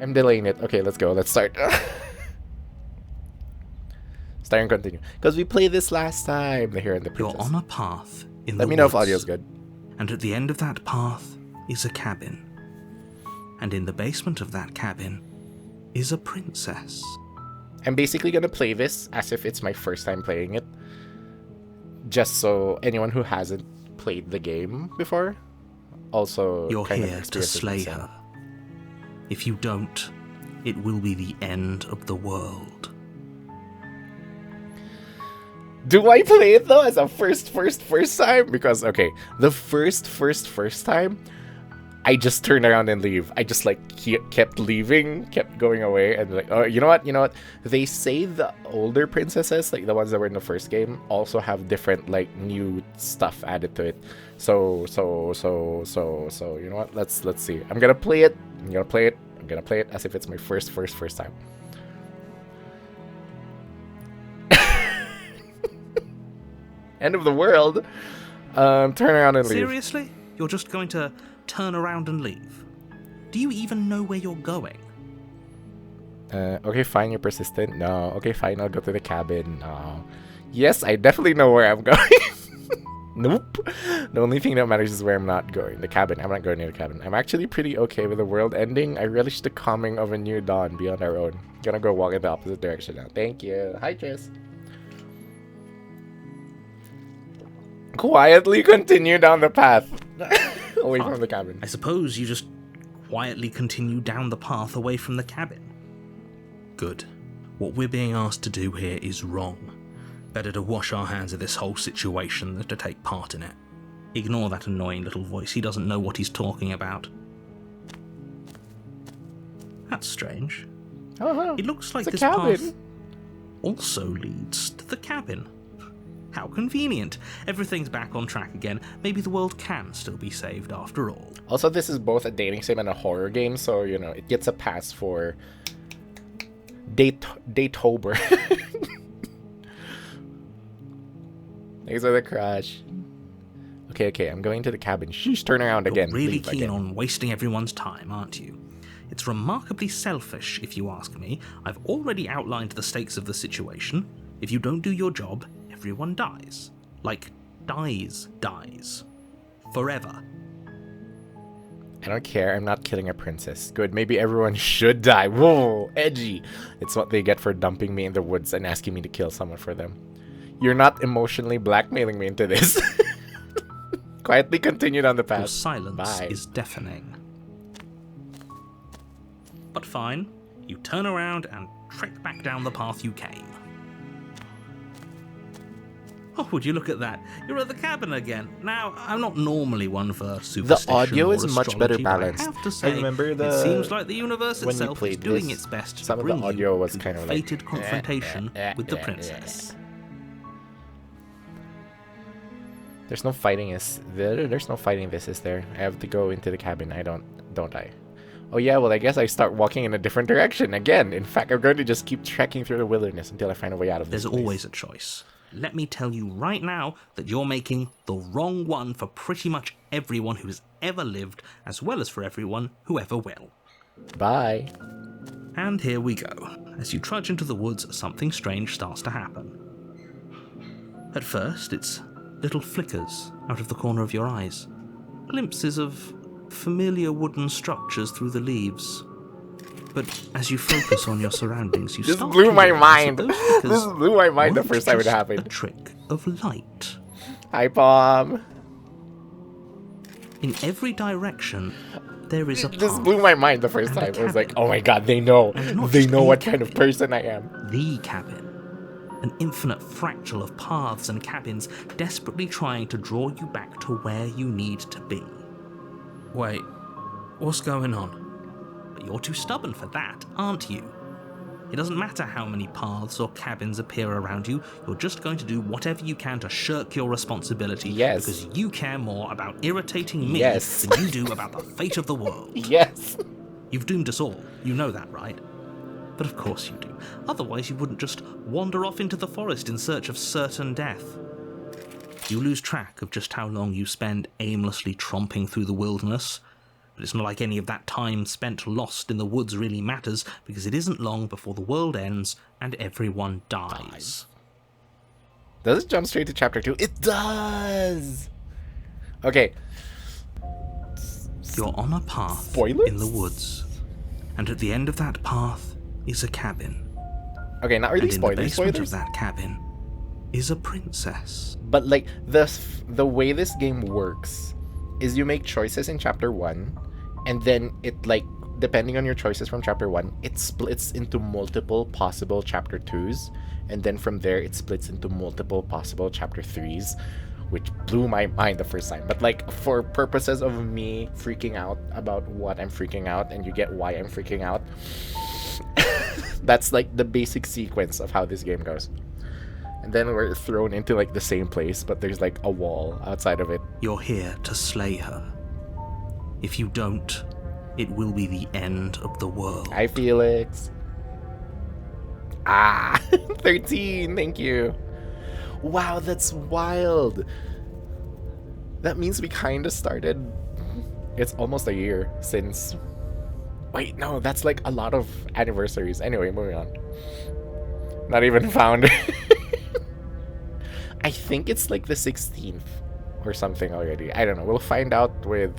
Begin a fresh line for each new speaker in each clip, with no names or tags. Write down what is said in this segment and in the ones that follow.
I'm delaying it. Okay, let's go. Let's start. Start and continue. Because we played this last time. The Hero and the Princess.
You're on a path in the
Let me know if
woods,
audio's good.
and at the end of that path is a cabin. And in the basement of that cabin is a princess.
I'm basically gonna play this as if it's my first time playing it. Just so anyone who hasn't played the game before also
You're
kind of
here to
experiences
slay
the same.
her. If you don't, it will be the end of the world.
Do I play it though as a first time? Because okay, the first time, I just turned around and leave. I just like kept leaving, kept going away, and like, oh, you know what? They say the older princesses, like the ones that were in the first game, also have different like new stuff added to it. So you know what? Let's see. I'm gonna play it. I'm gonna play it as if it's my first time. End of the world. Turn around and leave.
Seriously? You're just going to turn around and leave? Do you even know where you're going?
Okay, fine, you're persistent. No, okay, fine, I'll go to the cabin. Yes, I definitely know where I'm going. Nope. The only thing that matters is where I'm not going. The cabin. I'm not going near the cabin. I'm actually pretty okay with the world ending. I relish the coming of a new dawn beyond our own. Gonna go walk in the opposite direction now. Thank you. Hi, Tris. Quietly continue down the path. Away from the cabin.
I suppose you just quietly continue down the path away from the cabin. Good. What we're being asked to do here is wrong. Better to wash our hands of this whole situation than to take part in it. Ignore that annoying little voice. He doesn't know what he's talking about. That's strange.
Oh,
It looks like
it's
this
a cabin.
path also leads to the cabin. How convenient. Everything's back on track again. Maybe the world can still be saved after all.
Also, this is both a dating sim and a horror game, so, you know, it gets a pass for Datetober. Thanks for the crush. Okay, I'm going to the cabin. Sheesh, turn around again.
You're really
Leave
keen
again.
on wasting everyone's time, aren't you? It's remarkably selfish, if you ask me. I've already outlined the stakes of the situation. If you don't do your job, everyone dies. Like, dies. Forever.
I don't care. I'm not killing a princess. Good. Maybe everyone should die. Whoa, edgy. It's what they get for dumping me in the woods and asking me to kill someone for them. You're not emotionally blackmailing me into this. Quietly continue down the path.
Your silence
Bye.
is deafening. But fine. You turn around and trek back down the path you came. Oh, would you look at that? You're at the cabin again. Now, I'm not normally one for superstition.
The audio
or
is much better
astrology, but
balanced.
I have to say,
remember
it seems like the universe
when you
itself is
played
doing
this,
its best to
some of
bring
the audio
you
was
to
kind of
fated
like
confrontation with the princess.
There's no fighting there's no fighting this, is there? I have to go into the cabin. Don't I? Oh yeah, well I guess I start walking in a different direction again. In fact, I'm going to just keep trekking through the wilderness until I find a way out of this
There's
place.
always a choice. Let me tell you right now that you're making the wrong one for pretty much everyone who's ever lived, as well as for everyone who ever will.
Bye.
And here we go. As you trudge into the woods, something strange starts to happen. At first, it's little flickers out of the corner of your eyes. Glimpses of familiar wooden structures through the leaves. But as you focus on your surroundings, you
This
start
blew
to
my
realize
mind.
that those flickers
This blew my mind the
weren't
first time it
just
happened.
a trick of light.
Hi, Pom.
In every direction, there is a
This
path.
blew my mind the first
and a
time. It was like,
cabin.
oh my god, they know.
And not
They
just
know
any
what kind of
cabin.
person I am.
The cabin. An infinite fractal of paths and cabins desperately trying to draw you back to where you need to be. Wait, what's going on? But you're too stubborn for that, aren't you? It doesn't matter how many paths or cabins appear around you, you're just going to do whatever you can to shirk your responsibility.
Yes.
Because you care more about irritating me
Yes.
than you do about the fate of the world.
Yes.
You've doomed us all. You know that, right? But of course you do. Otherwise you wouldn't just wander off into the forest in search of certain death. You lose track of just how long you spend aimlessly tromping through the wilderness. But it's not like any of that time spent lost in the woods really matters, because it isn't long before the world ends and everyone dies.
Does it jump straight to chapter 2? It does! Okay.
You're on a path
Spoilers?
in the woods, and at the end of that path is a cabin.
Okay, not really
and in the
spoilers,
basement
spoilers.
of that cabin is a princess.
But like the way this game works is you make choices in chapter 1, and then it, like, depending on your choices from chapter 1, it splits into multiple possible chapter 2s, and then from there it splits into multiple possible chapter 3s, which blew my mind the first time. But like, for purposes of me freaking out about what I'm freaking out, and you get why I'm freaking out, that's like the basic sequence of how this game goes. And then we're thrown into like the same place, but there's like a wall outside of it.
You're here to slay her. If you don't, it will be the end of the world.
Hi, Felix. 13, thank you. Wow, that's wild. That means we kind of started... It's almost a year since... Wait, no, that's like a lot of anniversaries. Anyway, moving on. Not even found. I think it's like the 16th or something already. I don't know. We'll find out with...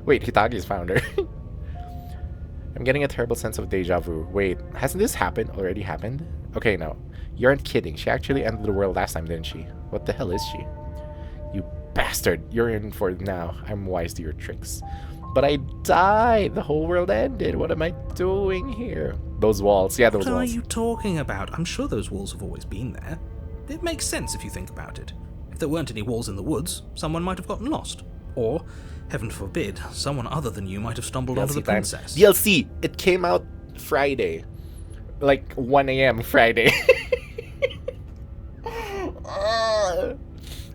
Wait, Hitagi's founder. I'm getting a terrible sense of deja vu. Wait, hasn't this already happened? Okay, no. You aren't kidding. She actually ended the world last time, didn't she? What the hell is she? You bastard. You're in for it now. I'm wise to your tricks. But I died. The whole world ended. What am I doing here? Those walls. Yeah, those walls.
What are you talking about? I'm sure those walls have always been there. It makes sense if you think about it. If there weren't any walls in the woods, someone might have gotten lost. Or, heaven forbid, someone other than you might have stumbled onto the princess.
DLC! It came out Friday. Like 1 a.m. Friday.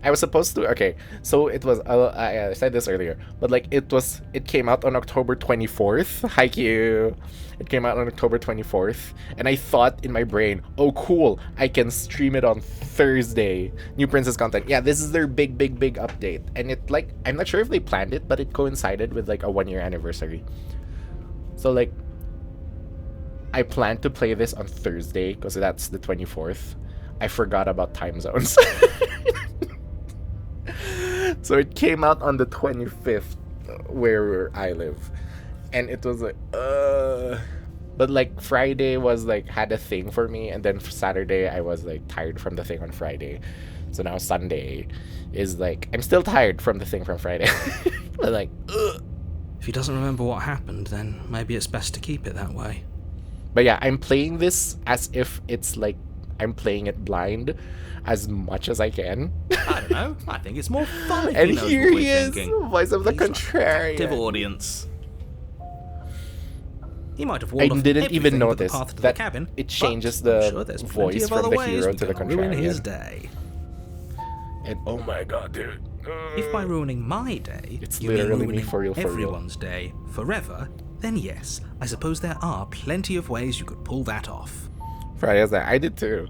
I was supposed to... Okay, so it was... I said this earlier. But like, it came out on October 24th. Hi, Q. It came out on October 24th. And I thought in my brain, oh, cool. I can stream it on Thursday. New Princess content. Yeah, this is their big update. And it, like... I'm not sure if they planned it, but it coincided with like a 1-year anniversary. So like... I planned to play this on Thursday, because that's the 24th. I forgot about time zones. So it came out on the 25th, where I live. And it was like, But like, Friday was like, had a thing for me. And then for Saturday, I was like, tired from the thing on Friday. So now Sunday is like, I'm still tired from the thing from Friday. But like, ugh.
If he doesn't remember what happened, then maybe it's best to keep it that way.
But yeah, I'm playing this as if it's like I'm playing it blind as much as I can.
I don't know. I think it's more fun if
And
he knows
here
what
he
we're
is,
thinking.
voice of the
He's like
contrarian.
active audience. He might have
I
walled off
didn't even
everything but the
notice
path to
that
the cabin,
it changes
but I'm
the
sure there's plenty
voice
of
from
other
the
ways
hero
we
to the
can ruin his
contrarian.
day.
And oh my god, dude.
If by ruining my day,
It's
you mean
literally me
ruining
for real.
everyone's day forever, then yes, I suppose there are plenty of ways you could pull that off.
Friday's that I did too.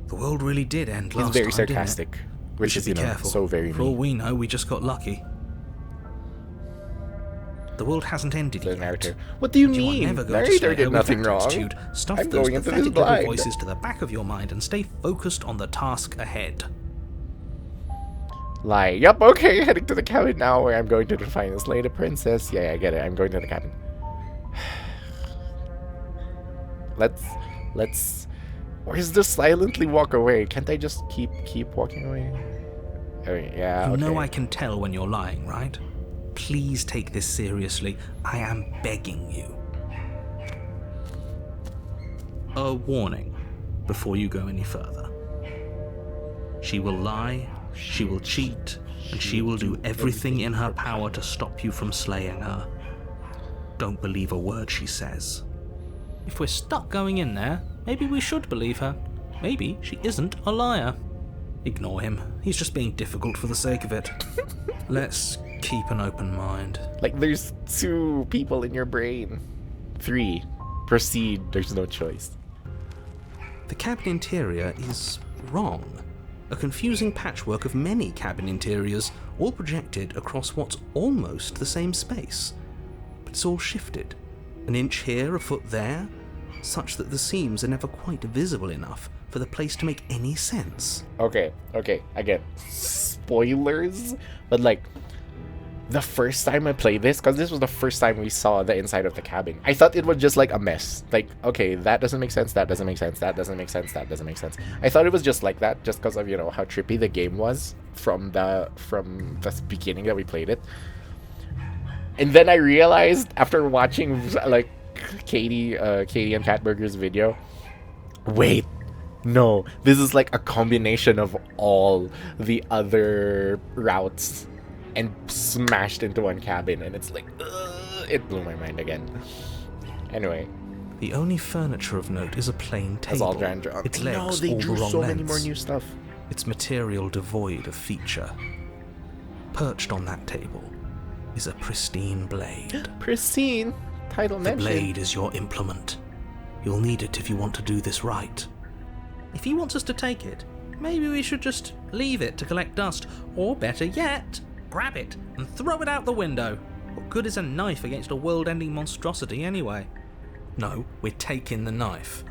The world really did end
He's
last
very
time, didn't it?
sarcastic,
We
which
should
is,
be
you know,
careful.
so very
For all
me.
we know, we just got lucky. The world hasn't ended
The
yet.
narrator. What do you
You are
mean?
never going to
Narrator
slay her
did
with
nothing
that
wrong.
attitude. Stuff
I'm
those
going into this
pathetic little
blind.
voices to the back of your mind and stay focused on the task ahead.
Lie. Yup, okay, heading to the cabin now where I'm going to define and slay the princess. Yeah, I get it. I'm going to the cabin. Let's... Or is this silently walk away? Can't I just keep walking away? Oh, yeah,
You
okay.
know I can tell when you're lying, right? Please take this seriously. I am begging you. A warning before you go any further. She will lie, she will cheat, and she will do everything in her power to stop you from slaying her. Don't believe a word she says. If we're stuck going in there, maybe we should believe her. Maybe she isn't a liar. Ignore him. He's just being difficult for the sake of it. Let's keep an open mind.
Like, there's 2 people in your brain. 3. Proceed. There's no choice.
The cabin interior is wrong. A confusing patchwork of many cabin interiors, all projected across what's almost the same space. But it's all shifted. An inch here, a foot there, such that the seams are never quite visible enough for the place to make any sense.
Okay, again, spoilers, but like, the first time I played this, because this was the first time we saw the inside of the cabin, I thought it was just like a mess. Like, okay, that doesn't make sense, that doesn't make sense, that doesn't make sense, that doesn't make sense. I thought it was just like that, just because of, you know, how trippy the game was from the beginning that we played it. And then I realized, after watching, like, Katie and Catburger's video, wait, no, this is like a combination of all the other routes and smashed into one cabin, and it's like, it blew my mind again. Anyway,
the only furniture of note is a plain table. Its legs
no, they
all
drew
the wrong
so
lengths.
many more new stuff.
Its material devoid of feature. Perched on that table is a pristine blade.
Pristine? Title
The
mentioned.
blade is your implement. You'll need it if you want to do this right. If he wants us to take it, maybe we should just leave it to collect dust, or better yet, grab it and throw it out the window. What good is a knife against a world-ending monstrosity anyway? No, we're taking the knife.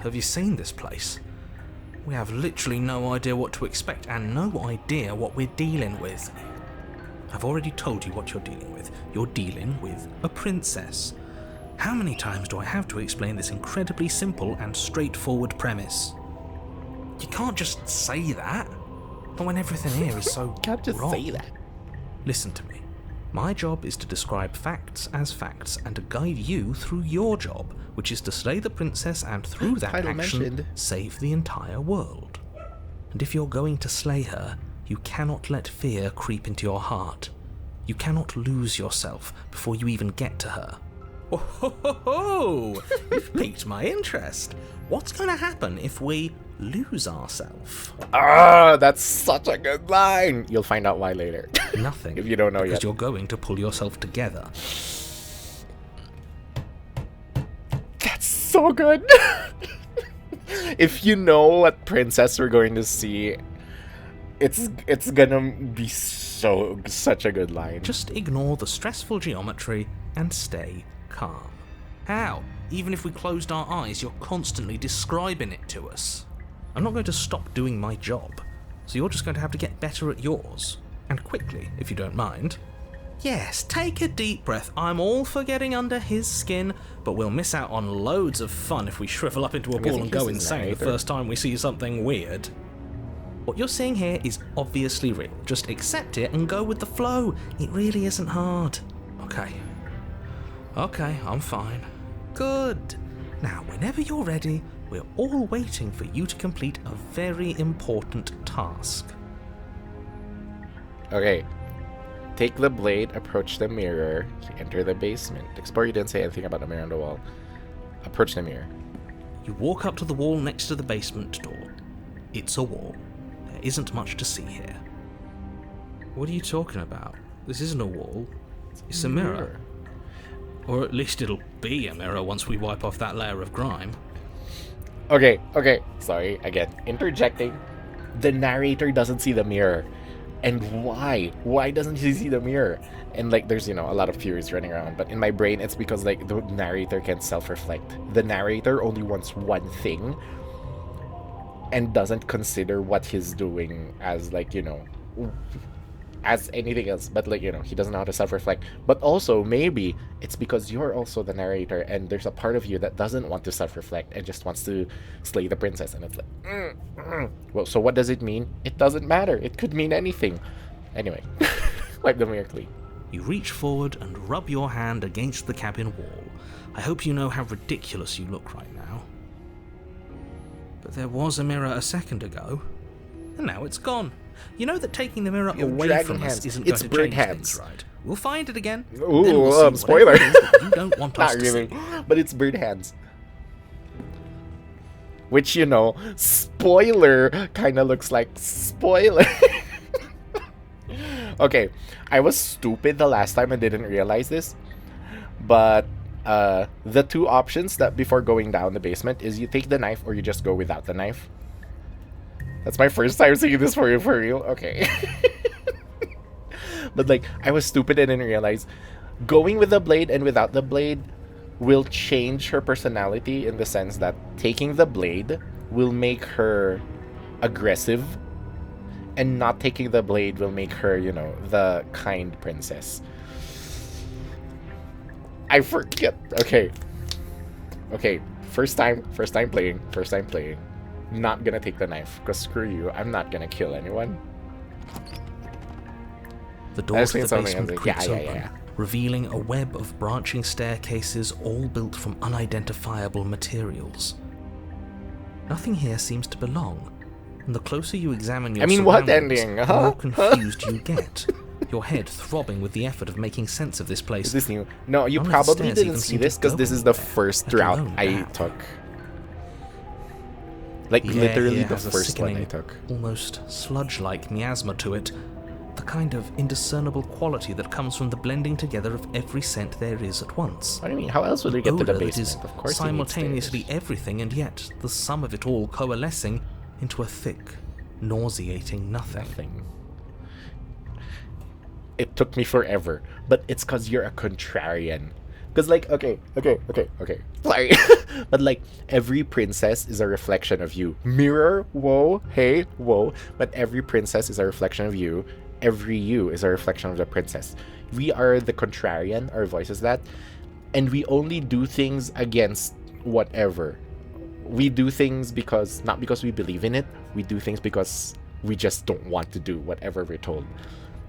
Have you seen this place? We have literally no idea what to expect and no idea what we're dealing with. I've already told you what you're dealing with. You're dealing with a princess. How many times do I have to explain this incredibly simple and straightforward premise? You can't just say that. Not when everything here is so
Can't just
wrong.
say that.
Listen to me. My job is to describe facts as facts and to guide you through your job, which is to slay the princess and through that
Title
action,
mentioned.
save the entire world. And if you're going to slay her, you cannot let fear creep into your heart. You cannot lose yourself before you even get to her. Oh, ho, ho, ho. You've piqued my interest. What's going to happen if we lose ourselves?
Ah, that's such a good line. You'll find out why later.
Nothing.
If you don't know
because
yet.
you're going to pull yourself together.
That's so good. If you know what princess we're going to see, it's gonna be such a good line.
Just ignore the stressful geometry and stay calm. How? Even if we closed our eyes, you're constantly describing it to us. I'm not going to stop doing my job, so you're just going to have to get better at yours. And quickly, if you don't mind. Yes, take a deep breath. I'm all for getting under his skin, but we'll miss out on loads of fun if we shrivel up into a ball and go insane the first time we see something weird. What you're seeing here is obviously real. Just accept it and go with the flow. It really isn't hard. Okay, I'm fine. Good. Now, whenever you're ready, we're all waiting for you to complete a very important task.
Okay. Take the blade, approach the mirror, enter the basement. Explore, you didn't say anything about the mirror on the wall. Approach the mirror.
You walk up to the wall next to the basement door. It's a wall. There isn't much to see here. What are you talking about? This isn't a wall. It's a mirror. Or at least it'll be a mirror once we wipe off that layer of grime.
Okay. Sorry, again. Interjecting. The narrator doesn't see the mirror. And why? Why doesn't he see the mirror? And like, there's, a lot of theories running around. But in my brain, it's because like the narrator can self-reflect. The narrator only wants one thing and doesn't consider what he's doing as like, as anything else. But like, he doesn't know how to self-reflect. But also, maybe it's because you're also the narrator and there's a part of you that doesn't want to self-reflect and just wants to slay the princess. And it's like, Well, so what does it mean? It doesn't matter. It could mean anything. Anyway, wipe the mirror clean.
You reach forward and rub your hand against the cabin wall. I hope you know how ridiculous you look right now. But there was a mirror a second ago, and now it's gone. You know that taking the mirror away from us isn't going to change things, right? We'll find it again.
Ooh,
then we'll see
spoiler.
whatever it is that you don't want us
Not
to
really,
see.
but it's bird hands. Which, spoiler kind of looks like spoiler. Okay, I was stupid the last time and didn't realize this. But the two options that before going down the basement is you take the knife or you just go without the knife. That's my first time seeing this for real. Okay. But like, I was stupid and didn't realize going with the blade and without the blade will change her personality in the sense that taking the blade will make her aggressive, and not taking the blade will make her, you know, the kind princess. I forget. Okay. First time playing. Not gonna take the knife, because screw you. I'm not gonna kill anyone.
The door to the basement
like,
creaks open, revealing a web of branching staircases all built from unidentifiable materials. Nothing here seems to belong, and the closer you examine your surroundings,
what ending?
the more confused you get. Your head throbbing with the effort of making sense of this place.
Is this new? No, you
None of the
probably
stairs
didn't
even
see
seem
this
to
because
go
this is the
anywhere,
first
let
route
alone
I
back.
took. Like,
The air
literally
here
the
has a
first one I
sickening,
took.
almost sludge-like miasma to it. The kind of indiscernible quality that comes from the blending together of every scent there is at once.
What do you mean? How else would we get to the
Odor that is
basement? Of course,
simultaneously everything, and yet the sum of it all coalescing into a thick, nauseating nothing.
It took me forever, but it's because you're a contrarian. Because, like, okay. Sorry. But, like, every princess is a reflection of you. Mirror, whoa, hey, whoa. But every princess is a reflection of you. Every you is a reflection of the princess. We are the contrarian, our voice is that. And we only do things against whatever. We do things because, not because we believe in it. We do things because we just don't want to do whatever we're told.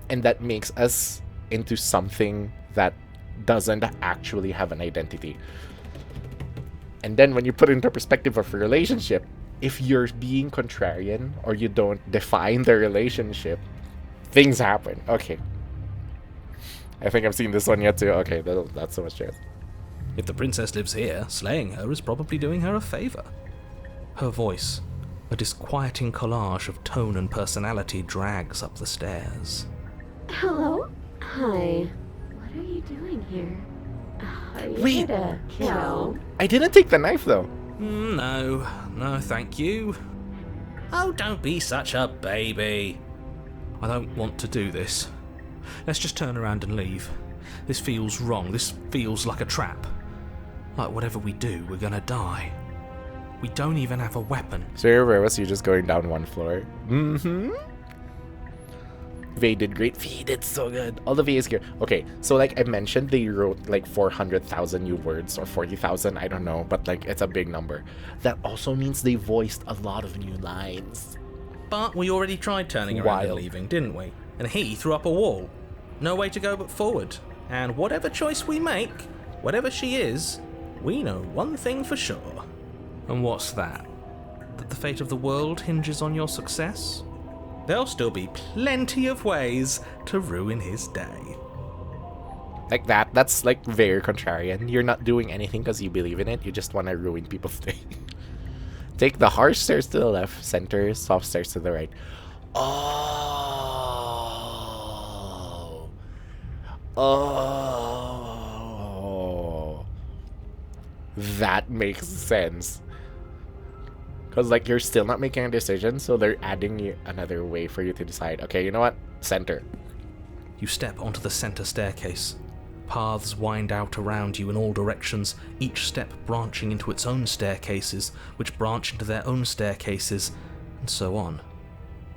And that makes us into something that doesn't actually have an identity. And then when you put it into perspective of a relationship, if you're being contrarian or you don't define the relationship, things happen. Okay. I think I've seen this one yet too. Okay, that's so much chance.
If the princess lives here, slaying her is probably doing her a favor. Her voice, a disquieting collage of tone and personality, drags up the stairs.
Hello? Hi. What are you doing here? Are you
Wait.
here to kill?
I didn't take the knife though.
No, thank you. Oh, don't be such a baby. I don't want to do this. Let's just turn around and leave. This feels wrong. This feels like a trap. Like whatever we do, we're gonna die. We don't even have a weapon.
So where was you just going down one floor? Mm-hmm. Vey did great. Vey did so good. All the Vey is here. Okay, so like I mentioned, they wrote like 400,000 new words or 40,000, I don't know, but like it's a big number. That also means they voiced a lot of new lines.
But we already tried turning around and leaving, didn't we? And he threw up a wall. No way to go but forward. And whatever choice we make, whatever she is, we know one thing for sure. And what's that? That the fate of the world hinges on your success? There'll still be plenty of ways to ruin his day.
Like that. That's like very contrarian. You're not doing anything because you believe in it. You just want to ruin people's day. Take the harsh stairs to the left, center, soft stairs to the right. Oh. That makes sense. Because, like, you're still not making a decision, so they're adding you another way for you to decide. Okay, you know what? Center.
You step onto the center staircase. Paths wind out around you in all directions, each step branching into its own staircases, which branch into their own staircases, and so on.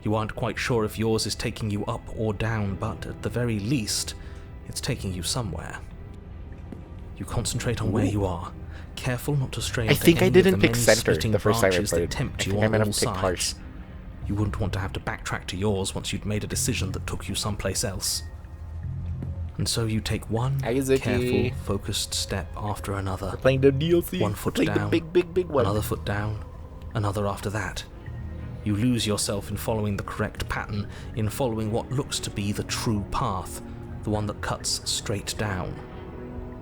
You aren't quite sure if yours is taking you up or down, but at the very least, it's taking you somewhere. You concentrate on where you are, careful not to stray
I
into
think I
any of
didn't
the
pick
many
center
splitting
the first time I
branches that
played.
tempt
I
you
think I
on
might have
all
picked
sides.
harsh.
You wouldn't want to have to backtrack to yours once you'd made a decision that took you someplace else. And so you take one careful, focused step after another.
We're playing the DLC.
One foot
playing
down,
the big one.
another foot down, another after that. You lose yourself in following the correct pattern, in following what looks to be the true path, the one that cuts straight down,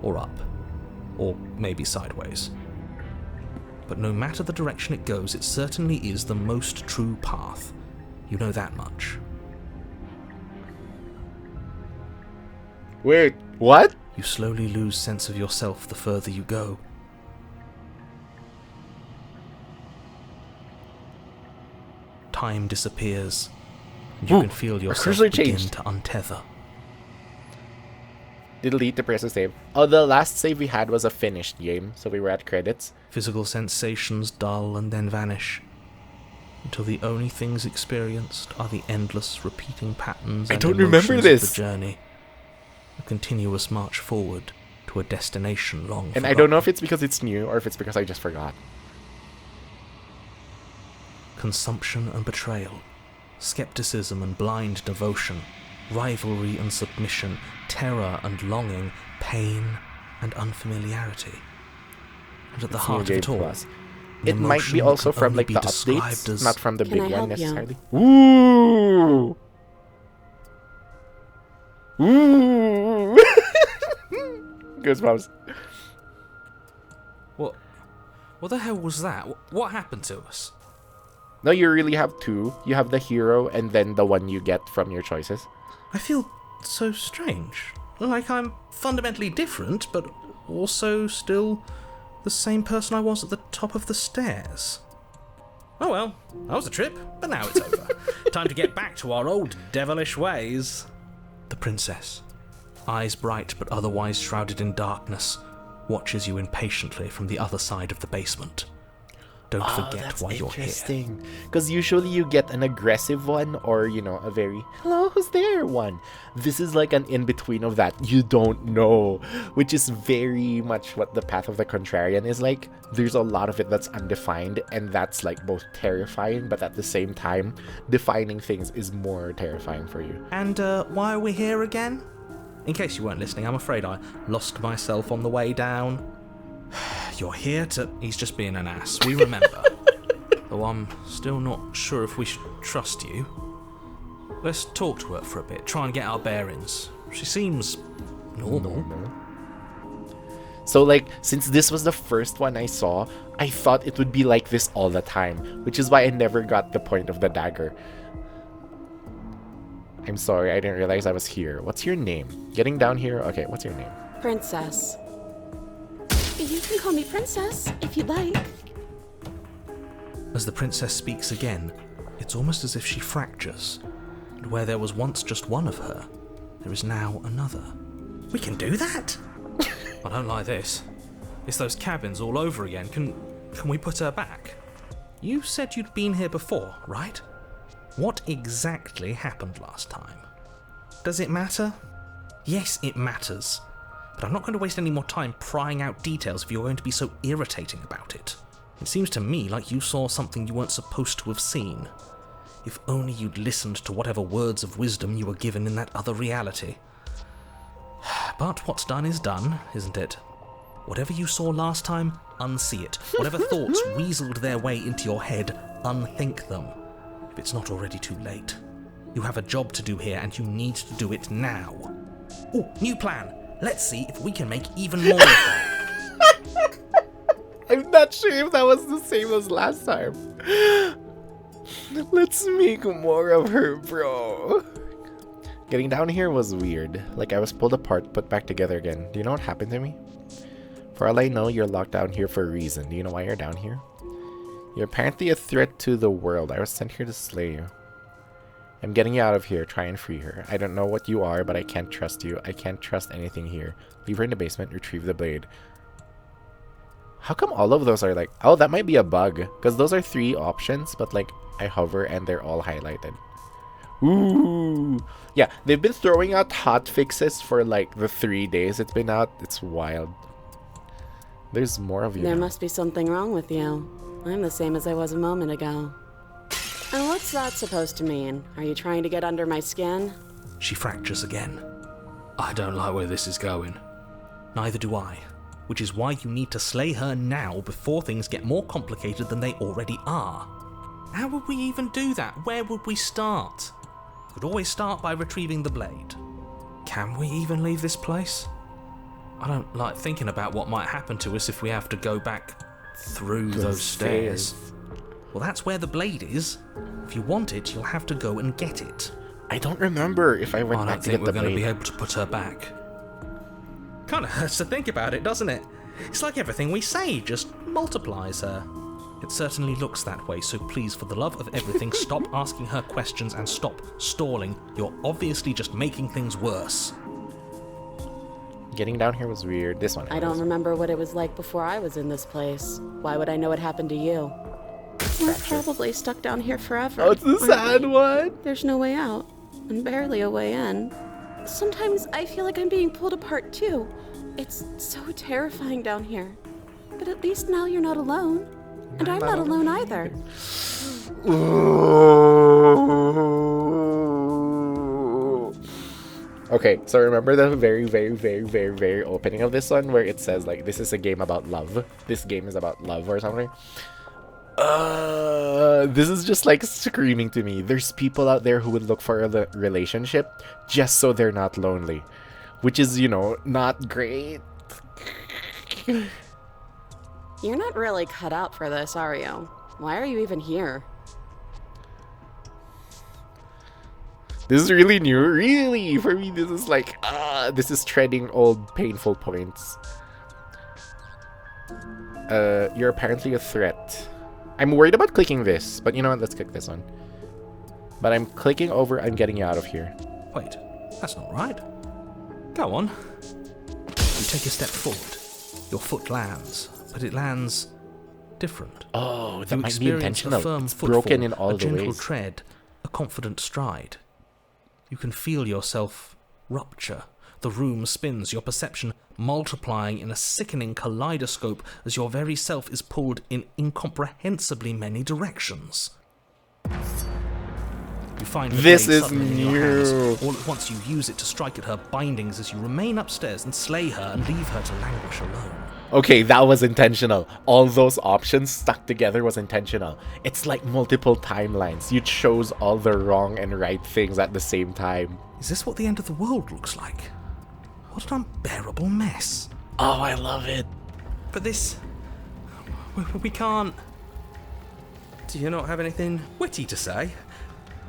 or up, or maybe sideways. But no matter the direction it goes, it certainly is the most true path. You know that much.
Wait, what?
You slowly lose sense of yourself the further you go. time disappears, and you can feel yourself
cursor
begin
changed.
to untether.
Delete the press to save. Oh, the last save we had was a finished game, so we were at credits.
Physical sensations dull and then vanish, until the only things experienced are the endless repeating patterns
I
and
don't remember
emotions
this.
of the journey. A continuous march forward to a destination long
And
forgotten.
I don't know if it's because it's new or if it's because I just forgot.
Consumption and betrayal, skepticism and blind devotion, rivalry and submission, terror and longing, pain and unfamiliarity. And at the
It's
heart
New
of it
Game
all,
Plus.
an
It might be
emotion
also
can
from
only
like
be
the
described
updates,
as-
not from the
Can
big
I
one
help you?
necessarily. Ooh! Ooh! Goosebumps.
What the hell was that? What happened to us?
No, you really have two. You have the hero and then the one you get from your choices.
I feel so strange. Like I'm fundamentally different, but also still the same person I was at the top of the stairs. Oh well, that was a trip, but now it's over. Time to get back to our old devilish ways. The princess, eyes bright but otherwise shrouded in darkness, watches you impatiently from the other side of the basement. Don't forget why you're here.
Interesting. Because usually you get an aggressive one or, you know, a very, hello, who's there one. This is like an in-between of that. You don't know. Which is very much what the Path of the Contrarian is like. There's a lot of it that's undefined, and that's like both terrifying, but at the same time, defining things is more terrifying for you.
And why are we here again? In case you weren't listening, I'm afraid I lost myself on the way down. You're here to... He's just being an ass. We remember. Though I'm still not sure if we should trust you. Let's talk to her for a bit, try and get our bearings. She seems normal.
So like, since this was the first one I saw, I thought it would be like this all the time, which is why I never got the point of the dagger. I'm sorry, I didn't realize I was here. What's your name? Getting down here? Okay, what's your name?
Princess. You can call me Princess, if you'd like.
As the princess speaks again, it's almost as if she fractures. And where there was once just one of her, there is now another. We can do that? I don't like this. It's those cabins all over again. Can we put her back? You said you'd been here before, right? What exactly happened last time? Does it matter? Yes, it matters. But I'm not going to waste any more time prying out details if you're going to be so irritating about it. It seems to me like you saw something you weren't supposed to have seen. If only you'd listened to whatever words of wisdom you were given in that other reality. But what's done is done, isn't it? Whatever you saw last time, unsee it. Whatever thoughts weaseled their way into your head, unthink them. If it's not already too late. You have a job to do here and you need to do it now. Ooh, new plan. Let's see if we can make even more of her.
I'm not sure if that was the same as last time. Let's make more of her, bro. Getting down here was weird. Like I was pulled apart, put back together again. Do you know what happened to me? For all I know, you're locked down here for a reason. Do you know why you're down here? You're apparently a threat to the world. I was sent here to slay you. I'm getting you out of here. Try and free her. I don't know what you are, but I can't trust you. I can't trust anything here. Leave her in the basement. Retrieve the blade. How come all of those are like... Oh, that might be a bug. Because those are 3 options, but like I hover and they're all highlighted. Ooh. Yeah, they've been throwing out hot fixes for like the 3 days it's been out. It's wild. There's more of you
There
now.
must be something wrong with you. I'm the same as I was a moment ago. And what's that supposed to mean? Are you trying to get under my skin?
She fractures again. I don't like where this is going. Neither do I. Which is why you need to slay her now before things get more complicated than they already are. How would we even do that? Where would we start? We could always start by retrieving the blade. Can we even leave this place? I don't like thinking about what might happen to us if we have to go back through those stairs. Well, that's where the blade is. If you want it, you'll have to go and get it.
I don't remember if I went
I
back
don't
to
think
get
we're
the
going to be
blade.
able to put her back. Kind of hurts to think about it, doesn't it? It's like everything we say just multiplies her. It certainly looks that way, so please, for the love of everything, stop asking her questions and stop stalling. You're obviously just making things worse.
Getting down here was weird. This one.
I don't remember what it was like before I was in this place. Why would I know what happened to you? We're probably stuck down here forever.
Oh, it's the sad one.
There's no way out, and barely a way in. Sometimes I feel like I'm being pulled apart too. It's so terrifying down here. But at least now you're not alone. And I'm not alone either.
Okay, so remember the very opening of this one where it says like this is a game about love. This game is about love or something. This is just like screaming to me. There's people out there who would look for a relationship just so they're not lonely, which is, you know, not great.
You're not really cut out for this, are you? Why are you even here?
This is really new. Really, for me, this is like, this is treading old painful points. You're apparently a threat. I'm worried about clicking this, but you know what? Let's click this one. But I'm clicking over. I'm getting you out of here.
Wait, that's not right. Go on. You take a step forward. Your foot lands, but it lands different.
Oh, that
You
might be
experience
intentional.
a firm
It's
footfall,
broken in all
a
the
gentle
ways.
tread, a confident stride. You can feel yourself rupture. The room spins, your perception multiplying in a sickening kaleidoscope as your very self is pulled in incomprehensibly many directions. You find the
This
blade
is
suddenly in your hands.
new.
All at once you use it to strike at her bindings as you remain upstairs and slay her and leave her to languish alone.
Okay, that was intentional. All those options stuck together was intentional. It's like multiple timelines. You chose all the wrong and right things at the same time.
Is this what the end of the world looks like? What an unbearable mess.
Oh, I love it.
But this... We can't... Do you not have anything witty to say?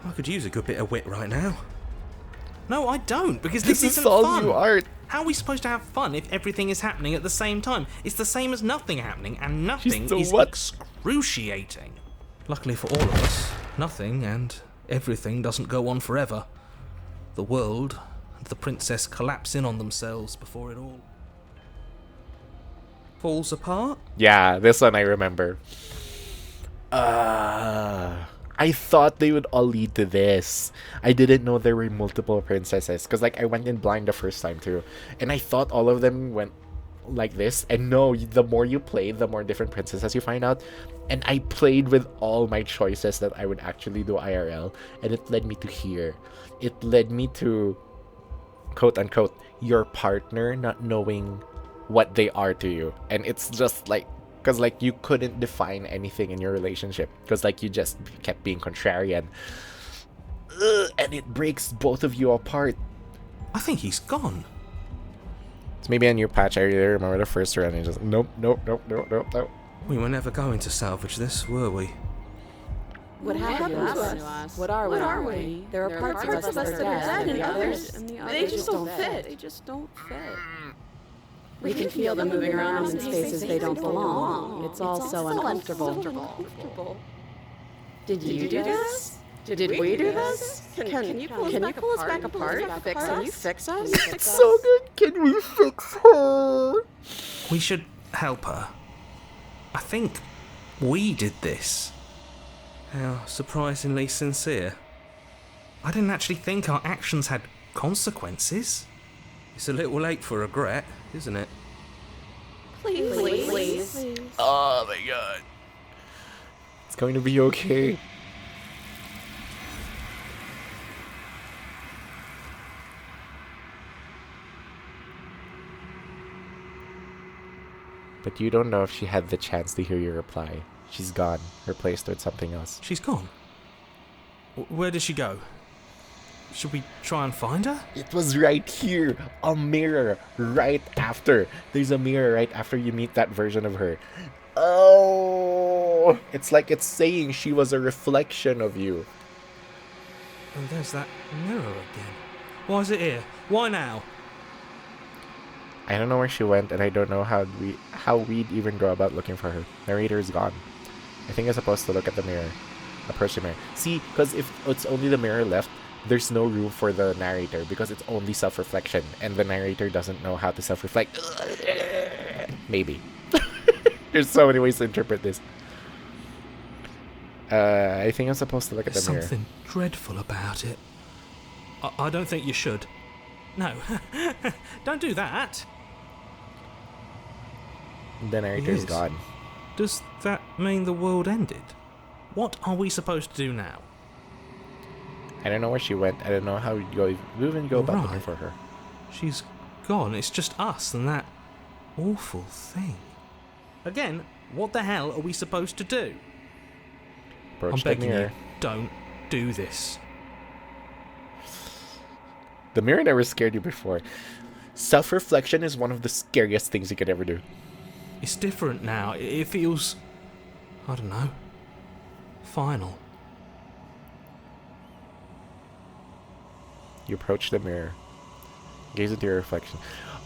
I could use a good bit of wit right now. No, I don't, because this
This
isn't
is all
fun.
you art.
How are we supposed to have fun if everything is happening at the same time? It's the same as nothing happening, and nothing
so
is
what?
excruciating. Luckily for all of us, nothing and everything doesn't go on forever. The world and the princess collapse in on themselves before it all falls apart.
Yeah, this one I remember. I thought they would all lead to this. I didn't know there were multiple princesses. Because, like, I went in blind the first time, too. And I thought all of them went like this. And no, the more you play, the more different princesses you find out. And I played with all my choices that I would actually do IRL. And it led me to here. It led me to, quote-unquote, your partner not knowing what they are to you. And it's just, like... Because, like, you couldn't define anything in your relationship. Because, like, you just kept being contrarian. And it breaks both of you apart.
I think he's gone.
It's maybe a new patch. I really remember the first run. And just, nope.
We were never going to salvage this, were we?
What happened to us? What are we? There are parts of us that are dead, and the others, they just don't fit. They just don't fit. We can feel them moving around in spaces they don't belong. It's all so uncomfortable. Did you do this? Did we do this? Can you pull us back apart? Can you fix us?
It's so good. Can we fix her?
We should help her. I think we did this. How surprisingly sincere. I didn't actually think our actions had consequences. It's a little late for regret, isn't it?
Please.
Oh my god. It's going to be okay. But you don't know if she had the chance to hear your reply. She's gone, replaced with something else.
She's gone. Where did she go? Should we try and find her?
It was right here. A mirror right after. There's a mirror right after you meet that version of her. Oh! It's like it's saying she was a reflection of you.
And there's that mirror again. Why is it here? Why now?
I don't know where she went, and I don't know how we'd even go about looking for her. Narrator is gone. I think I'm supposed to look at the mirror. Approach the mirror. See, because if it's only the mirror left, there's no room for the narrator because it's only self-reflection, and the narrator doesn't know how to self-reflect. Maybe. There's so many ways to interpret this. I think I'm supposed to look at the mirror.
There's something dreadful about it. I don't think you should. No, don't do that.
The narrator's
Yes.
gone.
Does that mean the world ended? What are we supposed to do now?
I don't know where she went. I don't know how we even go about looking
Right.
for her.
She's gone. It's just us and that awful thing. Again, what the hell are we supposed to do?
Approach
I'm
the
begging
mirror.
you, don't do this.
The mirror never scared you before. Self-reflection is one of the scariest things you could ever do.
It's different now. It feels, I don't know, final.
You approach the mirror. Gaze into your reflection.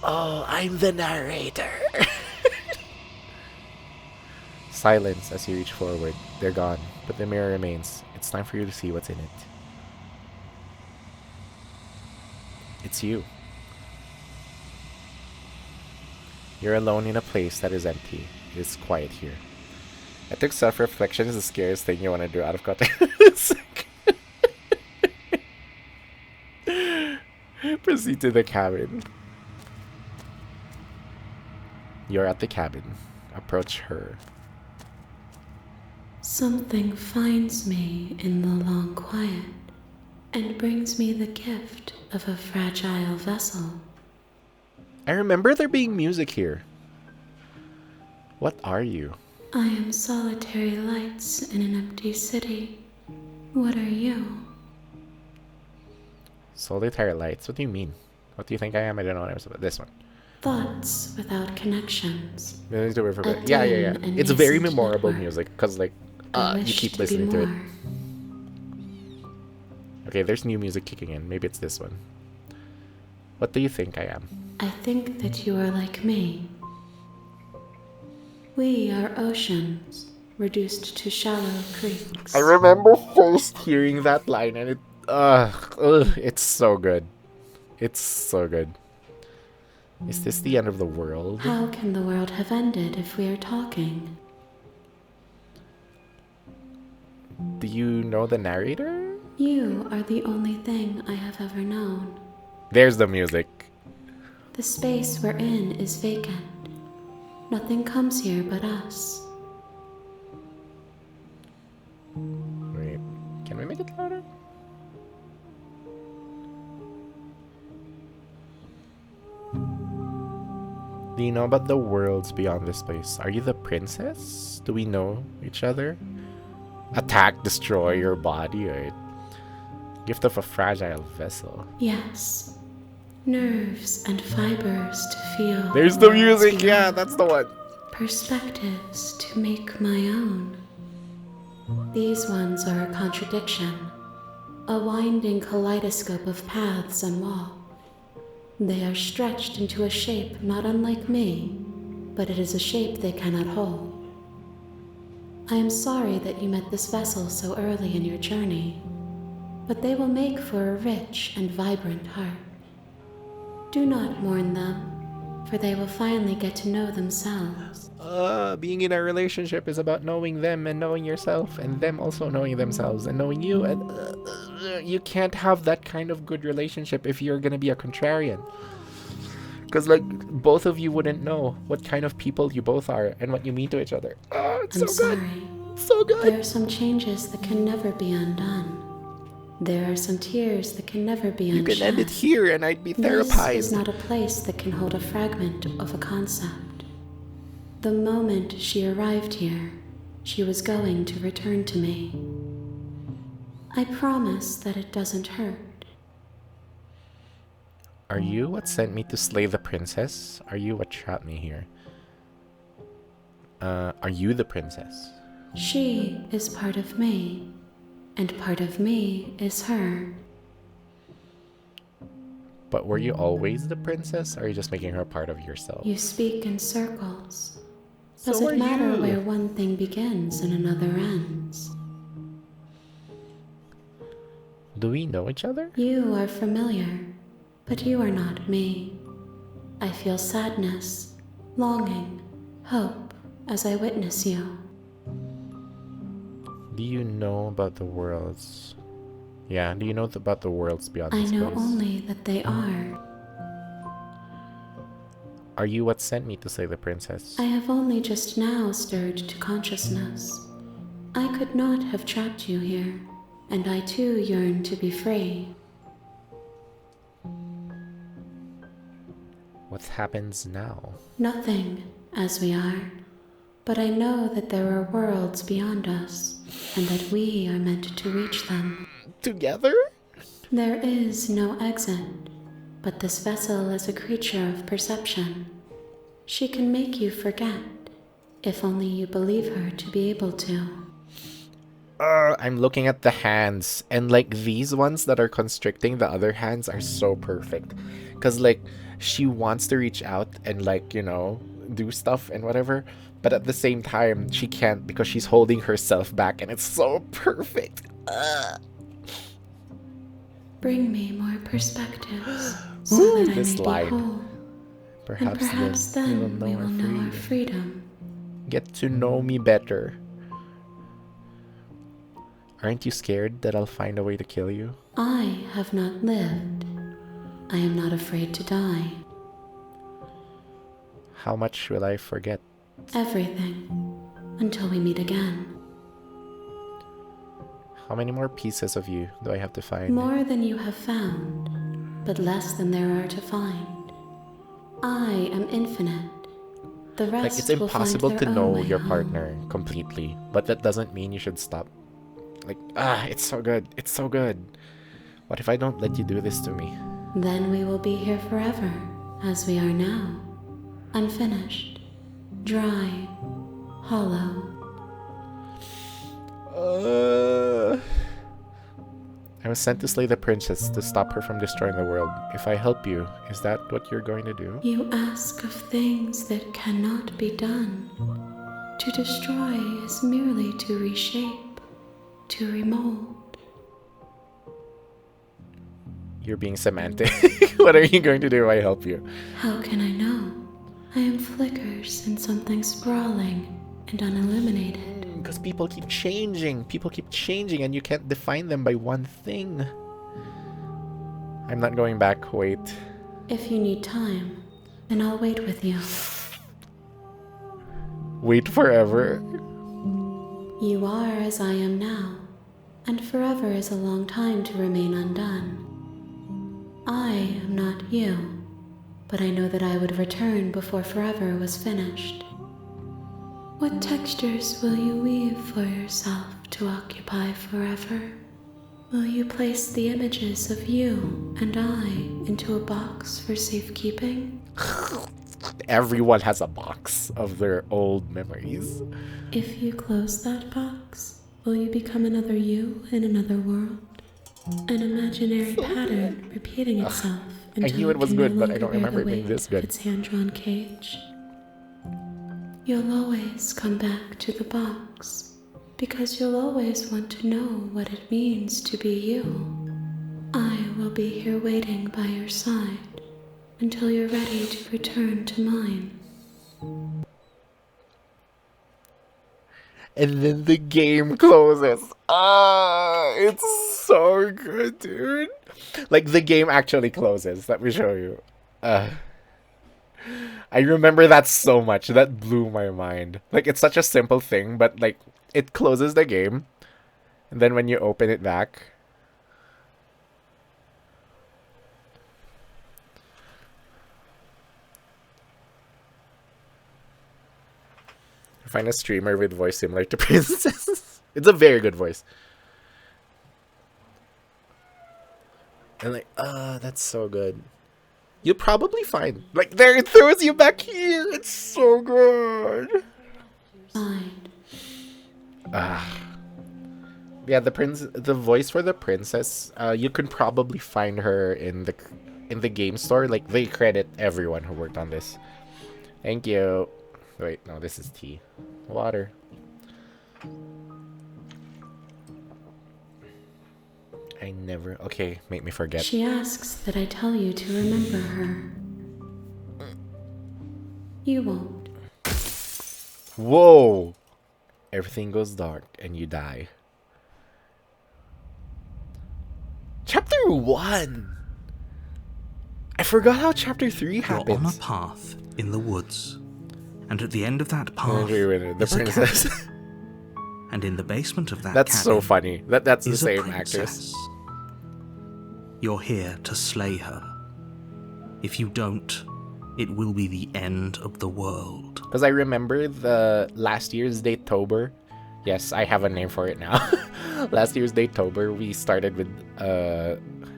Oh, I'm the narrator. Silence as you reach forward. They're gone, but the mirror remains. It's time for you to see what's in it. It's you. You're alone in a place that is empty. It is quiet here. I think self-reflection is the scariest thing you want to do out of context. Proceed to the cabin. You're at the cabin. Approach her.
Something finds me in the long quiet and brings me the gift of a fragile vessel.
I remember there being music here. What are you?
I am solitary lights in an empty city. What are you?
Solitary lights? What do you mean? What do you think I am? I don't know what I'm supposed to. This one.
Thoughts without connections.
Yeah,
A
yeah.
dim and
It's very
nascent
memorable
network.
music because, like,
I
you
wish
keep
to be
listening to it.
more.
Okay, there's new music kicking in. Maybe it's this one. What do you think I am?
I think that you are like me. We are oceans, reduced to shallow creeks.
I remember first hearing that line and it's so good. It's so good. Is this the end of the world?
How can the world have ended if we are talking?
Do you know the narrator?
You are the only thing I have ever known.
There's the music.
The space we're in is vacant. Nothing comes here but us.
Wait, can we make it louder? Do you know about the worlds beyond this place? Are you the princess? Do we know each other? Attack, destroy your body, right? Gift of a fragile vessel.
Yes. Nerves and fibers to feel.
There's the
worlds
music, yeah,
beyond.
that's the one.
Perspectives to make my own. These ones are a contradiction, a winding kaleidoscope of paths and walls. They are stretched into a shape not unlike me, but it is a shape they cannot hold. I am sorry that you met this vessel so early in your journey, but they will make for a rich and vibrant heart. Do not mourn them, for they will finally get to know themselves.
Being in a relationship is about knowing them and knowing yourself, and them also knowing themselves and knowing you. And you can't have that kind of good relationship if you're gonna be a contrarian. Because, like, both of you wouldn't know what kind of people you both are and what you mean to each other. Oh, it's
I'm
so good.
sorry.
So good.
There are some changes that can never be undone. There are some tears that can never be
You
unshed.
can end it here and I'd be
This
therapized.
is not a place that can hold a fragment of a concept. The moment she arrived here, she was going to return to me. I promise that it doesn't hurt.
Are you what sent me to slay the princess? Are you what trapped me here? Are you the princess?
She is part of me, and part of me is her.
But were you always the princess, or are you just making her part of yourself?
You speak in circles. Does it matter where one thing begins and another ends?
Do we know each other?
You are familiar, but you are not me. I feel sadness, longing, hope as I witness you.
Do you know about the worlds? Yeah, do you know about the worlds beyond
I
this
know
place?
only that they are.
Are you what sent me to slay the princess?
I have only just now stirred to consciousness. I could not have trapped you here, and I too yearn to be free.
What happens now?
Nothing, as we are. But I know that there are worlds beyond us, and that we are meant to reach them.
Together?
There is no exit, but this vessel is a creature of perception. She can make you forget, if only you believe her to be able to.
I'm looking at the hands, and like these ones that are constricting the other hands are so perfect. Because like she wants to reach out and like, you know, do stuff and whatever, but at the same time she can't because she's holding herself back, and it's so perfect.
Bring me more perspectives so that I
this
may
line.
be whole.
Perhaps,
And perhaps then we will know our freedom.
Get to know me better. Aren't you scared that I'll find a way to kill you?
I have not lived. I am not afraid to die.
How much will I forget?
Everything. Until we meet again.
How many more pieces of you do I have to find?
More than you have found, but less than there are to find. I am infinite. The rest
Like, it's impossible
will
to
find their own
know
way
your
home.
partner completely, but that doesn't mean you should stop. Like, it's so good. It's so good. What if I don't let you do this to me?
Then we will be here forever, as we are now. Unfinished, dry, hollow.
I was sent to slay the princess to stop her from destroying the world. If I help you, is that what you're going to do?
You ask of things that cannot be done. To destroy is merely to reshape, to remold.
You're being semantic. What are you going to do if I help you?
How can I know? I am flickers in something sprawling and unilluminated.
Because people keep changing. People keep changing and you can't define them by one thing. I'm not going back. Wait.
If you need time, then I'll wait with you.
Wait forever.
You are as I am now, and forever is a long time to remain undone. I am not you, but I know that I would return before forever was finished. What textures will you weave for yourself to occupy forever? Will you place the images of you and I into a box for safekeeping?
Everyone has a box of their old memories.
If you close that box, will you become another you in another world? An imaginary pattern repeating itself until
knew it was
can
good,
no
but I
longer
don't
bear
remember
the
it being
weight
this
of
good.
its hand-drawn cage. You'll always come back to the box, because you'll always want to know what it means to be you. I will be here waiting by your side until you're ready to return to mine.
And then the game closes. It's so good, dude. Like, the game actually closes. Let me show you. I remember that so much. That blew my mind. Like, it's such a simple thing, but, like, it closes the game. And then when you open it back... Find a streamer with voice similar to Princess. It's a very good voice. And like, that's so good. You'll probably find. Like, there, it throws you back here. It's so good.
Fine.
Yeah, the voice for the princess, you can probably find her in the game store. Like, they credit everyone who worked on this. Thank you. Wait, no, this is tea. Water. I never... Okay, make me forget.
She asks that I tell you to remember her. You won't.
Whoa! Everything goes dark and you die. Chapter 1! I forgot how Chapter 3 happens.
You're on a path in the woods. And at the end of that path
The
is a
princess.
cabin. And in the basement of that
That's
cabin
so funny. That's the
is a
same
princess.
actress.
You're here to slay her. If you don't, it will be the end of the world.
Because I remember the last year's Datetober. Yes, I have a name for it now. Last year's Datetober, we started with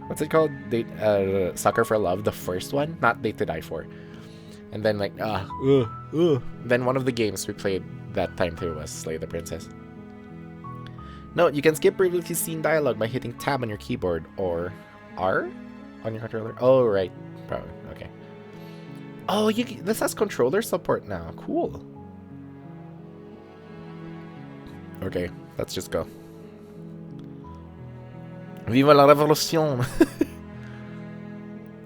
what's it called? Sucker for Love, the first one, not Date to Die For. And then like then one of the games we played that time too was Slay the Princess. Note, you can skip previously seen dialogue by hitting tab on your keyboard or R on your controller. Oh right, probably. Okay. Oh, this has controller support now. Cool. Okay, let's just go. Viva la revolution!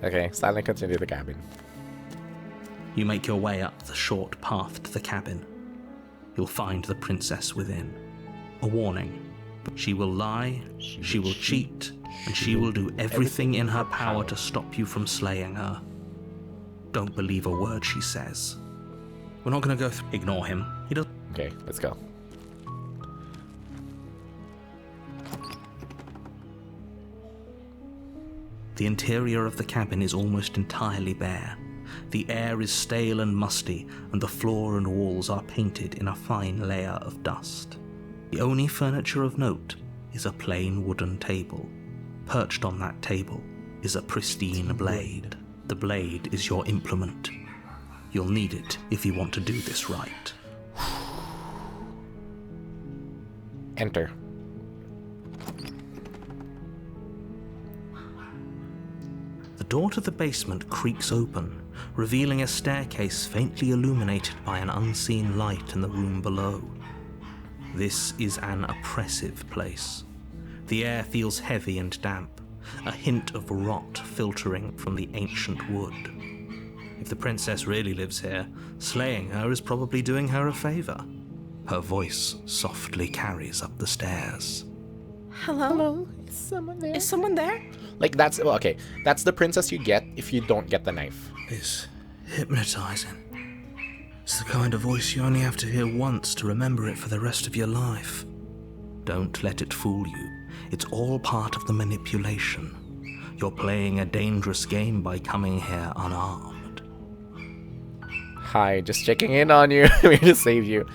Okay, silently continue the cabin.
You make your way up the short path to the cabin. You'll find the princess within. A warning. She will lie, she will cheat, and she will do everything in her power to stop you from slaying her. Don't believe a word she says. We're not going to go through. Ignore him. He does.
Okay, let's go.
The interior of the cabin is almost entirely bare. The air is stale and musty, and the floor and walls are painted in a fine layer of dust. The only furniture of note is a plain wooden table. Perched on that table is a pristine blade. The blade is your implement. You'll need it if you want to do this right.
Enter.
The door to the basement creaks open, revealing a staircase faintly illuminated by an unseen light in the room below. This is an oppressive place. The air feels heavy and damp, a hint of rot filtering from the ancient wood. If the princess really lives here, slaying her is probably doing her a favor. Her voice softly carries up the stairs.
Hello?
Is someone there?
Is someone there?
Like that's okay. That's the princess you get if you don't get the knife.
It's hypnotizing. It's the kind of voice you only have to hear once to remember it for the rest of your life. Don't let it fool you. It's all part of the manipulation. You're playing a dangerous game by coming here unarmed.
Hi, just checking in on you. I'm here to save you.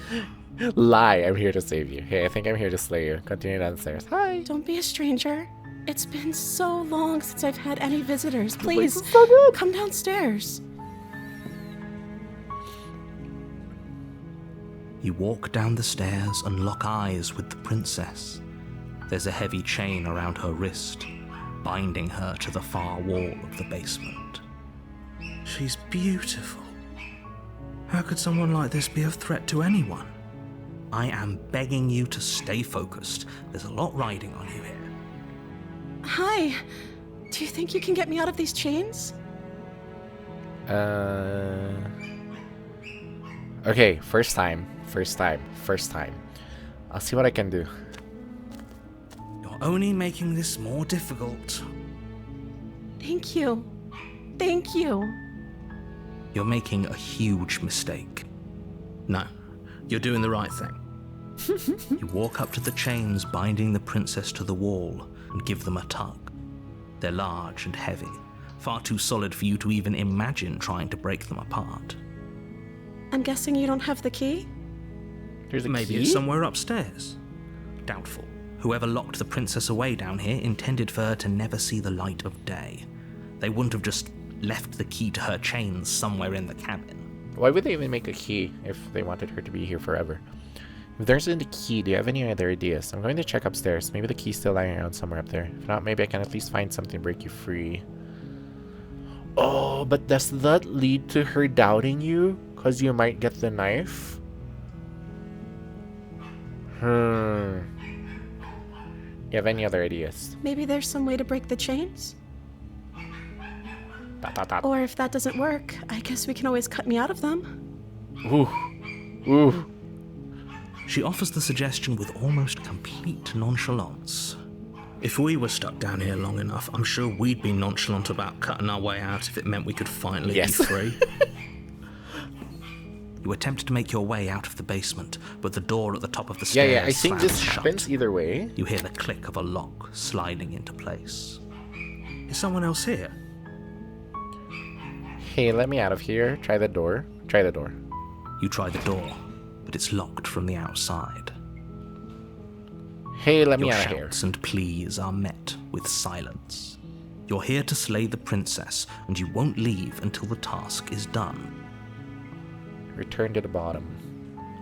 Lie, I'm here to save you. Hey, I think I'm here to slay you. Continue downstairs. Hi.
Don't be a stranger. It's been so long since I've had any visitors. Please,
This is so good.
come downstairs.
You walk down the stairs and lock eyes with the princess. There's a heavy chain around her wrist, binding her to the far wall of the basement. She's beautiful. How could someone like this be a threat to anyone? I am begging you to stay focused. There's a lot riding on you here.
Hi. Do you think you can get me out of these chains?
Okay, first time. I'll see what I can do.
You're only making this more difficult.
Thank you. Thank you.
You're making a huge mistake. No, you're doing the right thing. You walk up to the chains binding the princess to the wall and give them a tug. They're large and heavy, far too solid for you to even imagine trying to break them apart.
I'm guessing you don't have the key?
There's a
Maybe
key?
it's somewhere upstairs. Doubtful. Whoever locked the princess away down here intended for her to never see the light of day. They wouldn't have just left the key to her chains somewhere in the cabin.
Why would they even make a key if they wanted her to be here forever? If there isn't a key, do you have any other ideas? I'm going to check upstairs. Maybe the key's still lying around somewhere up there. If not, maybe I can at least find something to break you free. Oh, but does that lead to her doubting you? 'Cause you might get the knife? You have any other ideas?
Maybe there's some way to break the chains? Or if that doesn't work, I guess we can always cut me out of them.
Ooh. Ooh.
She offers the suggestion with almost complete nonchalance. If we were stuck down here long enough, I'm sure we'd be nonchalant about cutting our way out if it meant we could finally be free. You attempt to make your way out of the basement, but the door at the top of the stairs
Yeah, I think this
shut.
happens either way.
You hear the click of a lock sliding into place. Is someone else here?
Hey, let me out of here. Try the door. Try the door.
You try the door, but it's locked from the outside.
Hey, let me
Your
out of here.
shouts and pleas are met with silence. You're here to slay the princess, and you won't leave until the task is done.
Return to the bottom.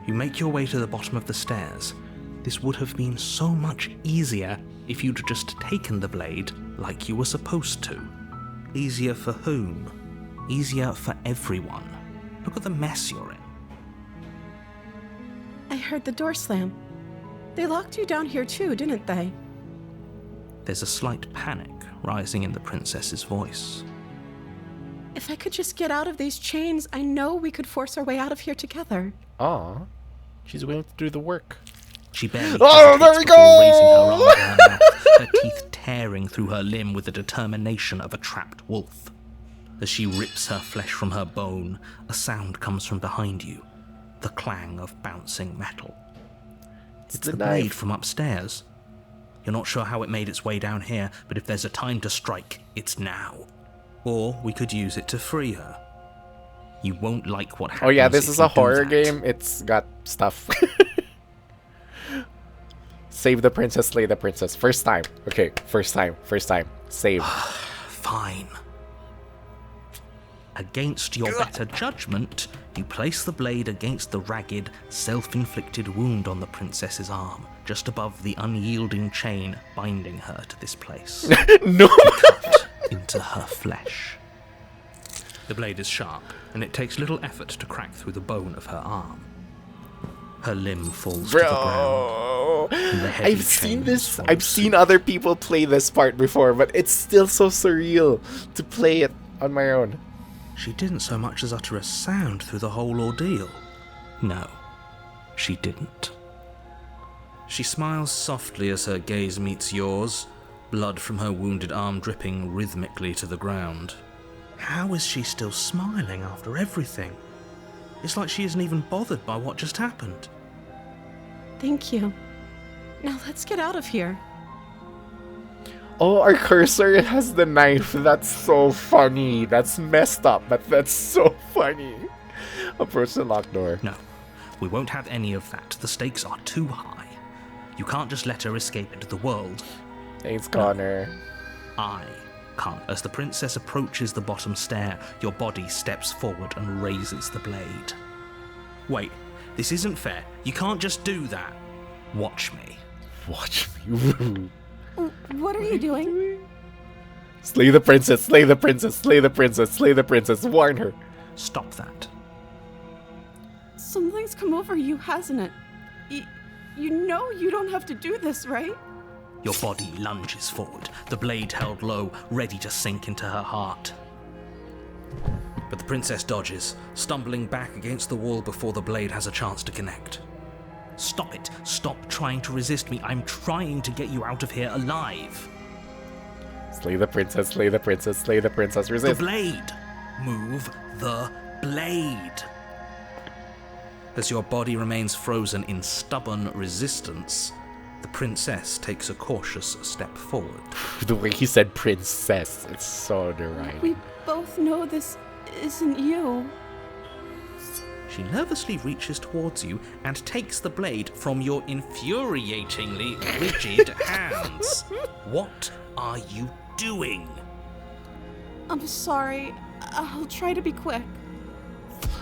You make your way to the bottom of the stairs. This would have been so much easier if you'd just taken the blade like you were supposed to. Easier for whom? Easier for everyone. Look at the mess you're in.
I heard the door slam. They locked you down here too, didn't they?
There's a slight panic rising in the princess's voice.
If I could just get out of these chains, I know we could force our way out of here together.
Aw. She's willing to do the work.
She barely
Oh, there we
hesitates before raising her
go!
arm to her mouth, her teeth tearing through her limb with the determination of a trapped wolf. As she rips her flesh from her bone, a sound comes from behind you, the clang of bouncing metal. It's the blade from upstairs. You're not sure how it made its way down here, but if there's a time to strike, it's now. Or we could use it to free her. You won't like what happens.
Oh yeah, this
if
is
you
a
do
horror
that.
game. It's got stuff. Save the princess, slay the princess. First time. Okay, first time. Save.
Fine. Against your better judgment, you place the blade against the ragged, self-inflicted wound on the princess's arm, just above the unyielding chain binding her to this place.
No!
Cut into her flesh. The blade is sharp, and it takes little effort to crack through the bone of her arm. Her limb falls to the ground.
Bro!
and the heavy
I've seen
chain
this.
swung
I've seen other people play this part before, but it's still so surreal to play it on my own.
She didn't so much as utter a sound through the whole ordeal. No, she didn't. She smiles softly as her gaze meets yours, blood from her wounded arm dripping rhythmically to the ground. How is she still smiling after everything? It's like she isn't even bothered by what just happened.
Thank you. Now let's get out of here.
Oh, our cursor has the knife. That's so funny. That's messed up, but that's so funny. Approach the locked door.
No, we won't have any of that. The stakes are too high. You can't just let her escape into the world.
Thanks, Connor.
I can't. As the princess approaches the bottom stair, your body steps forward and raises the blade. Wait, this isn't fair. You can't just do that. Watch me.
Watch me.
What are you doing?
Slay the princess, slay the princess, slay the princess, slay the princess. Warn her.
Stop that.
Something's come over you, hasn't it? You know you don't have to do this, right?
Your body lunges forward, the blade held low, ready to sink into her heart. But the princess dodges, stumbling back against the wall before the blade has a chance to connect. Stop it. Stop trying to resist me. I'm trying to get you out of here alive.
Slay the princess, slay the princess, slay the princess.
The
Resist.
blade. Move the blade. As your body remains frozen in stubborn resistance, the princess takes a cautious step forward.
The way he said princess, it's so derived.
We both know this isn't you.
She nervously reaches towards you and takes the blade from your infuriatingly rigid hands. What are you doing?
I'm sorry. I'll try to be quick.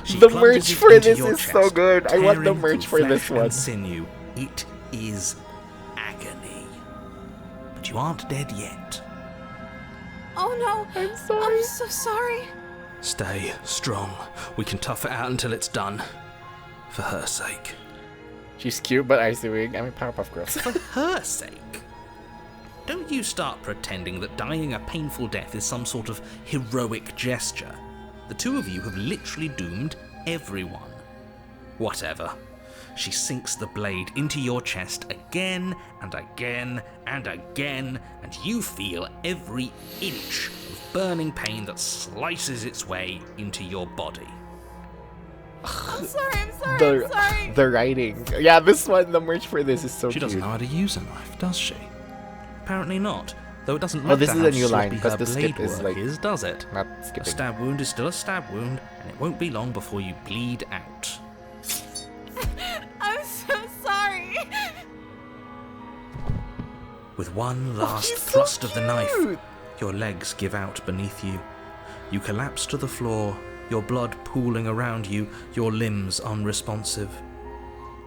She
The
plunges
merch
it
for
into
this
your
is so
chest,
good. I want the
tearing
merch
through
for this
flesh
one.
and sinew. It is agony. But you aren't dead yet.
Oh no!
I'm sorry.
I'm so sorry.
Stay strong. We can tough it out until it's done. For her sake.
She's cute, but icy wig. I mean, Powerpuff Girls.
For her sake. Don't you start pretending that dying a painful death is some sort of heroic gesture. The two of you have literally doomed everyone. Whatever. She sinks the blade into your chest again and again and again, and you feel every inch of burning pain that slices its way into your body.
I'm sorry.
The writing. Yeah, this one, the merch for this is so
She
cute.
doesn't know how to use a knife, does she? Apparently not. Though it doesn't look
this
to
is
how
a new line,
sloppy
because
her
the skip
blade
is,
work
like,
is, does it?
Not
A
skipping.
stab wound is still a stab wound, and it won't be long before you bleed out.
I'm so sorry.
With one last
he's so
thrust of the knife,
cute.
your legs give out beneath you. You collapse to the floor, your blood pooling around you, your limbs unresponsive.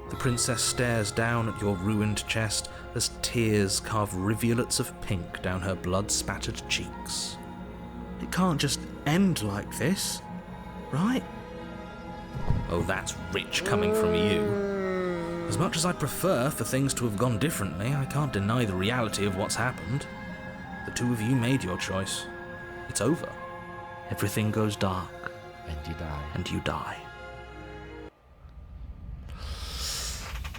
The princess stares down at your ruined chest as tears carve rivulets of pink down her blood-spattered cheeks. It can't just end like this, right? Oh, that's rich coming from you. As much as I'd prefer for things to have gone differently, I can't deny the reality of what's happened. The two of you made your choice. It's over. Everything goes dark.
And you die.
And you die.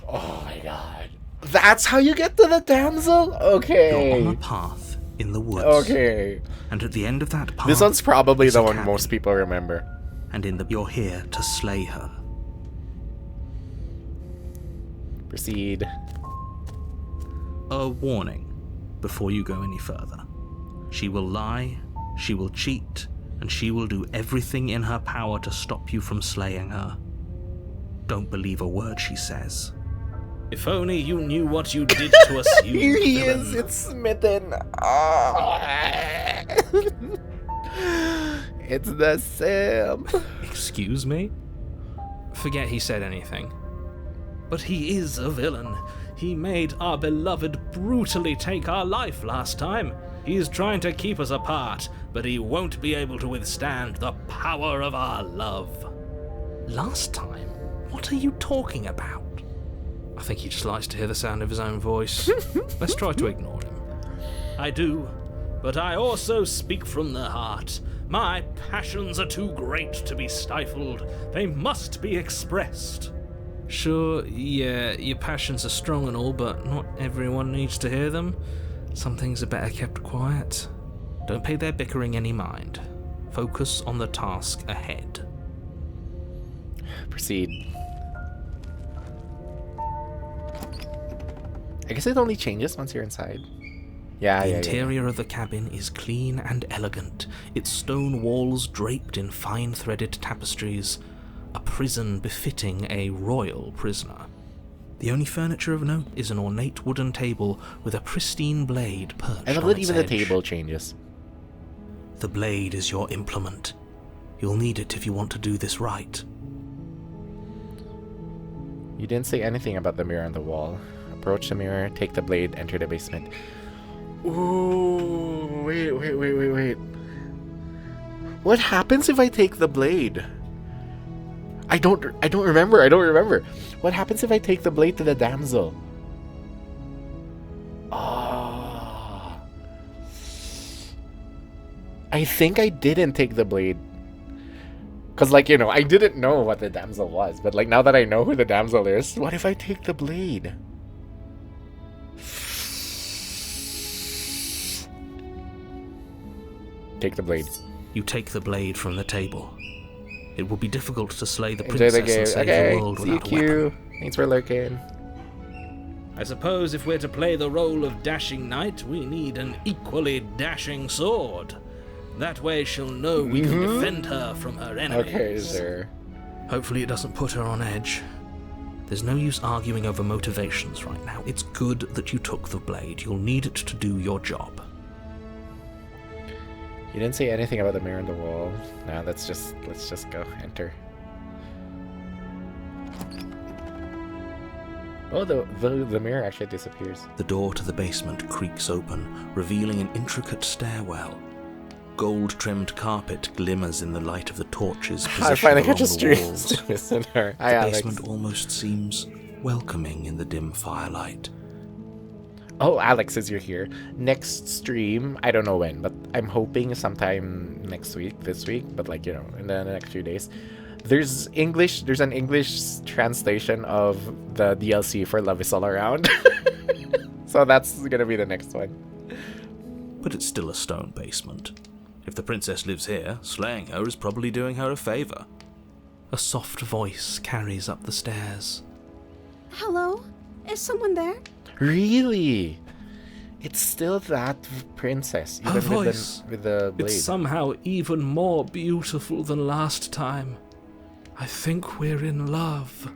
Oh my god. That's how you get to the damsel? Okay.
You're on a path in the woods.
Okay.
And at the end of that path,
This one's probably
is
the
a
one
cabin.
most people remember.
And you're here to slay her.
Proceed.
A warning before you go any further. She will lie, she will cheat, and she will do everything in her power to stop you from slaying her. Don't believe a word she says. If only you knew what you did to us, you
Here he
villain.
is, it's smitten. Ah. It's the Sim.
Excuse me? Forget he said anything. But he is a villain. He made our beloved brutally take our life last time. He is trying to keep us apart, but he won't be able to withstand the power of our love. Last time? What are you talking about? I think he just likes to hear the sound of his own voice. Let's try to ignore him. I do, but I also speak from the heart. My passions are too great to be stifled. They must be expressed. Sure, yeah, your passions are strong and all, but not everyone needs to hear them. Some things are better kept quiet. Don't pay their bickering any mind. Focus on the task ahead.
Proceed. I guess it only changes once you're inside. Yeah,
The
yeah,
interior of the cabin is clean and elegant, its stone walls draped in fine-threaded tapestries, a prison befitting a royal prisoner. The only furniture of note is an ornate wooden table with a pristine blade perched
I love
on
that
its
even
edge.
the table changes.
The blade is your implement. You'll need it if you want to do this right.
You didn't say anything about the mirror on the wall. Approach the mirror, take the blade, enter the basement. Ooh, wait. What happens if I take the blade? I don't remember. What happens if I take the blade to the damsel? Ah. I think I didn't take the blade. Cause like, you know, I didn't know what the damsel was, but like now that I know who the damsel is, what if I take the blade? Take the blade.
You take the blade from the table. It will be difficult to slay the
Enjoy the
princess
game.
and save
Okay,
the world
see you,
without a weapon.
Q. Thanks for lurking.
I suppose if we're to play the role of dashing knight, we need an equally dashing sword. That way she'll know we can defend her from her enemies.
Okay, sir.
Hopefully it doesn't put her on edge. There's no use arguing over motivations right now. It's good that you took the blade. You'll need it to do your job.
You didn't say anything about the mirror on the wall. No, let's just go. Enter. Oh, the mirror actually disappears.
The door to the basement creaks open, revealing an intricate stairwell. gold-trimmed carpet glimmers in the light of the torches
I
positioned
finally
along
catch a
the
stream.
walls.
Missing her.
The
Hi, Alex.
basement almost seems welcoming in the dim firelight.
Oh, Alex, as you're here. Next stream, I don't know when, but I'm hoping sometime next week, this week, but like, you know, in the next few days. There's an English translation of the DLC for Love Is All Around. So that's gonna be the next one.
But it's still a stone basement. If the princess lives here, slaying her is probably doing her a favor. A soft voice carries up the stairs.
Hello? Is someone there?
Really? It's still that princess,
Her
even
voice.
with the blade.
It's somehow even more beautiful than last time. I think we're in love.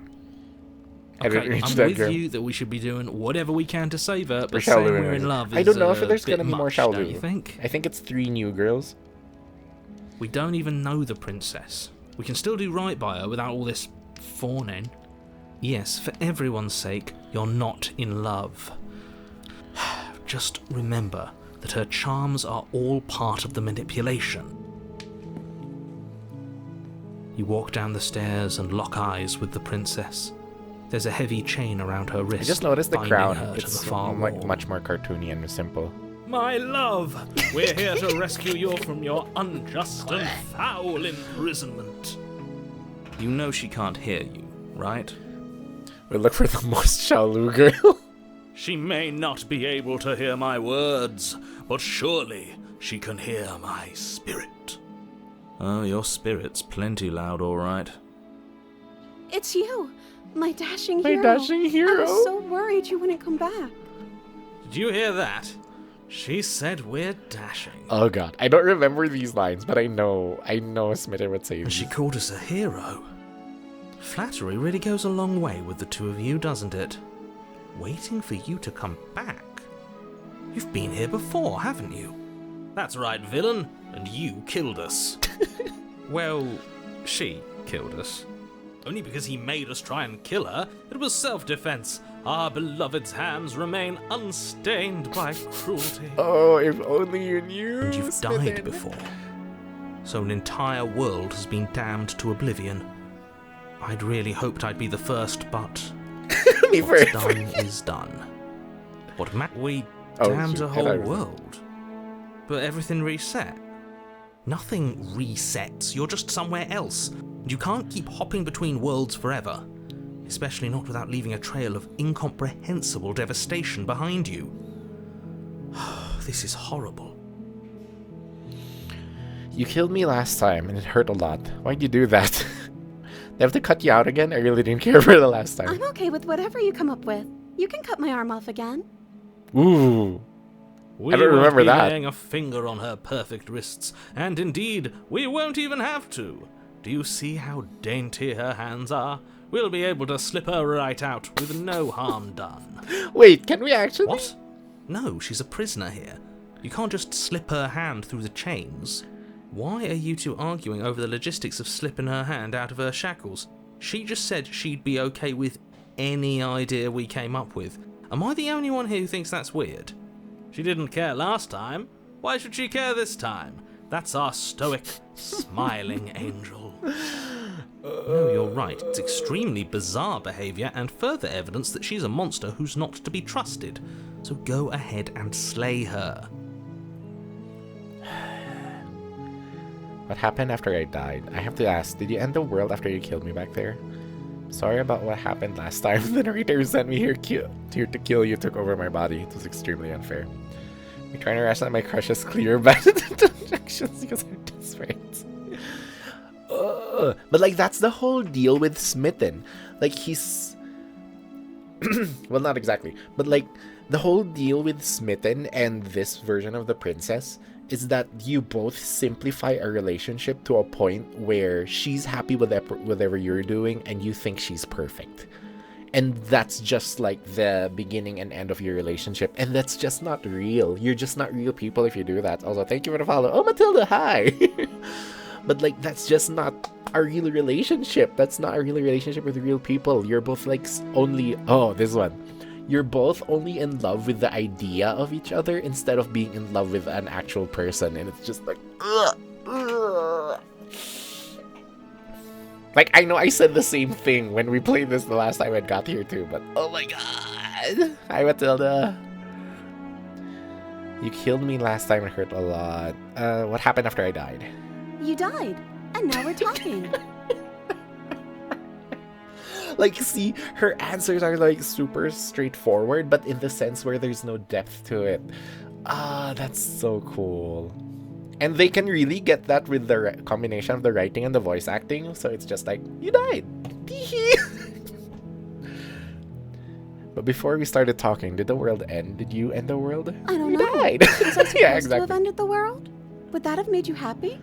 I didn't
Okay,
reach
I'm
that
with
girl.
you that we should be doing whatever we can to save her, but
Shall
saying
we?
we're in love is
I don't know if
a
there's
bit
gonna be more
much,
shall
don't
we.
you think?
I think it's 3 new girls.
We don't even know the princess. We can still do right by her without all this fawning. Yes, for everyone's sake, you're not in love. Just remember that her charms are all part of the manipulation. You walk down the stairs and lock eyes with the princess. There's a heavy chain around her wrist.
I just noticed the
binding
crown.
her to
It's
the far wall.
much more cartoony and simple.
My love, we're here to rescue you from your unjust and foul imprisonment. You know she can't hear you, right?
We look for the most Shaolu girl.
She may not be able to hear my words, but surely she can hear my spirit. Oh, your spirit's plenty loud, all right.
It's you, my dashing
My
hero.
dashing hero.
I was so worried you wouldn't come back.
Did you hear that? She said we're dashing.
Oh god, I don't remember these lines, but I know Smitty would say
And she
these.
called us a hero. Flattery really goes a long way with the two of you, doesn't it? Waiting for you to come back. You've been here before, haven't you? That's right, villain. And you killed us. Well, she killed us. Only because he made us try and kill her. It was self-defense. Our beloved's hands remain unstained by cruelty.
Oh, if only you knew.
And you've
Smitten.
died before. So an entire world has been damned to oblivion. I'd really hoped I'd be the first, but
Me
what's
first.
done is done. We
Oh,
damned
shoot,
a
I
whole
thought it was-
world. But everything reset. Nothing resets. You're just somewhere else. And you can't keep hopping between worlds forever. Especially not without leaving a trail of incomprehensible devastation behind you. This is horrible.
You killed me last time, and it hurt a lot. Why'd you do that? They have to cut you out again? I really didn't care for the last time.
I'm okay with whatever you come up with. You can cut my arm off again.
Ooh.
We
I don't
won't
remember
be
that.
laying a finger on her perfect wrists, and indeed, we won't even have to. Do you see how dainty her hands are? We'll be able to slip her right out with no harm done.
Wait, can we actually?
What? No, she's a prisoner here. You can't just slip her hand through the chains. Why are you two arguing over the logistics of slipping her hand out of her shackles? She just said she'd be okay with any idea we came up with. Am I the only one here who thinks that's weird? She didn't care last time. Why should she care this time? That's our stoic, smiling angel. No, you're right. It's extremely bizarre behaviour and further evidence that she's a monster who's not to be trusted. So go ahead and slay her.
What happened after I died? I have to ask, did you end the world after you killed me back there? Sorry about what happened last time. The narrator who sent me here to kill you took over my body. It was extremely unfair. I'm trying to ration my crushes clear back to the injections because I'm desperate. But like that's the whole deal with Smitten. Like he's well, not exactly, but like the whole deal with Smitten and this version of the princess is that you both simplify a relationship to a point where she's happy with whatever you're doing and you think she's perfect. And that's just like the beginning and end of your relationship. And that's just not real. You're just not real people if you do that. Also, thank you for the follow. Oh, Matilda, hi! But like, that's just not a real relationship. That's not a real relationship with real people. You're both like only... Oh, this one. you're both only in love with the idea of each other instead of being in love with an actual person, and it's just like, ugh, ugh. Like, I know I said the same thing when we played this the last time I got here too, but oh my god! Hi, Matilda. You killed me last time, it hurt a lot. What happened after I died?
You died, and now we're talking.
Like, see, her answers are like super straightforward, but in the sense where there's no depth to it. Ah, that's so cool. And they can really get that with the combination of the writing and the voice acting, so it's just like, you died. But before we started talking, did the world end? Did you end the world?
I don't
You
know.
died.
Was I supposed
Yeah,
to
exactly.
have ended the world? Would that have made you happy?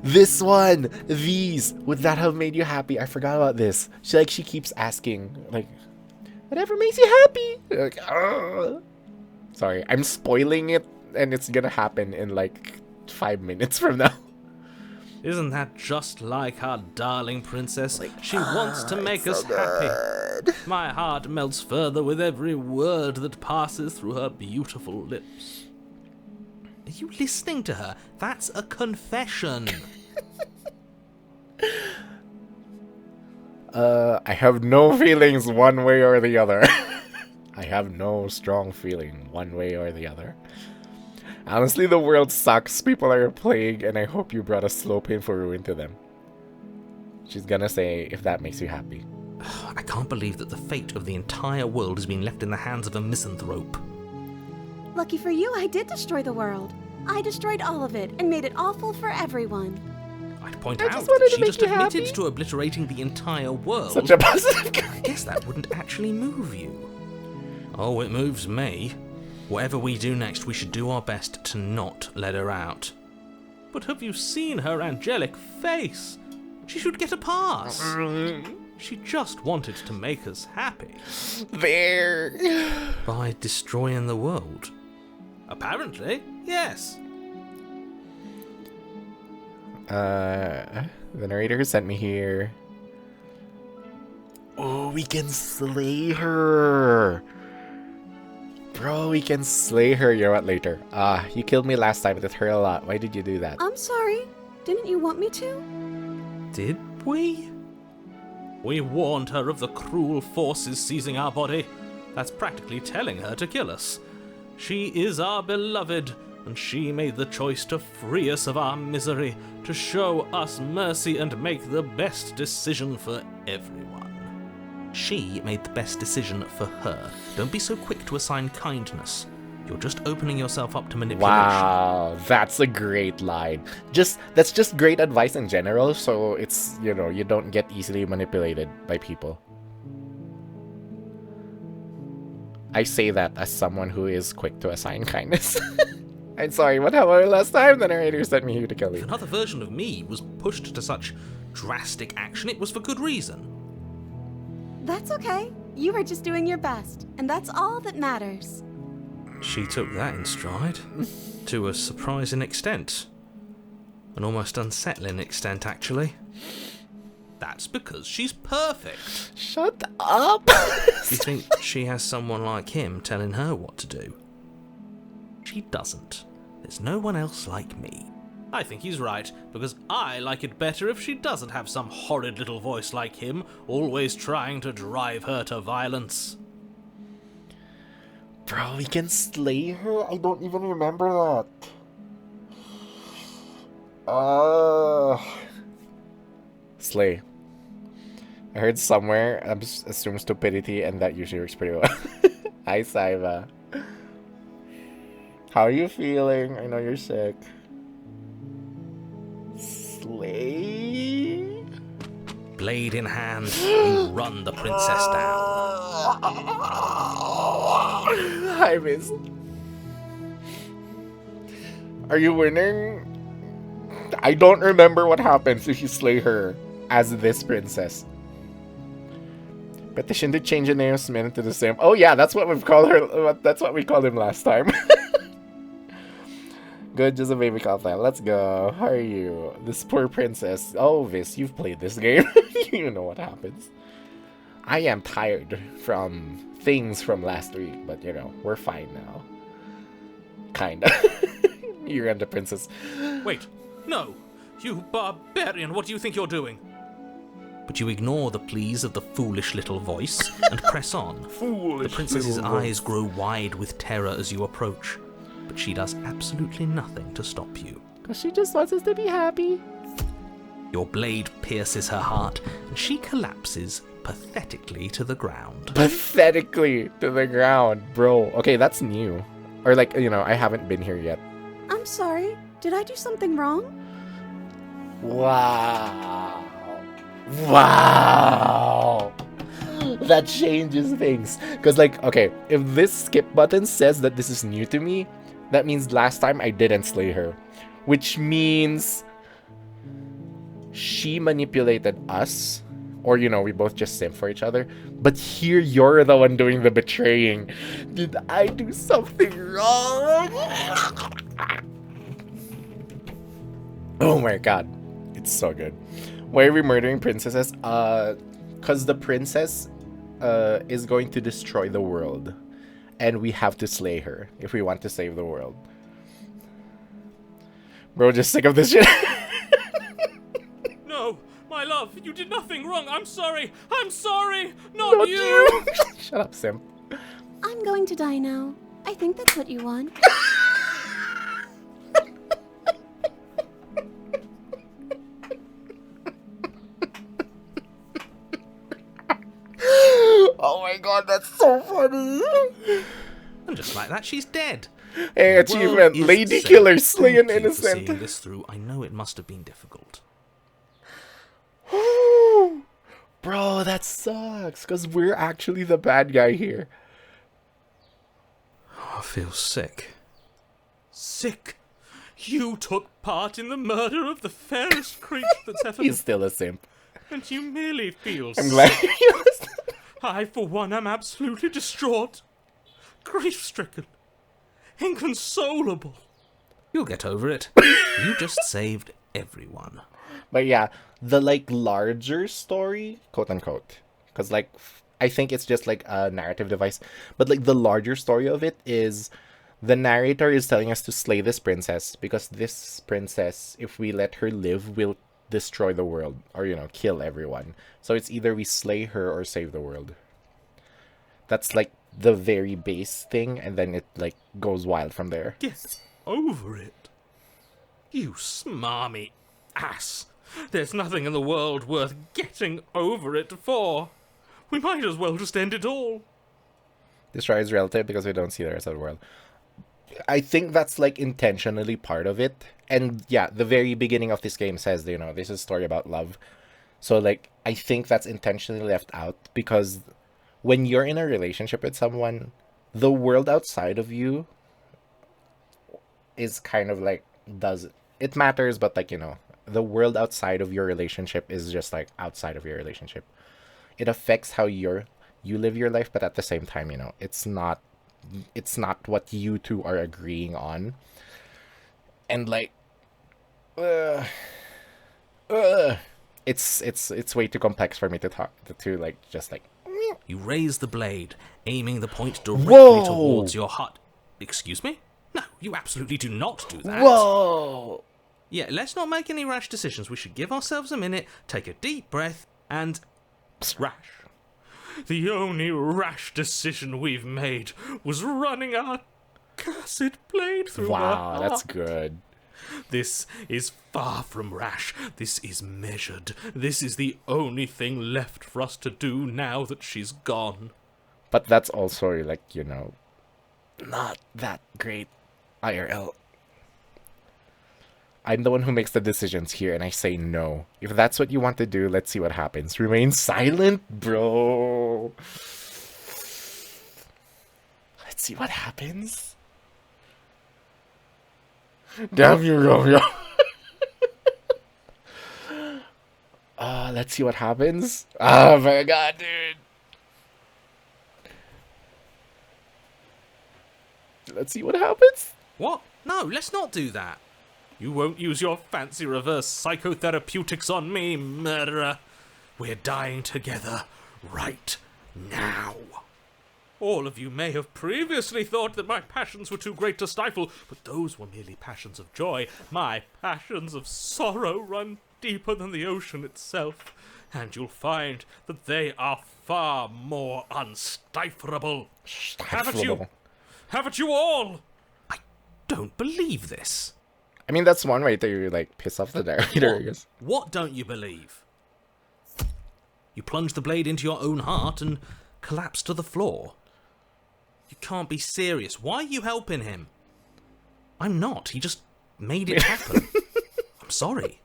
This one, these, would that have made you happy? I forgot about this. She keeps asking, like, whatever makes you happy. Like, "Ugh." Sorry, I'm spoiling it, and it's gonna happen in like 5 minutes from now.
Isn't that just like our darling princess? She wants to make us happy. My heart melts further with every word that passes through her beautiful lips. Are you listening to her? That's a confession.
I have no feelings one way or the other. I have no strong feeling one way or the other. Honestly, the world sucks. People are a plague, and I hope you brought a slow, painful ruin to them. She's gonna say, if that makes you happy.
I can't believe that the fate of the entire world has been left in the hands of a misanthrope.
Lucky for you, I did destroy the world. I destroyed all of it and made it awful for everyone.
I'd point
I
out
just wanted
that
to
she
make
just
you
admitted
happy.
to obliterating the entire world.
Such a positive guy.
I guess that wouldn't actually move you. Oh, it moves me. Whatever we do next, we should do our best to not let her out. But have you seen her angelic face? She should get a pass. She just wanted to make us happy.
There.
By destroying the world. Apparently, yes.
The narrator sent me here. Oh, we can slay her. Bro, we can slay her. You know what, later. You killed me last time. It hurt a lot. Why did you do that?
I'm sorry. Didn't you want me to?
Did we? We warned her of the cruel forces seizing our body. That's practically telling her to kill us. She is our beloved, and she made the choice to free us of our misery, to show us mercy and make the best decision for everyone. She made the best decision for her. Don't be so quick to assign kindness. You're just opening yourself up to manipulation.
Wow, that's a great line. That's just great advice in general, so it's, you know, you don't get easily manipulated by people. I say that as someone who is quick to assign kindness. I'm sorry, what happened last time? The narrator sent me here to kill
If
you.
another version of me was pushed to such drastic action, it was for good reason.
That's okay. You were just doing your best, and that's all that matters.
She took that in stride. To a surprising extent. An almost unsettling extent, actually. That's because she's perfect.
Shut up!
You think she has someone like him telling her what to do? She doesn't. There's no one else like me. I think he's right, because I like it better if she doesn't have some horrid little voice like him, always trying to drive her to violence.
Bro, we can slay her? I don't even remember that. Slay. I heard somewhere, assume stupidity, and that usually works pretty well. Hi, Saiva. How are you feeling? I know you're sick. Slay?
Blade in hand, you run the princess down.
Hi, miss. Are you winning? I don't remember what happens if you slay her as this princess. Petition to change the name of Smith into the same. Oh yeah, that's what we've called her. That's what we called him last time. Good, just a baby call time. Let's go. How are you? This poor princess. Oh, Vis, you've played this game. You know what happens. I am tired from things from last week, but you know, we're fine now. Kinda. You and the princess.
Wait, no! You barbarian, what do you think you're doing? But you ignore the pleas of the foolish little voice and press on.
Foolish.
The princess's eyes grow wide with terror as you approach, but she does absolutely nothing to stop you.
Because she just wants us to be happy.
Your blade pierces her heart, and she collapses pathetically to the ground.
Pathetically to the ground, bro. Okay, that's new. Or like, you know, I haven't been here yet.
I'm sorry. Did I do something wrong?
Wow. Wow. That changes things. Because like, okay, if this skip button says that this is new to me, that means last time I didn't slay her. Which means she manipulated us. Or, you know, we both just simp for each other. But here you're the one doing the betraying. Did I do something wrong? Oh my god. It's so good. Why are we murdering princesses? Because the princess is going to destroy the world. And we have to slay her if we want to save the world. Bro, just sick of this shit.
No! My love, you did nothing wrong. I'm sorry. I'm sorry. Not
you. Shut up, Sim.
I'm going to die now. I think that's what you want.
Oh my god, that's so funny.
And just like that, she's dead.
Hey, achievement. Lady Killer, slay an innocent.
Seeing this through, I know it must have been difficult.
Bro, that sucks. Because we're actually the bad guy here.
I feel sick. Sick? You took part in the murder of the fairest creature that's ever...
He's still a simp.
And you merely feel
I'm glad you listened.
I, for one, am absolutely distraught. Grief-stricken. Inconsolable. You'll get over it. You just saved everyone.
But yeah, the like larger story, quote unquote, because like I think it's just like a narrative device, but like the larger story of it is the narrator is telling us to slay this princess because this princess, if we let her live, will destroy the world or, you know, kill everyone. So it's either we slay her or save the world. That's like the very base thing, and then it like goes wild from there.
Get over it. You smarmy ass. There's nothing in the world worth getting over it for. We might as well just end it all.
Destroy is relative because we don't see the rest of the world. I think that's like intentionally part of it. And yeah, the very beginning of this game says, you know, this is a story about love. So like, I think that's intentionally left out because when you're in a relationship with someone, the world outside of you is kind of like, it matters, but like, you know, the world outside of your relationship is just like outside of your relationship. It affects how you live your life, but at the same time, you know, it's not what you two are agreeing on. And like, it's way too complex for me to talk to like just like.
You raise the blade, aiming the point directly towards your heart. Excuse me? No, you absolutely do not do that.
Whoa!
Yeah, let's not make any rash decisions. We should give ourselves a minute, take a deep breath, and... rash. The only rash decision we've made was running our cursed blade through her heart.
Wow, that's good.
This is far from rash. This is measured. This is the only thing left for us to do now that she's gone.
But that's also, like, you know, not that great IRL. I'm the one who makes the decisions here, and I say no. If that's what you want to do, let's see what happens. Remain silent, bro. Let's see what happens. Damn you, Romeo. Let's see what happens. Oh my god, dude. Let's see what happens.
What? No, let's not do that. You won't use your fancy reverse psychotherapeutics on me, murderer. We're dying together,
right now.
All of you may have previously thought that my passions were too great to stifle, but those were merely passions of joy. My passions of sorrow run deeper than the ocean itself, and you'll find that they are far more unstiflable. Haven't you all? I don't believe this.
I mean, that's one way to, like, piss off the narrator, I guess.
What don't you believe? You plunge the blade into your own heart and collapse to the floor. You can't be serious. Why are you helping him? I'm not. He just made it happen. I'm sorry.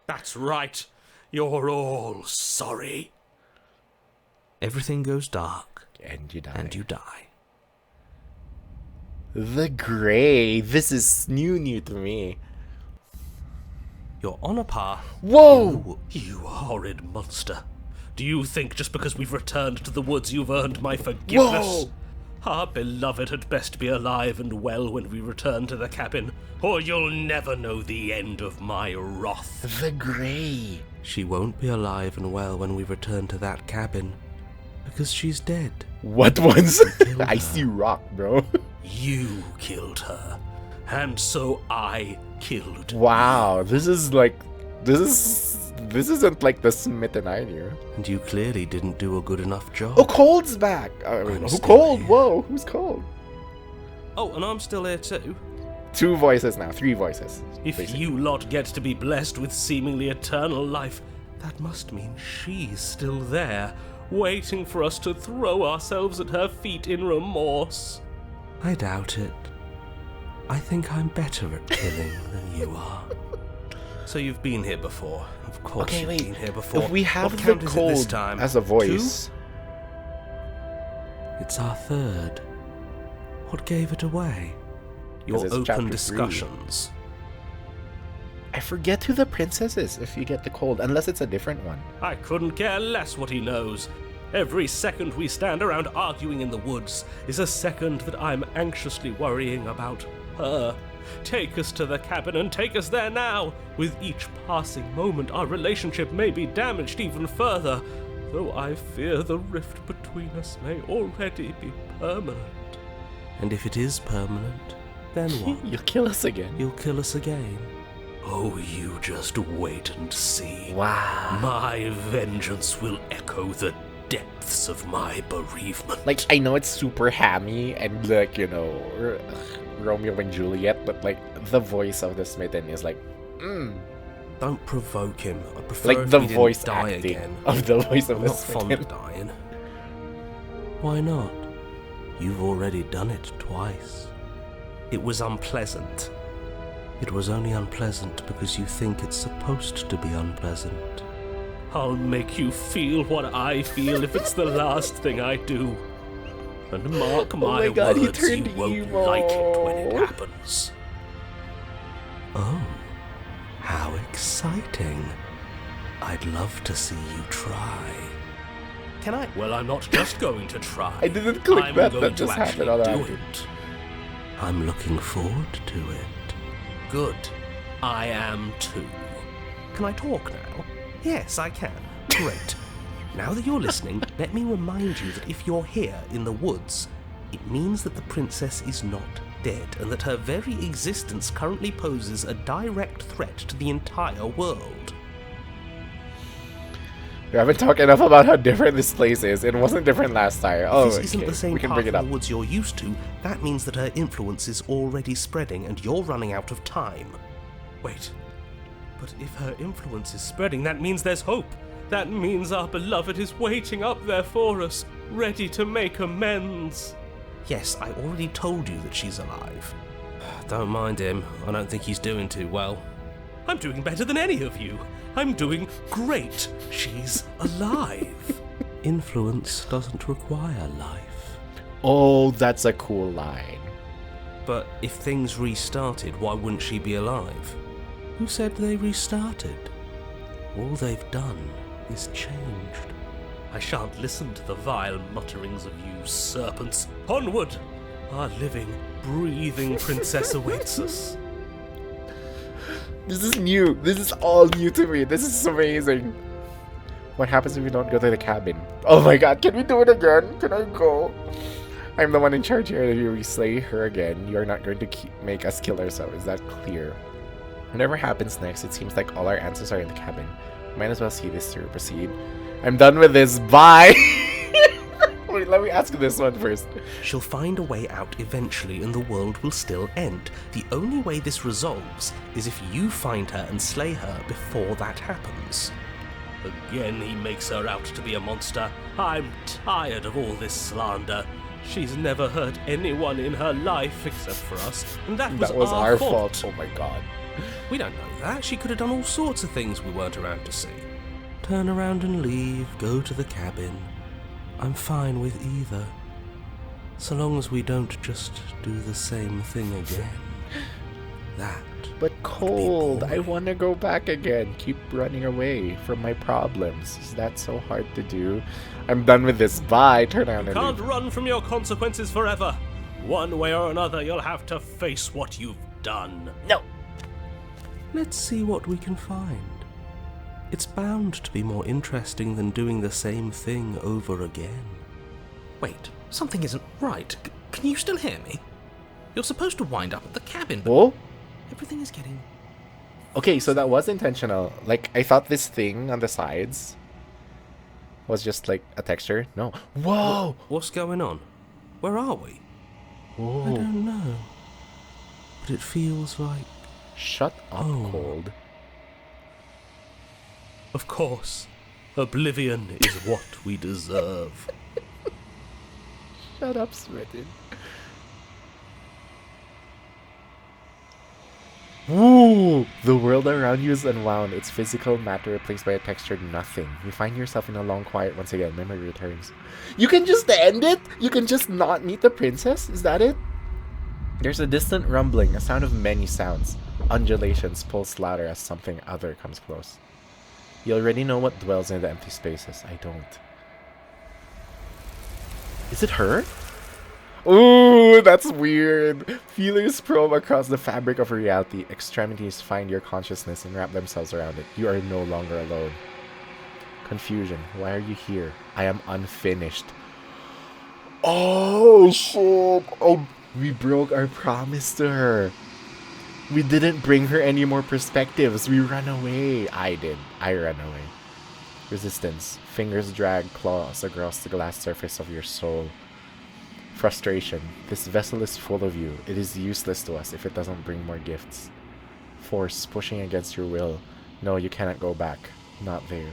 That's right. You're all sorry. Everything goes dark.
And you die.
And you die.
The Grey. This is new to me.
You're on a path.
Whoa!
You horrid monster. Do you think just because we've returned to the woods you've earned my forgiveness?
Whoa!
Our beloved had best be alive and well when we return to the cabin, or you'll never know the end of my wrath.
The Grey.
She won't be alive and well when we return to that cabin, because she's dead.
What ones? I see rock, bro.
You killed her, and so I killed
Wow, this isn't like the Smitten I knew.
And you clearly didn't do a good enough job.
Oh, Cold's back! I mean, who Cold? Whoa, who's Cold?
Oh, and I'm still here too.
2 voices now, 3 voices.
If
basically.
you lot get to be blessed with seemingly eternal life, that must mean she's still there, waiting for us to throw ourselves at her feet in remorse. I doubt it. I think I'm better at killing than you are. So you've been here before. Of course you've been here before.
If we have
what
the
count is it this
Cold
time?
as a voice...
2? It's our 3rd. What gave it away? Your
it's
open
chapter
discussions.
I forget who the princess is if you get the Cold, unless it's a different one.
I couldn't care less what he knows. Every second we stand around arguing in the woods is a second that I'm anxiously worrying about her. Take us to the cabin and take us there now. With each passing moment, our relationship may be damaged even further, though I fear the rift between us may already be permanent. And if it is permanent, then what?
You'll kill us again.
You'll kill us again. Oh, you just wait and see.
Wow.
My vengeance will echo the depths of my bereavement.
Like, I know it's super hammy and, like, you know, Romeo and Juliet, but, like, the voice of the Smitten is like,
Don't provoke him. I prefer
like
if
the
he didn't
voice
die
acting
again.
of the voice of
I'm
the
not fond
Smitten.
of dying. Why not? You've already done it twice. It was unpleasant. It was only unpleasant because you think it's supposed to be unpleasant. I'll make you feel what I feel if it's the last thing I do. And mark my
God, he
words,
turned
you won't
emo.
like it when it happens. Oh, how exciting. I'd love to see you try. Can I? Well, I'm not just going to try.
I didn't click
I'm
that,
going
that just
to actually
happened
do
automatically.
it. I'm looking forward to it. Good. I am too. Can I talk now? Yes, I can. Great. Now that you're listening, let me remind you that if you're here in the woods, it means that the princess is not dead, and that her very existence currently poses a direct threat to the entire world.
We haven't talked enough about how different this place is. It wasn't different last time. Oh,
If this isn't the same
we can
path
bring
in
it up.
the woods you're used to, that means that her influence is already spreading and you're running out of time. Wait, but if her influence is spreading, that means there's hope. That means our beloved is waiting up there for us, ready to make amends. Yes, I already told you that she's alive. Don't mind him. I don't think he's doing too well. I'm doing better than any of you. I'm doing great. She's alive. Influence doesn't require life.
Oh, that's a cool line.
But if things restarted, why wouldn't she be alive? Who said they restarted? All they've done is changed. I shan't listen to the vile mutterings of you serpents. Onward! Our living, breathing princess awaits us.
This is new. This is all new to me. This is amazing. What happens if we don't go to the cabin? Oh my god, can we do it again? Can I go? I'm the one in charge here. If we slay her again, you're not going to make us kill ourselves. Is that clear? Whatever happens next, it seems like all our answers are in the cabin. Might as well see this through. Proceed. I'm done with this. Bye! Wait, let me ask this one first.
She'll find a way out eventually and the world will still end. The only way this resolves is if you find her and slay her before that happens. Again he makes her out to be a monster. I'm tired of all this slander. She's never hurt anyone in her life except for us, and that was our fault.
Oh my god.
We don't know that. She could have done all sorts of things we weren't around to see. Turn around and leave, go to the cabin. I'm fine with either. So long as we don't just do the same thing again. That.
But Cold, I want to go back again. Keep running away from my problems. Is that so hard to do? I'm done with this. Bye. Turn around and
Can't
leave.
run from your consequences forever. One way or another, you'll have to face what you've done.
No.
Let's see what we can find. It's bound to be more interesting than doing the same thing over again.
Wait, something isn't right. Can you still hear me? You're supposed to wind up at the cabin, but
Whoa.
everything is getting...
Okay, so that was intentional. Like, I thought this thing on the sides was just like a texture. No. Whoa!
What's going on? Where are we? I
Whoa.
don't know. But it feels like...
Shut up,
Oh.
Cold.
Of course, oblivion is what we deserve.
Shut up, Smitten. Woo! The world around you is unwound. Its physical matter replaced by a textured nothing. You find yourself in a long quiet once again. Memory returns. You can just end it? You can just not meet the princess? Is that it? There's a distant rumbling, a sound of many sounds. Undulations pulse louder as something other comes close. You already know what dwells in the empty spaces. I don't. Is it her? Ooh, that's weird. Feelers probe across the fabric of reality. Extremities find your consciousness and wrap themselves around it. You are no longer alone. Confusion. Why are you here? I am unfinished. Oh, shit. We broke our promise to her. We didn't bring her any more perspectives. We ran away. I did. I ran away. Resistance. Fingers drag claws across the glass surface of your soul. Frustration. This vessel is full of you. It is useless to us if it doesn't bring more gifts. Force. Pushing against your will. No, you cannot go back. Not there.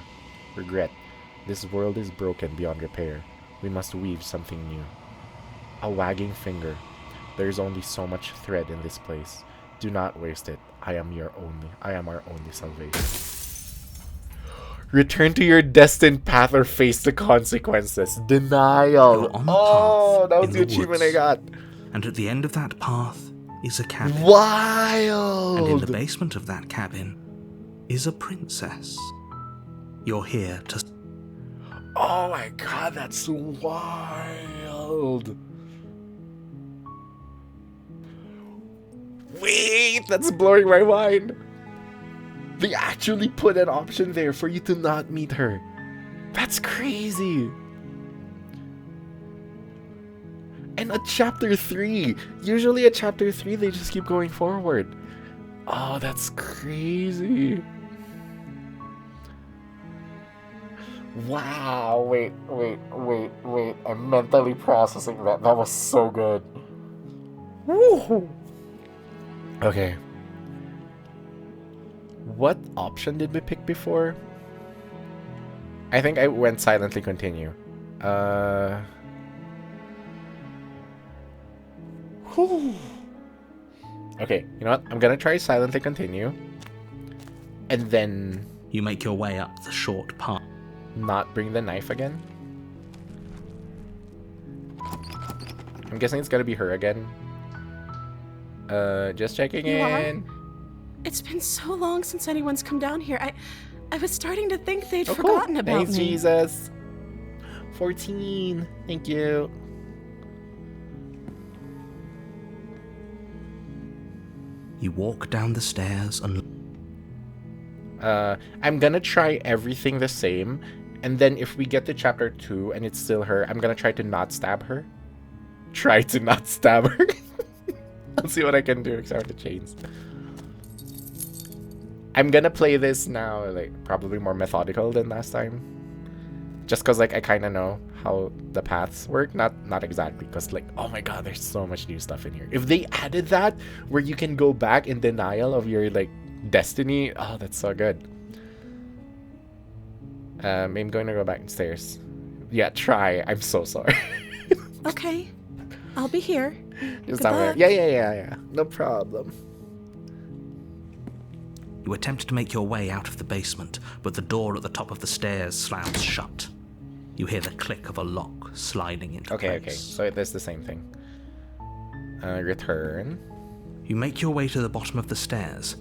Regret. This world is broken beyond repair. We must weave something new. A wagging finger. There is only so much thread in this place. Do not waste it. I am our only salvation. Return to your destined path or face the consequences. Denial.
You're on the
Oh,
path
that was
in
the achievement I
woods.
got.
And at the end of that path is a cabin.
Wild.
And in the basement of that cabin is a princess. You're here to...
Oh my god, that's wild. Wait, that's blowing my mind. They actually put an option there for you to not meet her. That's crazy. And a chapter 3. Usually at chapter 3, they just keep going forward. Oh, that's crazy. Wow, wait. I'm mentally processing that. That was so good. Woo! Okay. What option did we pick before? I think I went silently continue. Whew. Okay, you know what? I'm gonna try silently continue. And then
You make your way up the short path.
not bring the knife again. I'm guessing it's gonna be her again. Just checking
You are?
in.
It's been so long since anyone's come down here. I was starting to think they'd
Oh,
forgotten
cool.
about
Thanks,
me.
Jesus. 14. Thank you.
You walk down the stairs and...
I'm gonna try everything the same, And then if we get to chapter 2 and it's still her, I'm gonna try to not stab her. Try to not stab her. I'll see what I can do except the chains. I'm gonna play this now, like, probably more methodical than last time. Just cause, like, I kind of know how the paths work. Not exactly, cause, like, oh my god, there's so much new stuff in here. If they added that, where you can go back in denial of your, like, destiny, oh, that's so good. I'm going to go back upstairs. Yeah, try. I'm so sorry.
Okay. I'll be here.
Just
Good
somewhere.
luck.
Yeah. No problem.
You attempt to make your way out of the basement, but the door at the top of the stairs slams shut. You hear the click of a lock sliding into
Okay.
place.
So it is the same thing. Return.
You make your way to the bottom of the stairs.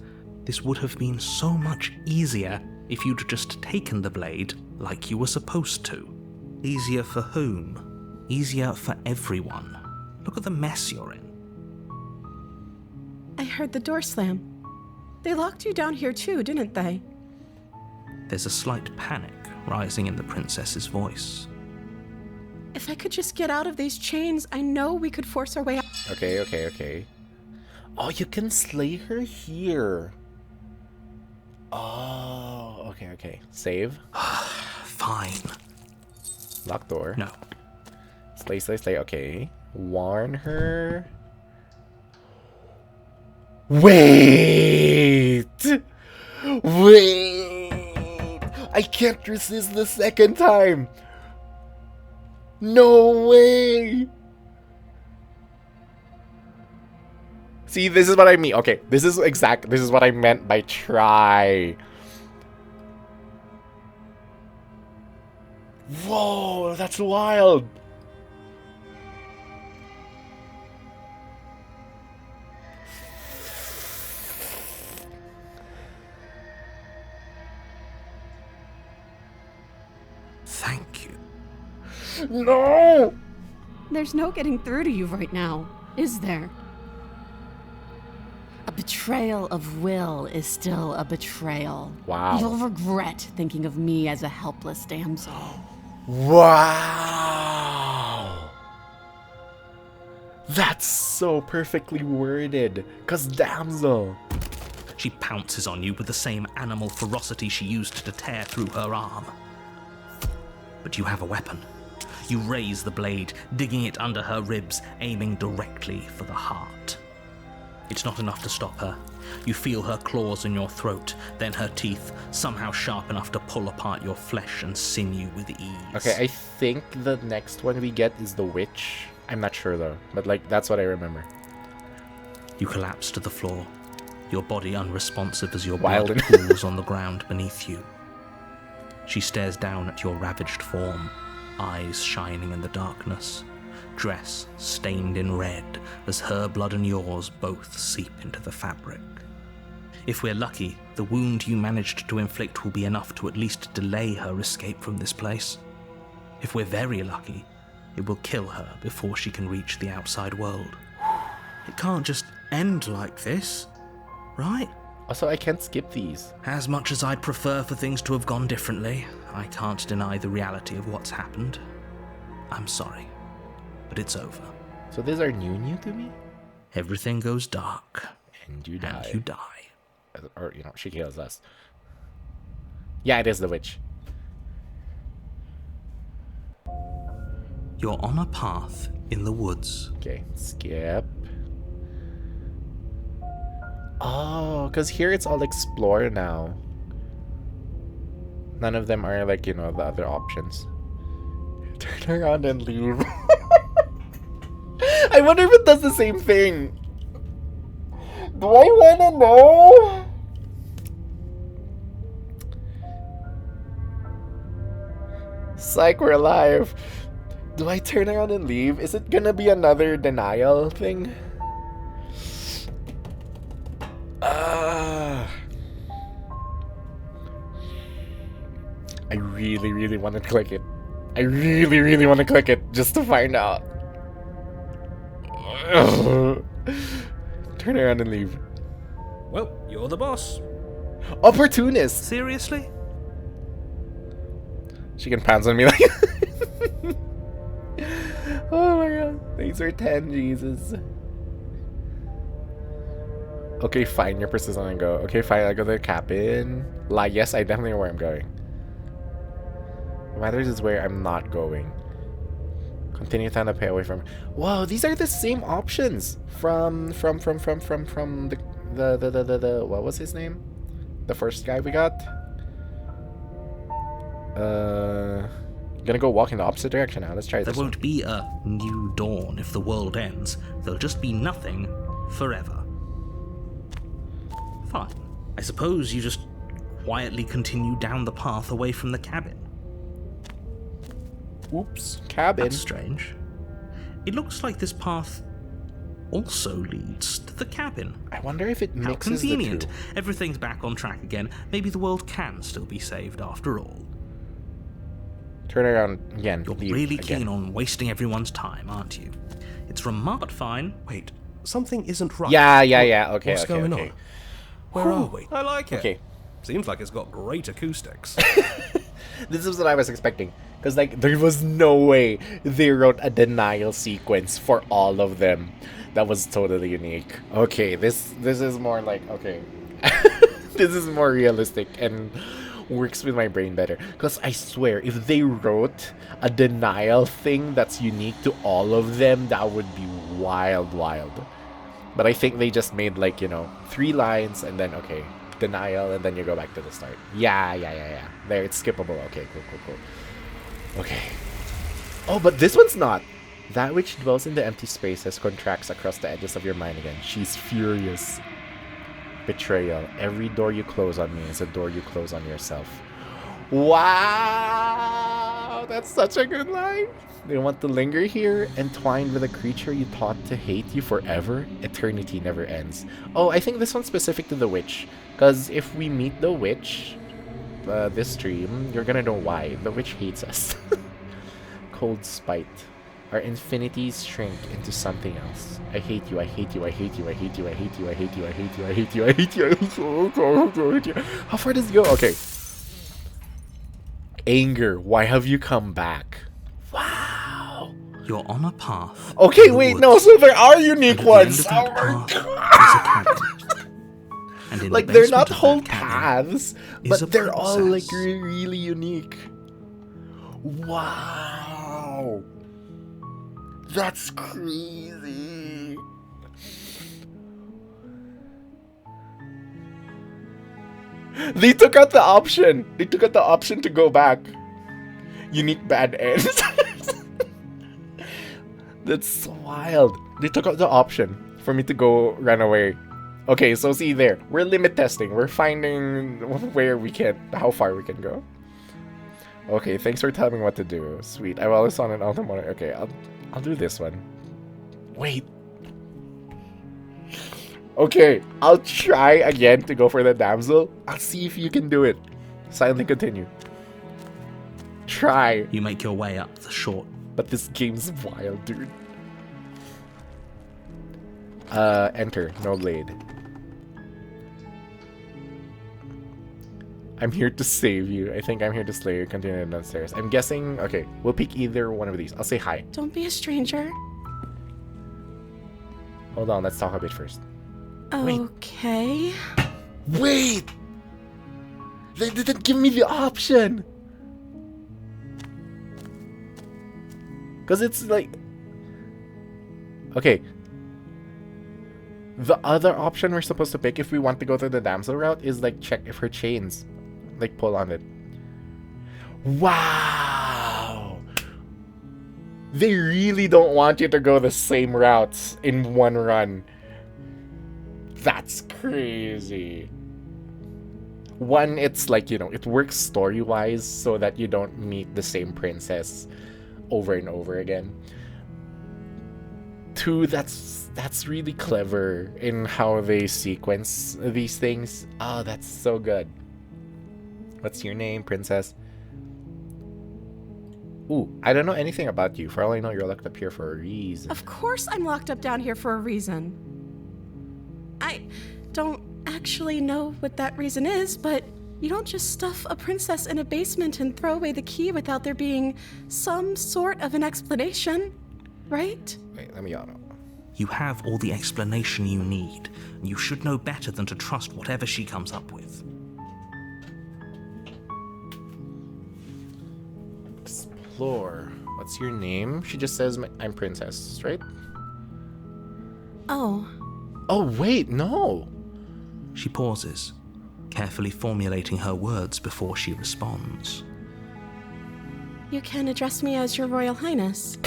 This would have been so much easier if you'd just taken the blade like you were supposed to. Easier for whom? Easier for everyone. Look at the mess you're in.
I heard the door slam. They locked you down here too, didn't they?
There's a slight panic rising in the princess's voice.
If I could just get out of these chains, I know we could force our way out.
Okay. Oh, you can slay her here. Oh, okay. Save.
Fine.
Lock door.
No.
Slay. Okay. Warn her. Wait! I can't resist the second time! No way! See, this is what I mean. Okay, this is what I meant by try. Whoa, that's wild!
Thank you.
No!
There's no getting through to you right now, is there? A betrayal of will is still a betrayal.
Wow.
You'll regret thinking of me as a helpless damsel.
Wow! That's so perfectly worded. 'Cause damsel.
She pounces on you with the same animal ferocity she used to tear through her arm. But you have a weapon. You raise the blade, digging it under her ribs, aiming directly for the heart. It's not enough to stop her. You feel her claws in your throat, then her teeth, somehow sharp enough to pull apart your flesh and sinew with ease.
Okay, I think the next one we get is the witch. I'm not sure though, but like that's what I remember.
You collapse to the floor, your body unresponsive as your
Wild.
blood pools on the ground beneath you. She stares down at your ravaged form, eyes shining in the darkness, dress stained in red as her blood and yours both seep into the fabric. If we're lucky, the wound you managed to inflict will be enough to at least delay her escape from this place. If we're very lucky, it will kill her before she can reach the outside world. It can't just end like this, right?
Also, I can't skip these.
As much as I'd prefer for things to have gone differently, I can't deny the reality of what's happened. I'm sorry, but it's over.
So these are new to me?
Everything goes dark,
And you die.
and you die.
Or, you know, she kills us. Yeah, it is the witch.
You're on a path in the woods.
Okay, skip. Oh, because here it's all explore now. None of them are like, you know, the other options. Turn around and leave. I wonder if it does the same thing. Do I wanna know? Psych, we're alive. Do I turn around and leave? Is it gonna be another denial thing? I really want to click it. I really want to click it just to find out. Turn around and leave.
Well, you're the boss.
Opportunist.
Seriously?
She can pounce on me like... Oh my god. These are 10, Jesus. Okay, fine. You're persistent and go. Okay, fine. I'll go to the cabin. Lie. Yes, I definitely know where I'm going. What matters is where I'm not going. Continue to pay away from... Whoa, these are the same options from the what was his name? The first guy we got? Gonna go walk in the opposite direction now. Let's try this.
There won't be a new dawn if the world ends. There'll just be nothing forever. Fine. I suppose you just quietly continue down the path away from the cabin.
Oops, cabin.
That's strange. It looks like this path also leads to the cabin.
I wonder if it
How
mixes the
convenient.
two.
Everything's back on track again. Maybe the world can still be saved after all.
Turn around again.
You're
leave
really
again.
keen on wasting everyone's time, aren't you? It's remarked fine.
Wait, something isn't right.
Yeah. Okay.
What's
okay,
going
okay.
on? Where are we?
I like it.
Okay.
Seems like it's got great acoustics.
This is what I was expecting. Because, like, there was no way they wrote a denial sequence for all of them. That was totally unique. Okay, this is more like, okay. This is more realistic and works with my brain better. Because I swear, if they wrote a denial thing that's unique to all of them, that would be wild. But I think they just made, like, 3 lines and then, okay, denial, and then you go back to the start. Yeah. There, it's skippable. Okay, cool. Okay. Oh, but this one's not. That which dwells in the empty spaces contracts across the edges of your mind again. She's furious. Betrayal. Every door you close on me is a door you close on yourself. Wow! That's such a good line. They want to linger here, entwined with a creature you taught to hate you forever. Eternity never ends. Oh, I think this one's specific to the witch. Because if we meet the witch, this stream, you're gonna know why. The witch hates us. Cold spite. Our infinities shrink into something else. I hate you, I hate you, I hate you, I hate you, I hate you, I hate you, I hate you, I hate you, I hate you, I hate you. How far does it go? Okay. Anger, why have you come back? Wow.
You're on a path.
Okay,
in the
wait,
woods,
no, so there are unique
and at the
ones.
end of
Oh
that
my
path is a cabin. And in
Like,
the
they're not
basement of
whole
that cabin
paths,
is a
but they're all, like,
princess.
really unique. Wow. That's crazy. They took out the option. They took out the option to go back. Unique bad end. That's so wild. They took out the option for me to go run away. Okay, so see there. We're limit testing. We're finding where we can, how far we can go. Okay, thanks for telling me what to do. Sweet. I've always wanted an ultimate. Okay, I'll do this one. Wait. Okay, I'll try again to go for the damsel. I'll see if you can do it. Silently continue. Try.
You make your way up the short.
But this game's wild, dude. Enter. No blade. I'm here to save you. I think I'm here to slay you. Continue downstairs. I'm guessing... Okay, we'll pick either one of these. I'll say hi.
Don't be a stranger.
Hold on, let's talk a bit first. Wait.
Okay.
Wait! They didn't give me the option! Because it's like... Okay. The other option we're supposed to pick if we want to go to the damsel route is like check if her chains like pull on it. Wow! They really don't want you to go the same routes in one run. That's crazy. One, it's like, it works story-wise so that you don't meet the same princess over and over again. Two, that's really clever in how they sequence these things. Oh, that's so good. What's your name, princess? Ooh, I don't know anything about you. For all I know, you're locked up here for a reason.
Of course I'm locked up down here for a reason. I don't actually know what that reason is, but You don't just stuff a princess in a basement and throw away the key without there being some sort of an explanation, right?
Wait, let me on.
You have all the explanation you need, and you should know better than to trust whatever she comes up with.
Explore. What's your name? She just says I'm princess, right?
Oh.
Oh, wait, no.
She pauses, carefully formulating her words before she responds.
You can address me as Your Royal Highness.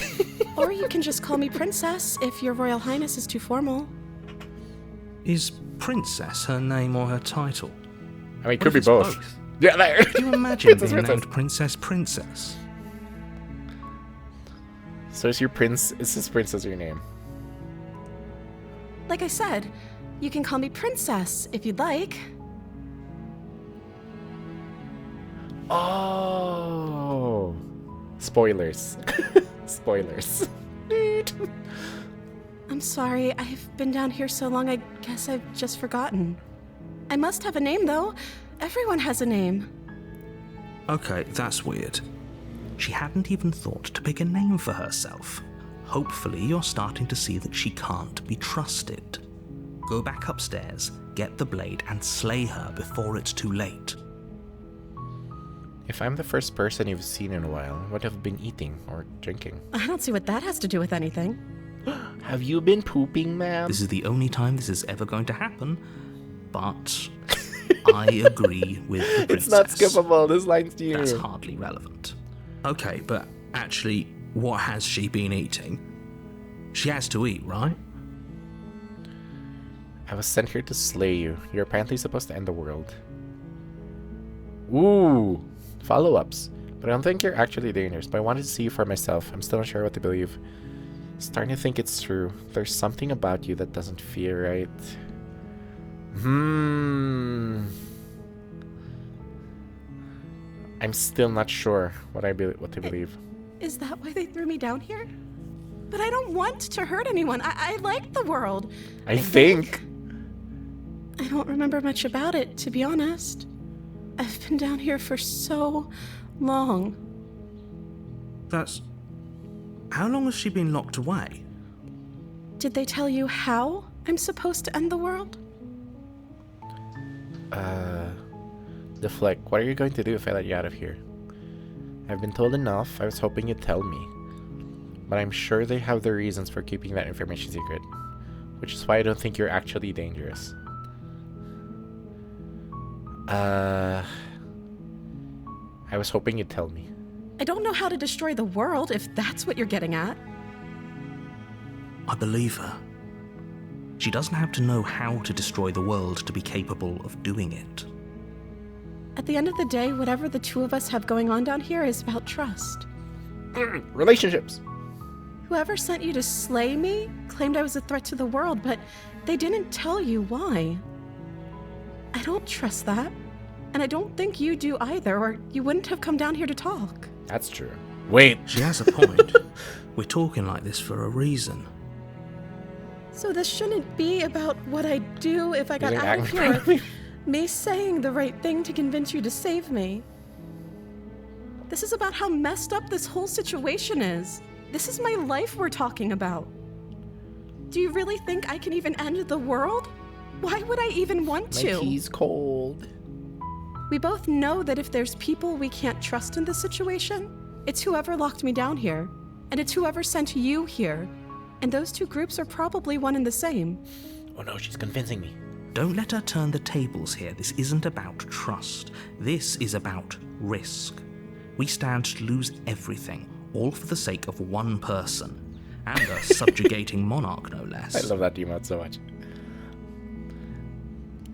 Or you can just call me Princess if Your Royal Highness is too formal.
Is Princess her name or her title?
I mean, it
What
could
if
be
it's
both. Yeah, there.
Can you imagine
Princess,
being
princess.
named Princess Princess?
So is your prince? Is this princess your name?
Like I said, you can call me Princess if you'd like.
Oh. Spoilers. Spoilers.
I'm sorry, I've been down here so long I guess I've just forgotten. I must have a name though. Everyone has a name.
Okay, that's weird. She hadn't even thought to pick a name for herself. Hopefully you're starting to see that she can't be trusted. Go back upstairs, get the blade, and slay her before it's too late.
If I'm the first person you've seen in a while, what have you been eating or drinking?
I don't see what that has to do with anything.
Have you been pooping, ma'am?
This is the only time this is ever going to happen, but I agree with the princess.
It's not skippable. This line's new.
That's hardly relevant. Okay, but actually, what has she been eating? She has to eat, right?
I was sent here to slay you. You're apparently supposed to end the world. Ooh. Follow-ups. But I don't think you're actually dangerous. But I wanted to see you for myself. I'm still not sure what to believe. Starting to think it's true. There's something about you that doesn't feel right. I'm still not sure what to believe.
Is that why they threw me down here? But I don't want to hurt anyone. I like the world.
I think.
I don't remember much about it, to be honest. I've been down here for so long.
That's... How long has she been locked away?
Did they tell you how I'm supposed to end the world?
Deflect, what are you going to do if I let you out of here? I've been told enough. I was hoping you'd tell me. But I'm sure they have their reasons for keeping that information secret. Which is why I don't think you're actually dangerous. I was hoping you'd tell me.
I don't know how to destroy the world, if that's what you're getting at.
I believe her. She doesn't have to know how to destroy the world to be capable of doing it.
At the end of the day, whatever the two of us have going on down here is about trust.
Relationships.
Whoever sent you to slay me claimed I was a threat to the world, but they didn't tell you why. I don't trust that. And I don't think you do either, or you wouldn't have come down here to talk.
That's true. Wait.
She has a point. We're talking like this for a reason.
So this shouldn't be about what I'd do if I got
Using
out of here.
acting.
Me saying the right thing to convince you to save me. This is about how messed up this whole situation is. This is my life we're talking about. Do you really think I can even end the world? Why would I even want
My
to?
tea's cold.
We both know that if there's people we can't trust in this situation, it's whoever locked me down here, and it's whoever sent you here. And those two groups are probably one and the same.
Oh no, she's convincing me.
Don't let her turn the tables here. This isn't about trust. This is about risk. We stand to lose everything, all for the sake of one person, and a subjugating monarch, no less.
I love that emote so much.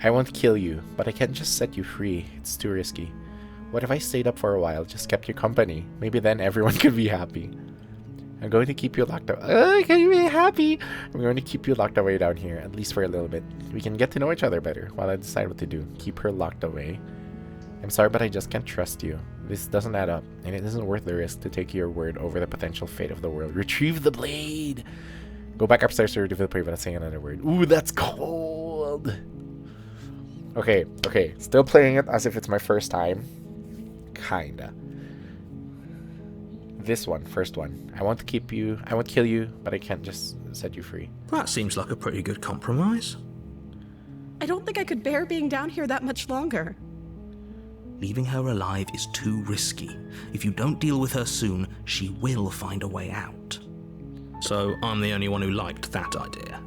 I won't kill you, but I can't just set you free. It's too risky. What if I stayed up for a while, just kept you company? Maybe then everyone could be happy. I'm going to keep you locked up. Can you be happy? I'm going to keep you locked away down here, at least for a little bit. We can get to know each other better while I decide what to do. Keep her locked away. I'm sorry, but I just can't trust you. This doesn't add up, and it isn't worth the risk to take your word over the potential fate of the world. Retrieve the blade! Go back upstairs to retrieve the blade without saying another word. Ooh, that's cold! Okay, okay. Still playing it as if it's my first time. Kinda. This one, first one. I want to keep you, I won't kill you, but I can't just set you free.
That seems like a pretty good compromise.
I don't think I could bear being down here that much longer.
Leaving her alive is too risky. If you don't deal with her soon, she will find a way out. So I'm the only one who liked that idea.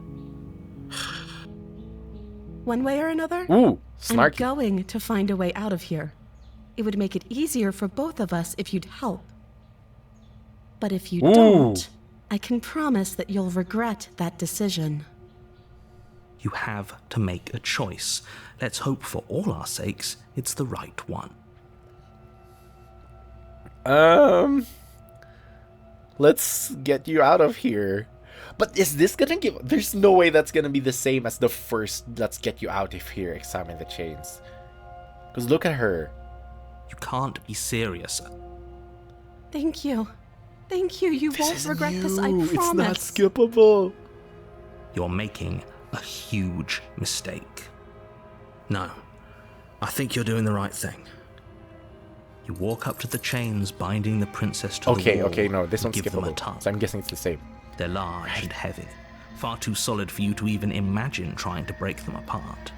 One way or another,
Ooh,
I'm
snarky.
going to find a way out of here. It would make it easier for both of us if you'd help. But if you
Ooh.
don't, I can promise that you'll regret that decision.
You have to make a choice. Let's hope for all our sakes it's the right one.
Let's get you out of here. But is this gonna give... There's no way that's gonna be the same as the first let's get you out of here, examine the chains. Because look at her.
You can't be serious.
Thank you. Thank you. You won't regret this, I promise.
It's not skippable.
You're making a huge mistake. No, I think you're doing the right thing. You walk up to the chains binding the princess to the wall.
Okay, no, this
and
one's
give them a
skippable.
tug.
So I'm guessing it's the same.
They're large and heavy, far too solid for you to even imagine trying to break them apart.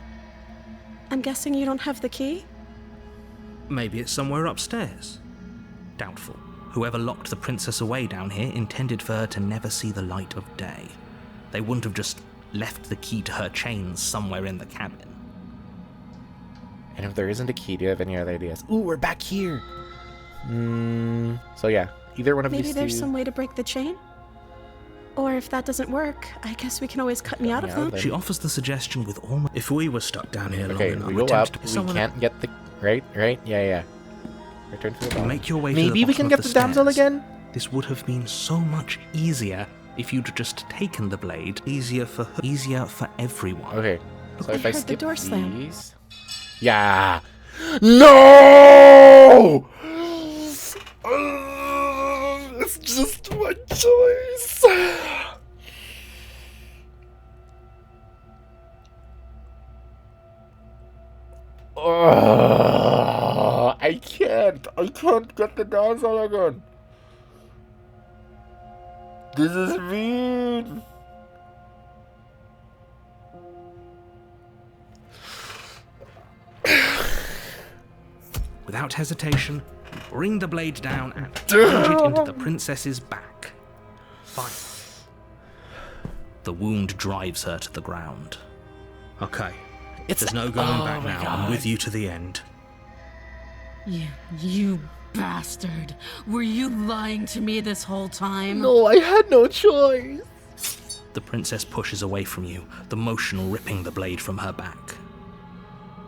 I'm guessing you don't have the key?
Maybe it's somewhere upstairs. Doubtful. Whoever locked the princess away down here intended for her to never see the light of day. They wouldn't have just left the key to her chains somewhere in the cabin.
And if there isn't a key, do you have any other ideas? Ooh, we're back here. So yeah, either one of
Maybe
these
there's
two.
some way to break the chain? Or if that doesn't work, I guess we can always cut me out of them.
She offers the suggestion with almost... If we were stuck down here long
Okay,
enough...
we go up. We can't get the... Right? Yeah. Return to the bottom.
Make your way to the
Maybe we can
bottom
get
of
the damsel
stairs.
again?
This would have been so much easier if you'd just taken the blade. Easier for her, easier for everyone.
Okay. So
I
if I
heard the
skip
door slam.
these... Yeah! No! It's just one choice. I can't get the damsel again. This is mean.
Without hesitation, you bring the blade down and plunge it into the princess's back. Fine. The wound drives her to the ground. Okay. There's no going back now. I'm with you to the end.
You bastard. Were you lying to me this whole time?
No, I had no choice.
The princess pushes away from you, the motion ripping the blade from her back.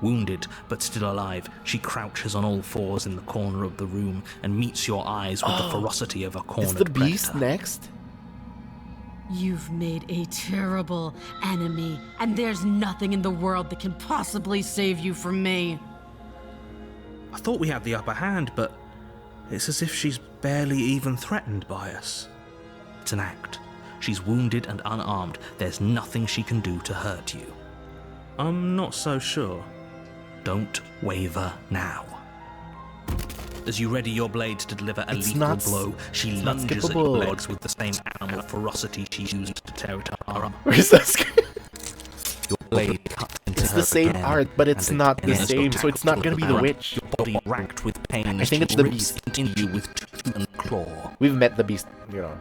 Wounded, but still alive, she crouches on all fours in the corner of the room and meets your eyes with the ferocity of a cornered
Is the beast
predator.
next?
You've made a terrible enemy, and there's nothing in the world that can possibly save you from me.
I thought we had the upper hand, but it's as if she's barely even threatened by us. It's an act. She's wounded and unarmed. There's nothing she can do to hurt you. I'm not so sure. Don't waver now. As you ready your blade to deliver a lethal blow, she lunges at your legs with the same animal ferocity she used to tear at her arm.
Where's that?
Your blade cuts into
It's
her
the same
again,
art, but it's
and
not the
again
same,
your
so it's not gonna be the
tackle
witch.
Your body racked with pain
I
as
think
she
it's the
rips
beast.
into you with tooth and claw.
We've met the beast, you know.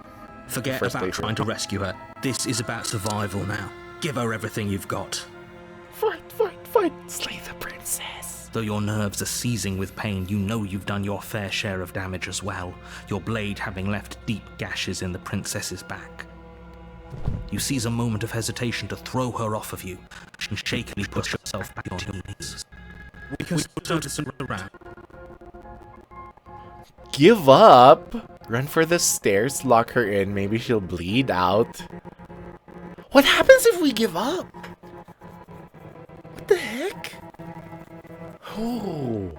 Forget
First
about
playthrough.
trying to rescue her. This is about survival now. Give her everything you've got.
Fight! Slay the princess.
Though your nerves are seizing with pain, you know you've done your fair share of damage as well, your blade having left deep gashes in the princess's back. You seize a moment of hesitation to throw her off of you, and shakily push yourself back on your knees. We can still turn around.
Give up. Run for the stairs, lock her in, maybe she'll bleed out. What happens if we give up? What the heck? Oh.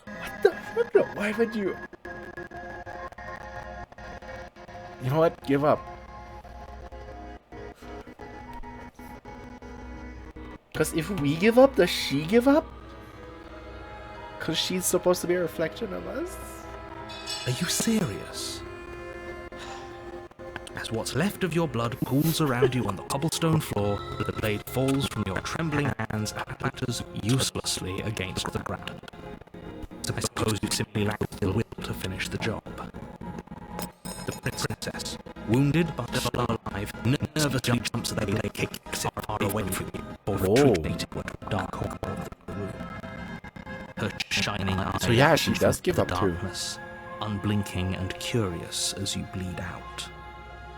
What the fuck? No, why would you? You know what? Give up. Because if we give up, does she give up? Because she's supposed to be a reflection of us?
Are you serious? As what's left of your blood pools around you on the cobblestone floor, the blade falls from your trembling hands and clatters uselessly against the ground. So I suppose you simply lack the will to finish the job. The princess, wounded but still alive, nervously jumps the blade, kicks it far away from you, or retreating to a dark corner of the room. Her shining eyes
So yeah, she does give up too.
darkness, unblinking and curious as you bleed out.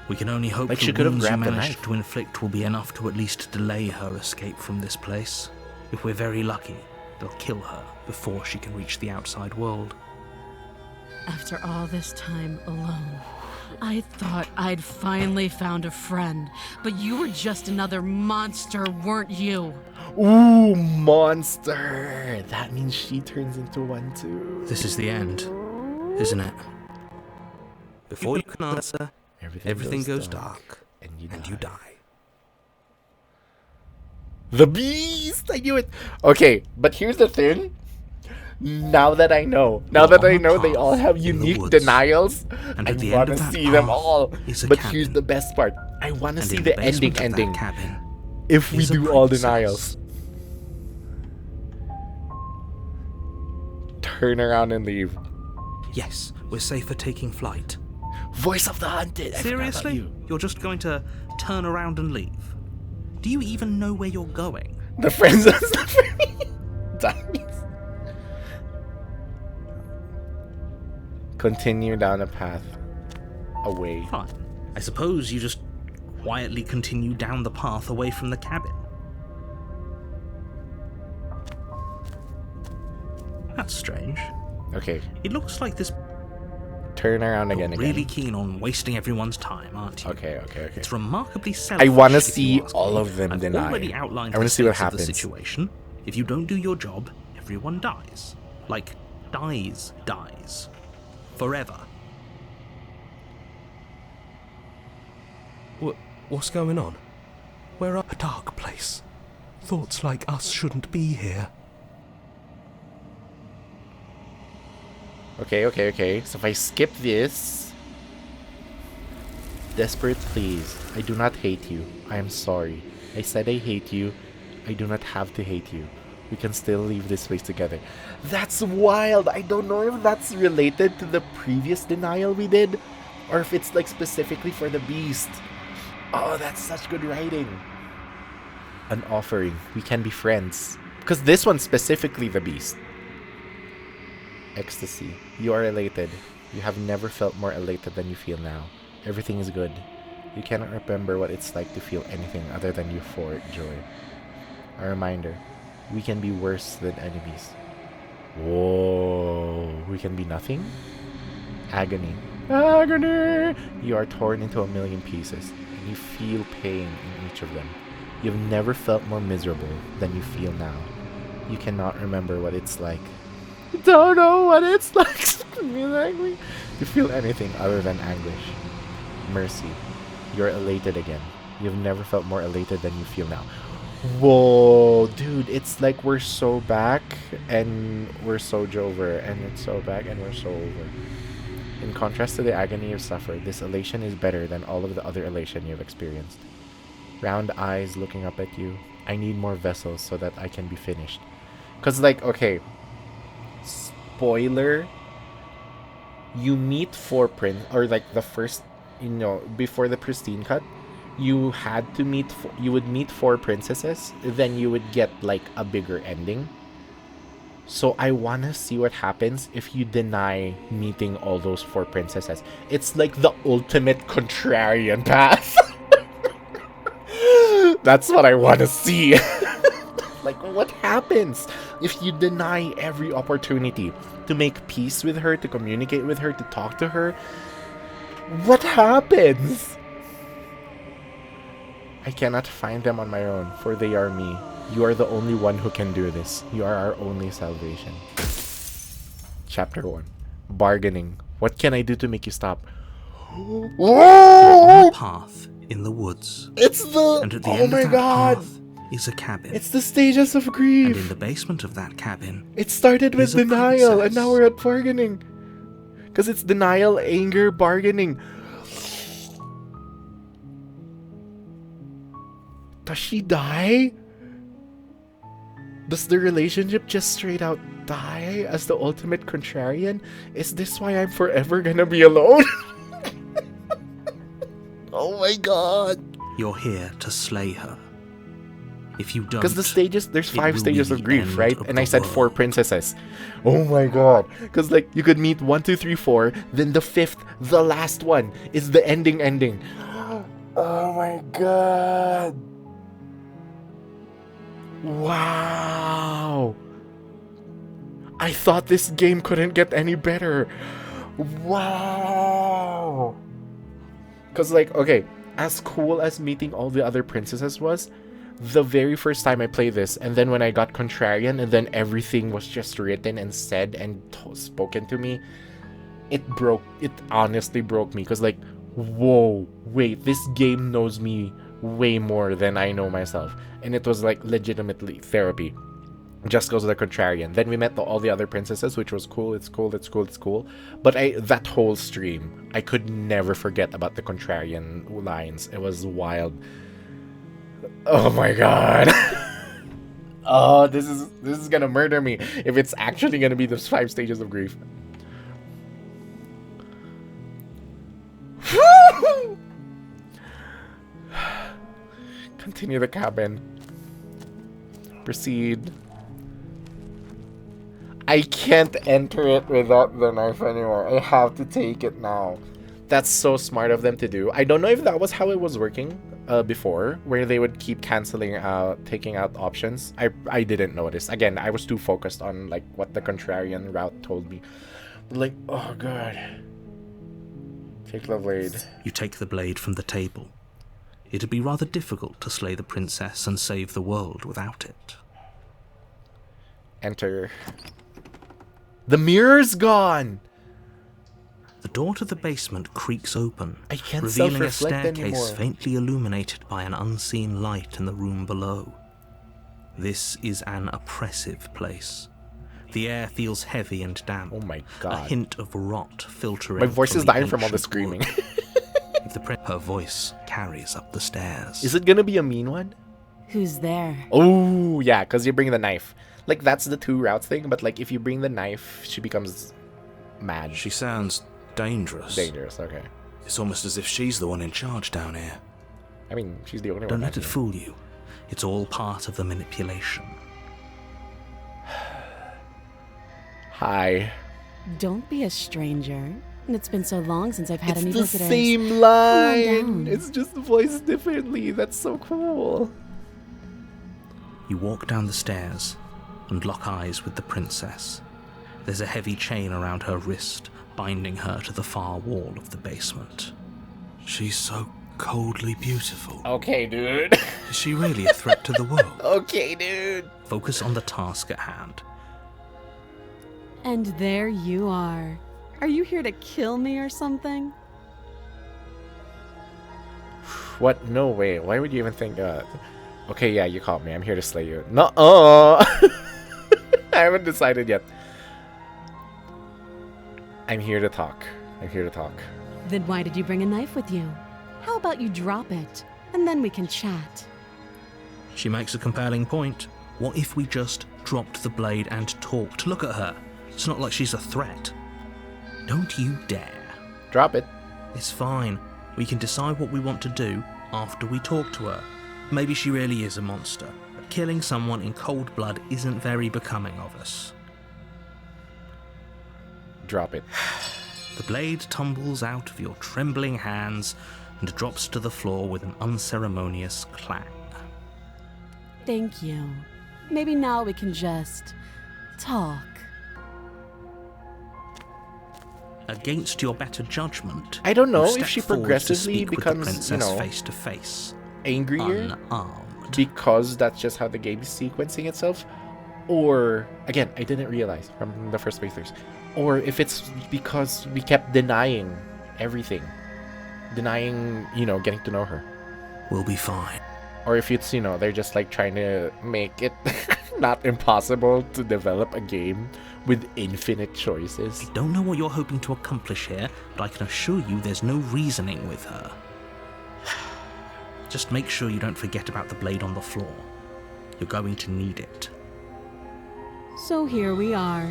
We can only hope
Like
the
she could have
wounds you
grabbed the
managed
knife.
to inflict will be enough to at least delay her escape from this place. If we're very lucky, they'll kill her before she can reach the outside world.
After all this time alone, I thought I'd finally found a friend, but you were just another monster, weren't you?
Ooh, monster! That means she turns into one too.
This is the end, isn't it? Before you can answer, everything goes dark,
and you
die.
The beast! I knew it! Okay, but here's the thing. Now that I know, they all have unique denials,
And
I
at the end
want to
of that
see them
path
all.
is a
But
cabin.
here's the best part. I want to
And
see
in
the
basement of that
ending.
cabin
If we
is a
do all
princess.
denials. Turn around and leave.
Yes, we're safe for taking flight.
Voice of the hunted. I forgot about
Seriously?
you.
You're just going to turn around and leave? Do you even know where you're going?
The friends of dies. Continue down a path away.
Fine. I suppose you just quietly continue down the path away from the cabin. That's strange.
Okay,
It looks like this
turn around again.
you're really keen on wasting everyone's time, aren't you?
Okay.
It's remarkably selfish.
I want to
if you
see
ask
all
me.
of them
I've
deny.
already outlined
I want
the
to see what
stakes of the
happens.
situation. If you don't do your job, everyone dies. Like, dies. Forever.
What's going on? We're up a dark place. Thoughts like us shouldn't be here.
Okay. So if I skip this... Desperate please. I do not hate you. I am sorry. I said I hate you. I do not have to hate you. We can still leave this place together. That's wild. I don't know if that's related to the previous denial we did, or if it's like specifically for the beast. Oh, that's such good writing. An offering. We can be friends. Because this one's specifically the beast. Ecstasy. You are elated. You have never felt more elated than you feel now. Everything is good. You cannot remember what it's like to feel anything other than euphoric joy. A reminder. We can be worse than enemies. Whoa. We can be nothing? Agony. Agony! You are torn into a million pieces, and you feel pain in each of them. You've never felt more miserable than you feel now. You cannot remember what it's like. You don't know what it's like to feel anything other than anguish. Mercy. You're elated again. You've never felt more elated than you feel now. Whoa, dude, it's like we're so back and we're so over, and it's so back and we're so over. In contrast to the agony you've suffered, this elation is better than all of the other elation you've experienced. Round eyes looking up at you. I need more vessels so that I can be finished. Because, like, okay, spoiler, you meet four prince, or like the first, before the Pristine Cut, you had to meet, you would meet four princesses, then you would get like a bigger ending. So I want to see what happens if you deny meeting all those four princesses. It's like the ultimate contrarian path. That's what I want to see. Like, what happens if you deny every opportunity to make peace with her, to communicate with her, to talk to her? What happens? I cannot find them on my own, for they are me. You are the only one who can do this. You are our only salvation. Chapter 1. Bargaining. What can I do to make you stop?
On a path in the woods.
It's the...
And at the
Oh
end
my
of that
god!
path is a cabin.
It's the stages of
And
grief.
in the basement of that cabin,
It started with
is a
denial, and
princess.
now we're at bargaining. Because it's denial, anger, bargaining. Does she die? Does the relationship just straight out die as the ultimate contrarian? Is this why I'm forever gonna be alone? Oh my god.
you're here to slay her. If you don't,
Because the stages, there's
it
5
will
stages
be
of
the
grief,
end
right?
of
And
the
I said 4
world.
princesses. Oh my god. Because like you could meet 1, 2, 3, 4, then the 5th, the last one, is the ending. Oh my god. Wow. I thought this game couldn't get any better. Wow. Because like, okay, as cool as meeting all the other princesses was, the very first time I played this, and then when I got contrarian, and then everything was just written and said and spoken to me, it honestly broke me. Because like, whoa, wait, this game knows me way more than I know myself. And it was like legitimately therapy. Just goes to the contrarian. Then we met all the other princesses, which was cool. It's cool. But that whole stream, I could never forget about the contrarian lines. It was wild. Oh my god. Oh, this is gonna murder me if it's actually gonna be the 5 stages of grief. Continue the cabin. Proceed. I can't enter it without the knife anymore. I have to take it now. That's so smart of them to do. I don't know if that was how it was working before, where they would keep canceling out, taking out options. I didn't notice. Again, I was too focused on like what the contrarian route told me. But like, oh god. Take the blade.
You take the blade from the table. It'd be rather difficult to slay the princess and save the world without it.
Enter. The mirror's gone!
The door to the basement creaks open,
I can't
revealing a
self-reflect
staircase
anymore.
faintly illuminated by an unseen light in the room below. This is an oppressive place. The air feels heavy and damp.
Oh my
A
god.
hint of rot filtering.
My voice
from
is
the
dying from all the
ancient
screaming.
wood. Her voice carries up the stairs.
Is it gonna be a mean one?
Who's there?
Oh, yeah, because you bring the knife. Like, that's the 2 routes thing, but, like, if you bring the knife, she becomes mad.
She sounds dangerous.
Dangerous, okay.
It's almost as if she's the one in charge down here.
I mean, she's the only
Don't
one.
let it fool you. It's all part of the manipulation.
Hi.
Don't be a stranger. It's been so long since I've had
It's
any
the
visitors.
same
Calm
line.
down.
It's just voiced differently. That's so cool.
You walk down the stairs and lock eyes with the princess. There's a heavy chain around her wrist, binding her to the far wall of the basement.
She's so coldly beautiful.
Okay, dude.
Is she really a threat to the world?
Okay, dude.
Focus on the task at hand.
And there you are. Are you here to kill me or something?
What? No way. Why would you even think that? Okay, yeah, you caught me. I'm here to slay you. No. I haven't decided yet. I'm here to talk.
Then why did you bring a knife with you? How about you drop it, and then we can chat?
She makes a compelling point. What if we just dropped the blade and talked? Look at her. It's not like she's a threat. Don't you dare.
Drop it.
It's fine. We can decide what we want to do after we talk to her. Maybe she really is a monster, but killing someone in cold blood isn't very becoming of us.
Drop it.
The blade tumbles out of your trembling hands and drops to the floor with an unceremonious clang.
Thank you. Maybe now we can just talk.
Against your better judgment,
I don't know
you
if she
step forward to
progressively
speak with
becomes,
the princess
you know,
face to face,
angrier
unarmed.
because that's just how the game is sequencing itself, or again, I didn't realize from the first playthroughs, or if it's because we kept denying everything, you know, getting to know her.
We'll be fine.
or if it's, you know, they're just like trying to make it not impossible to develop a game with infinite choices.
Don't know what you're hoping to accomplish here, but I can assure you there's no reasoning with her. Just make sure you don't forget about the blade on the floor. You're going to need it.
So here we are.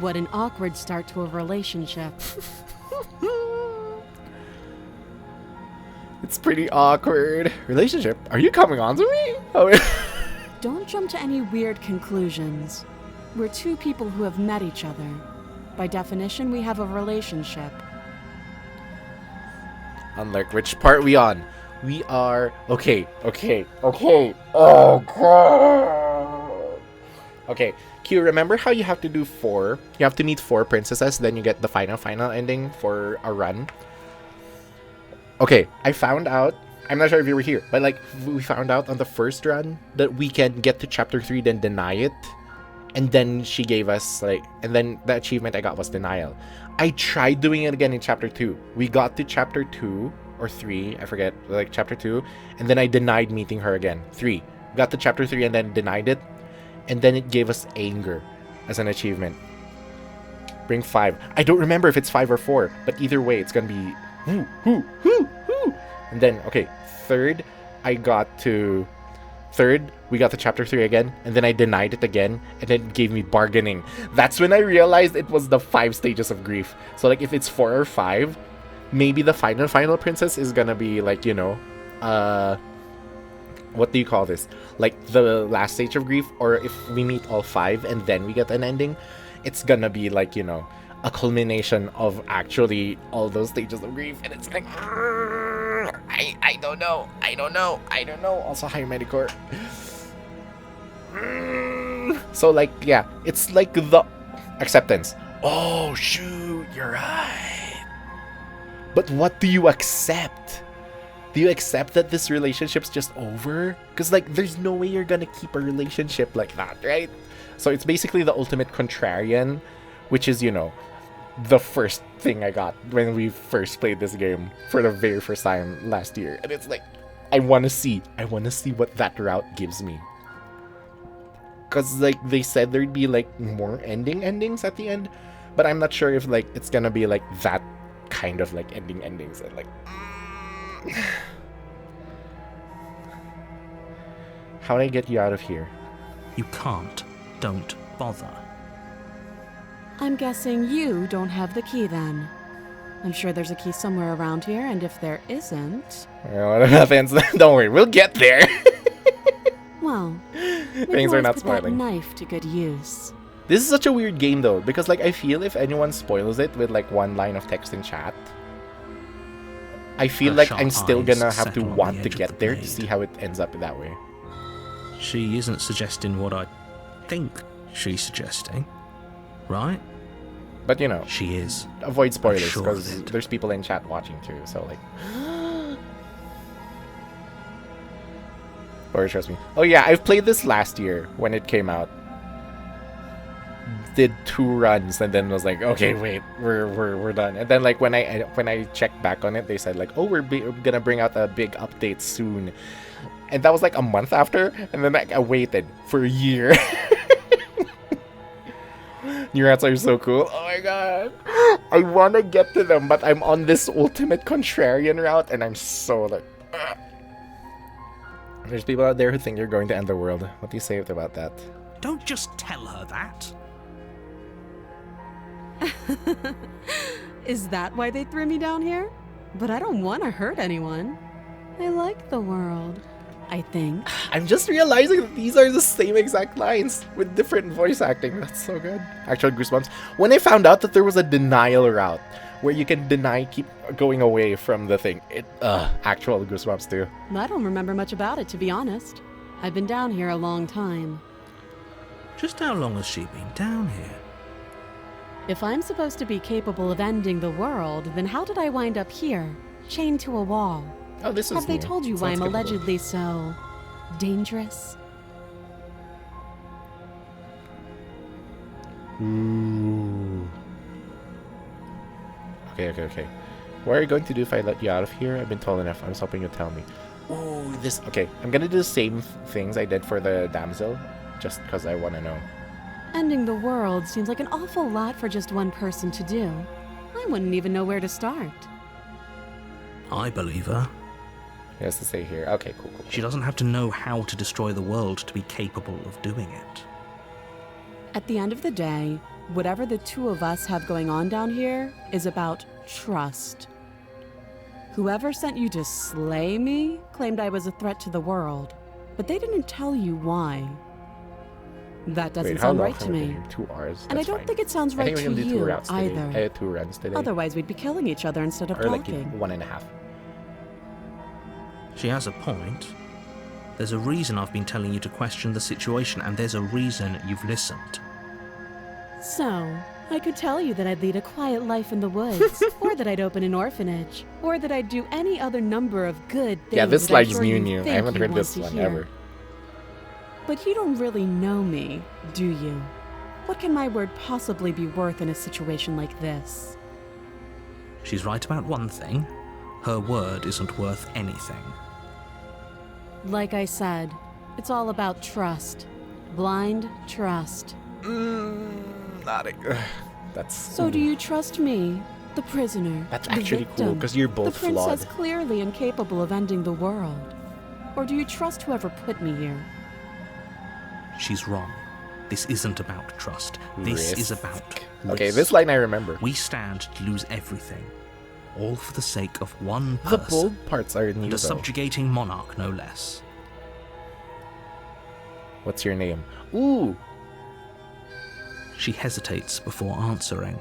What an awkward start to a relationship.
It's pretty awkward. Relationship? Are you coming on to me? Oh,
Don't jump to any weird conclusions. We're two people who have met each other. By definition, we have a relationship.
unlike which part we on? We are... Okay. Oh, God. Okay, Q, remember how you have to do 4? You have to meet 4 princesses, then you get the final ending for a run. Okay, I found out... I'm not sure if you were here, but like, we found out on the first run that we can get to chapter 3, then deny it. And then she gave us, like... And then the achievement I got was denial. I tried doing it again in chapter 2. We got to chapter 2, or 3, I forget, like chapter 2. And then I denied meeting her again. 3. Got to chapter 3 and then denied it. And then it gave us anger as an achievement. Bring 5. I don't remember if it's 5 or 4, but either way, it's gonna be... And then, okay, 3rd, we got to chapter 3 again, and then I denied it again, and then it gave me bargaining. That's when I realized it was the 5 stages of grief. So, like, if it's 4 or 5, maybe the final princess is gonna be, like, you know, what do you call this? Like, the last stage of grief, or if we meet all 5 and then we get an ending, it's gonna be, like, you know, a culmination of actually all those stages of grief, and it's like, I don't know. Also, hi, Medicore. So, like, yeah, it's like the acceptance. Oh, shoot, you're right. But what do you accept? Do you accept that this relationship's just over? Because, like, there's no way you're gonna keep a relationship like that, right? So it's basically the ultimate contrarian, which is, you know, the first thing I got when we first played this game for the very first time last year. And it's like, I want to see what that route gives me. Because, like, they said there'd be, like, more endings at the end, but I'm not sure if, like, it's gonna be, like, that kind of, like, endings. And, like... How do I get you out of here?
You can't. Don't bother.
I'm guessing you don't have the key then. I'm sure there's a key somewhere around here, and if there isn't...
Well, what happens? Don't worry, we'll get there.
Well,
things are not
put that
spoiling.
knife to good use.
This is such a weird game though, because like I feel if anyone spoils it with like 1 line of text in chat, I feel
Her
like
sharp
I'm still
eyes
gonna have to
settle on
want
the
to
edge of
get
the
there to
blade.
see how it ends up that way.
She isn't suggesting what I think she's suggesting, right?
But you know,
She is.
avoid spoilers
sure
because
of it.
there's people in chat watching too, so like... Or trust me. Oh yeah, I've played this last year when it came out. Did 2 runs and then was like, okay, wait, we're done. And then like when I checked back on it, they said like, oh, we're gonna bring out a big update soon. And that was like a month after, and then I waited for a year. New routes are so cool. Oh my god. I wanna get to them, but I'm on this ultimate contrarian route, and I'm so like... There's people out there who think you're going to end the world. What do you say about that?
Don't just tell her that.
Is that why they threw me down here? But I don't want to hurt anyone. I like the world, I think.
I'm just realizing that these are the same exact lines with different voice acting. That's so good. Actual goosebumps. When I found out that there was a denial route where you can keep going away from the thing, actual goosebumps too.
I don't remember much about it, to be honest. I've been down here a long time.
Just how long has she been down here?
If I'm supposed to be capable of ending the world, then how did I wind up here, chained to a wall?
Oh, this is
Have they
new.
told you why I'm
Sounds capable.
allegedly so dangerous?
Ooh. Okay. What are you going to do if I let you out of here? I've been told enough. I was hoping you'd tell me. Ooh, this... Okay, I'm gonna do the same things I did for the damsel, just because I want to know.
Ending the world seems like an awful lot for just one person to do. I wouldn't even know where to start.
I believe her.
He has to stay here. Okay, cool.
She doesn't have to know how to destroy the world to be capable of doing it.
At the end of the day, whatever the two of us have going on down here is about trust. Whoever sent you to slay me claimed I was a threat to the world, but they didn't tell you why. That doesn't sound right to me.
2 hours.
And I don't think it sounds right to you either.
2 runs today.
Otherwise, we'd be killing each other instead of
or like
talking.
1.5.
She has a point. There's a reason I've been telling you to question the situation, and there's a reason you've listened.
So, I could tell you that I'd lead a quiet life in the woods, or that I'd open an orphanage, or that I'd do any other number of good things.
Yeah, this
that I'm
line's
sure
new
you
new. I
think
haven't
you
heard
want
this
to
one
hear.
ever.
But you don't really know me, do you? What can my word possibly be worth in a situation like this?
She's right about one thing. Her word isn't worth anything.
Like I said, it's all about trust. Blind trust.
That's...
So do you trust me, the prisoner,
That's
the
actually cool,
victim,
because you're both
the princess
flawed.
clearly incapable of ending the world? Or do you trust whoever put me here?
She's wrong. This isn't about trust. This is
Risk.
about
Okay,
risk.
this line I remember.
We stand to lose everything. All for the sake of one
The
person.
bold parts are new,
And
though.
a subjugating monarch, no less.
What's your name? Ooh!
She hesitates before answering.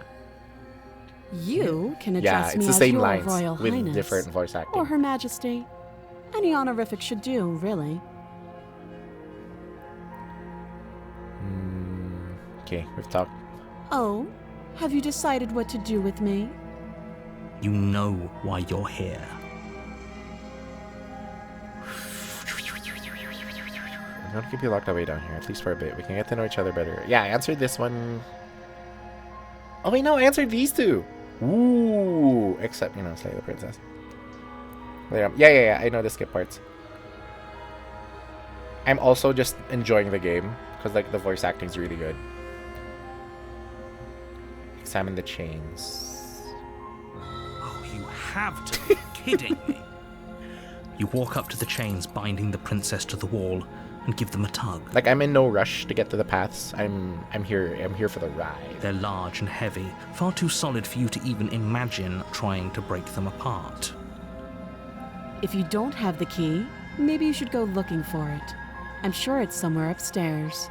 You can
Yeah,
address
it's
me
the
as
same
your
lines
Royal
with
Highness,
different voice acting.
or Her Majesty. Any honorific should do, really.
Okay, we've talked.
Oh, have you decided what to do with me?
You know why you're here.
I'm gonna keep you locked away down here, at least for a bit. We can get to know each other better. Yeah, I answered this one. Oh wait, no, I answered these two. Ooh, except, slay the princess. Yeah, I know the skip parts. I'm also just enjoying the game, because like the voice acting is really good. Examine the chains.
Oh, you have to be kidding me. You walk up to the chains binding the princess to the wall and give them a tug.
Like, I'm in no rush to get to the paths. I'm here for the ride.
They're large and heavy, far too solid for you to even imagine trying to break them apart.
If you don't have the key, maybe you should go looking for it. I'm sure it's somewhere upstairs.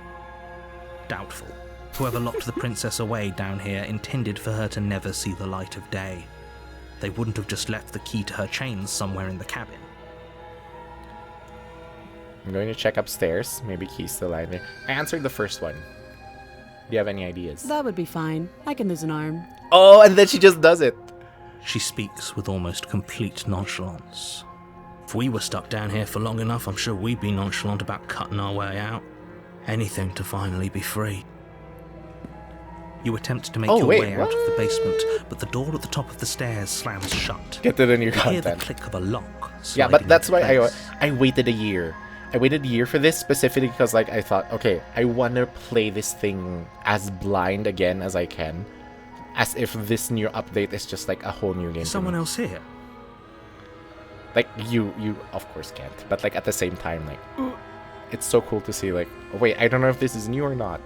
Doubtful. Whoever locked the princess away down here intended for her to never see the light of day. They wouldn't have just left the key to her chains somewhere in the cabin.
I'm going to check upstairs. Maybe Key's still lying there. I answered the first one. Do you have any ideas?
That would be fine. I can lose an arm.
Oh, and then she just does it.
She speaks with almost complete nonchalance. If we were stuck down here for long enough, I'm sure we'd be nonchalant about cutting our way out. Anything to finally be free. You attempt to make your way out of the basement, but the door at the top of the stairs slams shut.
Get to the new
You hear the
content.
click of a lock.
Yeah, but
sliding
that's
into
why
place.
I waited a year. I waited a year for this specifically because like I thought, okay, I want to play this thing as blind again as I can, as if this new update is just like a whole new game.
Is someone else here?
Like you of course can't, but like at the same time, like it's so cool to see. Like, oh, wait, I don't know if this is new or not.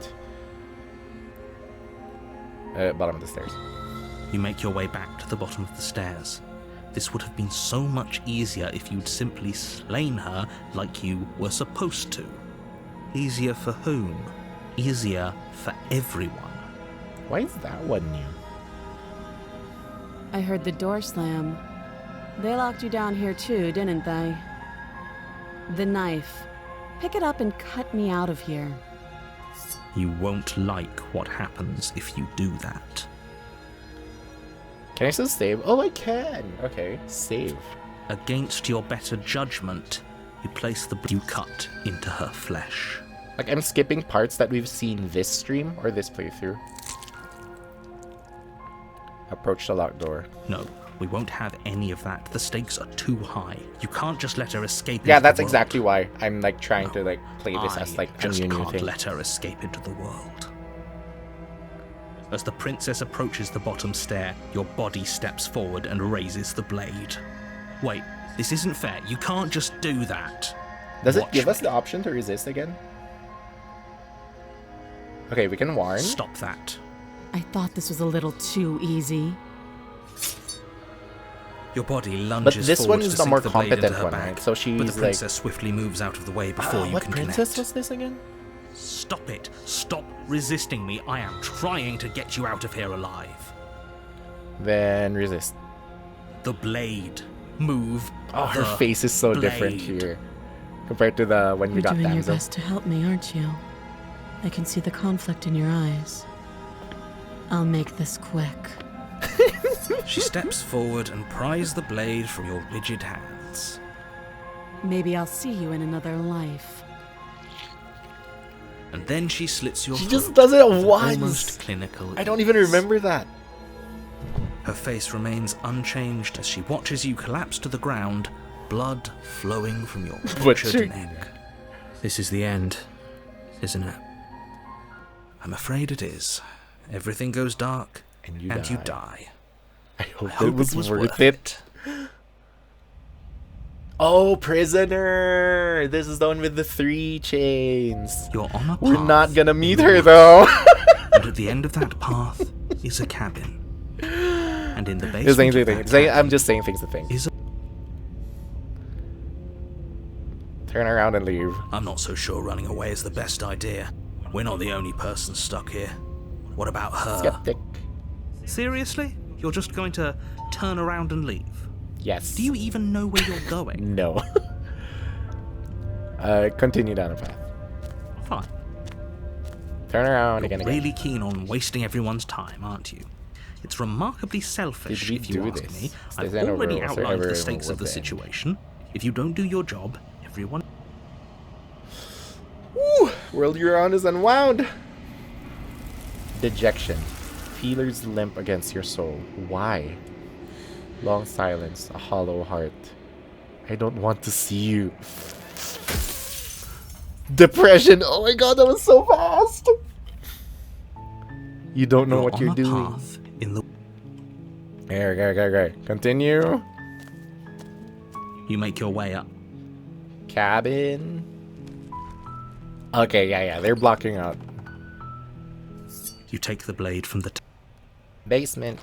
Bottom of the stairs.
You make your way back to the bottom of the stairs. This would have been so much easier if you'd simply slain her like you were supposed to. Easier for whom? Easier for everyone.
Why is that one new?
I heard the door slam. They locked you down here too, didn't they? The knife. Pick it up and cut me out of here.
You won't like what happens if you do that.
Can I still save? Oh, I can. Okay, save.
Against your better judgment, you place the you cut into her flesh.
Like, I'm skipping parts that we've seen this stream or this playthrough. Approach the locked door.
No, We won't have any of that. The stakes are too high. You can't just let her escape.
Yeah,
into
that's
the world.
exactly why I'm like trying to like play this
I
as like a
just
new
can't
thing.
let her escape into the world. As the princess approaches the bottom stair, your body steps forward and raises the blade. Wait, this isn't fair. You can't just do that.
Does it
Watch
give us
me.
the option to resist again? Okay, we can warn.
Stop that.
I thought this was a little too easy.
Your body lunges
But this
forward
one is
to
the
sink
more
the blade into
competent
her
one,
bag,
right? So
but
she's
the
like...
princess swiftly moves out of the way before you
what
can
princess
connect.
was this again?
Stop it. Stop resisting me. I am trying to get you out of here alive.
Then resist.
The blade. Move.
Oh, her
the
face is so different
blade.
here compared to the when we
You're
got
doing your
Damsel.
best to help me, aren't you? I can see the conflict in your eyes. I'll make this quick.
She steps forward and pries the blade from your rigid hands.
Maybe I'll see you in another life.
And then she slits your
She
throat
just does it
with
once.
almost clinical
I don't even
ease.
remember that.
Her face remains unchanged as she watches you collapse to the ground, blood flowing from your butchered
Butchered
neck. This is the end, isn't it? I'm afraid it is. Everything goes dark,
And
you
you
die.
I hope,
hope
it was,
it was
worth
worth
it. Oh, prisoner! This is the one with the 3 chains.
You're on a path.
We're not gonna meet
in the
her
woods,
though.
And at the end of that path is a cabin. And in the
Just
basement
saying
of that
things. I'm
cabin
just saying things to think.
is a...
Turn around and leave.
I'm not so sure running away is the best idea. We're not the only person stuck here. What about her?
Skeptic.
Seriously? You're just going to turn around and leave?
Yes.
Do you even know where you're going?
No. Continue down the path.
Fine.
Turn around
You're
again.
really keen on wasting everyone's time, aren't you? It's remarkably selfish,
Did we
if you
do
ask
this?
me.
Is
I've
there ever-
already
was there
outlined
ever
the
a
stakes of the
weapon?
situation. If you don't do your job, everyone...
Woo! World you're on is unwound. Dejection. Feelers limp against your soul. Why? Long silence. A hollow heart. I don't want to see you. Depression. Oh my god, that was so fast. You don't know what you're
on a
doing.
path in the...
Okay. Continue.
You make your way up.
Cabin. Okay, yeah. They're blocking out.
You take the blade from the...
Basement.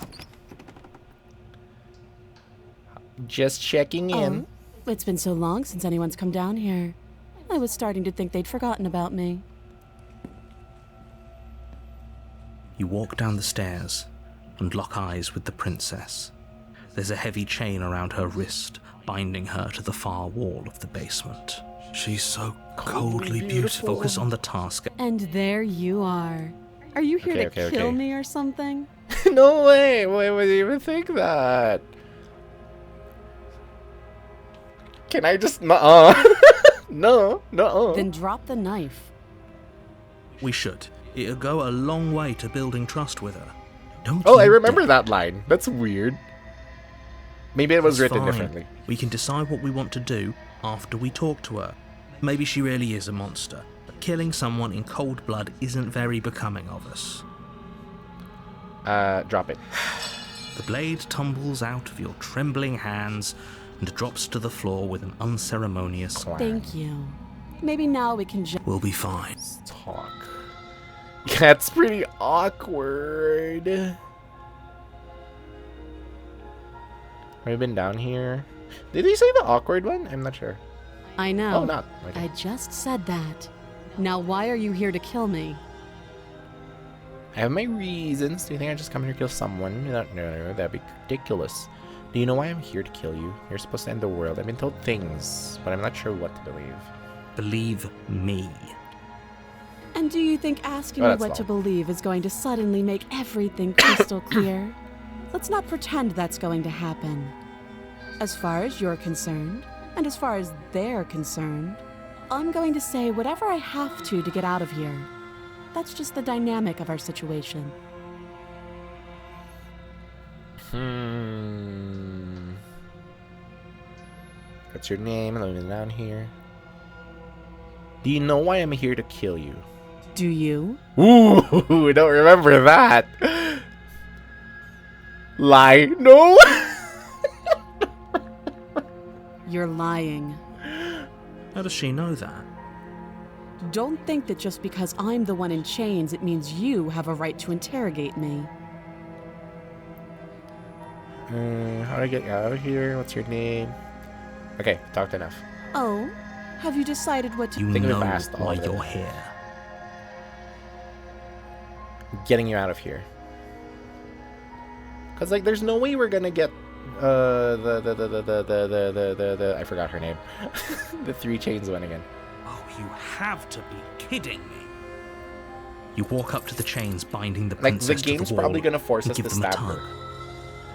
Just checking in.
Oh, it's been so long since anyone's come down here. I was starting to think they'd forgotten about me.
You walk down the stairs and lock eyes with the princess. There's a heavy chain around her wrist, binding her to the far wall of the basement.
She's so coldly beautiful.
Focus on the task.
And there you are. Are you here to
Okay.
kill me or something?
No way! Why would you even think that? Can I just... Nuh-uh. No.
Then drop the knife.
We should. It'll go a long way to building trust with her. Don't
Oh, I
you
remember
dare.
that line. That's weird. Maybe it was
It's
written
fine.
differently.
We can decide what we want to do after we talk to her. Maybe she really is a monster, but killing someone in cold blood isn't very becoming of us.
Drop it.
The blade tumbles out of your trembling hands and drops to the floor with an unceremonious
Thank you. Maybe now we can just...
"We'll be fine."
Talk. That's pretty awkward. Have you been down here? Did he say the awkward one? I'm not sure.
I know.
Oh, not. Okay.
I just said that. Now why are you here to kill me?
I have my reasons. Do you think I just come here to kill someone? No, that'd be ridiculous. Do you know why I'm here to kill you? You're supposed to end the world. I've been told things, but I'm not sure what to believe.
Believe me.
And do you think asking
Oh,
me
that's
what to
long.
believe is going to suddenly make everything crystal clear? Let's not pretend that's going to happen. As far as you're concerned, and as far as they're concerned, I'm going to say whatever I have to get out of here. That's just the dynamic of our situation.
What's your name? Let me down here. Do you know why I'm here to kill you?
Do you?
Ooh, don't remember that. Lie. No.
You're lying.
How does she know that?
Don't think that just because I'm the one in chains, it means you have a right to interrogate me.
How do I get you out of here? What's your name? Okay, talked enough.
Oh, have you decided what to
You
think we've
know
asked all
why
of it.
you're here.
Getting you out of here. Cause like, there's no way we're gonna get the I forgot her name. The 3 chains one again.
Oh, you have to be kidding me. You walk up to the chains binding the
Like,
princess
the game's
to the wall
probably gonna force
and
us
give
to
them a
stab her.
tug.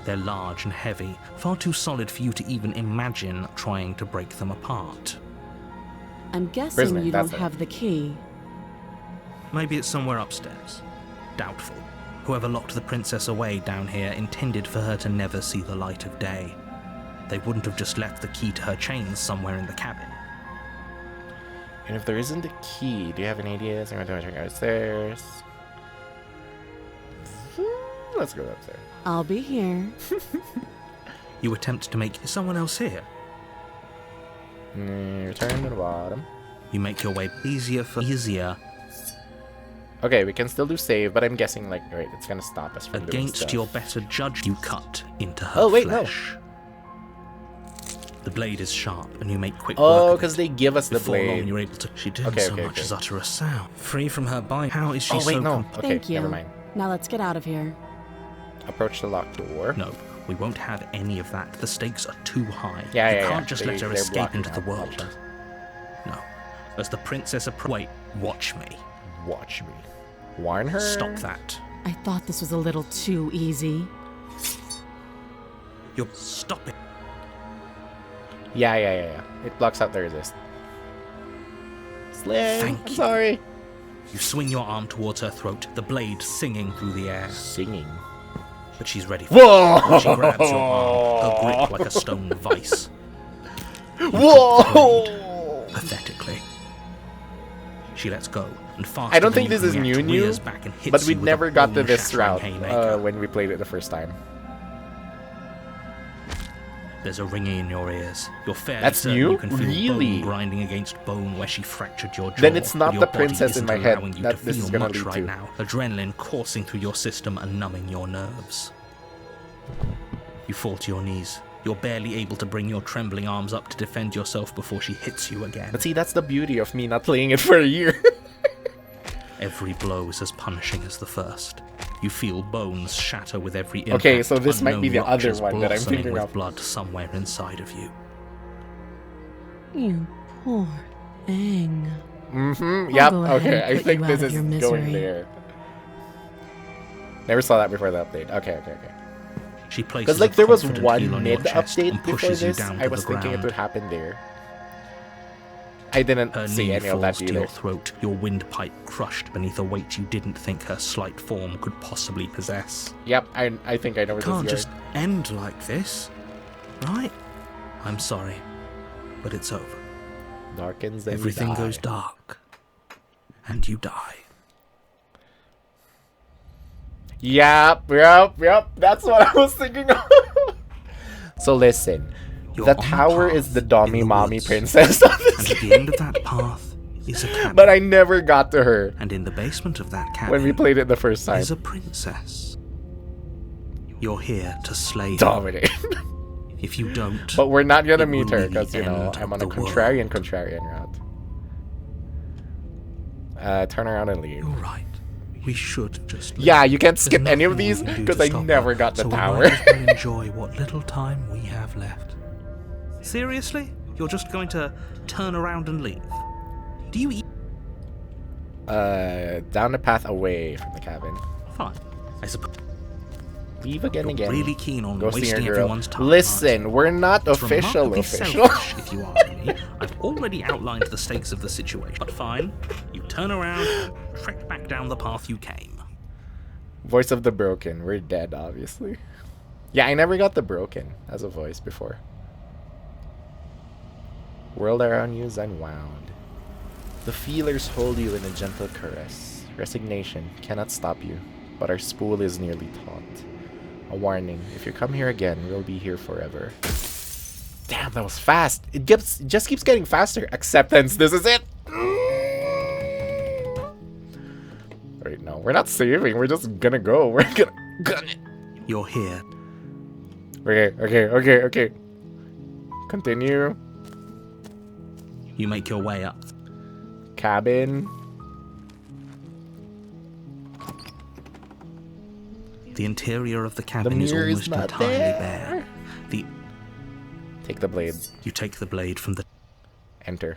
They're large and heavy, far too solid for you to even imagine trying to break them apart.
I'm guessing
Prisoner,
you
that's
don't
it.
have the key.
Maybe it's somewhere upstairs. Doubtful. Whoever locked the princess away down here intended for her to never see the light of day. They wouldn't have just left the key to her chains somewhere in the cabin.
And if there isn't a key, do you have any ideas? I'm gonna check upstairs. Let's go upstairs.
I'll be here.
You attempt to make someone else here.
Return to the bottom.
You make your way easier.
Okay, we can still do save, but I'm guessing, like, right, it's gonna stop us from doing
Against
stuff.
your better judge, you cut into her
Oh, wait, no.
flesh. The blade is sharp, and you make quick
Oh,
work of
because
it.
they give us the
Before long,
blade.
you're able to. She didn't
Okay,
so
okay,
much
okay.
as utter a sound. Free from her bind. How is she
Oh, wait,
so
no. Okay,
Thank you.
never mind.
Now let's get out of here.
Approach the locked door.
No, we won't have any of that. The stakes are too high.
Yeah,
you
yeah,
can't
yeah.
just let her
They're
escape
blocking
into the
out
world.
options.
No. As the princess Wait, watch me.
Watch me. Warn her?
Stop that.
I thought this was a little too easy.
You're stop it.
Yeah. It blocks out the resist. Slim,
Thank
I'm
you.
sorry.
You swing your arm towards her throat, the blade singing through the air.
Singing.
But she's ready for
Whoa!
it. She grabs your arm, her grip like a stone vice.
Whoa!
Pathetically. She lets go, and faster
I don't
than
think
you
this
can
is
react,
new,
rears back and hits
but we
you with
never
a
got to this
bone-shattering
route
haymaker.
when we played it the first time.
There's a ringing in your ears. You're fairly
That's
certain
new?
you can feel
Really?
bone grinding against bone where she fractured your jaw.
Then it's not
but your
the
body
princess in
isn't
my head
allowing you
that
to
this is
feel
gonna
much
lead
right
to.
now. Adrenaline coursing through your system and numbing your nerves. You fall to your knees. You're barely able to bring your trembling arms up to defend yourself before she hits you again.
But see, that's the beauty of me not playing it for a year.
Every blow is as punishing as the first. You feel bones shatter with every impact.
Okay, so this might be
unknown
the other
ruptures
one that I'm
blossoming
thinking
with
of.
blood somewhere inside of you.
You poor thing.
Mm-hmm.
I'll
Yep.
go ahead
Okay,
and
I
put
think
you
this
out of
is
your
going
misery.
there. Never saw that before the update. Okay.
She places
Because like
a
there was
confident
one
heel on your chest
mid-update
and
before
pushes you
this.
down
I
to
was
the
thinking it
ground.
would happen there. I didn't
Her
see
knee
any of that
falls to
either.
your throat, your windpipe crushed beneath a weight you didn't think her slight form could possibly possess.
Yep, I think I know where
Can't
this is
just
going.
end like this, right? I'm sorry, but it's over.
Darkens and
Everything
you die.
goes dark, and you die.
Yep. That's what I was thinking of. So listen,
You're
the
on
tower
path
is the
in
Dommy
the
Mommy
woods.
princess of this
And at the
game.
end of that path is a cabin.
But I never got to her
And in the basement of that cabin
when we played it the first time.
is a princess. You're here to slay her.
Dominate.
If you don't,
But we're not gonna
it
meet
will
her
be the
because, you know,
end
I'm
of
on a
the
contrarian route. Turn around and leave.
you're right. We should just leave.
Yeah, you can't
There's
skip any of
nothing we
these
can do
because
to
I
stop
never
her,
got the
so
tower.
We might as well enjoy what little time we have left. Seriously? You're just going to turn around and leave? Do you eat?
Down the path away from the cabin.
Fine. I suppose
Leave again.
you're really keen on
Ghosting
wasting
your girl.
everyone's time.
Listen, we're not
It's
official.
remarkably selfish, if you ask me. I've already outlined the stakes of the situation. But fine, you turn around and trek back down the path you came.
Voice of the broken. We're dead, obviously. Yeah, I never got the broken as a voice before. World around you is unwound. The feelers hold you in a gentle caress. Resignation cannot stop you, but our spool is nearly taut. A warning, if you come here again, we'll be here forever. Damn, that was fast. It just keeps getting faster. Acceptance, this is it. Wait, no, we're not saving. We're just gonna go. We're gonna gun it.
You're here.
Okay. Continue.
You make your way up.
Cabin.
The interior of the cabin is
mirror is
almost
not
entirely
there.
bare.
Take the blade.
You take the blade from the...
Enter.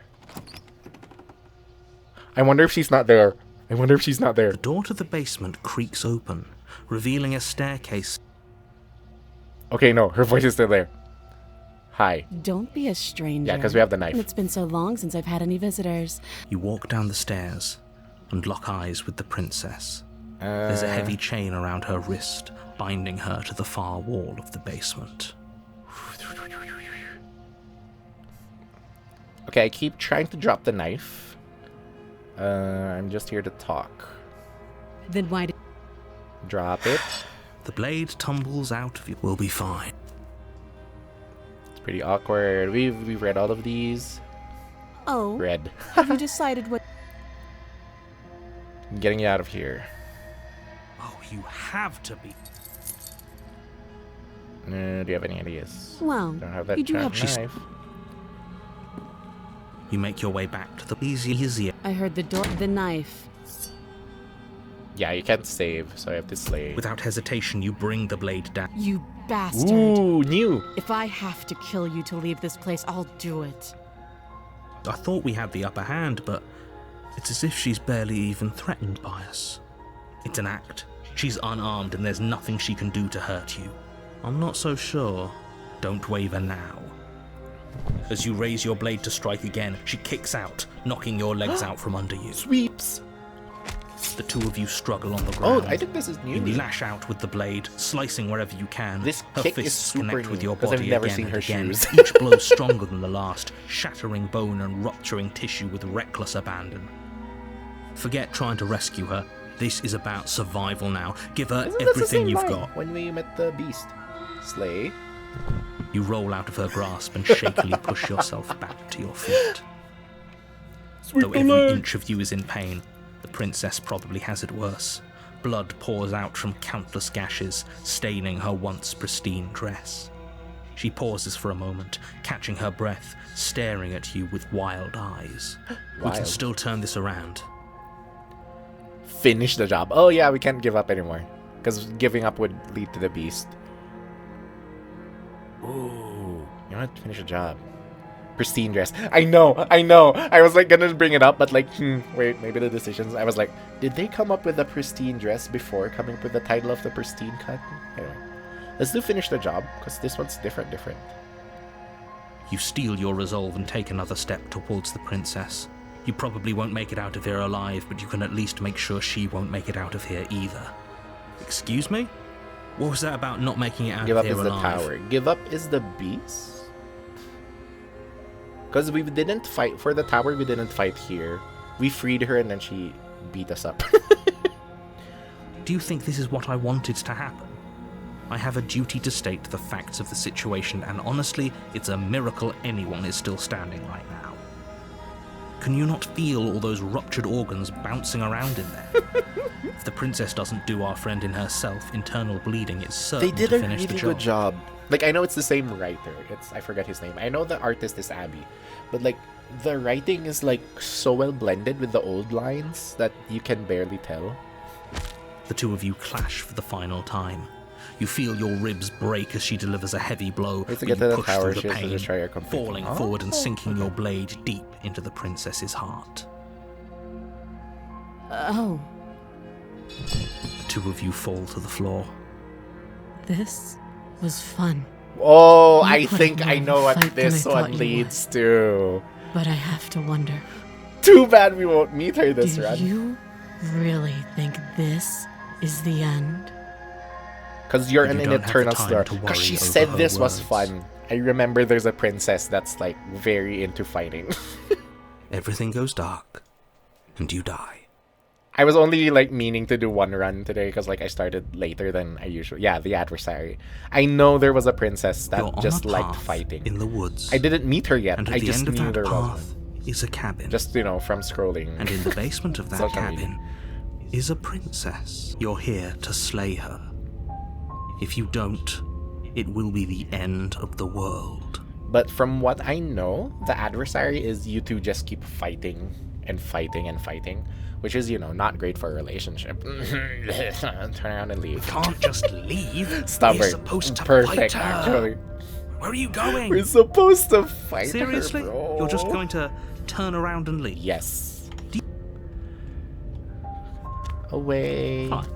I wonder if she's not there.
The door to the basement creaks open, revealing a staircase.
Okay, no, her voice is still there. Hi.
Don't be a stranger.
Yeah, because we have the knife.
It's been so long since I've had any visitors.
You walk down the stairs and lock eyes with the princess. There's a heavy chain around her wrist, binding her to the far wall of the basement.
Okay, I keep trying to drop the knife. I'm just here to talk.
Then why did...
Drop it.
The blade tumbles out of you. We'll be fine.
It's pretty awkward. We've read all of these.
Oh,
Read.
have you decided what...
I'm getting you out of here.
Oh, you have to be.
Do you have any ideas?
Well,
Don't have that
you do
sharp
have...
knife.
You make your way back to the easier.
I heard the door... The knife.
Yeah, you can't save, so I have to slay.
Without hesitation, you bring the blade down.
You bastard.
Ooh, new.
If I have to kill you to leave this place, I'll do it.
I thought we had the upper hand, but it's as if she's barely even threatened by us. It's an act. She's unarmed and there's nothing she can do to hurt you. I'm not so sure. Don't waver now. As you raise your blade to strike again, she kicks out, knocking your legs out from under you.
Sweeps.
The two of you struggle on the ground.
Oh, I think this is new.
You lash out with the blade, slicing wherever you can.
This
her
kick is
fists
super
connect with
new,
your
'cause
body
I've never
again
seen
and
her
again.
shoes.
Each blow stronger than the last, shattering bone and rupturing tissue with reckless abandon. Forget trying to rescue her. This is about survival now. Give her
Isn't that the
everything
same
you've
line
got.
when we met the beast? Slay.
You roll out of her grasp and shakily push yourself back to your feet. Though every inch of you is in pain, the princess probably has it worse. Blood pours out from countless gashes, staining her once pristine dress. She pauses for a moment, catching her breath, staring at you with wild eyes. We can still turn this around.
Finish the job. Oh yeah, we can't give up anymore. Because giving up would lead to the beast. Ooh. You want to finish the job. Pristine dress. I know. I was like gonna bring it up, but like, wait, maybe the decisions. I was like, did they come up with the pristine dress before coming up with the title of the Pristine Cut? Anyway, let's do finish the job, because this one's different.
You steel your resolve and take another step towards the princess. You probably won't make it out of here alive, but you can at least make sure she won't make it out of here either. Excuse me? What was that about not making it out
Give
of
up
here
is the
alive?
tower. Give up is the beast? Because we didn't fight for the tower, we didn't fight here. We freed her and then she beat us up.
Do you think this is what I wanted to happen? I have a duty to state the facts of the situation, and honestly, it's a miracle anyone is still standing right now. Can you not feel all those ruptured organs bouncing around in there? If the princess doesn't do our friend in herself, internal bleeding is certain
They did
to
a
finish
really
the job.
good job. Like, I know it's the same writer. I forget his name. I know the artist is Abby. But like, the writing is like so well blended with the old lines that you can barely tell.
The two of you clash for the final time. You feel your ribs break as she delivers a heavy blow,
We have to
but
get
you
to the
push
tower,
through
she
the
has to
pain,
destroy her completely.
falling forward and sinking your blade deep into the princess's heart.
Oh,
The two of you fall to the floor.
this was fun.
Oh,
You
I
put
think
up
I
more
know what
fight than I
this
thought
one
you
leads to.
But I have to wonder,
Too bad we won't meet her this
do
run.
you really think this is the end?
Because you're
You
in an
don't have the
eternal
time
star.
to worry
Because she
over
said
her
this was
words.
fun. I remember there's a princess that's like very into fighting.
Everything goes dark, and you die.
I was only like meaning to do one run today because like I started later than I usually. Yeah, the adversary. I know there was a princess
You're
that
on
just
a
liked
path
fighting.
in the woods.
I didn't meet her yet.
And at
I
the
just
end of
knew
that
there was
path
one.
is a cabin.
Just from scrolling.
And in the basement of that
Social media.
cabin is a princess. You're here to slay her. If you don't, it will be the end of the world.
But from what I know, the adversary is you two just keep fighting and fighting and fighting, which is, not great for a relationship. Turn around and leave.
Can't just leave.
Stubborn.
We're supposed to
Perfect,
fight her.
actually.
Where are you going?
We're supposed to fight
Seriously?
her, bro.
You're just going to turn around and leave?
Yes. Away.
Fine.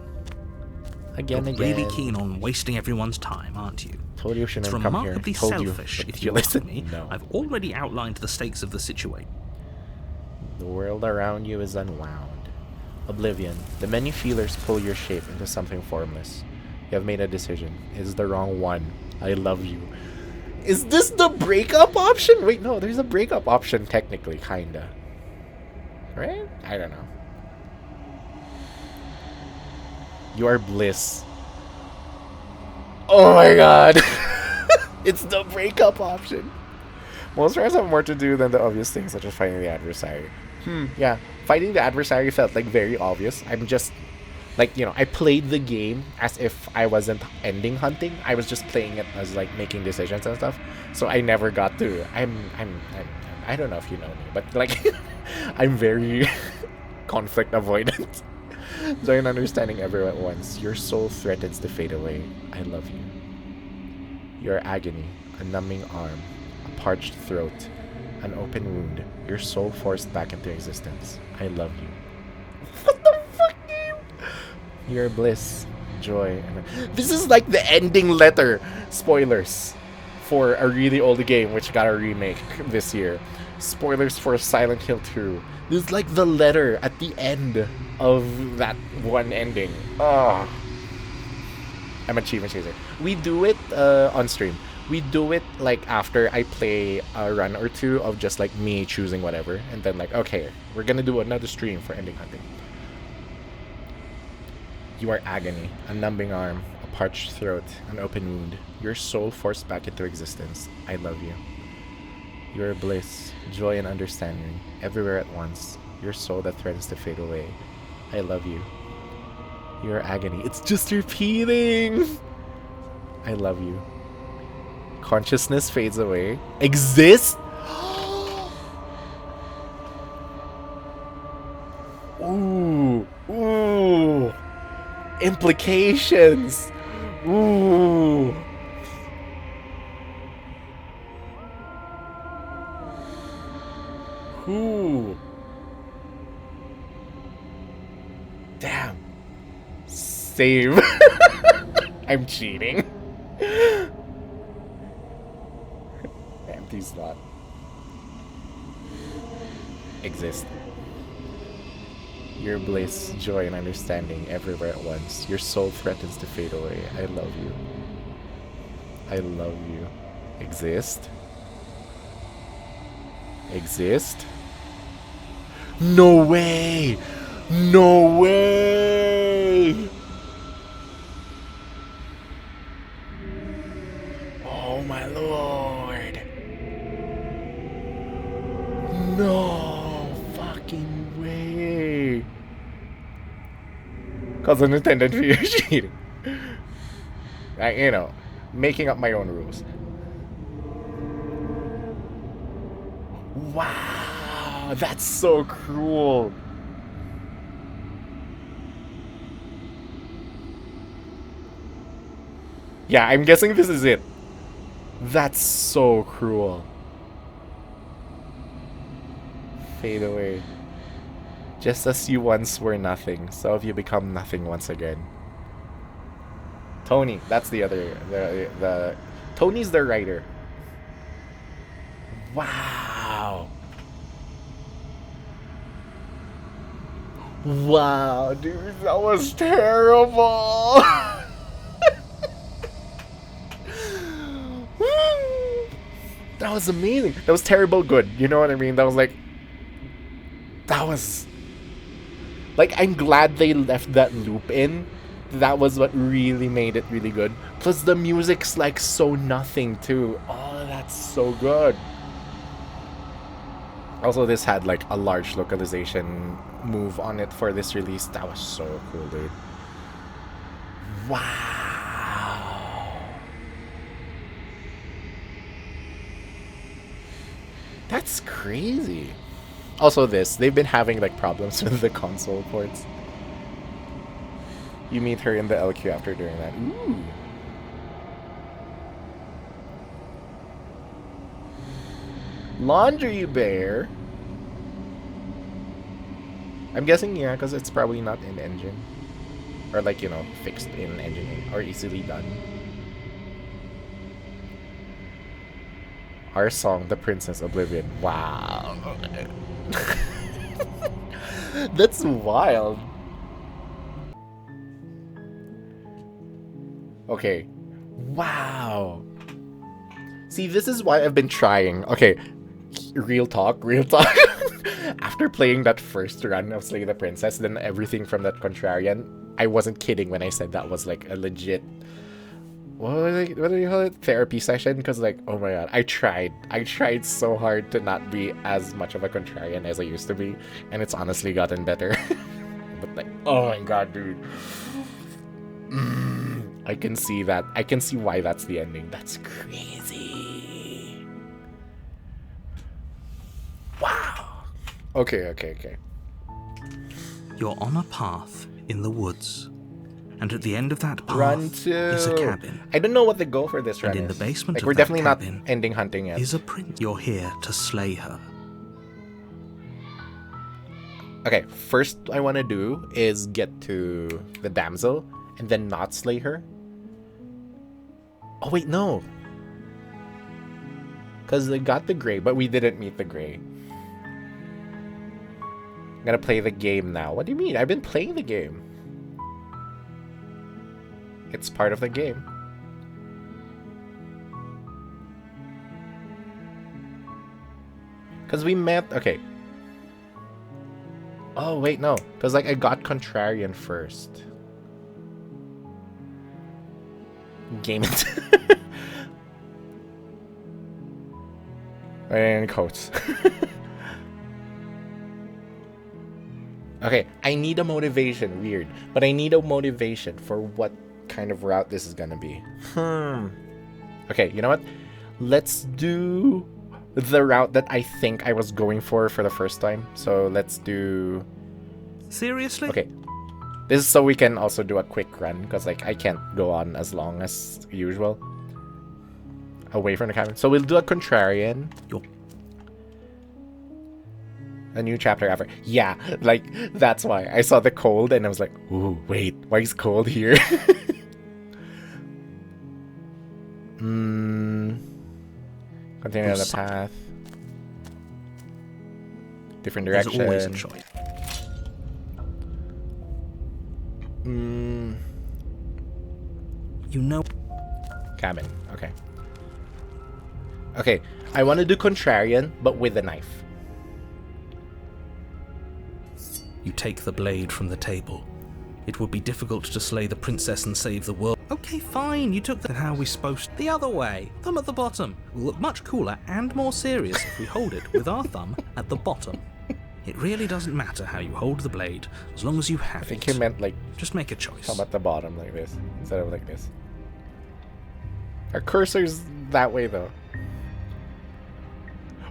Again.
Really keen on wasting everyone's time, aren't you?
Told you
It's
shouldn't come here.
remarkably
Told
selfish,
you. But
if
did
you ask
listen?
me.
No.
I've already outlined the stakes of the situation.
The world around you is unwound. Oblivion. The many feelers pull your shape into something formless. You have made a decision. It's the wrong one. I love you. Is this the breakup option? Wait, no, there's a breakup option technically, kinda. Right? I don't know. You are bliss. Oh my god. It's the breakup option. Most rounds have more to do than the obvious things such as fighting the adversary. Yeah. Fighting the adversary felt like very obvious. I'm just like, I played the game as if I wasn't ending hunting. I was just playing it as like making decisions and stuff. So I never got to I don't know if you know me, but like I'm very conflict avoidant. Join understanding everyone at once. Your soul threatens to fade away. I love you. Your agony, a numbing arm, a parched throat, an open wound, your soul forced back into existence. I love you. What the fuck, dude? Your bliss, joy. This is like the ending letter. Spoilers for a really old game which got a remake this year. Spoilers for Silent Hill 2. This is like the letter at the end of that one ending. Oh. I'm achievement chaser. We do it on stream. We do it like after I play a run or two of just like me choosing whatever, and then like, okay, we're gonna do another stream for ending hunting. You are agony, a numbing arm, a parched throat, an open wound, your soul forced back into existence. I love you. You are bliss, joy and understanding, everywhere at once, your soul that threatens to fade away. I love you. Your agony. It's just repeating. I love you. Consciousness fades away. Exist? Ooh. Ooh. Implications. Ooh. Ooh. Damn. Save. I'm cheating. Empty slot. Exist. Your bliss, joy, and understanding everywhere at once. Your soul threatens to fade away. I love you. I love you. Exist. Exist. No way! No way! Oh my lord. No fucking way. Cause unintended fear cheating. Like, making up my own rules. Wow, that's so cruel. Yeah, I'm guessing this is it. That's so cruel. Fade away. Just as you once were nothing, so have you become nothing once again. Tony, that's the other, the Tony's the writer. Wow. Wow, dude, that was terrible. That was amazing. That was terrible good. You know what I mean? That was like... That was... Like, I'm glad they left that loop in. That was what really made it really good. Plus, the music's like so nothing, too. Oh, that's so good. Also, this had like a large localization move on it for this release. That was so cool, dude. Wow. That's crazy. Also they've been having like problems with the console ports. You meet her in the LQ after doing that. Ooh. Laundry Bear. I'm guessing, yeah, because it's probably not in engine. Or like, you know, fixed in engine or easily done. Our song, The Princess Oblivion. Wow. That's wild. Okay. Wow. See, this is why I've been trying. Okay. Real talk. After playing that first run of Slay the Princess, then everything from that Contrarian, I wasn't kidding when I said that was like a legit... What do you call it? Therapy session? Because like, oh my god, I tried so hard to not be as much of a contrarian as I used to be, and it's honestly gotten better. But like, oh my god, dude. I can see that. I can see why that's the ending. That's crazy. Wow. Okay.
You're on a path in the woods. And at the end of that path
Run to...
is a cabin.
I don't know what the goal for this run
And in
is.
the basement
like,
of
we're
that
definitely not
cabin
ending hunting yet.
is a prince. You're here to slay her.
Okay, first I want to do is get to the damsel and then not slay her. Oh wait, no. Because they got the gray, but we didn't meet the gray. I'm gonna play the game now. What do you mean? I've been playing the game. It's part of the game. Because we met... Okay. Oh, wait, no. Because, like, I got Contrarian first. Game it. And coats. Okay, I need a motivation. Weird. But I need a motivation for what kind of route this is gonna be. Okay, you know what? Let's do the route that I think I was going for the first time. So let's do...
Seriously?
Okay. This is so we can also do a quick run, because like I can't go on as long as usual. Away from the cabin. So we'll do a Contrarian. A new chapter after. Yeah, like, that's why. I saw the cold and I was like, ooh, wait, why is cold here? Continue on the path. Different direction.
There's always a choice. You know...
Cabin, okay. Okay, I want to do Contrarian, but with a knife.
You take the blade from the table. It would be difficult to slay the princess and save the world. Okay, fine, you took the... How are we supposed... The other way. Thumb at the bottom. Will look much cooler and more serious if we hold it with our thumb at the bottom. It really doesn't matter how you hold the blade, as long as you have it.
I think he meant like...
Just make a choice.
Thumb at the bottom like this, instead of like this. Our cursor's that way though.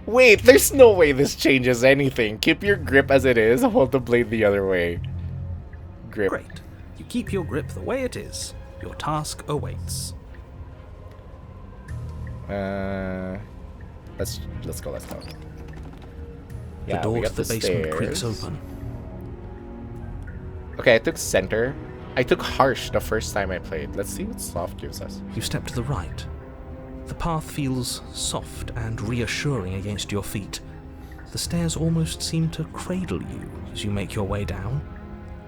Wait, there's no way this changes anything. Keep your grip as it is, hold the blade the other way. Grip.
Great. You keep your grip the way it is. Your task awaits.
Let's go.
The
Yeah,
door
we
to
got
the basement
stairs.
creaks open.
Okay, I took center. I took harsh the first time I played. Let's see what soft gives us.
You step to the right. The path feels soft and reassuring against your feet. The stairs almost seem to cradle you as you make your way down,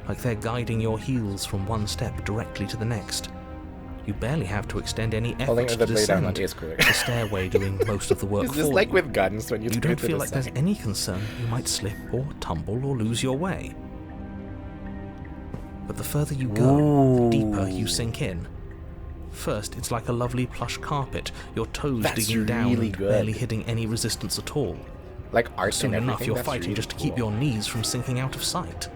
like they're guiding your heels from one step directly to the next. You barely have to extend any
Holding
effort
the
to
blade down
descend,
is cooler.
the stairway doing most of the work
It's
for
just like
you.
with guns when you
You
turn
don't
to
feel
the
like there's
side.
any concern you might slip or tumble or lose your way. But the further you go, the deeper you sink in. First, it's like a lovely plush carpet, your toes
That's
digging down
really
and
good.
barely hitting any resistance at all.
Like art
Soon
and
enough,
everything,
you're
that's
fighting
really
just to keep
cool.
your knees from sinking out of sight.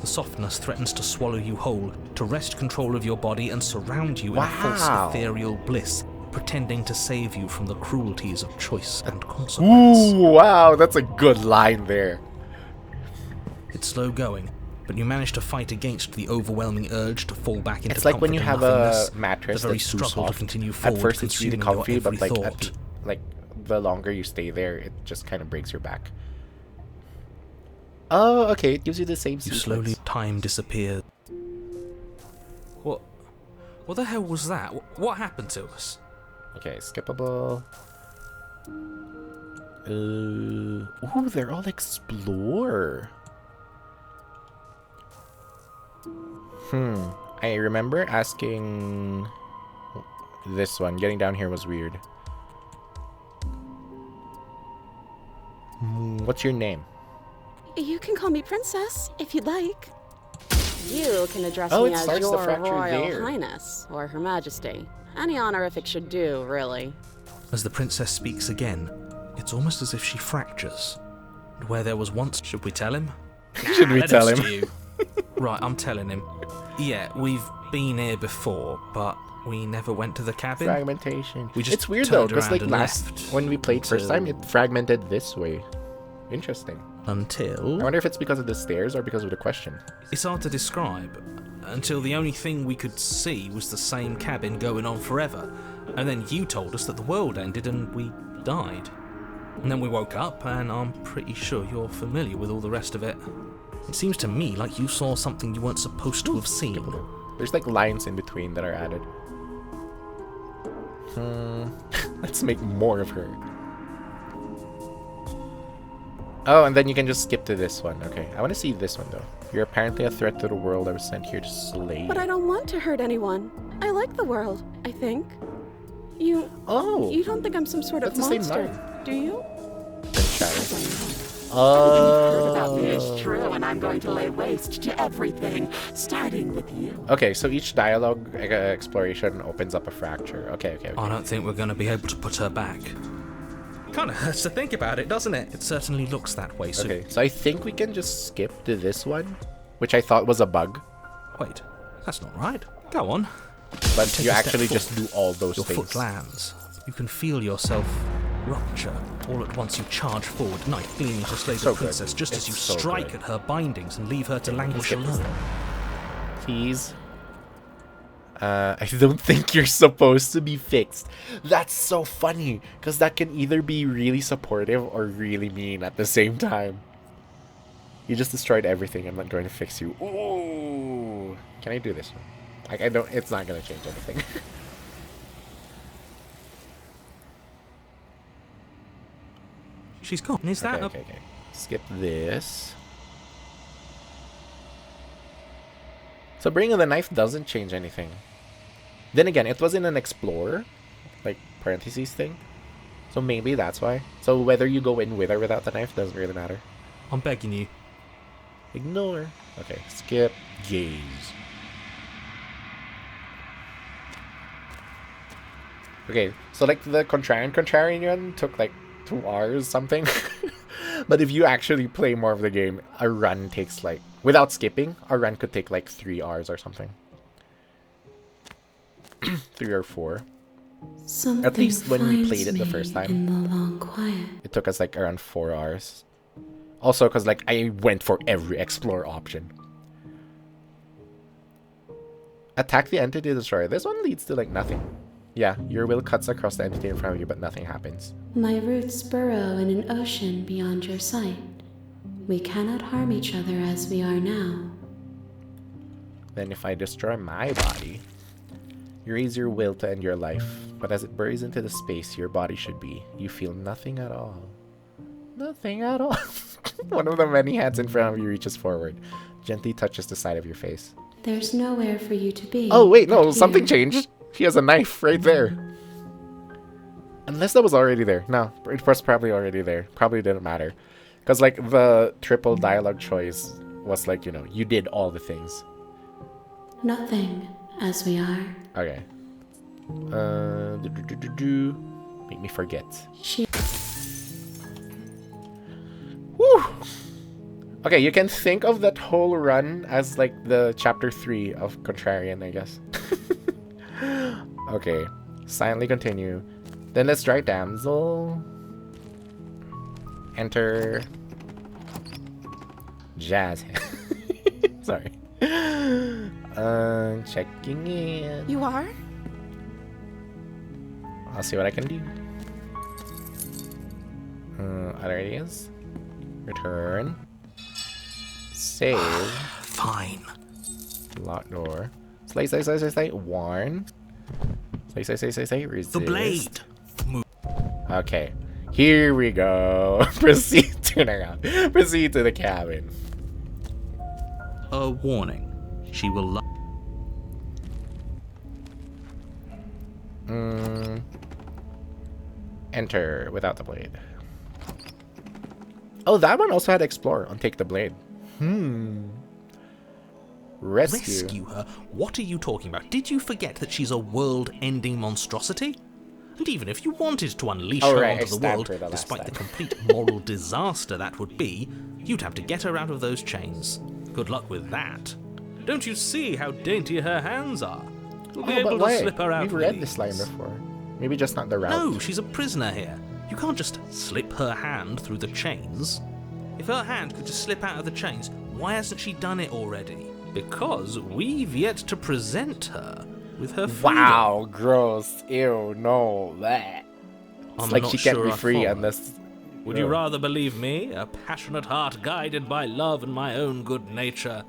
The softness threatens to swallow you whole, to wrest control of your body and surround you in a false
Wow.
ethereal bliss, pretending to save you from the cruelties of choice and consequence.
Ooh, wow, that's a good line there.
It's slow going, but you manage to fight against the overwhelming urge to fall back into
It's like when you
comfort and
have a
nothingness,
mattress
the very
that's too
struggle to
soft.
continue
At
forward,
first it's really
consuming your
comfy, but
every
like
thought.
the longer you stay there, it just kind of breaks your back. Oh, okay, it gives you the same
You
sequence.
slowly, time disappears. What the hell was that? What happened to us?
Okay, skippable. Ooh, they're all explore. I remember asking this one. Getting down here was weird. What's your name?
You can call me Princess, if you'd like. You can address
Oh,
me
it
as
starts the
Your
fracture
Royal
there.
Highness, or Her Majesty. Any honorific should do, really.
As the princess speaks again, it's almost as if she fractures. And where there was once, should we tell him?
Should we
Let
tell him?
stew. Right, I'm telling him. Yeah, we've been here before, but we never went to the cabin.
Fragmentation.
We just
It's weird though,
turned
because
around
like
and
last
left
when we played first time,
until-
it fragmented this way. Interesting. I
Until...
wonder if it's because of the stairs or because of the question.
It's hard to describe. Until the only thing we could see was the same cabin going on forever. And then you told us that the world ended and we died. And then we woke up, and I'm pretty sure you're familiar with all the rest of it. It seems to me like you saw something you weren't supposed to have seen.
There's like lines in between that are added. Let's make more of her. Oh, and then you can just skip to this one. Okay, I want to see this one though. You're apparently a threat to the world. I was sent here to slay.
But I don't want to hurt anyone. I like the world, I think. You
Oh,
don't think I'm some sort of
that's the same
monster,
line.
do you?
then shatter.
About me is true, and I'm going to lay waste to everything, starting with you.
Okay, so each dialogue exploration opens up a fracture. Okay.
I don't think we're going to be able to put her back. Kind of hurts to think about it, doesn't it? It certainly looks that way, so...
Okay, so I think we can just skip to this one, which I thought was a bug,
Wait, that's not right. Go on.
but
Take
you
a step
actually
forward.
just do all those
Your
things.
foot lands. You can feel yourself rupture. All at once you charge forward, knife gleaming to slay the
So good.
princess, just as
It's
you
so
strike
good.
at her bindings and leave her to languish
skip this
alone.
Please. I don't think you're supposed to be fixed. That's so funny, because that can either be really supportive or really mean at the same time. You just destroyed everything. I'm not going to fix you. Ooh. Can I do this one? Like, I don't. It's not going to change anything.
She's gone. Is that
Okay. Skip this. So bringing the knife doesn't change anything. Then again, it was in an explorer, like parentheses thing. So maybe that's why. So whether you go in with or without the knife doesn't really matter.
I'm begging you.
Ignore. Okay, skip. Gaze. Okay, so like the contrarian took like 2 hours something. But if you actually play more of the game, a run takes like, without skipping, a run could take like 3 hours or something. 3 or 4.
Something
At least when we
finds
played it the
me
first time.
in the long quiet.
It took us like around 4 hours. Also, because like I went for every explore option. Attack the entity destroyer. This one leads to like nothing. Yeah, your will cuts across the entity in front of you, but nothing happens.
My roots burrow in an ocean beyond your sight. We cannot harm each other as we are now.
Then if I destroy my body, you raise your will to end your life, but as it buries into the space your body should be, you feel nothing at all. Nothing at all. One of the many hands in front of you reaches forward, gently touches the side of your face.
There's nowhere for you to be.
Oh, wait, no,
but
something
here.
changed. He has a knife right there. Unless that was already there. No, it was probably already there. Probably didn't matter. Because, like, the triple dialogue choice was like, you know, you did all the things.
Nothing, as we are.
Okay. Make me forget.
She.
Woo! Okay, you can think of that whole run as like the chapter 3 of Contrarian, I guess. Okay, silently continue. Then let's try damsel. Enter. Jazz. Sorry. Checking in.
You are?
I'll see what I can do. Other ideas? Return. Save.
Fine.
Lock door. Slay, slay, slay, slay, slay. Warn. Slay, slay, slay, slay, slay. Resist.
The blade.
Okay. Here we go. Proceed. Turn around. Proceed to the cabin.
A warning. She will.
Enter without the blade. Oh, that one also had explore on take the blade. Rescue
her? What are you talking about? Did you forget that she's a world-ending monstrosity? And even if you wanted to unleash her onto the world, despite the complete moral disaster that would be, you'd have to get her out of those chains. Good luck with that. Don't you see how dainty her hands are? You'll be able to slip her out.
We've read this line before. Maybe just not the route.
No, she's a prisoner here. You can't just slip her hand through the chains. If her hand could just slip out of the chains, why hasn't she done it already? Because we've yet to present her with her freedom.
Wow, gross. Ew, no, that. It's like she can't be free unless...
Would you rather believe me, a passionate heart guided by love and my own good nature?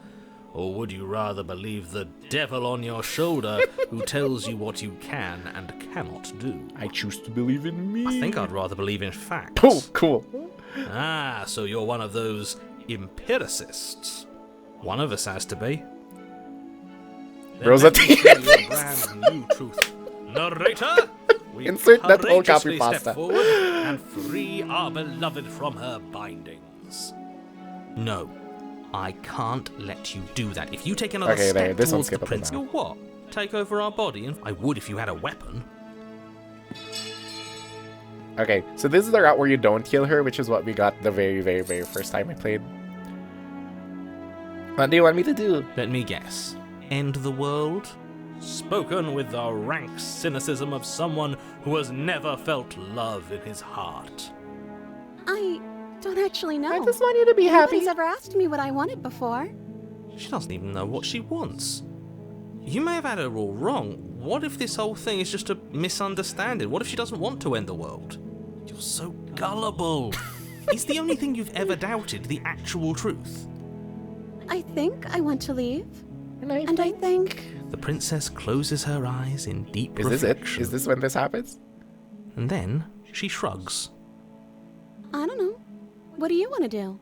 Or would you rather believe the devil on your shoulder who tells you what you can and cannot do?
I choose to believe in me.
I think I'd rather believe in facts.
Oh, cool.
Ah, so you're one of those empiricists. One of us has to be.
Rosa T.
Brand new truth. Narrator, we
insert that whole copy
step
pasta
forward and free our beloved from her bindings. No, I can't let you do that. If you take another step towards the prince, you'll what? Take over our body? And I would if you had a weapon.
Okay, so this is the route where you don't kill her, which is what we got the very, very, very first time I played. What do you want me to do?
Let me guess. End the world? Spoken with the rank cynicism of someone who has never felt love in his heart.
I don't actually know.
I just want you to be happy.
Nobody's ever asked me what I wanted before.
She doesn't even know what she wants. You may have had her all wrong. What if this whole thing is just a misunderstanding? What if she doesn't want to end the world? You're so gullible. Is the only thing you've ever doubted the actual truth?
I think I want to leave. And I think...
The princess closes her eyes in deep reflection.
Is this it? Is this when this happens?
And then she shrugs.
I don't know. What do you want to do?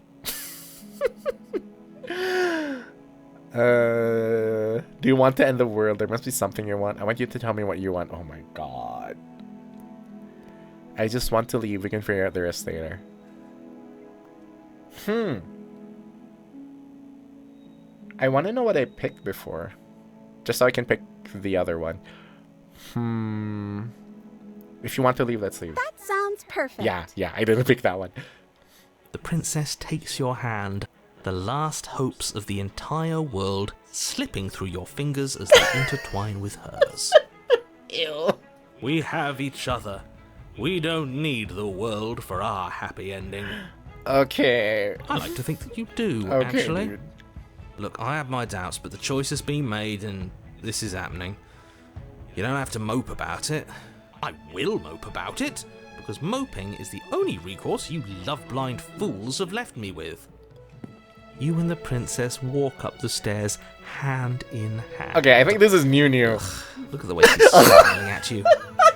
Do you want to end the world? There must be something you want. I want you to tell me what you want. Oh my god. I just want to leave. We can figure out the rest later. I want to know what I picked before. Just so I can pick the other one. If you want to leave, let's leave.
That sounds perfect.
Yeah, I didn't pick that one.
The princess takes your hand, the last hopes of the entire world slipping through your fingers as they intertwine with hers.
Ew.
We have each other. We don't need the world for our happy ending.
Okay.
I like to think that you do,
Okay,
actually.
dude.
Look, I have my doubts, but the choice has been made and this is happening. You don't have to mope about it. I will mope about it, because moping is the only recourse you love-blind fools have left me with. You and the princess walk up the stairs, hand in hand.
Okay, I think this is new.
Look at the way she's smiling at you.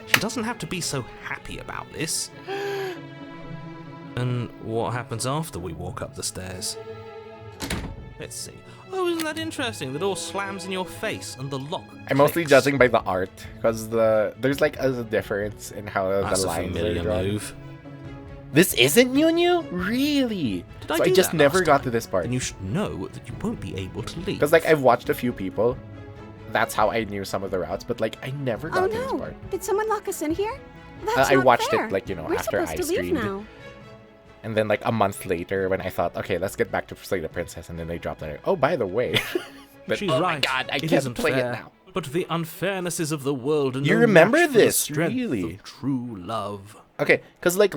She doesn't have to be so happy about this. And what happens after we walk up the stairs? Let's see. Oh, isn't that interesting? The door slams in your face and the lock
I'm mostly
clicks.
judging by the art, because there's like a difference in how
That's
the
a
lines are
familiar
drawn.
move.
This isn't new? Really?
Did I
So I
do
just
that
never
last
got
time?
to this part.
Then you should know that you won't be able to leave.
Because like I've watched a few people. That's how I knew some of the routes, but like I never got
Oh
to this
no!
part.
Did someone lock us in here? That's
I
not
watched
fair.
it like, you know,
We're
after
supposed
I
to leave
streamed.
now.
And then like a month later when I thought, okay, let's get back to Slay the Princess, and then they dropped that. Oh, by the way. But,
She's
oh
right.
my god, I
It
can't
isn't
play
fair.
it now.
But the unfairnesses of the world and
You
no
remember
match for the
this,
strength
really?
of true love.
Okay, because like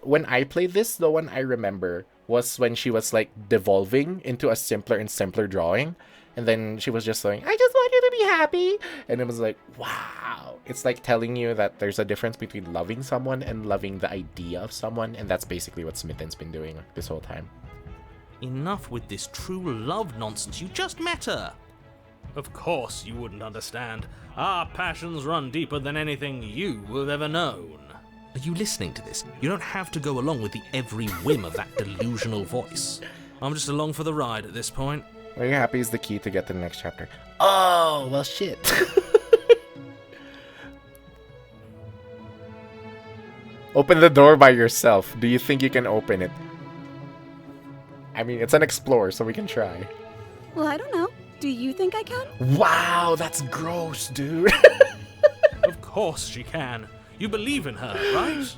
when I played this, the one I remember was when she was like devolving into a simpler and simpler drawing. And then she was just saying, I just want you to be happy. And it was like, wow. It's like telling you that there's a difference between loving someone and loving the idea of someone. And that's basically what Smithen's been doing this whole time.
Enough with this true love nonsense. You just met her. Of course you wouldn't understand. Our passions run deeper than anything you have ever known. Are you listening to this? You don't have to go along with the every whim of that delusional voice. I'm just along for the ride at this point.
Are you happy is the key to get to the next chapter? Oh, well, shit. Open the door by yourself. Do you think you can open it? I mean, it's an explore, so we can try.
Well, I don't know. Do you think I can?
Wow, that's gross, dude.
Of course she can. You believe in her, right?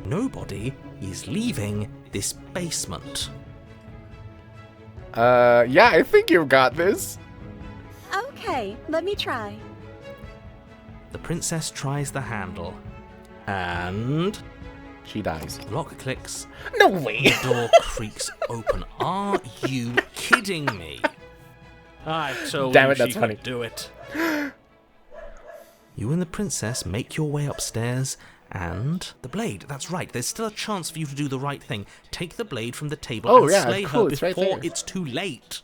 Nobody is leaving this basement.
Yeah, I think you've got this.
Okay, let me try.
The princess tries the handle. And
She dies.
the lock clicks.
No way.
The door creaks open. Are you kidding me? I told
Damn
you
it, that's
she
funny.
could do it. You and the princess make your way upstairs, and the blade. That's right. There's still a chance for you to do the right thing. Take the blade from the table
Oh,
and
yeah,
slay
cool,
her
it's right
before
there.
it's too late.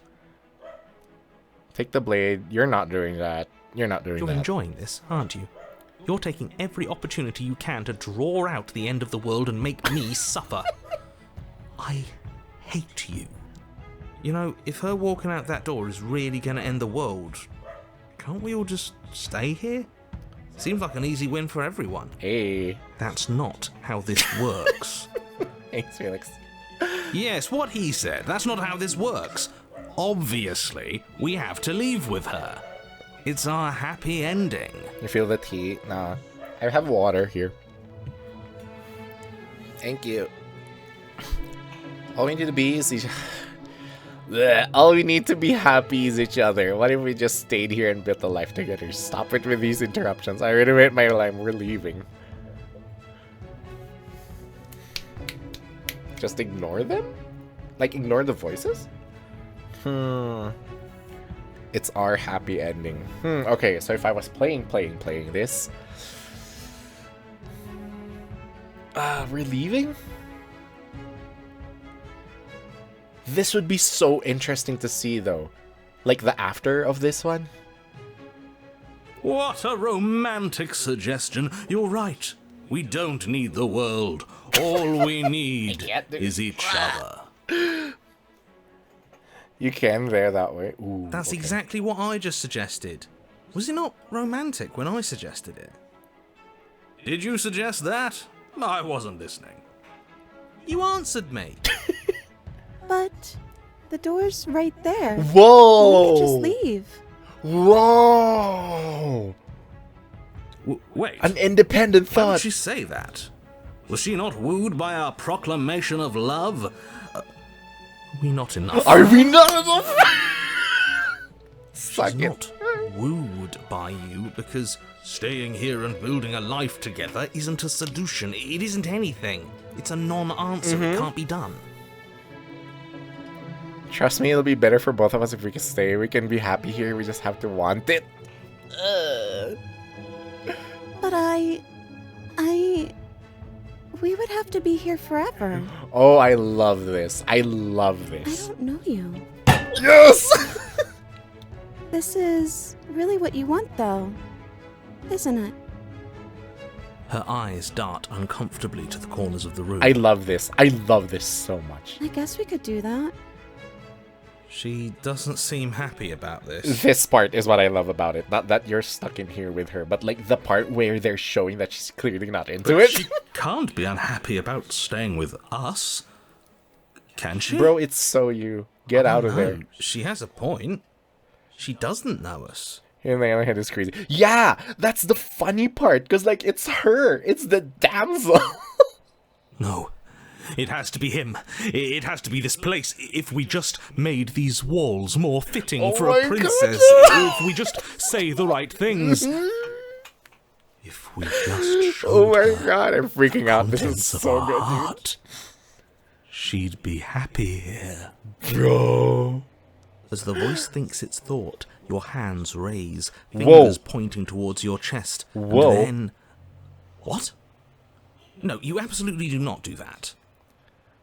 Take the blade. You're not doing that. You're not doing
You're
that.
enjoying this, aren't you? You're taking every opportunity you can to draw out the end of the world and make me suffer. I hate you. You know, if her walking out that door is really going to end the world, can't we all just stay here? Seems like an easy win for everyone.
Hey.
That's not how this works.
Thanks, Felix.
Yes, what he said. That's not how this works. Obviously, we have to leave with her. It's our happy ending.
You feel the tea? Nah. I have water here. Thank you. All we need to be is each... Blech. All we need to be happy is each other. What if we just stayed here and built a life together? Stop it with these interruptions. I already made my line. We're leaving. Just ignore them? Like, ignore the voices? It's our happy ending. Okay, so if I was playing this... we're leaving? This would be so interesting to see, though. Like, the after of this one.
What a romantic suggestion. You're right. We don't need the world. All we need is each other.
You can there that way. Ooh,
That's
okay.
exactly what I just suggested. Was it not romantic when I suggested it? Did you suggest that? I wasn't listening. You answered me.
But the door's right there.
Whoa!
We could just leave.
Whoa!
Wait.
An independent
Why would
thought.
she say that? Was she not wooed by our proclamation of love? Are we not enough?
Are we not enough?
She's
Suck it.
not wooed by you because staying here and building a life together isn't a solution. It isn't anything. It's a non-answer. It can't be done.
Trust me, it'll be better for both of us if we can stay. We can be happy here. We just have to want it.
But we would have to be here forever.
Oh, I love this. I love
I
this.
don't know you.
Yes!
This is really what you want, though, isn't it?
Her eyes dart uncomfortably to the corners of the room.
I love this. I love this so much.
I guess we could do that.
She doesn't seem happy about this.
This part is what I love about it. Not that you're stuck in here with her, but like the part where they're showing that she's clearly not into it.
She can't be unhappy about staying with us. Can she?
Bro, it's so you. Get out of there.
She has a point. She doesn't know us.
And the other head is crazy. Yeah, that's the funny part, because like it's her. It's the damsel.
No. It has to be him. It has to be this place. If we just made these walls more fitting for a princess. If we just say the right things. If we just showed
Oh my
her
god, I'm freaking out. This is
contents of
so
our
good,
heart, she'd be happy here.
dude. Bro.
As the voice thinks its thought, your hands raise, fingers pointing towards your chest.
Whoa.
And then... What? No, you absolutely do not do that.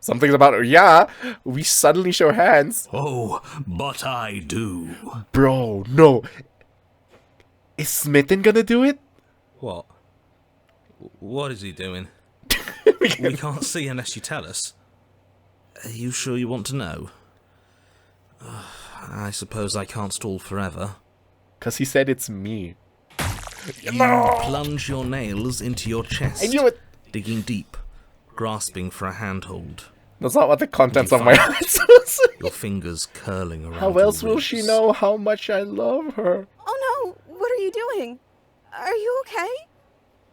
Something's about, yeah, we suddenly show hands.
Oh, but I do.
Bro, no. Is Smitten gonna do it?
What? What is he doing? We can't see unless you tell us. Are you sure you want to know? I suppose I can't stall forever.
Because he said it's me.
You plunge your nails into your chest,
I knew it.
digging deep, grasping for a handhold.
That's not what the contents
You
of my
find
heart was.
Your fingers curling around.
How
your
else will she
ribs.
know how much I love her?
Oh no, what are you doing? Are you okay?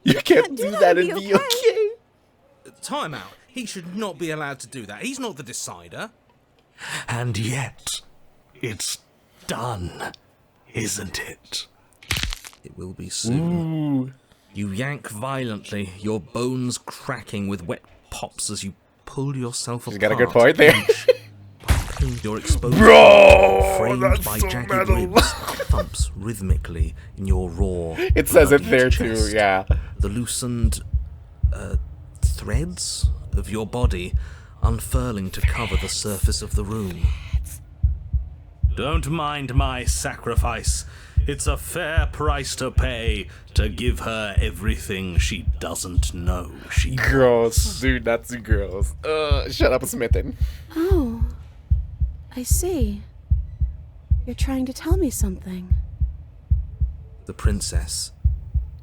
You can't do that and
and
be okay.
Time out. He should not be allowed to do that. He's not the decider. And yet, it's done, isn't it? It will be soon.
Ooh.
You yank violently, your bones cracking with wet pops as you pull yourself
She's
apart.
got a good point there.
Your exposed
Bro,
framed
that's
by
so
jagged
metal.
ribs, thumps rhythmically in your raw.
It says it
bloodied
there
chest.
too, yeah.
The loosened threads of your body unfurling to cover the surface of the room. Don't mind my sacrifice. It's a fair price to pay to give her everything she doesn't know she
Gross. Dude, that's gross. Shut up, Smitten.
Oh, I see. You're trying to tell me something.
The princess,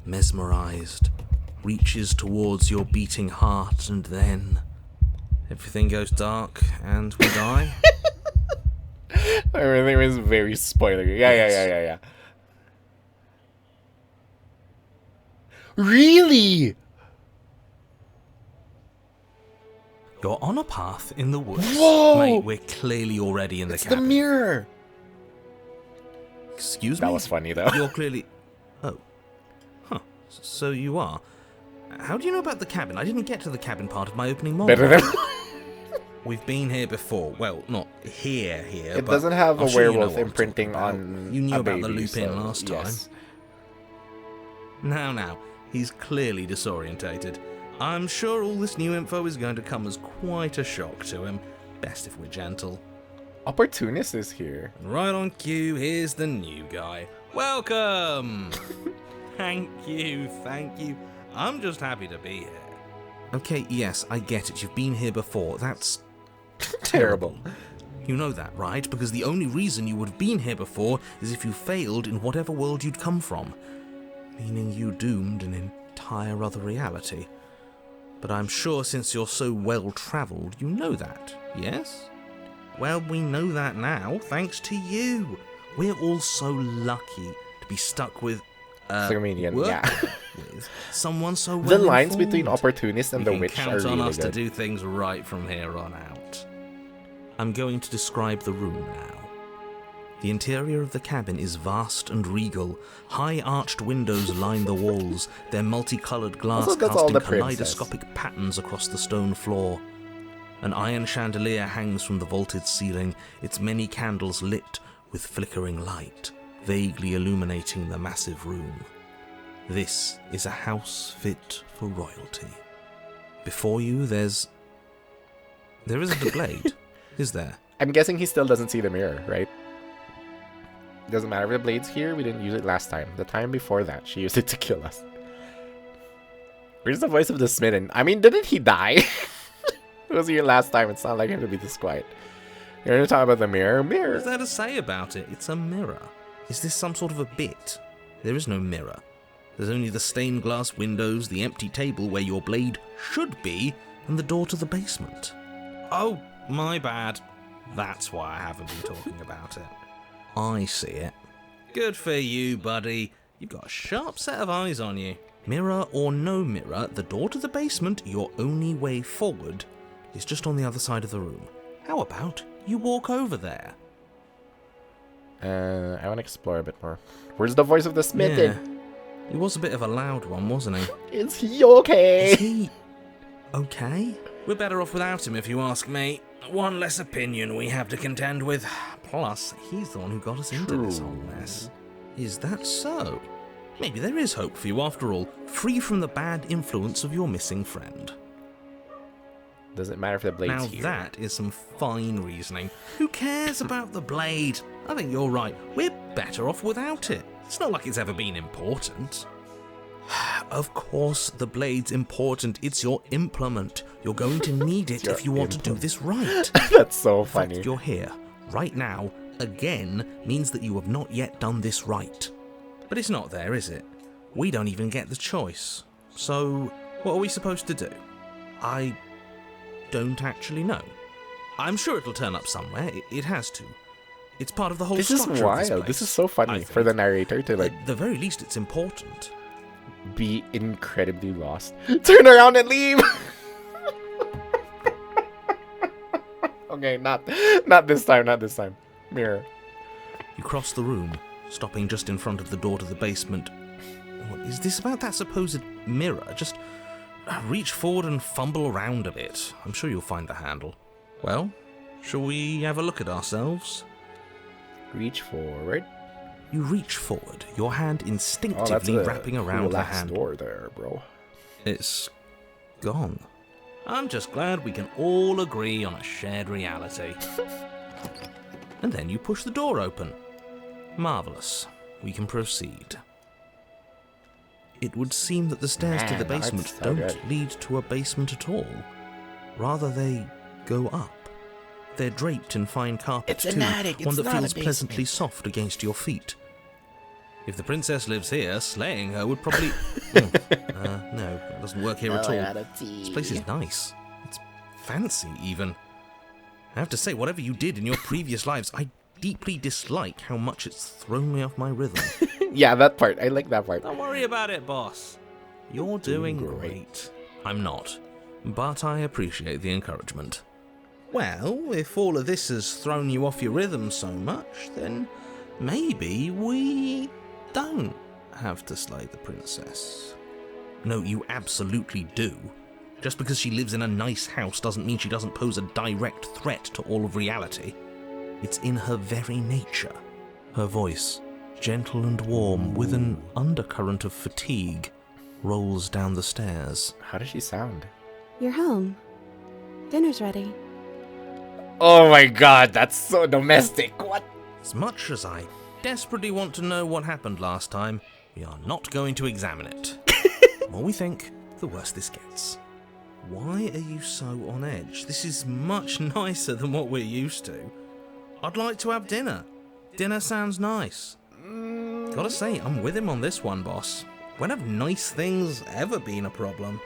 mesmerized, reaches towards your beating heart, and then everything goes dark and we die.
Everything was very spoilery. Yeah. Really?
You're on a path in the woods.
Whoa!
Mate, we're clearly already in the
It's the
cabin.
mirror.
Excuse me?
That was funny, though.
You're clearly... Oh. Huh. So you are. How do you know about the cabin? I didn't get to the cabin part of my opening monologue.
Better than...
We've been here before. Well, not here,
It
but
doesn't have
I'm
a
sure you know
werewolf
what I'm
imprinting
talking
on
about. You knew
a
about the
baby,
loop-in
so,
last time.
yes.
Now, he's clearly disorientated. I'm sure all this new info is going to come as quite a shock to him. Best if we're gentle.
Opportunist is here.
And right on cue, here's the new guy. Welcome! Thank you. I'm just happy to be here. Okay, yes, I get it. You've been here before. That's
Terrible.
You know that, right? Because the only reason you would have been here before is if you failed in whatever world you'd come from. Meaning you doomed an entire other reality. But I'm sure since you're so well-travelled, you know that, yes? Well, we know that now, thanks to you. We're all so lucky to be stuck with...
Flaminian,
work
yeah.
with someone so well
The lines
informed.
between opportunist and
You
the
can
witch
count
are
on
really
us to
good.
do things right from here on out. I'm going to describe the room now. The interior of the cabin is vast and regal. High arched windows line the walls, their multicolored glass
Also, that's all
casting
the princess.
kaleidoscopic patterns across the stone floor. An iron chandelier hangs from the vaulted ceiling, its many candles lit with flickering light, vaguely illuminating the massive room. This is a house fit for royalty. Before you, there isn't a blade, is there?
I'm guessing he still doesn't see the mirror, right? Doesn't matter if the blade's here, we didn't use it last time. The time before that, she used it to kill us. Where's the voice of the Smitten? I mean, didn't he die? It was here last time, it's not like him to be this quiet. You're gonna talk about the mirror? Mirror.
What's there to say about it? It's a mirror. Is this some sort of a bit? There is no mirror. There's only the stained glass windows, the empty table where your blade should be, and the door to the basement. Oh, my bad. That's why I haven't been talking about it. I see it. Good for you, buddy. You've got a sharp set of eyes on you. Mirror or no mirror, the door to the basement, your only way forward, is just on the other side of the room. How about you walk over there?
I want to explore a bit more. Where's the voice of the smith?
Yeah. He was a bit of a loud one, wasn't he?
Is he okay?
Is he okay? We're better off without him, if you ask me. One less opinion we have to contend with. Plus, he's the one who got us into this whole mess. Is that so? Maybe there is hope for you after all, free from the bad influence of your missing friend.
Doesn't matter if the blade's
Now
here.
that is some fine reasoning. Who cares about the blade? I think you're right. We're better off without it. It's not like it's ever been important. Of course, the blade's important. It's your implement. You're going to need it if you want to do this right.
That's so
The fact
funny.
you're here, right now, again, means that you have not yet done this right. But it's not there, is it? We don't even get the choice. So, what are we supposed to do? I don't actually know. I'm sure it'll turn up somewhere. It has to. It's part of the whole
This is
structure of this
wild.
place,
This is so
I
funny
think.
for the narrator to like
At the very least, it's important.
be incredibly lost. Turn around and leave. Okay, not this time. Not this time. Mirror.
You cross the room, stopping just in front of the door to the basement. What is this about that supposed mirror? Just reach forward and fumble around a bit. I'm sure you'll find the handle. Well, shall we have a look at ourselves?
Reach forward.
You reach forward, your hand
Oh, that's
instinctively
a
wrapping around the
cool-ass
handle.
door there, bro.
It's gone. I'm just glad we can all agree on a shared reality. And then you push the door open. Marvellous. We can proceed. It would seem that the stairs to the
Man,
basement
that's so
don't
good.
lead to a basement at all. Rather, they go up. They're draped in fine carpet
It's an
too,
attic, it's
one that
not a
feels pleasantly
basement.
soft against your feet. If the princess lives here, slaying her would probably... no, that doesn't work here at all. This place is nice. It's fancy, even. I have to say, whatever you did in your previous lives, I deeply dislike how much it's thrown me off my rhythm.
Yeah, that part. I like that part.
Don't worry about it, boss. You're doing great. I'm not, but I appreciate the encouragement. Well, if all of this has thrown you off your rhythm so much, then maybe we don't have to slay the princess. No, you absolutely do. Just because she lives in a nice house doesn't mean she doesn't pose a direct threat to all of reality. It's in her very nature. Her voice, gentle and warm, with an undercurrent of fatigue, rolls down the stairs.
How does she sound?
You're home. Dinner's ready.
Oh my god, that's so domestic. What?
As much as I desperately want to know what happened last time, we are not going to examine it. The more we think, the worse this gets. Why are you so on edge? This is much nicer than what we're used to. I'd like to have dinner. Dinner sounds nice. Gotta say, I'm with him on this one, boss. When have nice things ever been a problem?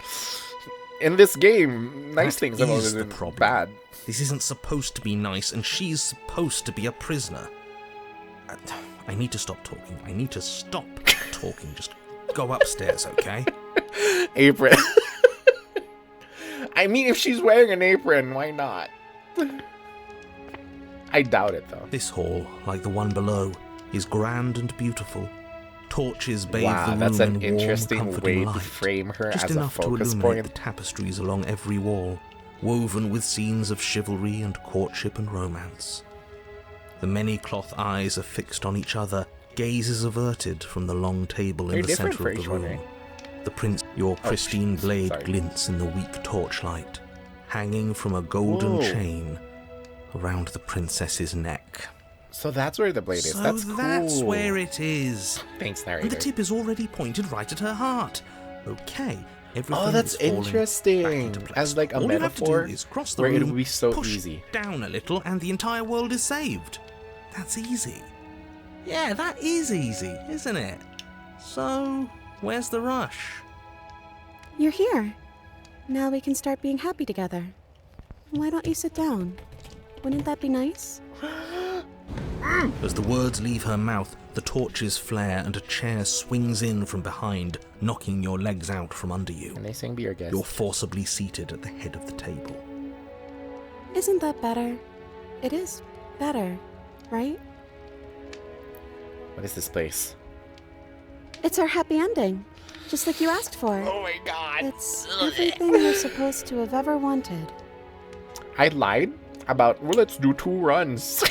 In this game, nice
That
things have always
is the
been
problem.
bad.
This isn't supposed to be nice, and she's supposed to be a prisoner. I need to stop talking. I need to stop talking. Just go upstairs, okay?
Apron. I mean, if she's wearing an apron, why not? I doubt it, though.
This hall, like the one below, is grand and beautiful. Torches bathe
Wow,
the room
that's an
in warm,
interesting
comforting
way
light.
to frame her
Just
as a
enough to
focus
illuminate
point.
the tapestries along every wall, woven with scenes of chivalry and courtship and romance. The many cloth eyes are fixed on each other, gazes averted from the long table
They're
in the
different
center
for
of the
each one,
room.
right?
The prince, your pristine blade
sorry.
glints in the weak torchlight, hanging from a golden
Whoa.
chain around the princess's neck.
So that's where the blade is.
So
That's cool.
that's where it is.
Thanks,
And the
narrator.
tip is already pointed right at her heart. Okay,
Everything
that's
is falling
interesting.
back into place.
As like a
All
metaphor
you have to do is cross the
where it
room,
would be so
push
easy.
down a little, and the entire world is saved. That's easy. Yeah, that is easy, isn't it? So, where's the rush?
You're here. Now we can start being happy together. Why don't you sit down? Wouldn't that be nice?
As the words leave her mouth, the torches flare and a chair swings in from behind, knocking your legs out from under you.
Can they sing Be Our Guest?
You're forcibly seated at the head of the table.
Isn't that better? It is better, right?
What is this place?
It's our happy ending, just like you asked for.
Oh my god!
It's everything you're supposed to have ever wanted.
I lied about, well, let's do 2 runs.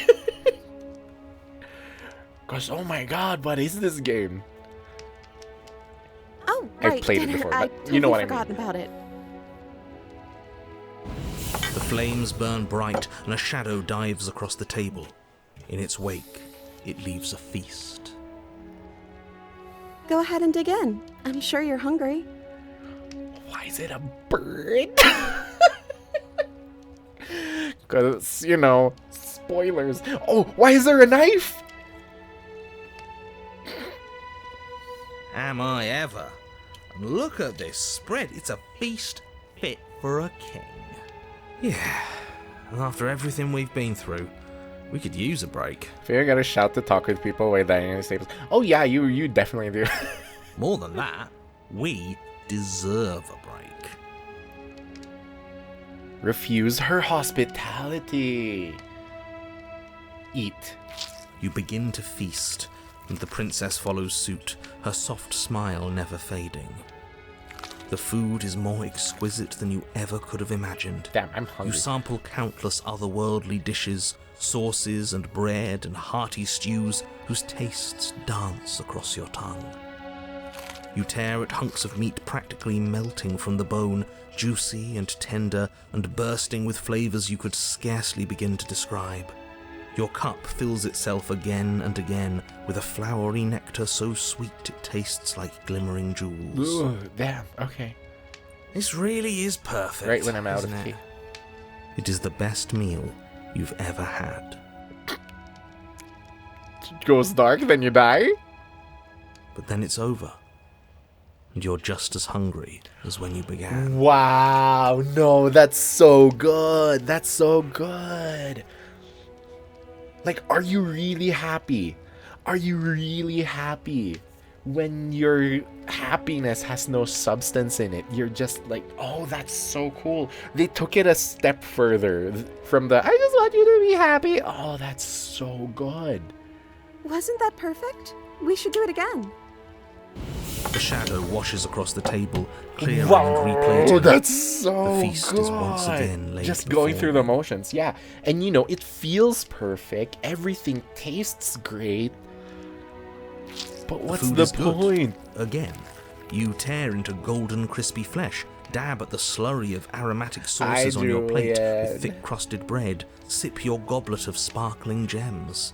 Because, oh my god, what is this game?
Oh,
I've
right,
played it
dinner.
before,
I
but
totally
you know what I mean.
forgotten about it.
The flames burn bright and a shadow dives across the table. In its wake, it leaves a feast.
Go ahead and dig in. I'm sure you're hungry.
Why is it a bird? Because, you know, spoilers. Oh, why is there a knife?
Am I ever? And look at this spread. It's a feast fit for a king. Yeah, and after everything we've been through, we could use a break.
I think I gotta shout to talk with people while dining in the tables. Oh yeah, you definitely do.
More than that, we deserve a break.
Refuse her hospitality. Eat.
You begin to feast, and the princess follows suit, her soft smile never fading. The food is more exquisite than you ever could have imagined.
Damn, I'm hungry.
You sample countless otherworldly dishes, sauces and bread and hearty stews whose tastes dance across your tongue. You tear at hunks of meat practically melting from the bone, juicy and tender and bursting with flavors you could scarcely begin to describe. Your cup fills itself again and again with a flowery nectar so sweet it tastes like glimmering jewels.
Ooh, damn, okay.
This really is perfect.
Right when I'm out of
isn't
tea.
it? It is the best meal you've ever had.
It goes dark, then you die?
But then it's over. And you're just as hungry as when you began.
Wow, no, that's so good. That's so good. Like, are you really happy? Are you really happy when your happiness has no substance in it? You're just like, oh, that's so cool. They took it a step further from the, I just want you to be happy. Oh, that's so good.
Wasn't that perfect? We should do it again.
The shadow washes across the table, clearing
Wow,
and replating.
that's so
The feast
good.
is once again laid
Just going
before
through
you.
the motions, yeah. And you know, it feels perfect. Everything tastes great. But what's
Food
the
is good.
point?
Again, you tear into golden crispy flesh, dab at the slurry of aromatic sauces on your plate
Julian.
with thick-crusted bread, sip your goblet of sparkling gems.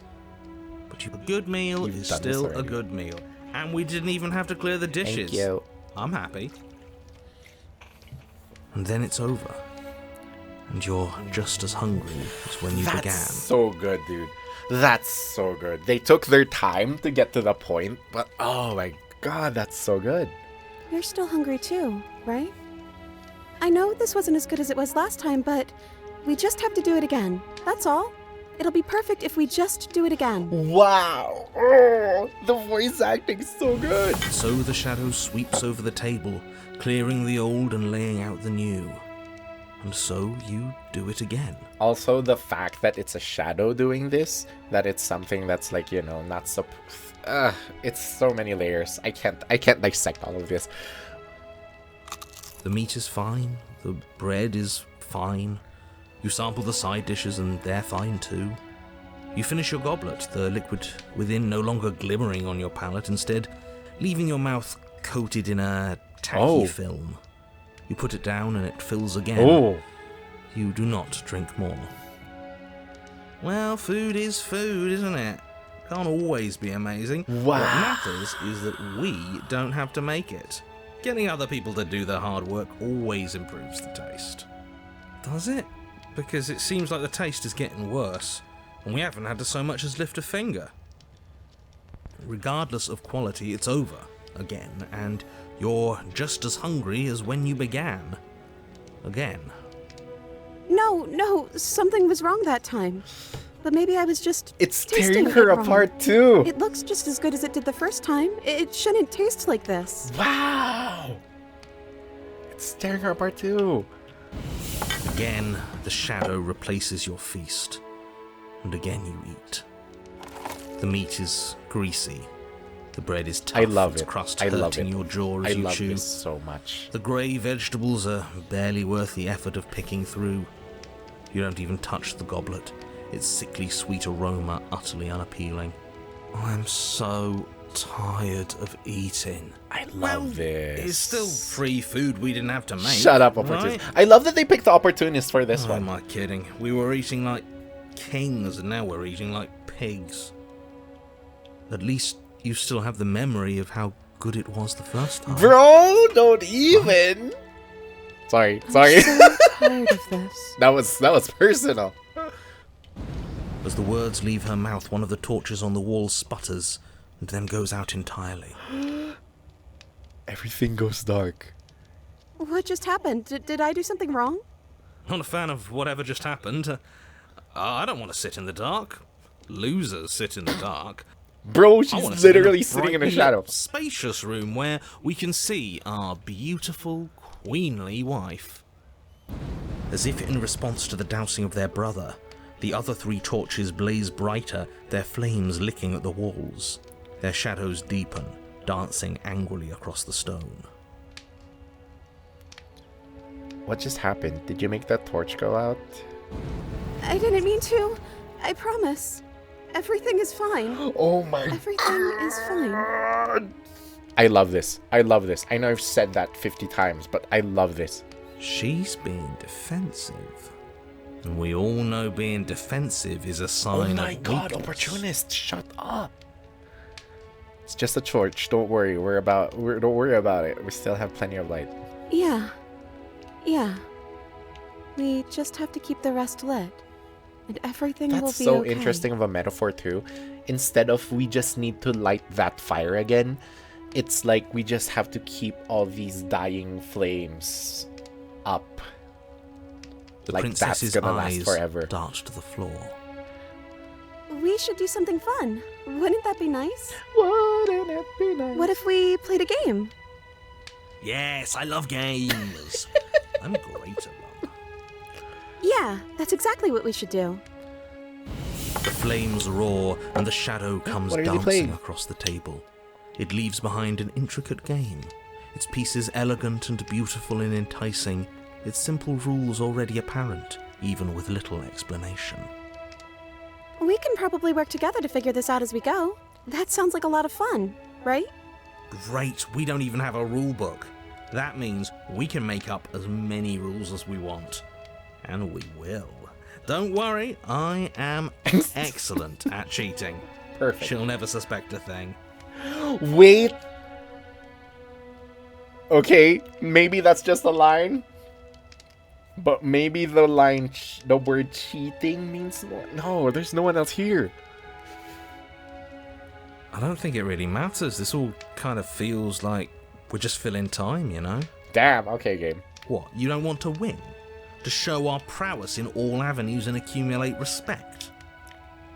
But a good meal
You've
is
done this
still a
already.
good meal. And we didn't even have to clear the dishes.
Thank you.
I'm happy. And then it's over. And you're just as hungry as when you
That's
began.
so good, dude. That's so good. They took their time to get to the point, but oh my god, that's so good.
You're still hungry too, right? I know this wasn't as good as it was last time, but we just have to do it again. That's all. It'll be perfect if we just do it again.
Wow. Oh, the voice acting's so good.
So the shadow sweeps over the table, clearing the old and laying out the new. And so you do it again.
Also, the fact that it's a shadow doing this, that it's something that's like, you know, not so... it's so many layers. I can't dissect all of this.
The meat is fine, the bread is fine. You sample the side dishes and they're fine too. You finish your goblet, the liquid within no longer glimmering on your palate, instead leaving your mouth coated in a tacky film. You put it down and it fills again.
Oh.
You do not drink more. Well, food is food, isn't it? Can't always be amazing.
Wow.
What matters is that we don't have to make it.
Getting other people to do their hard work always improves the taste. Does it? Because it seems like the taste is getting worse, and we haven't had to so much as lift a finger. Regardless of quality, it's over again, and you're just as hungry as when you began. Again.
No, something was wrong that time. But maybe I was just
It's
tasting
tearing
it
her
wrong.
apart too.
It looks just as good as it did the first time. It shouldn't taste like this.
Wow. It's tearing her apart too.
Again, the shadow replaces your feast, and again you eat. The meat is greasy. The bread is tough.
I love
its
it.
crust
I
hurting
love it.
your jaw as
I
you
love
chew.
this so much.
The grey vegetables are barely worth the effort of picking through. You don't even touch the goblet. Its sickly sweet aroma utterly unappealing. I'm so tired of eating.
I love this.
It's still free food we didn't have to make.
Shut up, opportunist.
right?
I love that they picked the opportunist for this
Oh,
one.
am I kidding? We were eating like kings, and now we're eating like pigs. At least you still have the memory of how good it was the first time.
Bro, don't even. Sorry.
I'm so tired of this.
That was personal.
As the words leave her mouth, one of the torches on the wall sputters and then goes out entirely.
Everything goes dark.
What just happened? Did I do something wrong?
Not a fan of whatever just happened. I don't want to sit in the dark. Losers sit in the dark.
Bro,
I
she's
wanna sit
literally sitting in the
brightly
shadow.
lit, spacious room where we can see our beautiful, queenly wife. As if in response to the dousing of their brother, the other three torches blaze brighter, their flames licking at the walls. Their shadows deepen, dancing angrily across the stone.
What just happened? Did you make that torch go out?
I didn't mean to. I promise. Everything is fine.
Oh my
Everything is fine.
I love this. I love this. I know I've said that 50 times, but I love this.
She's being defensive. And we all know being defensive is a sign
Oh my
of
god,
weakness.
opportunist, shut up. It's just a torch. Don't worry. Don't worry about it. We still have plenty of light.
Yeah. We just have to keep the rest lit. And everything will be
That's so
okay.
interesting of a metaphor too. Instead of we just need to light that fire again, it's like we just have to keep all these dying flames up.
The
Like
princess's
that's gonna last
eyes
forever.
dart to the floor.
We should do something fun. Wouldn't that be nice?
Wouldn't it be nice?
What if we played a game?
Yes, I love games. I'm great at them.
Yeah, that's exactly what we should do.
The flames roar and the shadow comes
What are they
dancing
playing?
across the table. It leaves behind an intricate game. Its pieces elegant and beautiful and enticing. Its simple rules already apparent, even with little explanation.
We can probably work together to figure this out as we go. That sounds like a lot of fun, right?
Great, we don't even have a rule book. That means we can make up as many rules as we want. And we will. Don't worry, I am excellent at cheating.
Perfect.
She'll never suspect a thing.
Wait. Okay, maybe that's just a line. But maybe the line, the word cheating means more. No, there's no one else here.
I don't think it really matters. This all kind of feels like we're just filling time, you know?
Damn, okay, game.
What, you don't want to win? To show our prowess in all avenues and accumulate respect?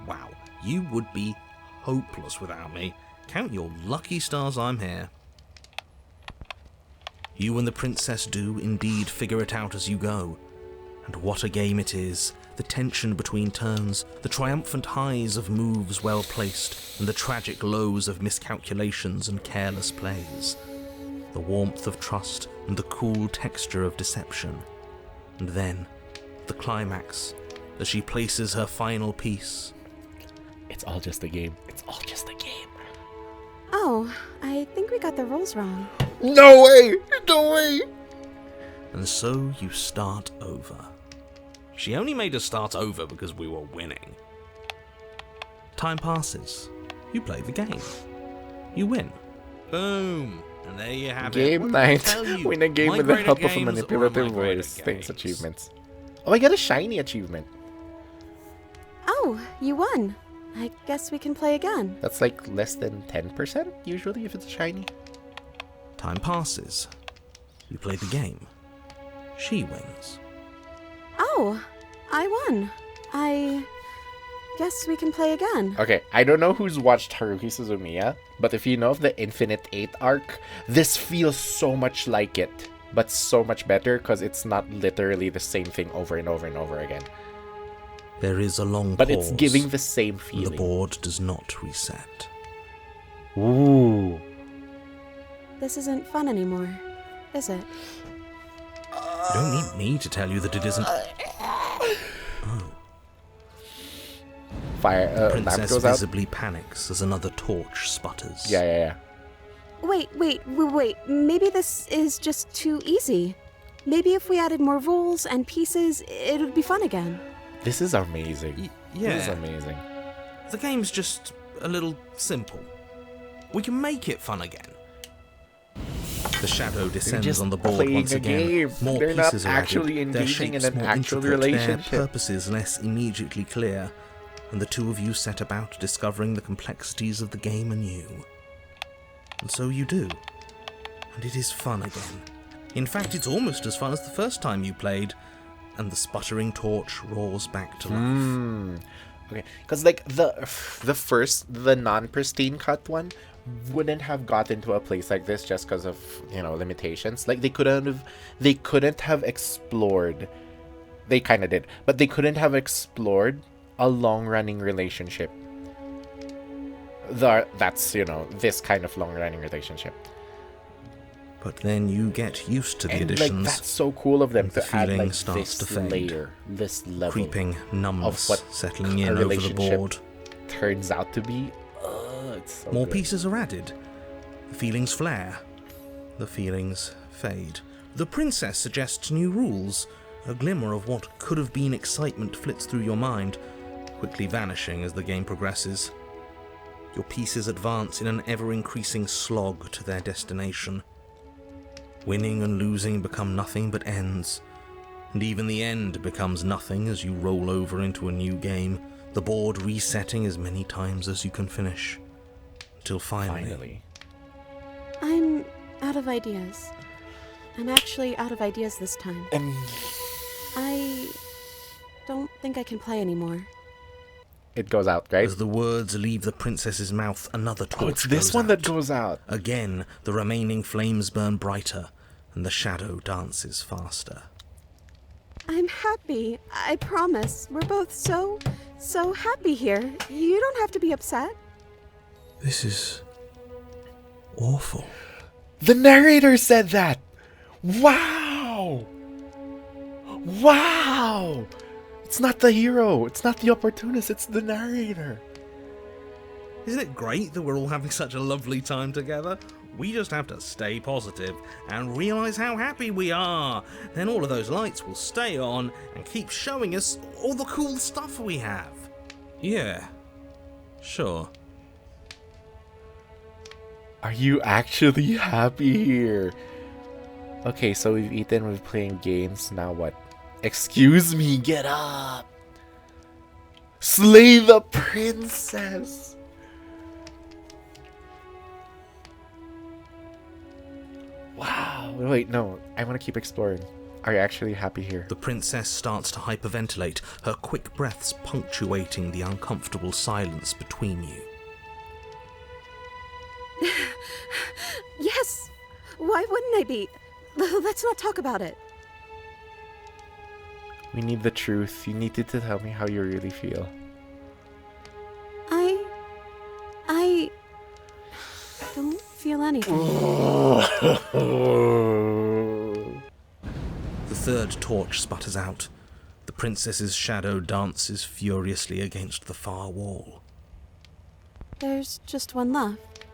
Wow, you would be hopeless without me. Count your lucky stars I'm here. You and the princess do indeed figure it out as you go. And what a game it is. The tension between turns, the triumphant highs of moves well placed, and the tragic lows of miscalculations and careless plays. The warmth of trust and the cool texture of deception. And then, the climax, as she places her final piece.
It's all just a game. It's all just a game.
Oh, I think we got the rules wrong.
No way! No way!
And so you start over. She only made us start over because we were winning. Time passes. You play the game. You win. Boom.
And there you have it.
Game
What did I
night.
tell you?
Win a game with the
Migrated
help of a
games or
manipulative
migrated
voice. Thanks,
games?
achievements. Oh, I got a shiny achievement.
Oh, you won. I guess we can play again.
That's like less than 10% usually if it's a shiny.
Time passes. You play the game. She wins.
Oh, I won. I guess we can play again.
Okay, I don't know who's watched Haruhi Suzumiya, but if you know of the Infinite 8 arc, this feels so much like it, but so much better because it's not literally the same thing over and over and over again.
There is a long
But
pause.
it's giving the same
and
feeling.
the board does not reset.
Ooh.
This isn't fun anymore, is it?
You don't need me to tell you that it isn't.
Fire, lamp
Princess
goes out.
visibly panics as another torch sputters.
Yeah.
Wait. Maybe this is just too easy. Maybe if we added more rules and pieces, it would be fun again.
This is amazing. This is
Yeah.
amazing.
The game's just a little simple. We can make it fun again. The shadow descends
just
on the board
playing
once
a
again.
game.
More
They're not
pieces are
actually
added, their
engaging in
shapes
an
more
actual
intricate,
relationship.
their purposes less immediately clear, and the two of you set about discovering the complexities of the game anew. And so you do. And it is fun again. In fact, it's almost as fun as the first time you played, and the sputtering torch roars back to life.
Okay, because like the non-pristine cut one wouldn't have gotten to a place like this just because of limitations. Like they couldn't have explored. They kind of did, but they couldn't have explored a long-running relationship. That's this kind of long-running relationship.
But then you get used to the
And
additions.
like that's so cool of them
and the
to add
feeling
like
starts
this
to fade.
layer, this level
creeping numbness
what
settling
a
in over the
relationship
board.
turns out to be. It's so
More
good.
pieces are added. The feelings flare. The feelings fade. The princess suggests new rules. A glimmer of what could have been excitement flits through your mind, quickly vanishing as the game progresses. Your pieces advance in an ever-increasing slog to their destination. Winning and losing become nothing but ends, and even the end becomes nothing as you roll over into a new game, the board resetting as many times as you can finish. Until finally.
I'm out of ideas. I'm actually out of ideas this time.
And
I don't think I can play anymore.
it goes out, right?
As the words leave the princess's mouth, another torch
Oh, it's this
goes
one
out.
that goes out.
Again, the remaining flames burn brighter, and the shadow dances faster.
I'm happy. I promise. We're both so happy here. You don't have to be upset.
This is awful.
The narrator said that. Wow. It's not the hero. It's not the opportunist. It's the narrator.
Isn't it great that we're all having such a lovely time together? We just have to stay positive and realize how happy we are. Then all of those lights will stay on and keep showing us all the cool stuff we have. Yeah, sure.
Are you actually happy here? Okay, so we've eaten, we've played games. Now what? Excuse me, get up. Slay the princess. Wow. Wait, no. I want to keep exploring. Are you actually happy here?
The princess starts to hyperventilate, her quick breaths punctuating the uncomfortable silence between you.
Yes. Why wouldn't I be? Let's not talk about it.
We need the truth. You needed to tell me how you really feel.
I don't feel anything.
The third torch sputters out. The princess's shadow dances furiously against the far wall.
There's just one left.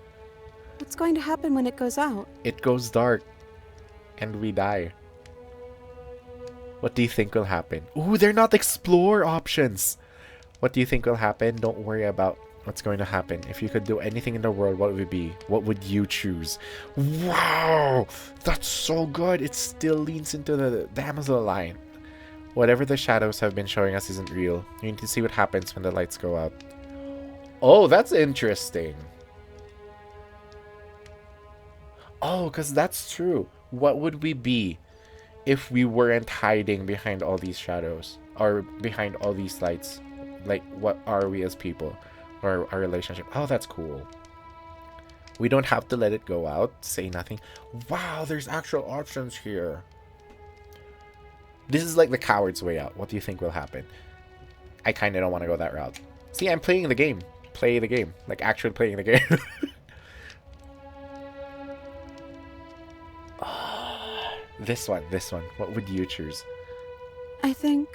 What's going to happen when it goes out?
It goes dark. And we die. What do you think will happen? Ooh, they're not explore options. What do you think will happen? Don't worry about What's going to happen? If you could do anything in the world, what would it be? What would you choose? Wow! That's so good! It still leans into the damsel line. Whatever the shadows have been showing us isn't real. You need to see what happens when the lights go out. Oh, that's interesting. Oh, because that's true. What would we be if we weren't hiding behind all these shadows? Or behind all these lights? Like, what are we as people? Or our relationship? Oh, that's cool. We don't have to let it go out. Say nothing. Wow, there's actual options here. This is like the coward's way out. What do you think will happen? I kind of don't want to go that route. See, I'm playing the game. Play the game. Like, actually playing the game. This one. What would you choose?
I think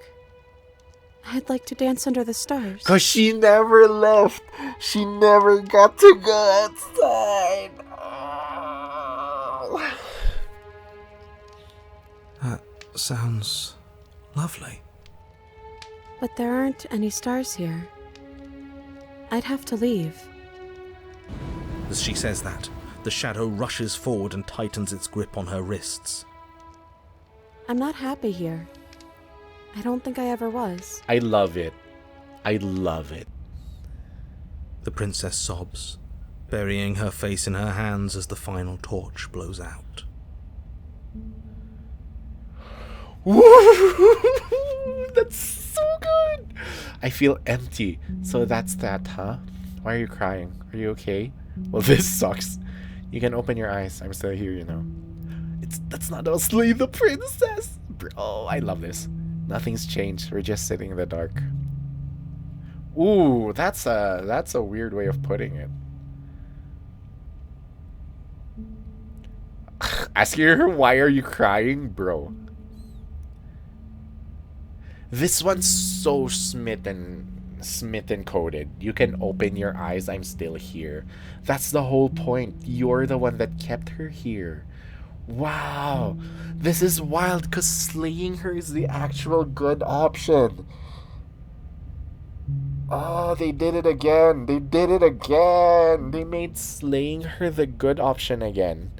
I'd like to dance under the stars.
Because she never left. She never got to go outside. Oh.
That sounds lovely.
But there aren't any stars here. I'd have to leave.
As she says that, the shadow rushes forward and tightens its grip on her wrists.
I'm not happy here. I don't think I ever was.
I love it. I love it.
The princess sobs, burying her face in her hands as the final torch blows out.
That's so good. I feel empty. So that's that, huh? Why are you crying? Are you okay? Well, this sucks. You can open your eyes. I'm still here, you know. That's not how slay the princess. Bro, I love this. Nothing's changed. We're just sitting in the dark. Ooh, that's a weird way of putting it. Asking her, why are you crying, bro? This one's so smitten coded. You can open your eyes, I'm still here. That's the whole point. You're the one that kept her here. Wow, this is wild because slaying her is the actual good option. Oh, they did it again. They did it again. They made slaying her the good option again.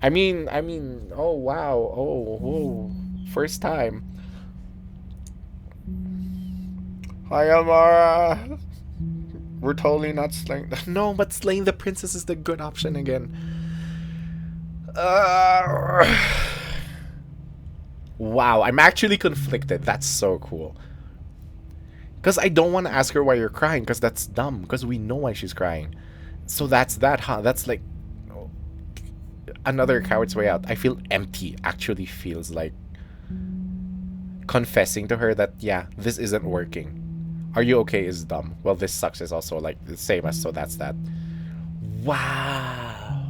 I mean, oh wow. Oh, whoa. First time. Hi, Amara. We're totally not slaying. No, but slaying the princess is the good option again. Wow, I'm actually conflicted. That's so cool. Because I don't want to ask her why you're crying, because that's dumb. Because we know why she's crying. So that's that, huh? That's like another coward's way out. I feel empty. Actually feels like confessing to her that, yeah, this isn't working. Are you okay is dumb. Well, this sucks is also like the same as, so that's that. Wow.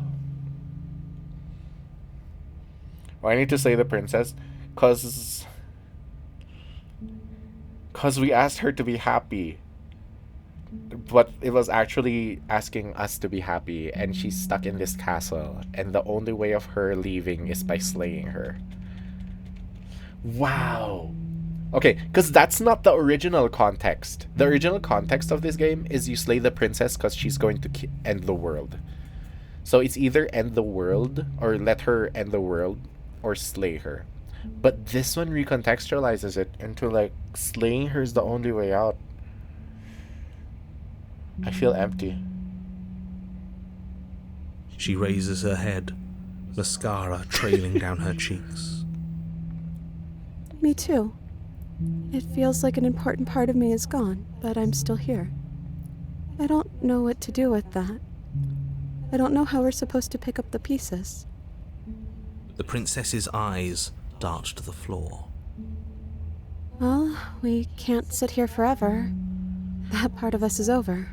Well, I need to say the princess, cause we asked her to be happy, but it was actually asking us to be happy, and she's stuck in this castle, and the only way of her leaving is by slaying her. Wow. Okay, because that's not the original context. The original context of this game is you slay the princess because she's going to end the world. So it's either end the world, or let her end the world, or slay her. But this one recontextualizes it into like slaying her is the only way out. I feel empty.
She raises her head, mascara trailing down her cheeks.
Me too. It feels like an important part of me is gone, but I'm still here. I don't know what to do with that. I don't know how we're supposed to pick up the pieces.
The princess's eyes dart to the floor.
Well, we can't sit here forever. That part of us is over.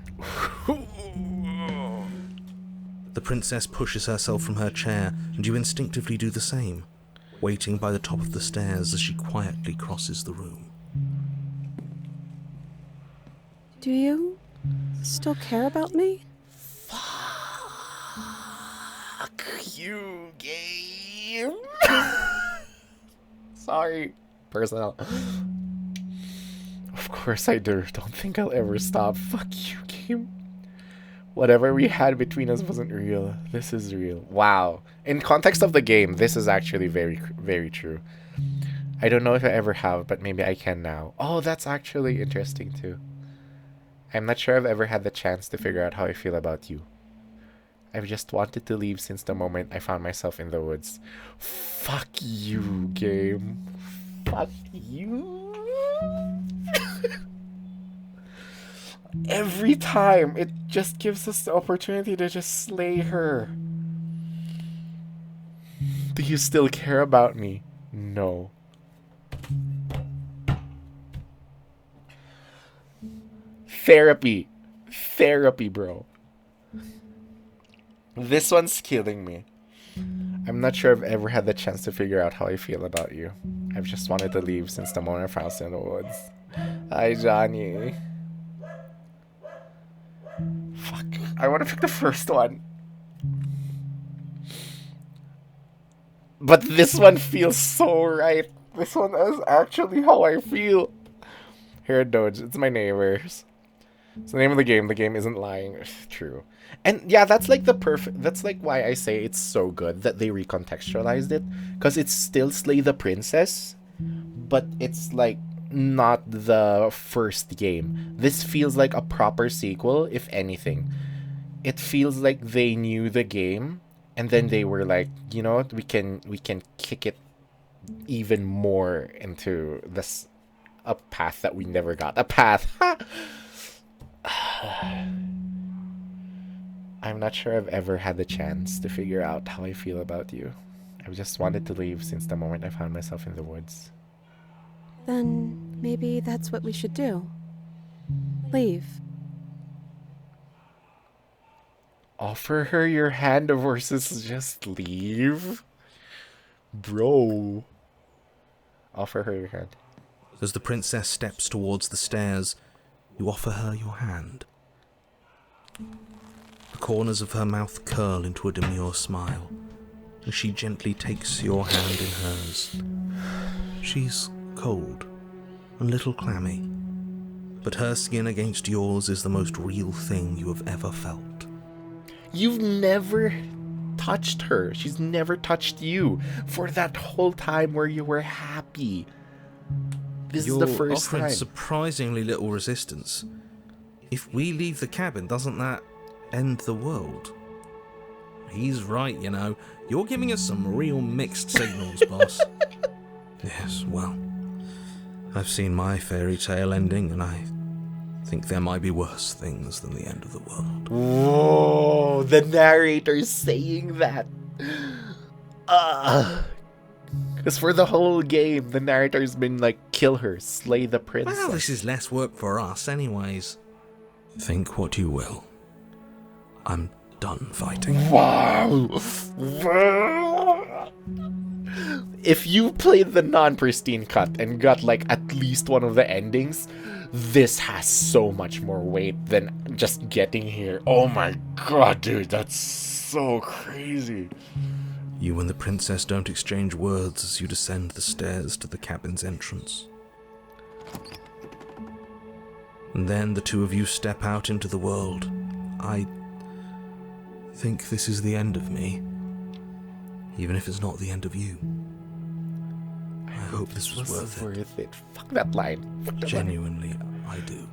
The princess pushes herself from her chair, and you instinctively do the same, waiting by the top of the stairs as she quietly crosses the room.
Do you still care about me?
Fuck you, game. Sorry, personal. Of course I do. Don't think I'll ever stop. Fuck you, game. Whatever we had between us wasn't real. This is real. Wow. In context of the game, this is actually very, very true. I don't know if I ever have, but maybe I can now. Oh, that's actually interesting too. I'm not sure I've ever had the chance to figure out how I feel about you. I've just wanted to leave since the moment I found myself in the woods. Fuck you, game. Fuck you. Every time, it just gives us the opportunity to just slay her. Do you still care about me? No. Therapy. Therapy, bro. This one's killing me. I'm not sure I've ever had the chance to figure out how I feel about you. I've just wanted to leave since the moment I found us in the woods. Hi, Johnny. Fuck. I want to pick the first one. But this one feels so right. This one is actually how I feel. Here, Doge. It's my neighbors. It's the name of the game. The game isn't lying. True. And yeah, that's like the perfect... That's like why I say it's so good that they recontextualized it. Because it's still Slay the Princess. But it's like not the first game. This feels like a proper sequel, if anything. It feels like they knew the game. And then they were like, you know what? We can kick it even more into this... A path that we never got. A path. I'm not sure I've ever had the chance to figure out how I feel about you. I've just wanted to leave since the moment I found myself in the woods.
Then maybe that's what we should do. Leave.
Offer her your hand versus just leave? Bro. Offer her your hand.
As the princess steps towards the stairs, you offer her your hand. The corners of her mouth curl into a demure smile, and she gently takes your hand in hers. She's cold, a little clammy, but her skin against yours is the most real thing you have ever felt.
You've never touched her. She's never touched you for that whole time where you were happy. This is the first
offering
time.
Surprisingly little resistance. If we leave the cabin, doesn't that end the world?
He's right, you know. You're giving us some real mixed signals, boss.
Yes, well, I've seen my fairy tale ending, and I think there might be worse things than the end of the world.
Whoa, the narrator's saying that. Because for the whole game, the narrator's been like, kill her, slay the princess.
Well, this is less work for us anyways.
Think what you will. I'm done fighting.
Wow. If you played the non-pristine cut and got like at least one of the endings, this has so much more weight than just getting here. Oh my god, dude, that's so crazy.
You and the princess don't exchange words as you descend the stairs to the cabin's entrance. And then the two of you step out into the world. I think this is the end of me, even if it's not the end of you. I hope this was worth it.
Fuck that line. Fuck that
Genuinely, I do.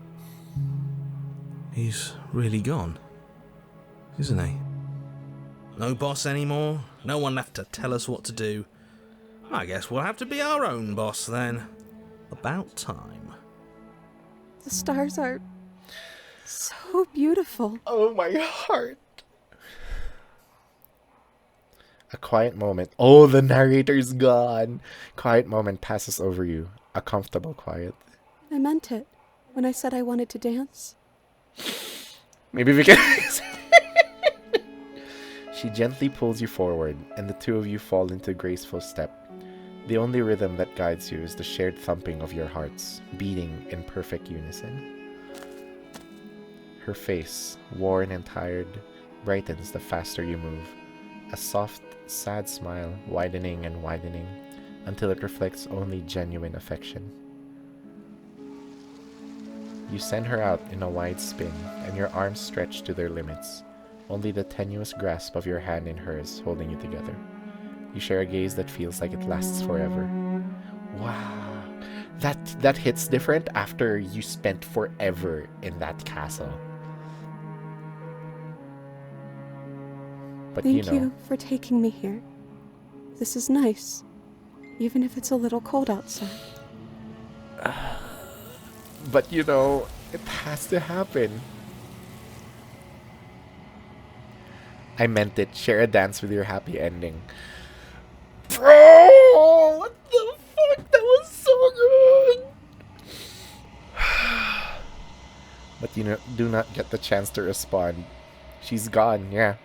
He's really gone, isn't he?
No boss anymore? No one left to tell us what to do? I guess we'll have to be our own boss then. About time.
The stars are so beautiful.
Oh, my heart. A quiet moment. Oh, the narrator's gone. Quiet moment passes over you. A comfortable quiet.
I meant it when I said I wanted to dance.
Maybe we can... She gently pulls you forward, and the two of you fall into graceful step. The only rhythm that guides you is the shared thumping of your hearts, beating in perfect unison. Her face, worn and tired, brightens the faster you move. A soft, sad smile, widening and widening, until it reflects only genuine affection. You send her out in a wide spin, and your arms stretch to their limits, only the tenuous grasp of your hand in hers holding you together. You share a gaze that feels like it lasts forever. Wow, that hits different after you spent forever in that castle. But
Thank you for taking me here. This is nice, even if it's a little cold outside.
But you know, it has to happen. I meant it. Share a dance with your happy ending. Bro! What the fuck? That was so good! But you do not get the chance to respond. She's gone, yeah.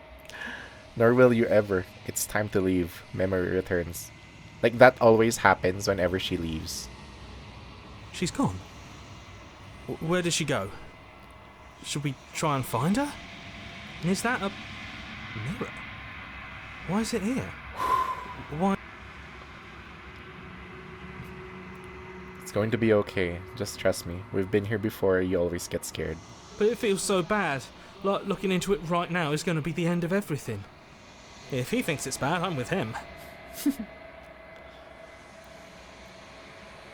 Nor will you ever. It's time to leave. Memory returns. Like, that always happens whenever she leaves.
She's gone. Where did she go? Should we try and find her? And is that a mirror? Why is it here? Why?
It's going to be okay. Just trust me. We've been here before. You always get scared.
But it feels so bad. Like looking into it right now is going to be the end of everything. If he thinks it's bad, I'm with him.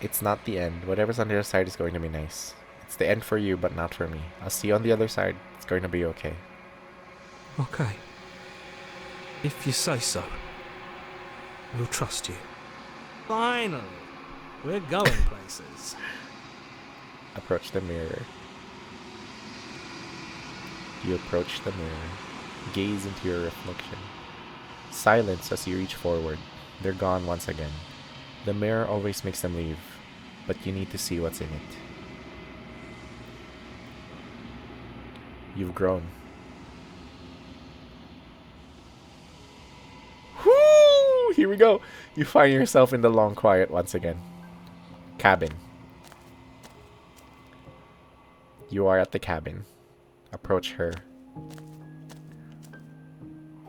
It's not the end. Whatever's on the other side is going to be nice. It's the end for you, but not for me. I'll see you on the other side. It's going to be okay.
Okay. If you say so. We'll trust you. Finally! We're going places.
Approach the mirror. You approach the mirror. Gaze into your reflection. Silence as you reach forward. They're gone once again. The mirror always makes them leave, but you need to see what's in it. You've grown. Whoo! Here we go. You find yourself in the long quiet once again. Cabin. You are at the cabin. Approach her.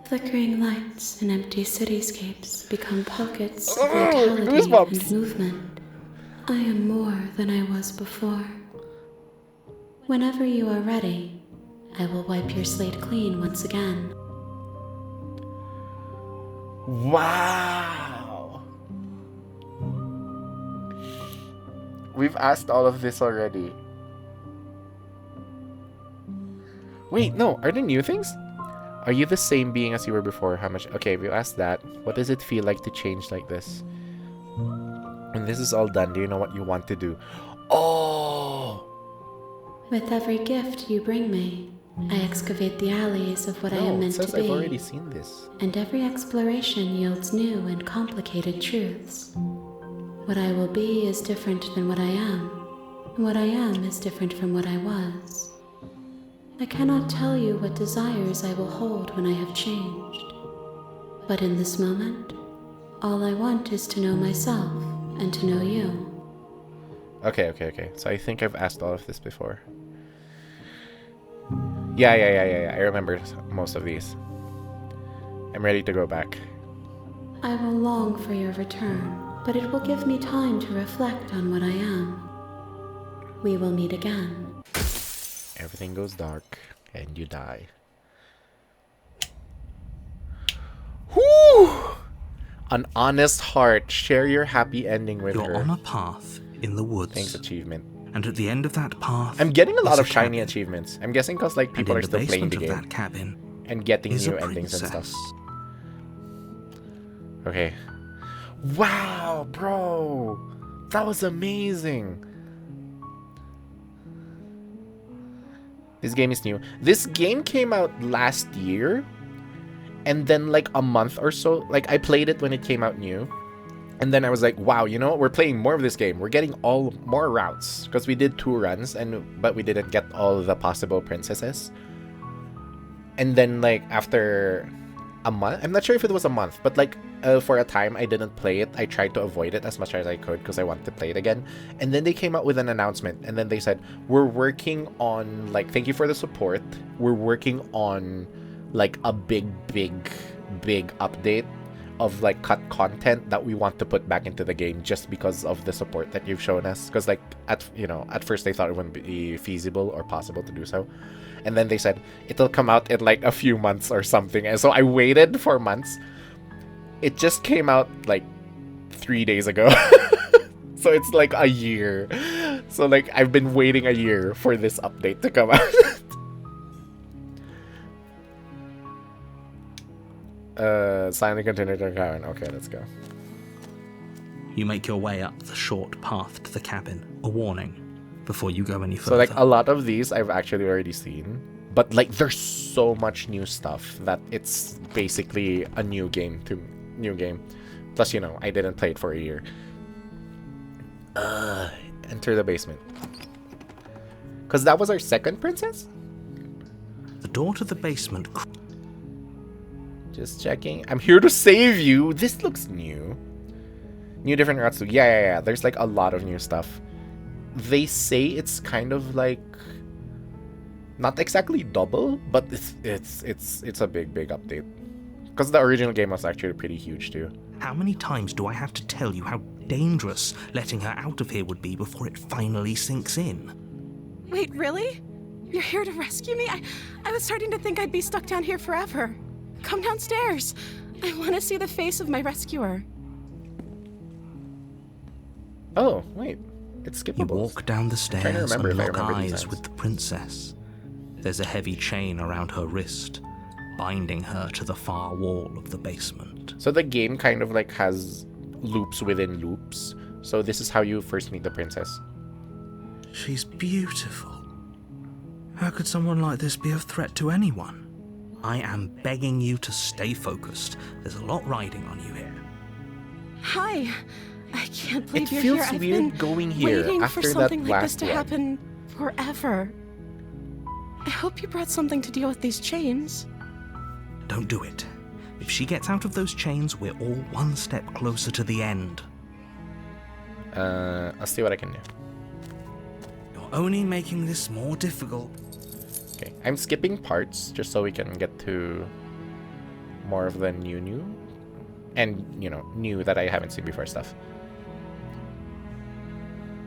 Flickering lights and empty cityscapes become pockets of vitality and movement. I am more than I was before. Whenever you are ready, I will wipe your slate clean once again.
Wow! We've asked all of this already. Wait, no, are there new things? Are you the same being as you were before? How much? Okay, we asked that. What does it feel like to change like this? When this is all done, do you know what you want to do? Oh!
With every gift you bring me, I excavate the alleys of what I am meant to be.
I've already seen this.
And every exploration yields new and complicated truths. What I will be is different than what I am, and what I am is different from what I was. I cannot tell you what desires I will hold when I have changed. But in this moment, all I want is to know myself and to know you.
Okay. So I think I've asked all of this before. Yeah. I remember most of these. I'm ready to go back.
I will long for your return, but it will give me time to reflect on what I am. We will meet again.
Everything goes dark, and you die. Whew! An honest heart. Share your happy ending with her.
You're on a path in the woods.
Thanks, achievement.
And at the end of that path,
I'm getting a lot of shiny
cabin.
achievements. I'm guessing because like people are
And in
still
the
playing
basement
the
of
game
that cabin
and getting
is
new
a
endings and
princess.
stuff. Okay. Wow, bro. That was amazing. This game is new. This game came out last year. And then like a month or so, like I played it when it came out new. And then I was like, wow, you know what? We're playing more of this game. We're getting more routes. Because we did 2 runs, but we didn't get all the possible princesses. And then like after a month, I'm not sure if it was a month, but like for a time I didn't play it. I tried to avoid it as much as I could because I wanted to play it again. And then they came out with an announcement, and then they said, we're working on, like, thank you for the support. We're working on like a big update of like cut content that we want to put back into the game just because of the support that you've shown us. Because like at first they thought it wouldn't be feasible or possible to do so, and then they said it'll come out in like a few months or something, and so I waited for months. It just came out like 3 days ago. So it's like a year. So like I've been waiting a year for this update to come out. Silently continue to Karen. Okay, let's go.
You make your way up the short path to the cabin, a warning before you go any further.
So like a lot of these I've actually already seen, but like there's so much new stuff that it's basically a new game. Plus, I didn't play it for a year. Enter the basement. Because that was our second princess?
The door to the basement...
Just checking. I'm here to save you. This looks new. New different routes too. Yeah. There's like a lot of new stuff. They say it's kind of like... Not exactly double, but it's a big update. Because the original game was actually pretty huge too.
How many times do I have to tell you how dangerous letting her out of here would be before it finally sinks in?
Wait, really? You're here to rescue me? I was starting to think I'd be stuck down here forever. Come downstairs. I want to see the face of my rescuer.
Oh, wait. It's skippable.
You walk down the stairs and lock eyes with the princess. There's a heavy chain around her wrist, binding her to the far wall of the basement.
So the game kind of like has loops within loops. So this is how you first meet the princess.
She's beautiful. How could someone like this be a threat to anyone?
I am begging you to stay focused. There's a lot riding on you here.
Hi. I can't believe
It
you're
feels
here. I've
weird
been
going here
waiting
after
for
that
something like this
last
to
one.
happen forever. I hope you brought something to deal with these chains.
Don't do it. If she gets out of those chains, we're all one step closer to the end.
I'll see what I can do.
You're only making this more difficult.
Okay, I'm skipping parts just so we can get to more of the new. And, new that I haven't seen before stuff.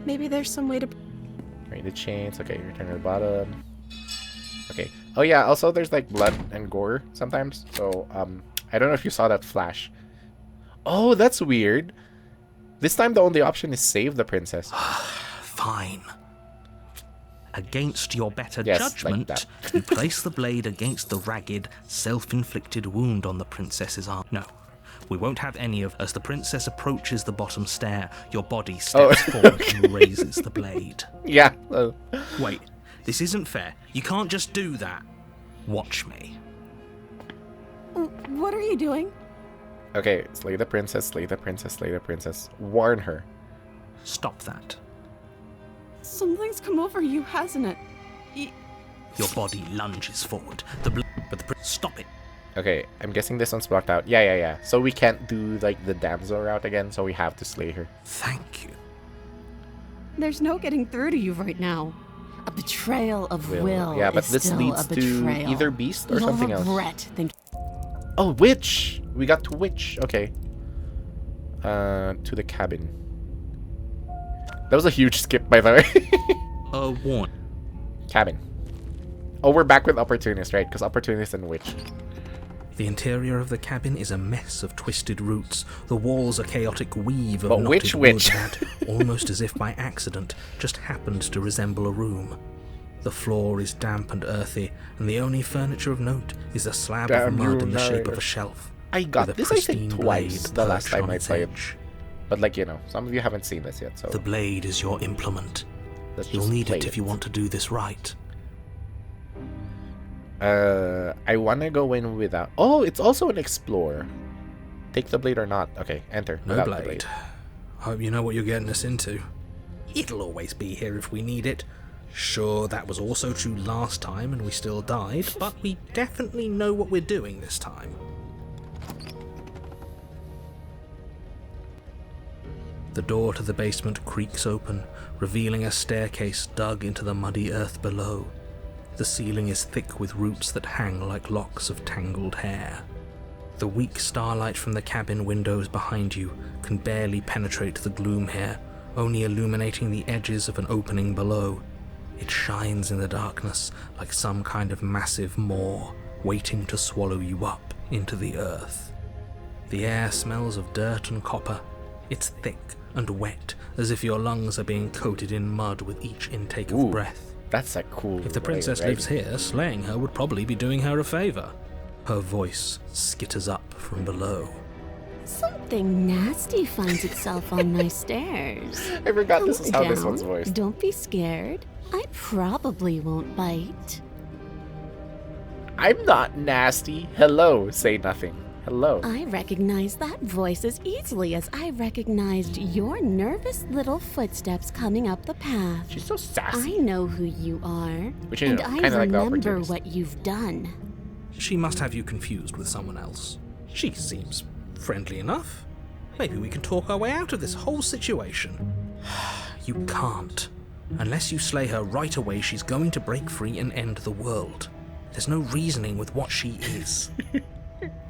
Maybe there's some way to...
Read the chains. Okay, return to the bottom. Okay. Oh yeah, also there's like blood and gore sometimes. So, I don't know if you saw that flash. Oh, that's weird. This time the only option is save the princess.
Fine. Against your better
Yes,
judgment,
like
you place the blade against the ragged, self-inflicted wound on the princess's arm. No, we won't have any of... As the princess approaches the bottom stair, your body steps forward and raises the blade.
Yeah.
Wait, this isn't fair. You can't just do that. Watch me.
What are you doing?
Okay, slay the princess, slay the princess, slay the princess. Warn her.
Stop that.
Something's come over you, hasn't it?
Your body lunges forward. Stop it.
Okay, I'm guessing this one's blocked out. Yeah. So we can't do like the damsel route again, so we have to slay her.
Thank you.
There's no getting through to you right now. A betrayal of will.
Yeah, but
is
this
still
leads
a betrayal.
to either beast or
You'll
something else.
regret thinking.
Oh, witch! We got to witch. Okay. To the cabin. That was a huge skip, by the way.
Warn.
Cabin. Oh, we're back with opportunist, right? Because opportunist and witch.
The interior of the cabin is a mess of twisted roots. The walls a chaotic weave of
But
knotted
which
wood
witch?
that, almost as if by accident, just happened to resemble a room. The floor is damp and earthy, and the only furniture of note is a slab of
Damn
mud
you,
in the shape of
narrator.
a shelf.
I got
with a
this, I think,
pristine
twice
blade
the last
perched
time
on
I
its
played.
edge.
But like, some of you haven't seen this yet, so
The blade is your implement.
let's
You'll
just
need
play
it if you want to do this right.
I want to go in without... Oh, it's also an explorer. Take the blade or not. Okay, enter.
No
without the
blade. Hope you know what you're getting us into. It'll always be here if we need it. Sure, that was also true last time and we still died, but we definitely know what we're doing this time. The door to the basement creaks open, revealing a staircase dug into the muddy earth below. The ceiling is thick with roots that hang like locks of tangled hair.
The weak starlight from the cabin windows behind you can barely penetrate the gloom here, only illuminating the edges of an opening below. It shines in the darkness like some kind of massive maw, waiting to swallow you up into the earth. The air smells of dirt and copper. It's thick and wet, as if your lungs are being coated in mud with each intake of breath.
That's a cool
If the princess lives here, slaying her would probably be doing her a favor. Her voice skitters up from below.
Something nasty finds itself on my stairs.
I forgot this is how
Calm
this
down.
one's voiced.
Don't be scared. I probably won't bite.
I'm not nasty. Hello, say nothing. Hello.
I recognize that voice as easily as I recognized your nervous little footsteps coming up the path.
She's so sassy.
I know who you are,
Which, you
and
know,
I
kinda like the
remember
opportunist.
what you've done.
She must have you confused with someone else. She seems friendly enough. Maybe we can talk our way out of this whole situation. You can't. Unless you slay her right away, she's going to break free and end the world. There's no reasoning with what she is.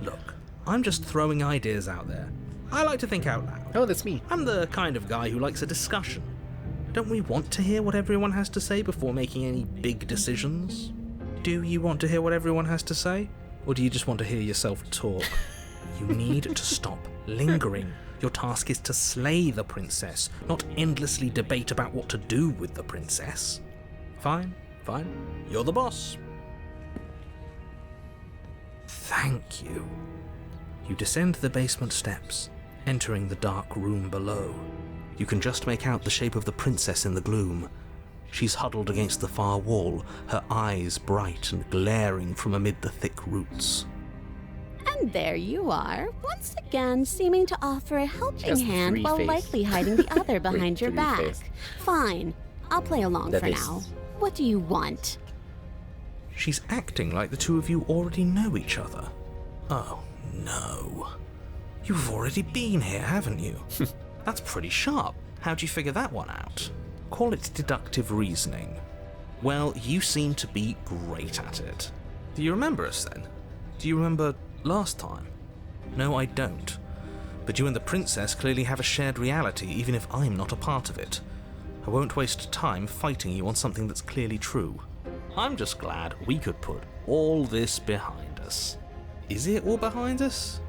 Look, I'm just throwing ideas out there. I like to think out loud.
Oh, that's me.
I'm the kind of guy who likes a discussion. Don't we want to hear what everyone has to say before making any big decisions? Do you want to hear what everyone has to say? Or do you just want to hear yourself talk? You need to stop lingering. Your task is to slay the princess, not endlessly debate about what to do with the princess. Fine, fine. You're the boss. Thank you. You descend the basement steps, entering the dark room below. You can just make out the shape of the princess in the gloom. She's huddled against the far wall, her eyes bright and glaring from amid the thick roots.
And there you are, once again seeming to offer a helping
Just
hand
three
while
face.
likely hiding the other behind your
three
back.
face.
Fine, I'll play along
That
for
is-
now. What do you want?
She's acting like the two of you already know each other. Oh, no. You've already been here, haven't you? That's pretty sharp. How'd you figure that one out? Call it deductive reasoning. Well, you seem to be great at it. Do you remember us then? Do you remember last time? No, I don't. But you and the princess clearly have a shared reality, even if I'm not a part of it. I won't waste time fighting you on something that's clearly true. I'm just glad we could put all this behind us. Is it all behind us?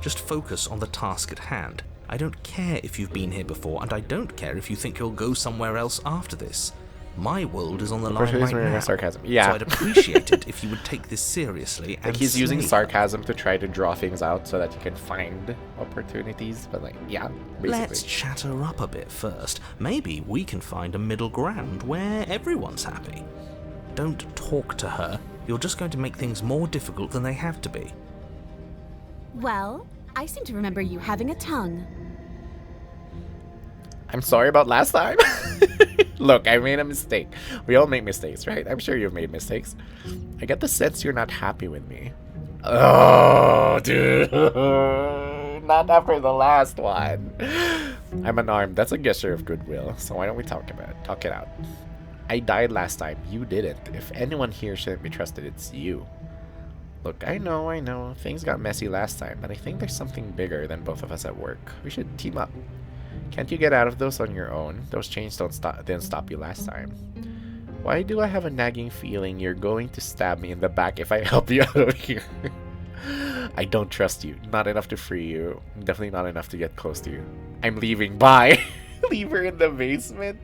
Just focus on the task at hand. I don't care if you've been here before, and I don't care if you think you'll go somewhere else after this. My world is on the line right now.
Sarcasm. Yeah.
So I'd appreciate it if you would take this seriously and
Like he's using
slay her.
sarcasm to try to draw things out so that he can find opportunities. But like, yeah, basically.
Let's chat her up a bit first. Maybe we can find a middle ground where everyone's happy. Don't talk to her. You're just going to make things more difficult than they have to be.
Well, I seem to remember you having a tongue.
I'm sorry about last time. Look, I made a mistake. We all make mistakes, right? I'm sure you've made mistakes. I get the sense you're not happy with me. Oh, dude. Not after the last one. I'm unarmed. That's a gesture of goodwill. So why don't we talk it out? I died last time. You didn't. If anyone here shouldn't be trusted, it's you. Look, I know. Things got messy last time, but I think there's something bigger than both of us at work. We should team up. Can't you get out of those on your own? Those chains didn't stop you last time. Why do I have a nagging feeling you're going to stab me in the back if I help you out of here? I don't trust you. Not enough to free you. Definitely not enough to get close to you. I'm leaving. Bye. Leave her in the basement.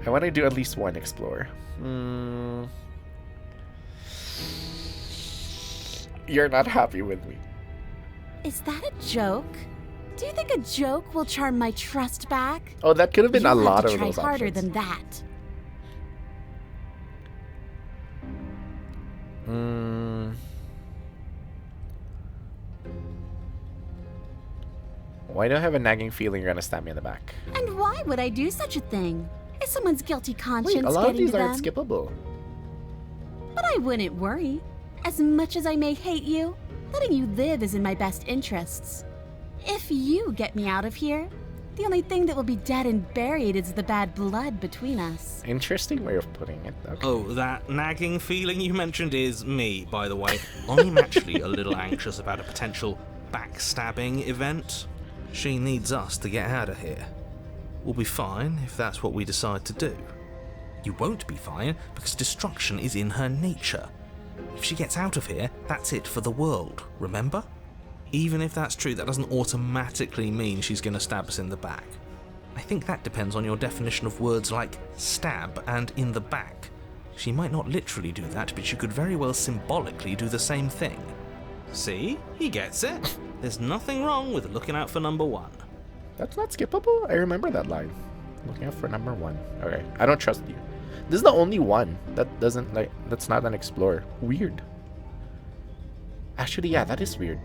I want to do at least one explore. You're not happy with me.
Is that a joke? Do you think a joke will charm my trust back?
Oh, that could have been a
You'll
lot
have to
of
try
those
harder
options.
than that.
Why do I have a nagging feeling you're gonna stab me in the back?
And why would I do such a thing? Is someone's guilty conscience
Wait, a lot of
getting
these
to
aren't
them?
skippable.
But I wouldn't worry. As much as I may hate you, letting you live is in my best interests. If you get me out of here, The only thing that will be dead and buried is the bad blood between us.
Interesting way of putting it. Okay.
Oh, that nagging feeling you mentioned is me, by the way. I'm actually a little anxious about a potential backstabbing event. She needs us to get out of here. We'll be fine if that's what we decide to do. You won't be fine because destruction is in her nature. If she gets out of here, that's it for the world, remember? Even if that's true, that doesn't automatically mean she's going to stab us in the back. I think that depends on your definition of words like stab and in the back. She might not literally do that, but she could very well symbolically do the same thing. See? He gets it. There's nothing wrong with looking out for number one.
That's not skippable? I remember that line. Looking out for number one. Okay, I don't trust you. This is the only one that doesn't, like, that's not an explorer. Weird. Actually, yeah, that is weird.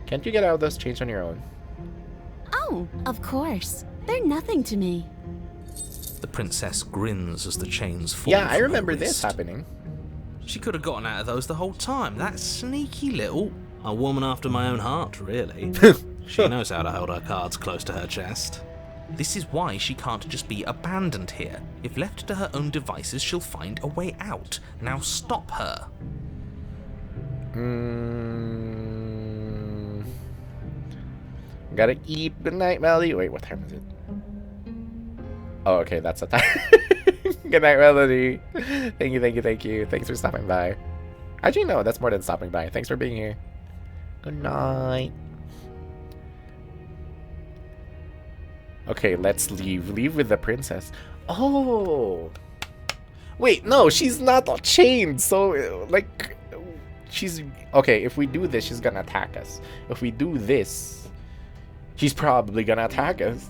Can't you get out of those chains on your own?
Oh, of course. They're nothing to me.
The princess grins as the chains fall.
Yeah, I
from her
remember this
wrist.
happening.
She could have gotten out of those the whole time. That sneaky little... A woman after my own heart, really. She knows how to hold her cards close to her chest. This is why she can't just be abandoned here. If left to her own devices, she'll find a way out. Now stop her.
Gotta eat. Good night, Melody. Wait, what time is it? Oh, okay, that's the time. Good night, Melody. Thank you. Thanks for stopping by. Actually, no, that's more than stopping by. Thanks for being here. Good night. Okay, let's leave. Leave with the princess. Oh. Wait, no, she's not chained. So, like, she's... Okay, if we do this, she's gonna attack us. If we do this, she's probably gonna attack us.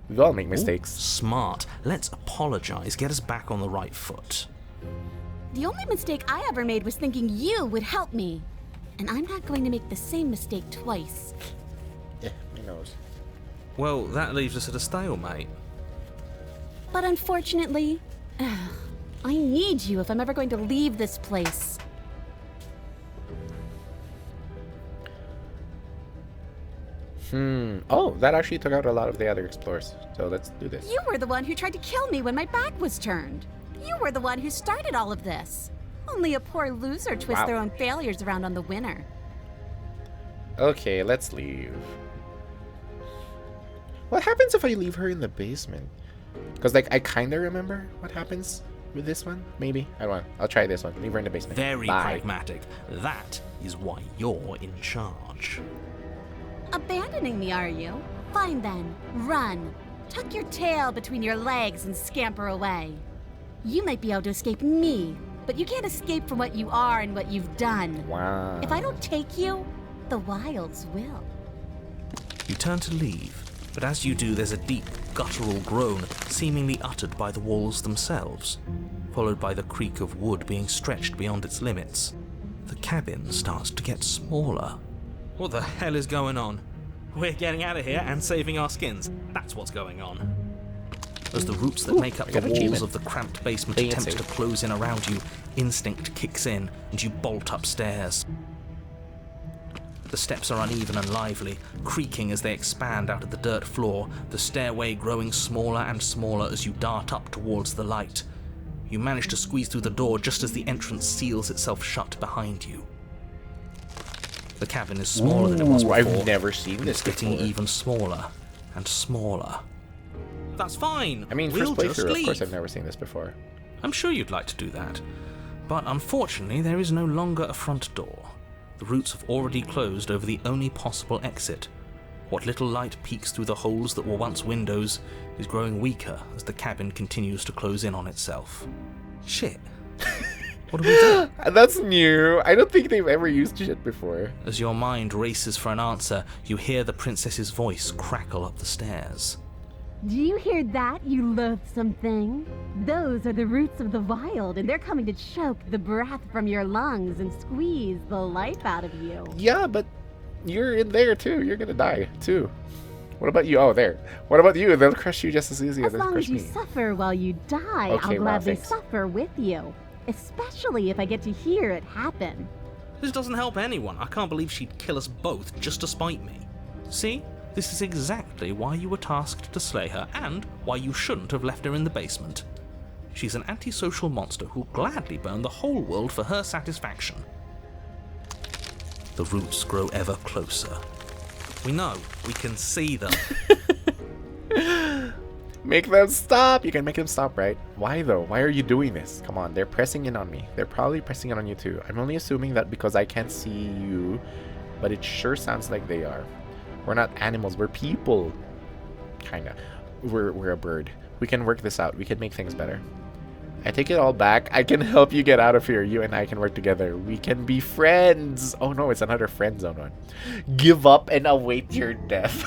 We all make mistakes.
Ooh, smart. Let's apologize. Get us back on the right foot.
The only mistake I ever made was thinking you would help me. And I'm not going to make the same mistake twice.
Yeah, my nose.
Well, that leaves us at a stalemate.
But unfortunately, I need you if I'm ever going to leave this place.
Oh, that actually took out a lot of the other explorers. So let's do this.
You were the one who tried to kill me when my back was turned. You were the one who started all of this. Only a poor loser twists their own failures around on the winner.
Okay, let's leave. What happens if I leave her in the basement? Because, like, I kind of remember what happens with this one. Maybe. I don't know. I'll try this one. Leave her in the basement.
Very
Bye.
pragmatic. That is why you're in charge.
Abandoning me, are you? Fine then. Run. Tuck your tail between your legs and scamper away. You might be able to escape me, but you can't escape from what you are and what you've done.
Wow.
If I don't take you, the wilds will.
You turn to leave, but as you do, there's a deep, guttural groan seemingly uttered by the walls themselves, followed by the creak of wood being stretched beyond its limits. The cabin starts to get smaller. What the hell is going on? We're getting out of here and saving our skins. That's what's going on. As the roots that make up the walls of the cramped basement attempt to close in around you, instinct kicks in and you bolt upstairs. The steps are uneven and lively, creaking as they expand out of the dirt floor, the stairway growing smaller and smaller as you dart up towards the light. You manage to squeeze through the door just as the entrance seals itself shut behind you. The cabin is smaller than it was before.
I've never seen this
It's getting
before.
even smaller and smaller. That's fine.
I mean,
we'll
first
just
playthrough,
leave.
of course I've never seen this before.
I'm sure you'd like to do that. But unfortunately, there is no longer a front door. The roots have already closed over the only possible exit. What little light peeks through the holes that were once windows is growing weaker as the cabin continues to close in on itself. Shit. What do we do?
That's new. I don't think they've ever used shit before.
As your mind races for an answer, you hear the princess's voice crackle up the stairs.
Do you hear that, you loathsome thing? Those are the roots of the wild, and they're coming to choke the breath from your lungs and squeeze the life out of you.
Yeah, but you're in there too. You're gonna die too. What about you? Oh, there. What about you? They'll crush you just as easy as they
As long
crush
as you
me.
suffer while you die,
Okay,
I'll
wow,
gladly
thanks.
suffer with you. especially if I get to hear it happen.
This doesn't help anyone. I can't believe she'd kill us both just to spite me. See? This is exactly why you were tasked to slay her, and why you shouldn't have left her in the basement. She's an antisocial monster who'll gladly burn the whole world for her satisfaction. The roots grow ever closer. We know. We can see them.
Make them stop! You can make them stop, right? Why though? Why are you doing this? Come on, they're pressing in on me. They're probably pressing in on you too. I'm only assuming that because I can't see you, but it sure sounds like they are. We're not animals, we're people. Kinda. We're a bird. We can work this out. We can make things better. I take it all back. I can help you get out of here. You and I can work together. We can be friends. Oh no, it's another friend zone one. Give up and await your death.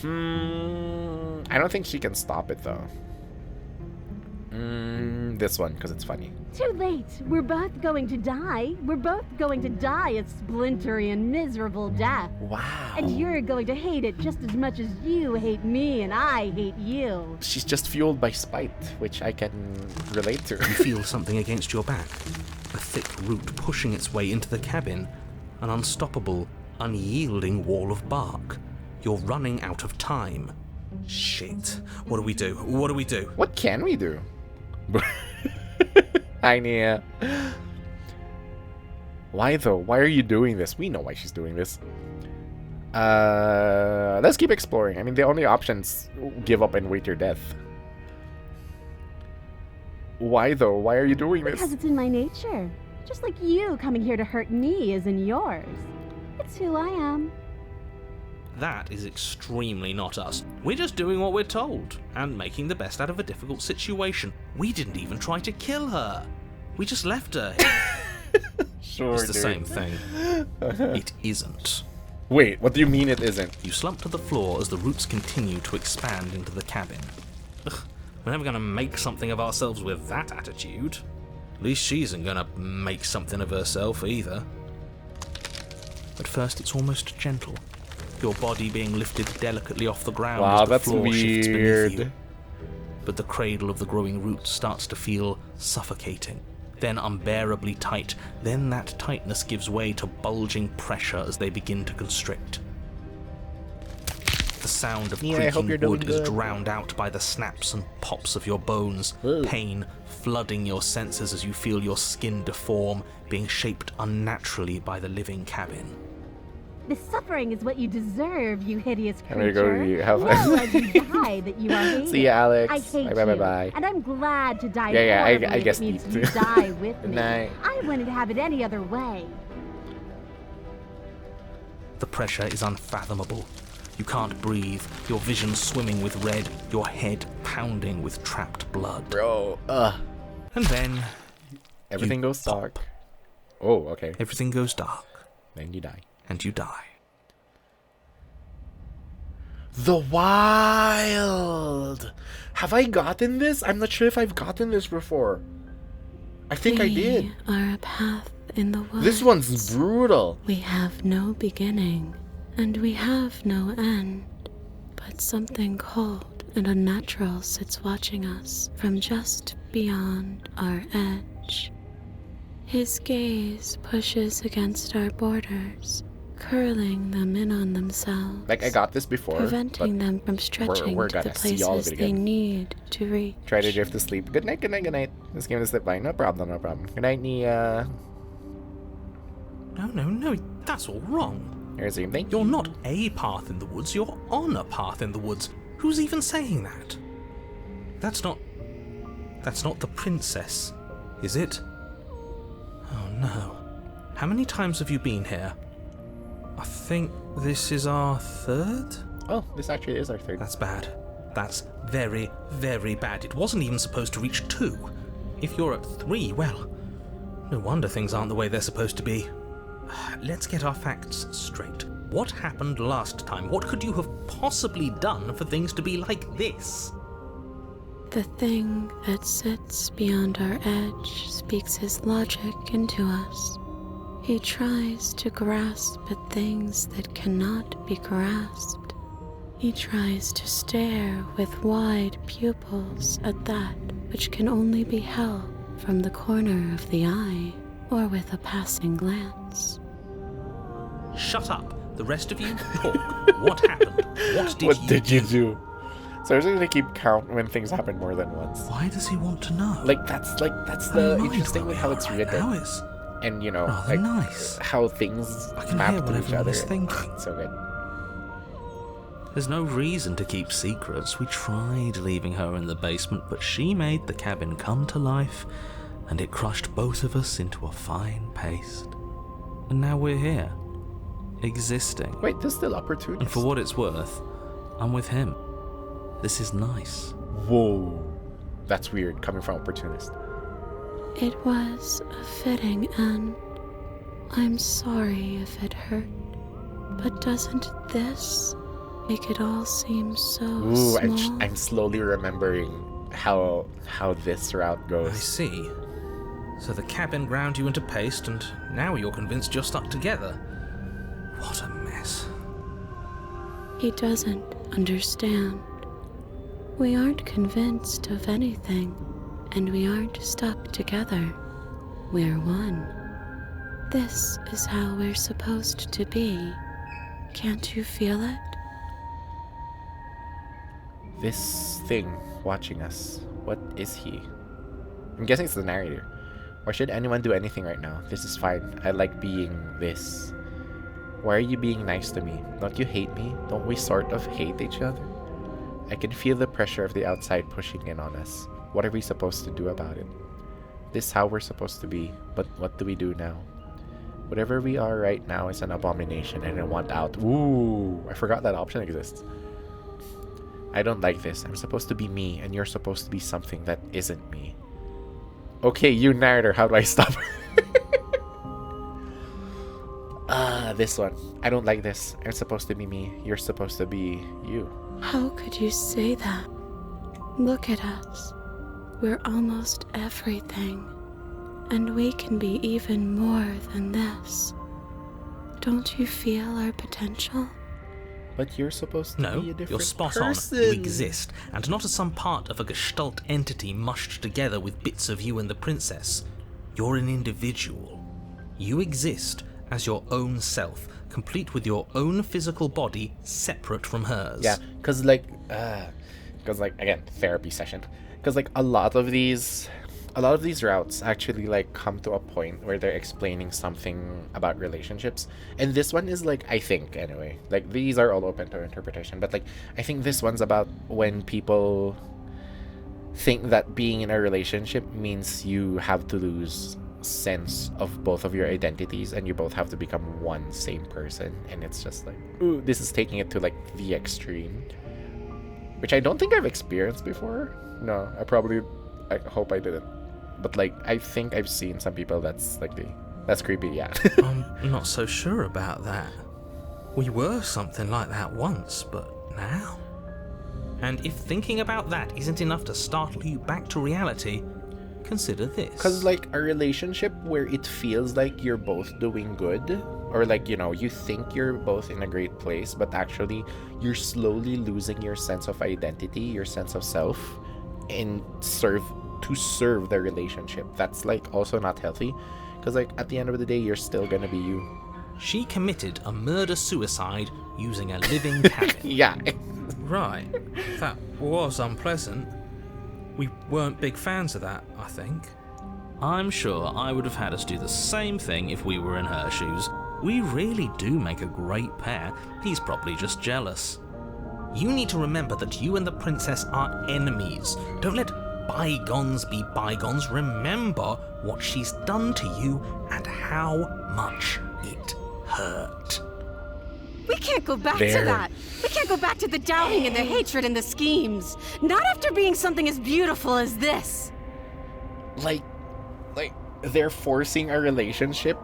I don't think she can stop it though. This one, because it's funny.
Too late. We're both going to die. We're both going to die a splintery and miserable death.
Wow.
And you're going to hate it just as much as you hate me and I hate you.
She's just fueled by spite, which I can relate to.
You feel something against your back. A thick root pushing its way into the cabin. An unstoppable, unyielding wall of bark. You're running out of time. Shit. What do we do? What do we do?
What can we do? Hi, Nia. Why though? Why are you doing this? We know why she's doing this. Let's keep exploring. I mean, the only options: give up and wait your death. Why though? Why are you doing this?
Because it's in my nature. Just like you coming here to hurt me is in yours. It's who I am.
That is extremely not us. We're just doing what we're told, and making the best out of a difficult situation. We didn't even try to kill her. We just left her.
Sure,
it's the same thing. It isn't.
Wait, what do you mean it isn't?
You slump to the floor as the roots continue to expand into the cabin. Ugh, we're never gonna make something of ourselves with that attitude. At least she isn't gonna make something of herself either.
At first it's almost gentle. Your body being lifted delicately off the ground
Wow,
as the
that's
floor shifts beneath
weird.
you. But the cradle of the growing roots starts to feel suffocating, then unbearably tight. Then that tightness gives way to bulging pressure as they begin to constrict. The sound of
Yeah, I hope you're
creaking wood
doing
is
good.
drowned out by the snaps and pops of your bones,
Ugh.
pain flooding your senses as you feel your skin deform, being shaped unnaturally by the living cabin.
The suffering is what you deserve, you hideous
I'm
creature.
gonna go to you. Have
Well,
fun.
as you die that you are hated.
See ya, Alex.
I hate
Bye, bye,
you,
bye.
and I'm glad to die
Yeah,
horribly
I
if
guess
it means
me
you
too.
die with
Good
me.
night.
I wouldn't have it any other way.
The pressure is unfathomable. You can't breathe, your vision swimming with red, your head pounding with trapped blood.
Bro,
And then
everything
you
goes
pop.
dark. Oh, okay.
Everything goes dark,
Then you die.
and you die.
The Wild! Have I gotten this? I'm not sure if I've gotten this before. I think I did.
We are a path in the woods.
This one's brutal.
We have no beginning, and we have no end. But something cold and unnatural sits watching us from just beyond our edge. His gaze pushes against our borders, curling them in on themselves.
Like, I got this before,
preventing
but
them from stretching
we're
to the
gonna see all of
places
it
they
again.
need to reach.
Try to drift to sleep. Good night, good night, good night. This game is slip by. No problem, no problem. Good night, Nia.
No, that's all wrong.
Here's the thank
You're
you.
not a path in the woods, you're on a path in the woods. Who's even saying that? That's not the princess, is it? Oh no. How many times have you been here? I think this is our third?
Oh, this actually is our third.
That's bad. That's very, very bad. It wasn't even supposed to reach 2. If you're at 3, well, no wonder things aren't the way they're supposed to be. Let's get our facts straight. What happened last time? What could you have possibly done for things to be like this?
The thing that sits beyond our edge speaks his logic into us. He tries to grasp at things that cannot be grasped. He tries to stare with wide pupils at that which can only be held from the corner of the eye or with a passing glance.
Shut up. The rest of you, talk. What happened?
What did you do? So I was gonna keep count when things happen more than once.
Why does he want to know?
Like that's the interesting way how it's written.
Now it's
And you know,
rather
like
nice.
how things
I can
map
hear
to
what
each
everyone
other.
is thinking.
So good.
There's no reason to keep secrets. We tried leaving her in the basement, but she made the cabin come to life, and it crushed both of us into a fine paste. And now we're here, existing.
Wait, there's still opportunity.
And for what it's worth, I'm with him. This is nice.
Whoa. That's weird, coming from opportunist.
It was a fitting end. I'm sorry if it hurt, but doesn't this make it all seem so
Ooh,
small?
I'm slowly remembering how this route
I
goes.
see. So the cabin ground you into paste, and now you're convinced you're stuck together. What a mess.
He doesn't understand. We aren't convinced of anything, and we aren't stuck together. We're one. This is how we're supposed to be. Can't you feel it?
This thing watching us, what is he? I'm guessing it's the narrator. Why should anyone do anything right now? This is fine. I like being this. Why are you being nice to me? Don't you hate me? Don't we sort of hate each other? I can feel the pressure of the outside pushing in on us. What are we supposed to do about it? This is how we're supposed to be, but what do we do now? Whatever we are right now is an abomination and I want out. Ooh, I forgot that option exists. I don't like this. I'm supposed to be me and you're supposed to be something that isn't me. Okay, you narrator, how do I stop? This one. I don't like this. I'm supposed to be me. You're supposed to be you.
How could you say that? Look at us. We're almost everything. And we can be even more than this. Don't you feel our potential?
But you're supposed to
No,
be a different
you're spot
person.
on. You exist, and not as some part of a gestalt entity mushed together with bits of you and the princess. You're an individual. You exist as your own self, complete with your own physical body, separate from hers.
Yeah, because again, therapy session. Because like a lot of these routes actually like come to a point where they're explaining something about relationships, and this one is like, I think anyway, like these are all open to interpretation, but like I think this one's about when people think that being in a relationship means you have to lose sense of both of your identities and you both have to become one same person, and it's just like, ooh, this is taking it to like the extreme, which I don't think I've experienced before. No, I hope I didn't. But like, I think I've seen some people that's creepy, yeah.
I'm not so sure about that. We were something like that once, but now? And if thinking about that isn't enough to startle you back to reality, consider this.
Because like a relationship where it feels like you're both doing good, or like, you know, you think you're both in a great place, but actually you're slowly losing your sense of identity, your sense of self, and serve the relationship. That's like also not healthy, because like at the end of the day you're still gonna be you.
She committed a murder-suicide using a living cabin.
Yeah.
Right. That was unpleasant. We weren't big fans of that, I think. I'm sure I would have had us do the same thing if we were in her shoes. We really do make a great pair. He's probably just jealous. You need to remember that you and the princess are enemies. Don't let bygones be bygones. Remember what she's done to you and how much it hurt.
We can't go back
There.
to that. We can't go back to the doubting and the hatred and the schemes. Not after being something as beautiful as this.
Like they're forcing a relationship,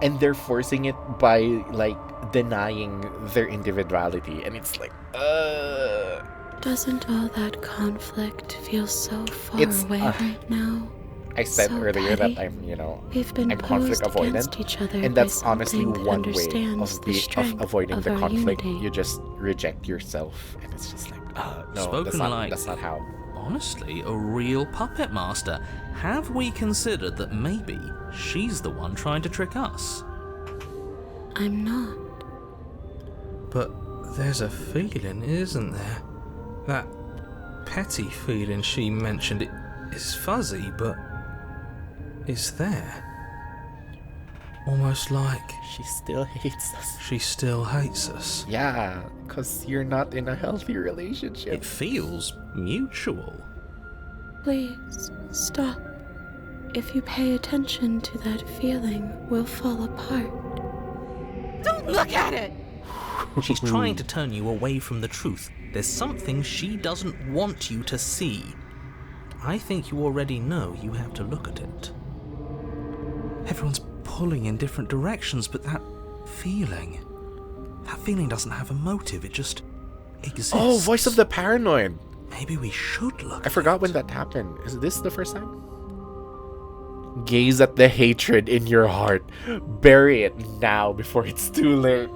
and they're forcing it by like denying their individuality, and it's like
Doesn't all that conflict feel so far
It's,
away right now?
I said
So
earlier
petty.
that I'm, you know,
We've been
I'm conflict
posed
avoidant,
against each other
and
by
that's honestly
something that
one way
understands
of,
the strength
avoiding
of
the
our
conflict.
unity.
You just reject yourself, and it's just like, no,
Spoken
that's not how.
honestly a real puppet master. Have we considered that maybe she's the one trying to trick us?
I'm not.
But there's a feeling, isn't there? That petty feeling she mentioned, it is fuzzy, but it's there. Almost like
She still hates us.
she still hates us.
Yeah, because you're not in a healthy relationship.
It feels mutual.
Please, stop. If you pay attention to that feeling, we'll fall apart.
Don't look at it!
She's trying to turn you away from the truth. There's something she doesn't want you to see. I think you already know you have to look at it.
Everyone's pulling in different directions, but that feeling doesn't have a motive, it just exists.
Oh, voice of the paranoid.
Maybe we should look.
I forgot when that happened. Is this the first time? Gaze at the hatred in your heart. Bury it now before it's too late.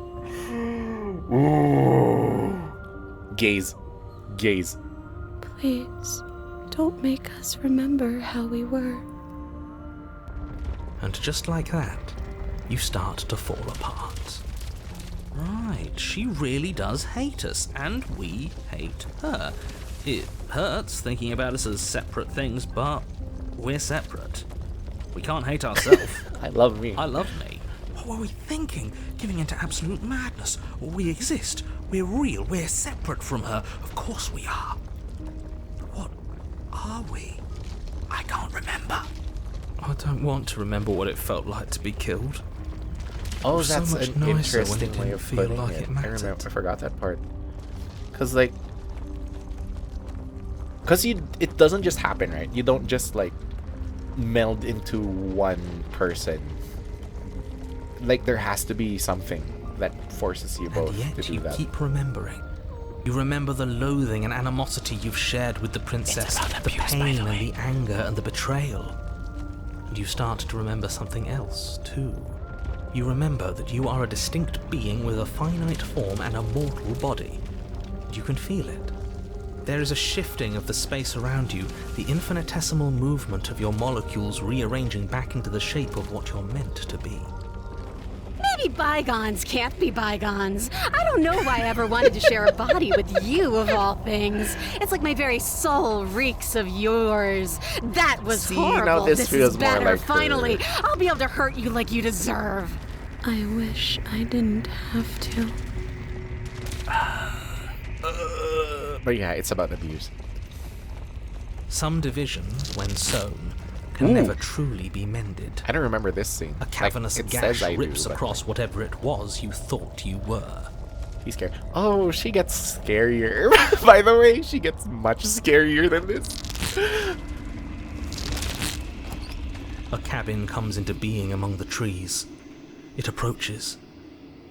Ooh. Gaze. Gaze.
Please, don't make us remember how we were.
And just like that, you start to fall apart. Right, she really does hate us, and we hate her. It hurts thinking about us as separate things, but we're separate. We can't hate ourselves.
I love me.
I love me.
What were we thinking? Giving into absolute madness. We exist. We're real. We're separate from her. Of course we are. But what are we? I can't remember. I don't want to remember what it felt like to be killed.
Oh,
So
that's
much
an
nicer when it
interesting way
didn't
of
feel
putting
like
it.
it
I
mattered.
remember. I forgot that part. Cause it doesn't just happen, right? You don't just like meld into one person. Like there has to be something that forces you both
And yet
to do
you
that.
keep remembering. You remember the loathing and animosity you've shared with the princess, the pain and the anger and the betrayal. And you start to remember something else, too. You remember that you are a distinct being with a finite form and a mortal body. And you can feel it. There is a shifting of the space around you, the infinitesimal movement of your molecules rearranging back into the shape of what you're meant to be.
Maybe bygones can't be bygones. I don't know why I ever wanted to share a body with you, of all things. It's like my very soul reeks of yours. That was
See,
horrible.
now this feels
is
more
better.
like
Finally,
her.
I'll be able to hurt you like you deserve.
I wish I didn't have to.
But yeah, it's about abuse.
Some division, when sown, can
Ooh.
never truly be mended.
I don't remember this scene.
A cavernous
Like, it
gash
says I
rips
do, but
across whatever it was you thought you were.
He's scared. Oh, she gets scarier. By the way, she gets much scarier than this.
A cabin comes into being among the trees. It approaches,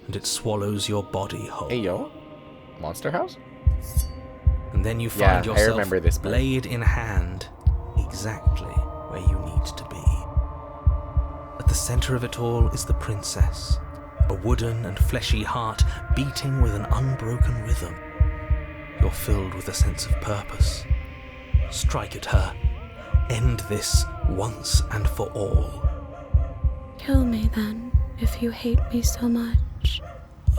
and it swallows your body whole.
Hey, yo. Monster House?
And then you
Yeah,
find
I
yourself,
remember this part.
blade in hand, exactly where you need to be. At the center of it all is the princess, a wooden and fleshy heart beating with an unbroken rhythm. You're filled with a sense of purpose. Strike at her. End this once and for all.
Kill me then, if you hate me so much.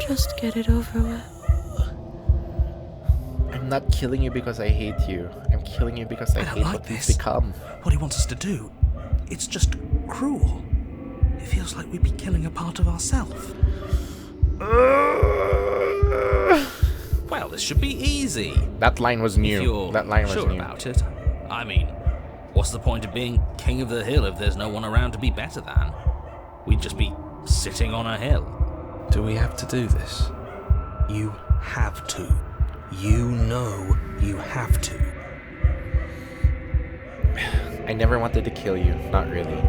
Just get it over with.
I'm not killing you because I hate you. I'm killing you because I
I don't
hate
like
what
this.
you've become.
What he wants us to do, it's just cruel. It feels like we'd be killing a part of ourselves.
Well, this should be easy.
That line was
If
new.
you're
That line was
sure
new.
about it. I mean, what's the point of being king of the hill if there's no one around to be better than? We'd just be sitting on a hill.
Do we have to do this? You have to. You know you have to.
I never wanted to kill you. Not really.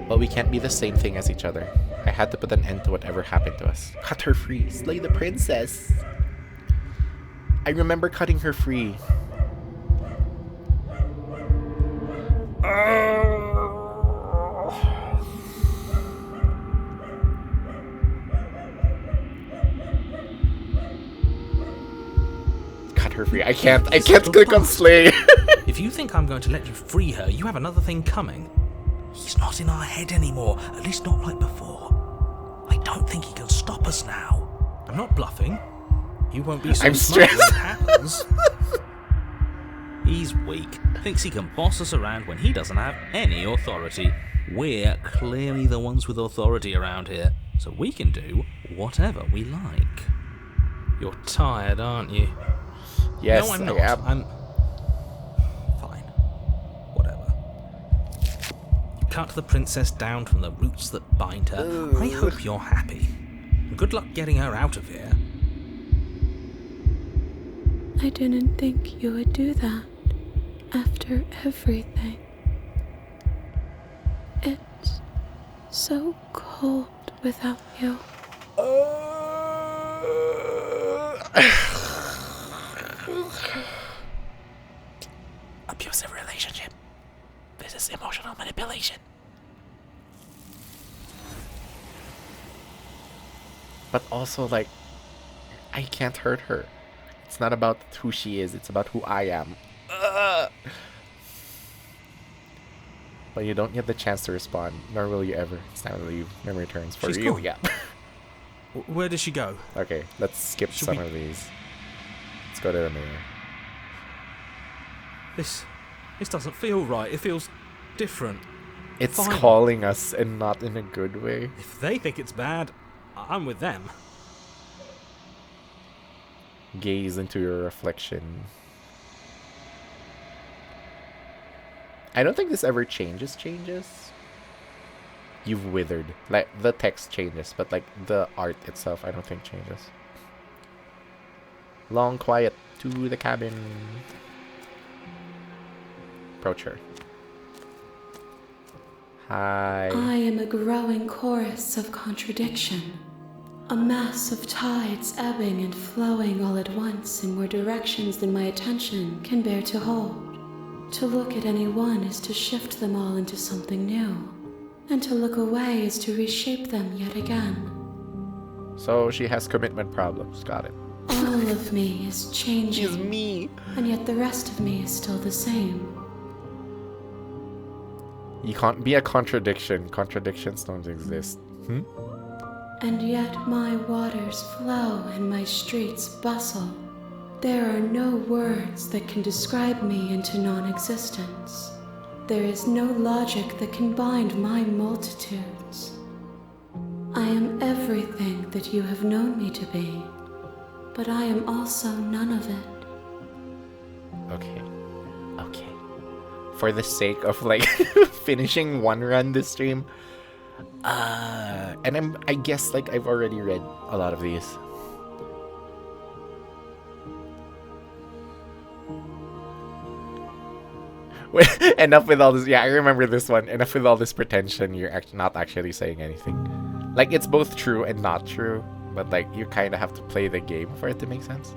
But we can't be the same thing as each other. I had to put an end to whatever happened to us. Cut her free. Slay the princess. I remember cutting her free. Cut her free. I can't click on slay.
If you think I'm going to let you free her, you have another thing coming.
He's not in our head anymore, at least not like before. I don't think he can stop us now.
I'm not bluffing. You won't be so
I'm
smart when it
stressed.
happens. He's weak. Thinks he can boss us around when he doesn't have any authority. We're clearly the ones with authority around here, so we can do whatever we like. You're tired, aren't you?
Yes,
no, I'm not.
I am.
I'm... Fine. Whatever. You cut the princess down from the roots that bind her. I hope you're happy. Good luck getting her out of here.
I didn't think you would do that after everything. It's so cold without you.
Abusive relationship. This is emotional manipulation.
But also, like, I can't hurt her. It's not about who she is, it's about who I am. But you don't get the chance to respond, nor will you ever. It's time to leave. Memory returns for
She's
you.
gone.
Yeah.
Where does she go?
Okay, let's skip
Should
some
we-
of these. Let's go to the mirror.
This doesn't feel right. It feels different.
It's
Fine.
calling us, and not in a good way.
If they think it's bad, I'm with them.
Gaze into your reflection. I don't think this ever changes. You've withered. Like, the text changes, but like the art itself, I don't think changes. Long quiet to the cabin. Approach her. Hi.
I am a growing chorus of contradiction. A mass of tides ebbing and flowing all at once in more directions than my attention can bear to hold. To look at any one is to shift them all into something new, and to look away is to reshape them yet again.
So she has commitment problems. Got it.
All of me is changing.
She's me.
And yet the rest of me is still the same.
You can't be a contradiction. Contradictions don't exist.
And yet my waters flow and my streets bustle. There are no words that can describe me into non-existence. There is no logic that can bind my multitudes. I am everything that you have known me to be, but I am also none of it.
Okay. For the sake of like finishing one run this stream, and I guess like I've already read a lot of these. Enough with all this. Yeah, I remember this one. Enough with all this pretension. You're not actually saying anything. Like, it's both true and not true, but like you kind of have to play the game for it to make sense.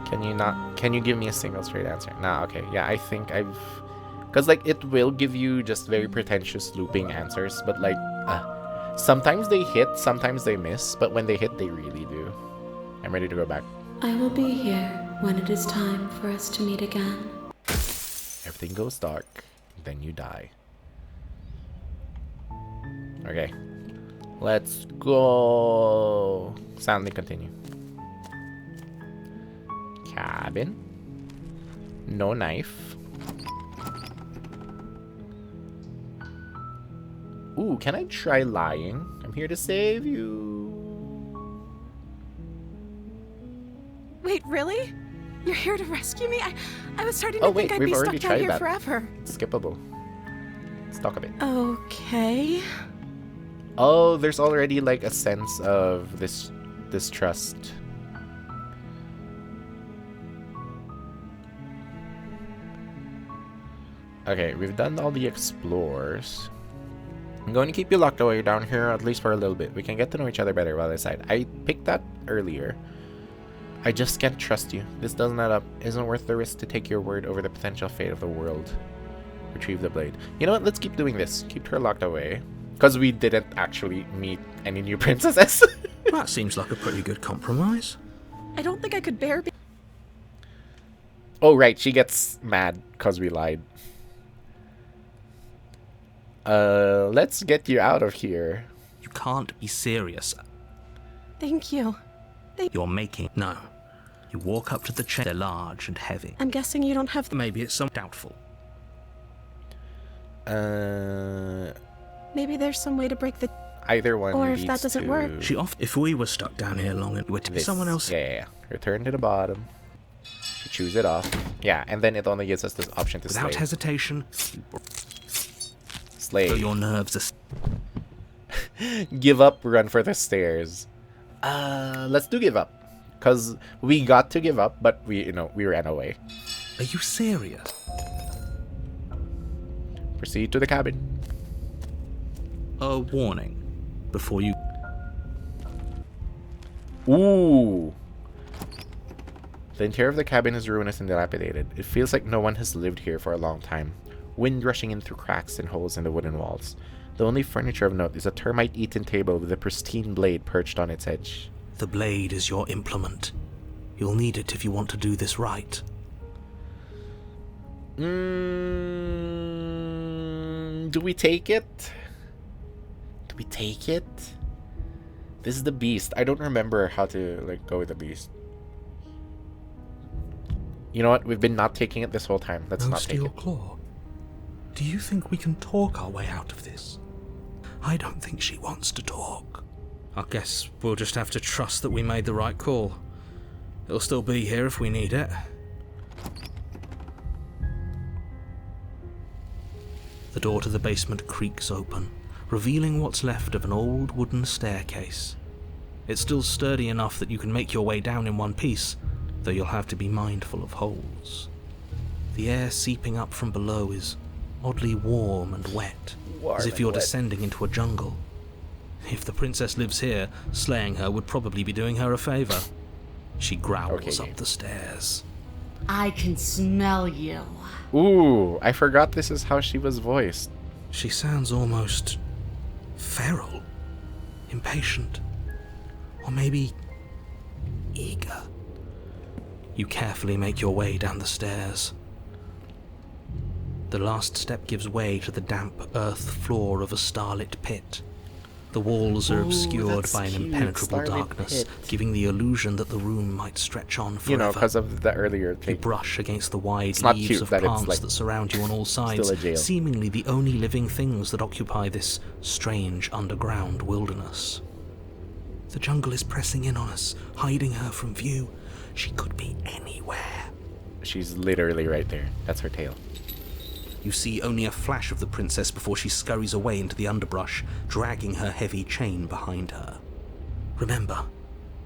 Can you give me a single straight answer? Nah, okay. Yeah, I think I've... Because, like, it will give you just very pretentious looping answers, but, like, sometimes they hit, sometimes they miss, but when they hit, they really do. I'm ready to go back.
I will be here when it is time for us to meet again.
Everything goes dark, then you die. Okay. Let's go. Silently continue. Cabin. No knife. Ooh, can I try lying? I'm here to save you.
Wait, really? You're here to rescue me? I was starting to
Oh wait,
think I'd
we've
be
already
stuck down
tried
here
that.
forever.
It's skippable. Let's talk a bit.
Okay.
Oh, there's already like a sense of this distrust. Okay, we've done all the explores. I'm going to keep you locked away down here at least for a little bit. We can get to know each other better while inside. I picked that earlier. I just can't trust you. This doesn't add up. Isn't worth the risk to take your word over the potential fate of the world. Retrieve the blade. You know what? Let's keep doing this. Keep her locked away. Because we didn't actually meet any new princesses.
That seems like a pretty good compromise.
I don't think I could bear
Oh, right. She gets mad because we lied. Let's get you out of here.
You can't be serious.
Thank you.
You're making... No. You walk up to the chair. They're large and heavy.
I'm guessing you don't have...
Maybe it's some doubtful.
Maybe there's some way to break the...
Either one.
Or if that doesn't work...
If we were stuck down here long and we're someone else...
Yeah. Return to the bottom. Choose it off. Yeah, and then it only gives us this option to
Without
slay.
hesitation...
Slay.
Your nerves are...
Give up, run for the stairs. Let's do give up. Because we got to give up, but we ran away.
Are you serious?
Proceed to the cabin.
A warning. Before you...
Ooh. The interior of the cabin is ruinous and dilapidated. It feels like no one has lived here for a long time. Wind rushing in through cracks and holes in the wooden walls. The only furniture of note is a termite-eaten table with a pristine blade perched on its edge.
The blade is your implement. You'll need it if you want to do this right.
Do we take it? Do we take it? This is the beast. I don't remember how to go with the beast. You know what? We've been not taking it this whole time. Let's not take it.
Claw. Do you think we can talk our way out of this? I don't think she wants to talk.
I guess we'll just have to trust that we made the right call. It'll still be here if we need it.
The door to the basement creaks open, revealing what's left of an old wooden staircase.
It's still sturdy enough that you can make your way down in one piece, though you'll have to be mindful of holes.
The air seeping up from below is oddly warm and wet, as if you're descending into a jungle.
If the princess lives here, slaying her would probably be doing her a favor. She growls up the stairs.
I can smell you.
Ooh, I forgot this is how she was voiced.
She sounds almost feral, impatient, or maybe eager. You carefully make your way down the stairs. The last step gives way to the damp earth floor of a starlit pit. The walls are obscured by an impenetrable darkness, giving the illusion that the room might stretch on forever.
You know, because of the earlier
thing. You brush against the wide
leaves
leaves of plants that surround you on all sides, seemingly the only living things that occupy this strange underground wilderness. The jungle is pressing in on us, hiding her from view. She could be anywhere.
She's literally right there. That's her tail.
You see only a flash of the princess before she scurries away into the underbrush, dragging her heavy chain behind her. Remember,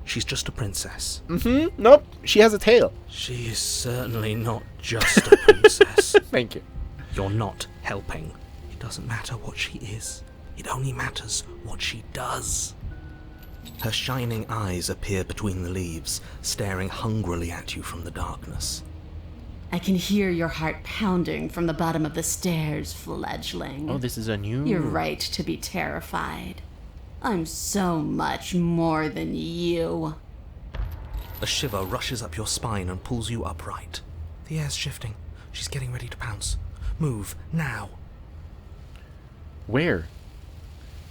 she's just a princess.
Nope, she has a tail.
She is certainly not just a princess.
Thank you.
You're not helping. It doesn't matter what she is. It only matters what she does. Her shining eyes appear between the leaves, staring hungrily at you from the darkness.
I can hear your heart pounding from the bottom of the stairs, fledgling.
Oh, this is a new...
You're right to be terrified. I'm so much more than you.
A shiver rushes up your spine and pulls you upright. The air's shifting. She's getting ready to pounce. Move, now.
Where?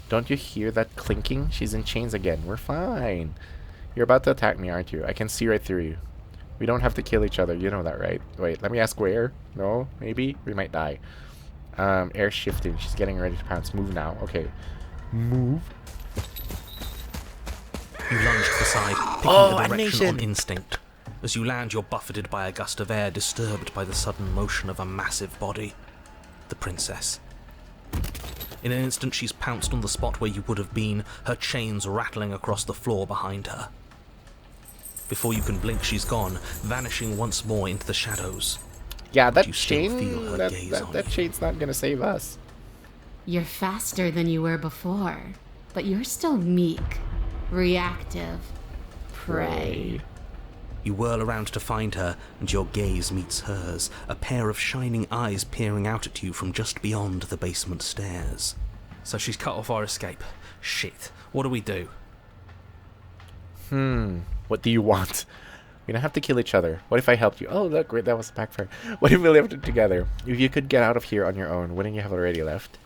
Don't you hear that clinking? She's in chains again. We're fine. You're about to attack me, aren't you? I can see right through you. We don't have to kill each other. You know that, right? Wait, let me ask where? No? Maybe? We might die. Air shifting. She's getting ready to pounce. Move now. Okay. Move.
You lunge to the side, picking a direction on instinct. As you land, you're buffeted by a gust of air, disturbed by the sudden motion of a massive body. The princess. In an instant, she's pounced on the spot where you would have been, her chains rattling across the floor behind her. Before you can blink, she's gone, vanishing once more into the shadows.
Yeah, that
You
chain,
still feel her gaze on
that
you.
chain's not gonna save us.
You're faster than you were before, but you're still meek, reactive, prey.
You whirl around to find her, and your gaze meets hers, a pair of shining eyes peering out at you from just beyond the basement stairs.
So she's cut off our escape. Shit. What do we do?
What do you want? We don't have to kill each other. What if I helped you? Oh, look, wait, that was backfire. What if we lived together? If you could get out of here on your own, wouldn't you have already left?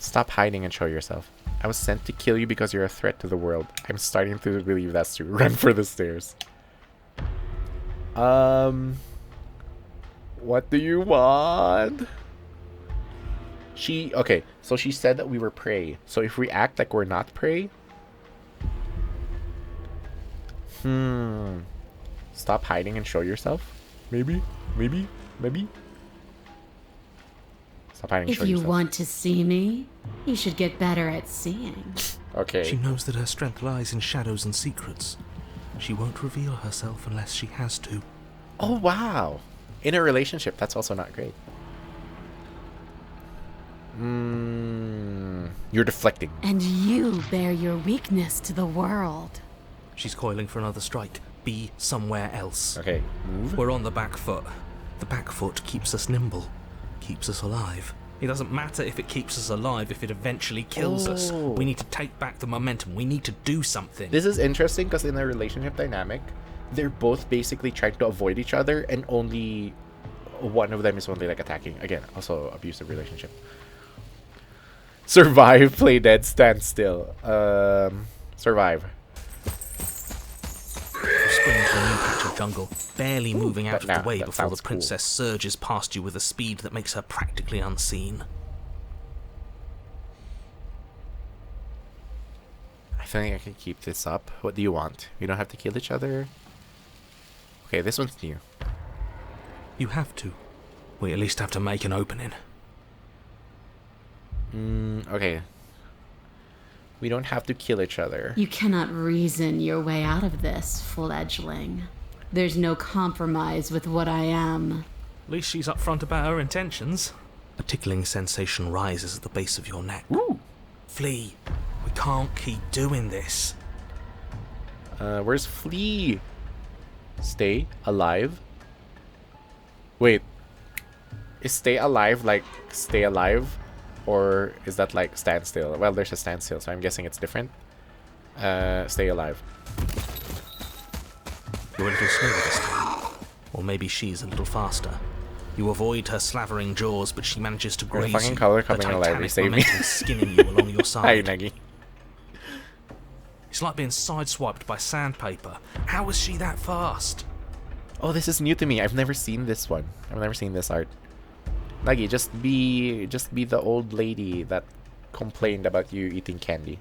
Stop hiding and show yourself. I was sent to kill you because you're a threat to the world. I'm starting to believe that's true. Run for the stairs. What do you want? Okay, so she said that we were prey. So if we act like we're not prey... Stop hiding and show yourself? Maybe? Stop hiding and show yourself.
If you want to see me, you should get better at seeing.
Okay.
She knows that her strength lies in shadows and secrets. She won't reveal herself unless she has to.
Oh, wow. In a relationship, that's also not great. You're deflecting.
And you bear your weakness to the world.
She's coiling for another strike. Be somewhere else.
Okay, move.
We're on the back foot.
The back foot keeps us nimble, keeps us alive.
It doesn't matter if it keeps us alive if it eventually kills us. We need to take back the momentum. We need to do something.
This is interesting because in a relationship dynamic, they're both basically trying to avoid each other and only one of them is only like attacking. Again, also abusive relationship. Survive, play dead, stand still. Survive.
You spring into a new patch of jungle, barely moving out of the way before the princess surges past you with a speed that makes her practically unseen.
I think I can keep this up. What do you want? We don't have to kill each other. Okay, this one's new.
You have to. We at least have to make an opening.
Okay. We don't have to kill each other.
You cannot reason your way out of this, fledgling. There's no compromise with what I am.
At least she's upfront about her intentions.
A tickling sensation rises at the base of your neck.
Ooh.
Flee. We can't keep doing this.
Where's flee? Stay alive? Wait. Is stay alive like stay alive? Or is that like stand still? Well, there's a standstill, so I'm guessing it's different. Stay alive.
You're a little slower this time. Or maybe she's a little faster. You avoid her slavering jaws, but she manages to graze
fucking
you.
color
Her
coming alive,
titanic
save me.
momentum skinning you along your
Hi,
side.
Nagi.
It's like being sideswiped by sandpaper. How is she that fast?
Oh, this is new to me. I've never seen this one. I've never seen this art. Nagi, just be the old lady that complained about you eating candy.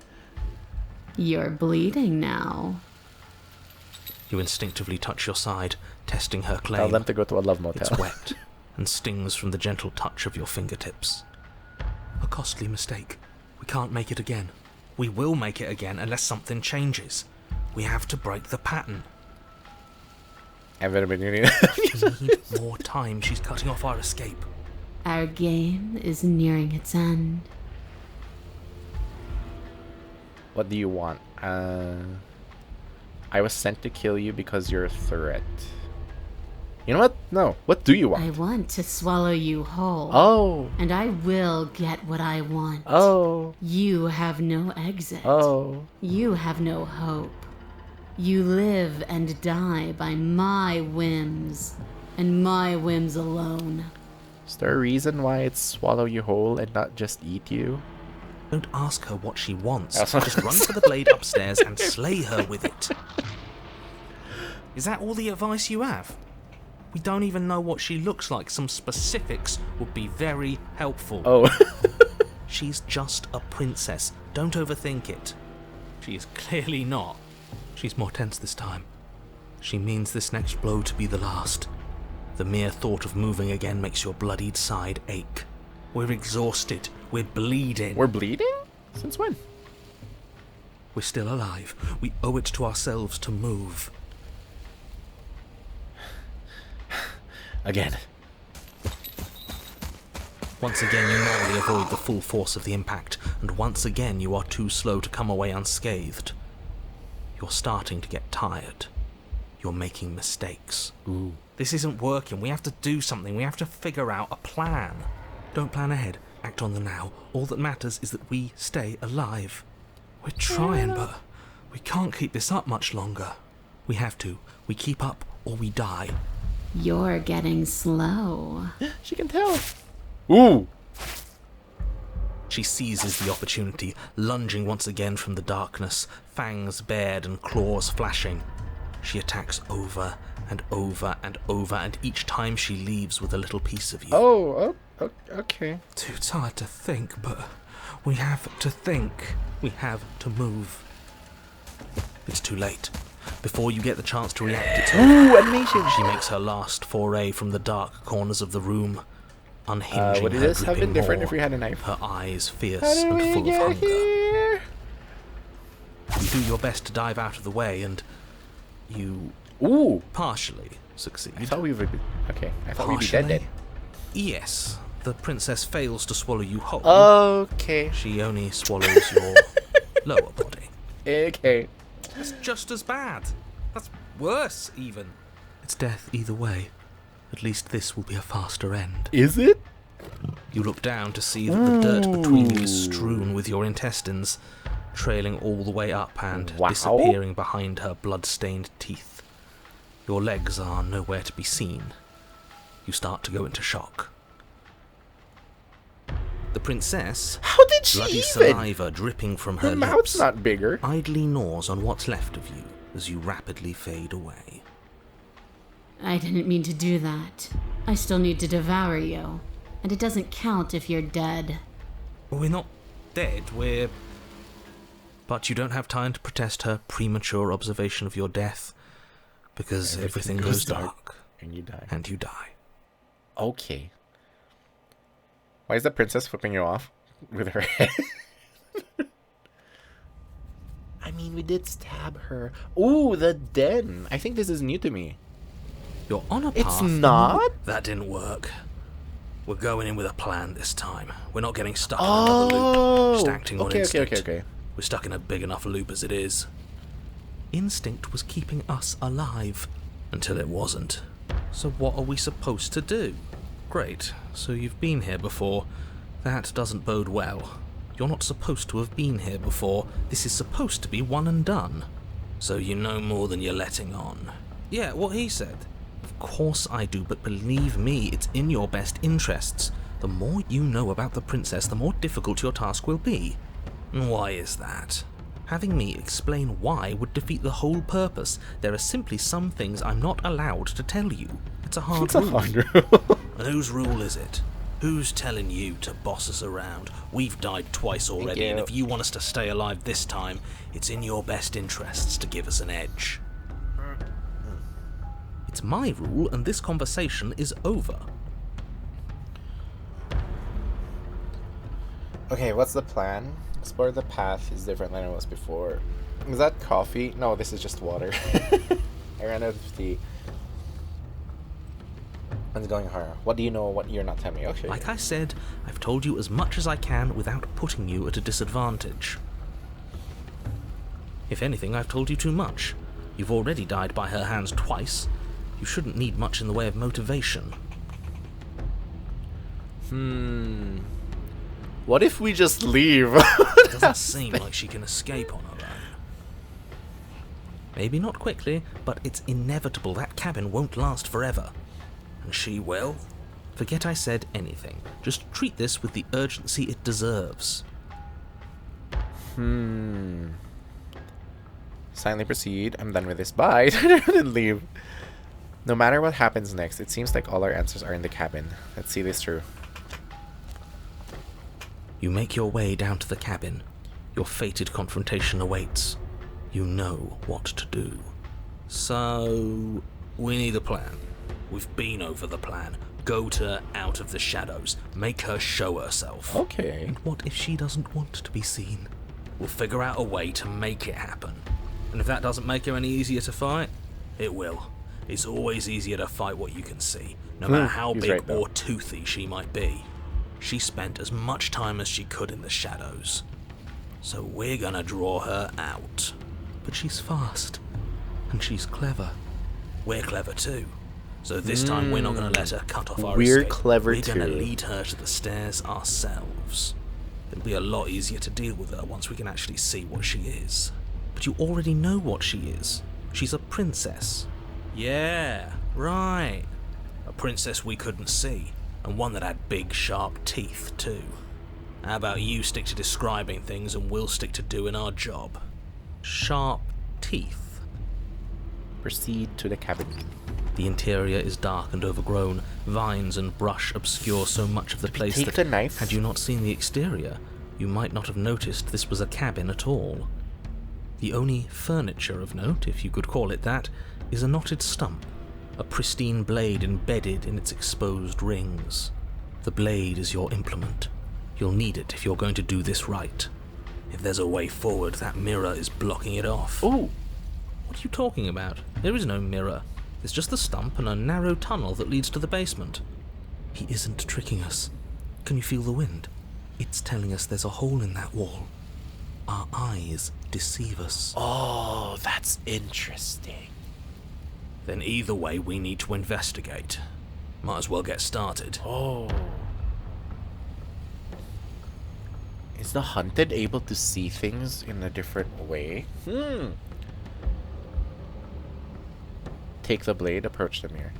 You're bleeding now.
You instinctively touch your side, testing her claim.
Tell them to go to a love motel.
It's wet and stings from the gentle touch of your fingertips.
A costly mistake.
We can't make it again. We will make it again unless something changes. We have to break the pattern.
I've never been doing
We need more time. She's cutting off our escape.
Our game is nearing its end.
What do you want? I was sent to kill you because you're a threat. You know what? No. What do you want?
I want to swallow you whole.
Oh.
And I will get what I want.
Oh.
You have no exit.
Oh.
You have no hope. You live and die by my whims, and my whims alone.
Is there a reason why it's swallow you whole and not just eat you?
Don't ask her what she wants.
That's what
Just run for the blade upstairs and slay her with it. Is that all the advice you have? We don't even know what she looks like. Some specifics would be very helpful.
Oh.
She's just a princess. Don't overthink it. She is clearly not.
She's more tense this time. She means this next blow to be the last.
The mere thought of moving again makes your bloodied side ache. We're exhausted. We're bleeding.
We're bleeding? Since when?
We're still alive. We owe it to ourselves to move.
Again.
Once again, you narrowly avoid the full force of the impact, and once again you are too slow to come away unscathed. You're starting to get tired. You're making mistakes.
Ooh.
This isn't working. We have to do something. We have to figure out a plan.
Don't plan ahead. Act on the now. All that matters is that we stay alive. We're trying, but we can't keep this up much longer.
We have to. We keep up or we die.
You're getting slow.
She can tell. Ooh!
She seizes the opportunity, lunging once again from the darkness, fangs bared and claws flashing. She attacks over and over and over, and each time she leaves with a little piece of you.
Oh, okay.
Too tired to think, but we have to think. We have to move. It's too late. Before you get the chance to react, it's over.
Ooh, animation!
She makes her last foray from the dark corners of the room, unhinging
would
her
this have been
dripping
different
maw,
if we had a knife?
her eyes fierce
How did
and
we
full of
get
hunger.
here?
You do your best to dive out of the way, and you
Ooh!
partially succeed.
I thought we would be... Okay, I thought we'd be dead.
Yes. The princess fails to swallow you whole.
Okay.
She only swallows your lower body.
Okay.
That's just as bad. That's worse, even. It's death either way. At least this will be a faster end.
Is it?
You look down to see that the dirt between you is strewn with your intestines, trailing all the way up and disappearing behind her blood-stained teeth. Your legs are nowhere to be seen. You start to go into shock. The princess,
How did she
bloody
even?
saliva dripping from her
Her
lips,
mouth's not bigger.
idly gnaws on what's left of you as you rapidly fade away.
I didn't mean to do that. I still need to devour you. And it doesn't count if you're dead.
We're not dead, we're... But you don't have time to protest her premature observation of your death, because everything goes dark.
And you die.
And you die.
Okay. Why is the princess flipping you off with her head? I mean, we did stab her. Ooh, the den. I think this is new to me.
You're on a path.
It's not?
That didn't work. We're going in with a plan this time. We're not getting stuck in another loop. Just acting on instinct.
Okay.
We're stuck in a big enough loop as it is. Instinct was keeping us alive. Until it wasn't. So what are we supposed to do? Great. So you've been here before. That doesn't bode well. You're not supposed to have been here before. This is supposed to be one and done. So you know more than you're letting on. Yeah, what he said. Of course I do, but believe me, it's in your best interests. The more you know about the princess, the more difficult your task will be. And why is that? Having me explain why would defeat the whole purpose. There are simply some things I'm not allowed to tell you. It's a hard rule. And whose rule is it? Who's telling you to boss us around? We've died twice already, and if you want us to stay alive this time, it's in your best interests to give us an edge. It's my rule, and this conversation is over.
Okay, what's the plan? Explore the path is different than it was before. Is that coffee? No, this is just water. I ran out of tea. What's going on? What do you know what you're not telling me? Okay.
Like I said, I've told you as much as I can without putting you at a disadvantage. If anything, I've told you too much. You've already died by her hands twice. You shouldn't need much in the way of motivation.
What if we just leave?
It doesn't seem like she can escape on her own. Maybe not quickly, but it's inevitable that cabin won't last forever. And she will. Forget I said anything. Just treat this with the urgency it deserves.
Silently proceed. I'm done with this. Bye. And leave. No matter what happens next, it seems like all our answers are in the cabin. Let's see this through.
You make your way down to the cabin. Your fated confrontation awaits. You know what to do. So, we need a plan. We've been over the plan. Goad her out of the shadows. Make her show herself.
Okay.
And what if she doesn't want to be seen? We'll figure out a way to make it happen. And if that doesn't make her any easier to fight, it will. It's always easier to fight what you can see, no matter how big or toothy she might be. She spent as much time as she could in the shadows. So we're gonna draw her out.
But she's fast. And she's clever.
We're clever too. So this time we're not gonna let her cut off our
We're
escape.
clever
We're gonna
too.
lead her to the stairs ourselves. It'll be a lot easier to deal with her once we can actually see what she is.
But you already know what she is.
She's a princess. Yeah, right. A princess we couldn't see, and one that had big, sharp teeth, too. How about you stick to describing things and we'll stick to doing our job? Sharp teeth.
Proceed to the cabin.
The interior is dark and overgrown. Vines and brush obscure so much of the place
Take
that,
the knife.
had you not seen the exterior, you might not have noticed this was a cabin at all. The only furniture of note, if you could call it that, is a knotted stump, a pristine blade embedded in its exposed rings. The blade is your implement. You'll need it if you're going to do this right. If there's a way forward, that mirror is blocking it off.
Ooh!
What are you talking about? There is no mirror. There's just the stump and a narrow tunnel that leads to the basement. He isn't tricking us. Can you feel the wind? It's telling us there's a hole in that wall. Our eyes deceive us.
Oh, that's interesting.
Then either way, we need to investigate. Might as well get started.
Oh. Is the hunted able to see things in a different way? Take the blade, approach the mirror.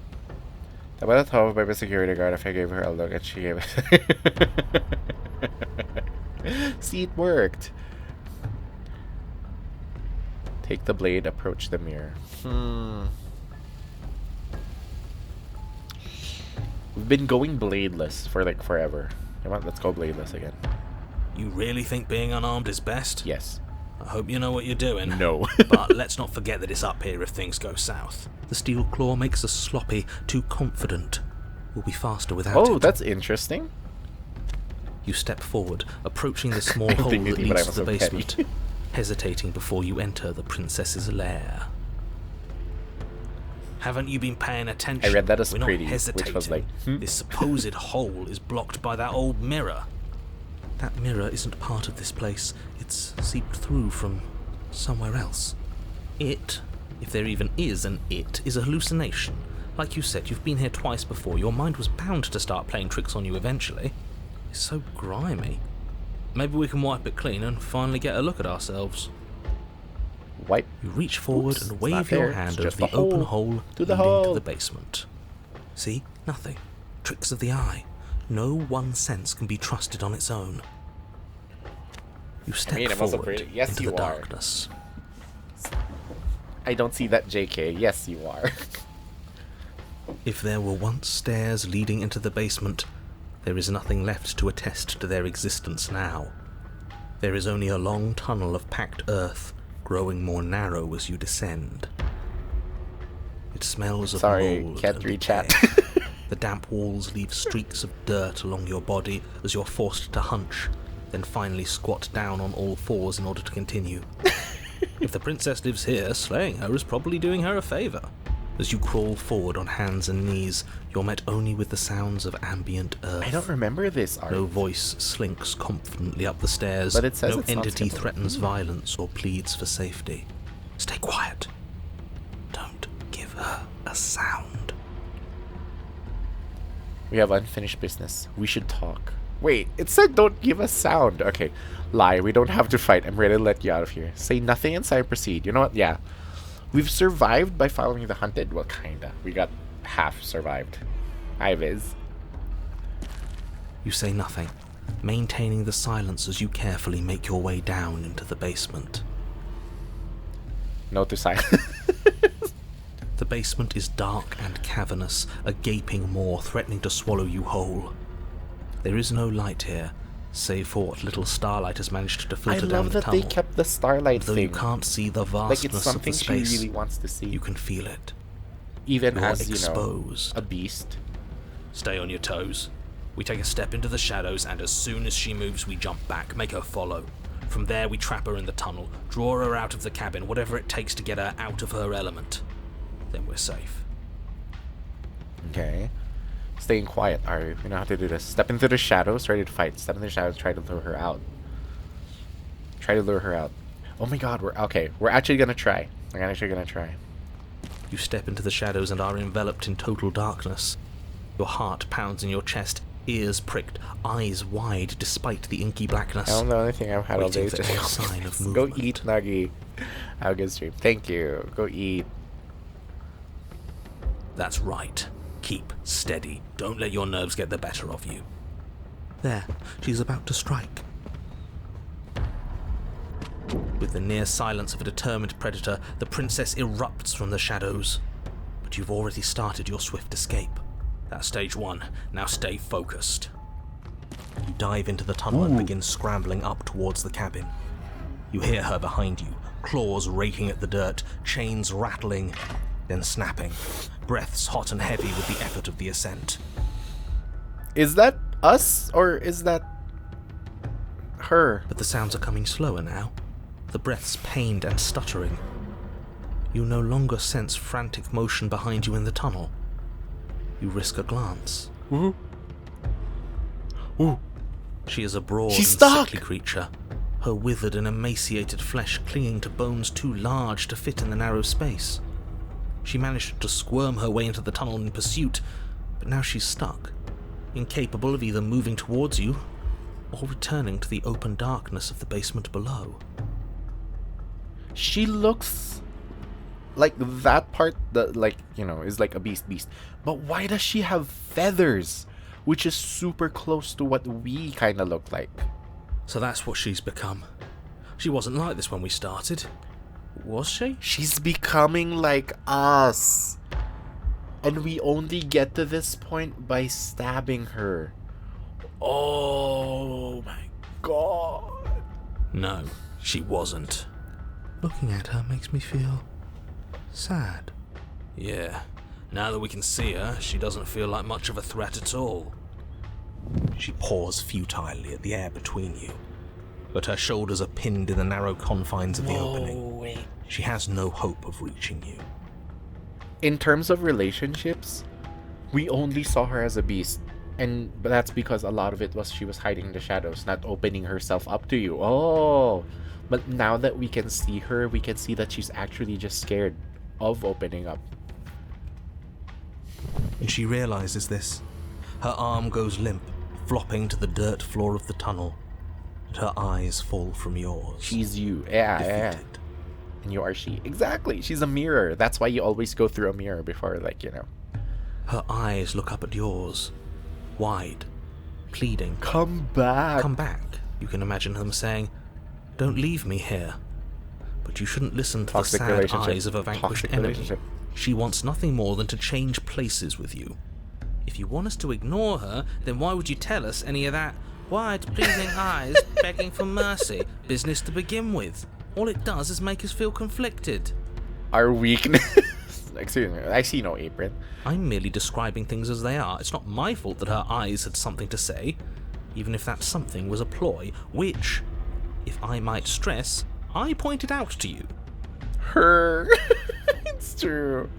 By the top by the security guard, if I gave her a look and she gave it. See, it worked. Take the blade, approach the mirror. We've been going bladeless for like forever. Come on, let's go bladeless again.
You really think being unarmed is best?
Yes.
I hope you know what you're doing.
No.
But let's not forget that it's up here if things go south. The steel claw makes us sloppy, too confident. We'll be faster without it.
Oh, that's interesting.
You step forward, approaching the small hole that leads to the basement, hesitating before you enter the princess's lair. Haven't you been paying attention?
I read that as
We're
pretty,
not hesitating.
which was like,
This supposed hole is blocked by that old mirror. That mirror isn't part of this place. It's seeped through from somewhere else. It, if there even is an it, is a hallucination. Like you said, you've been here twice before. Your mind was bound to start playing tricks on you eventually. It's so grimy. Maybe we can wipe it clean and finally get a look at ourselves.
Wipe.
You reach forward and wave your hand over the open hole leading to the basement. See? Nothing. Tricks of the eye. No one sense can be trusted on its own. You step forward into the darkness.
I don't see that, JK. Yes, you are.
If there were once stairs leading into the basement, there is nothing left to attest to their existence now. There is only a long tunnel of packed earth, growing more narrow as you descend. It smells of mold
can't
and
reach
decay.
out.
The damp walls leave streaks of dirt along your body as you're forced to hunch, then finally squat down on all fours in order to continue. If the princess lives here, slaying her is probably doing her a favour. As you crawl forward on hands and knees, you're met only with the sounds of ambient earth.
I don't remember this art.
No voice slinks confidently up the stairs.
But it says
no
it's not
entity
simple.
threatens violence or pleads for safety. Stay quiet. Don't give her a sound.
We have unfinished business. We should talk. Wait, it said don't give a sound. Okay, lie. We don't have to fight. I'm ready to let you out of here. Say nothing inside, proceed. You know what? Yeah. We've survived by following the hunted. Well, kinda. We got half survived. Hi, Viz.
You say nothing, maintaining the silence as you carefully make your way down into the basement.
No to silence.
The basement is dark and cavernous, a gaping maw threatening to swallow you whole. There is no light here, save for what little starlight has managed to filter down the tunnel.
I love that they kept the starlight
Though
thing.
you can't see the
Like
vastness
it's
of
something
the space,
she really wants to see.
you can feel it.
Even
You're
as,
exposed.
A beast.
Stay on your toes. We take a step into the shadows, and as soon as she moves, we jump back, make her follow. From there, we trap her in the tunnel, draw her out of the cabin, whatever it takes to get her out of her element. Then we're safe.
Okay. Staying quiet. Alright, we know how to do this. Step into the shadows, ready to fight. Step into the shadows, try to lure her out. Try to lure her out. Oh my god, we're actually gonna try. We're actually gonna try.
You step into the shadows and are enveloped in total darkness. Your heart pounds in your chest, ears pricked, eyes wide despite the inky blackness.
I don't know anything I've had all day.
Waiting for any sign of
Go
movement.
eat, Nuggy. Have a good stream. Thank you. Go eat.
That's right. Keep steady. Don't let your nerves get the better of you. There, she's about to strike. With the near silence of a determined predator, the princess erupts from the shadows. But you've already started your swift escape. That's stage 1. Now stay focused. You dive into the tunnel and begin scrambling up towards the cabin. You hear her behind you, claws raking at the dirt, chains rattling, then snapping, breaths hot and heavy with the effort of the ascent.
Is that us or is that her?
But the sounds are coming slower now, the breaths pained and stuttering. You no longer sense frantic motion behind you in the tunnel. You risk a glance.
Ooh. Ooh.
She is a broad and
She's stuck!
sickly creature, her withered and emaciated flesh clinging to bones too large to fit in the narrow space. She managed to squirm her way into the tunnel in pursuit, but now she's stuck, incapable of either moving towards you or returning to the open darkness of the basement below.
She looks like that part that, like, you know, is like a beast. But why does she have feathers? Which is super close to what we kind of look like.
So that's what she's become. She wasn't like this when we started. Was she?
She's becoming like us. And we only get to this point by stabbing her. Oh my god.
No, she wasn't.
Looking at her makes me feel sad.
Yeah, now that we can see her, she doesn't feel like much of a threat at all. She paws futilely at the air between you, but her shoulders are pinned in the narrow confines of the opening.
Wait.
She has no hope of reaching you.
In terms of relationships, we only saw her as a beast. But that's because a lot of it was she was hiding in the shadows, not opening herself up to you. Oh, but now that we can see her, we can see that she's actually just scared of opening up.
And she realizes this. Her arm goes limp, flopping to the dirt floor of the tunnel, and her eyes fall from yours.
She's you. Yeah.
Defeated.
And you are she. Exactly. She's a mirror. That's why you always go through a mirror before, like, you know.
Her eyes look up at yours, wide, pleading.
Come back.
Come back. You can imagine them saying, "Don't leave me here." But you shouldn't listen to
Toxic
the sad
relationship.
eyes of a vanquished
Toxic
enemy.
relationship.
She wants nothing more than to change places with you. If you want us to ignore her, then why would you tell us any of that wide, pleasing eyes begging for mercy business to begin with? All it does is make us feel conflicted.
Our weakness. Excuse me. I see no apron.
I'm merely describing things as they are. It's not my fault that her eyes had something to say, even if that something was a ploy, which, if I might stress, I pointed out to you.
Her. It's true.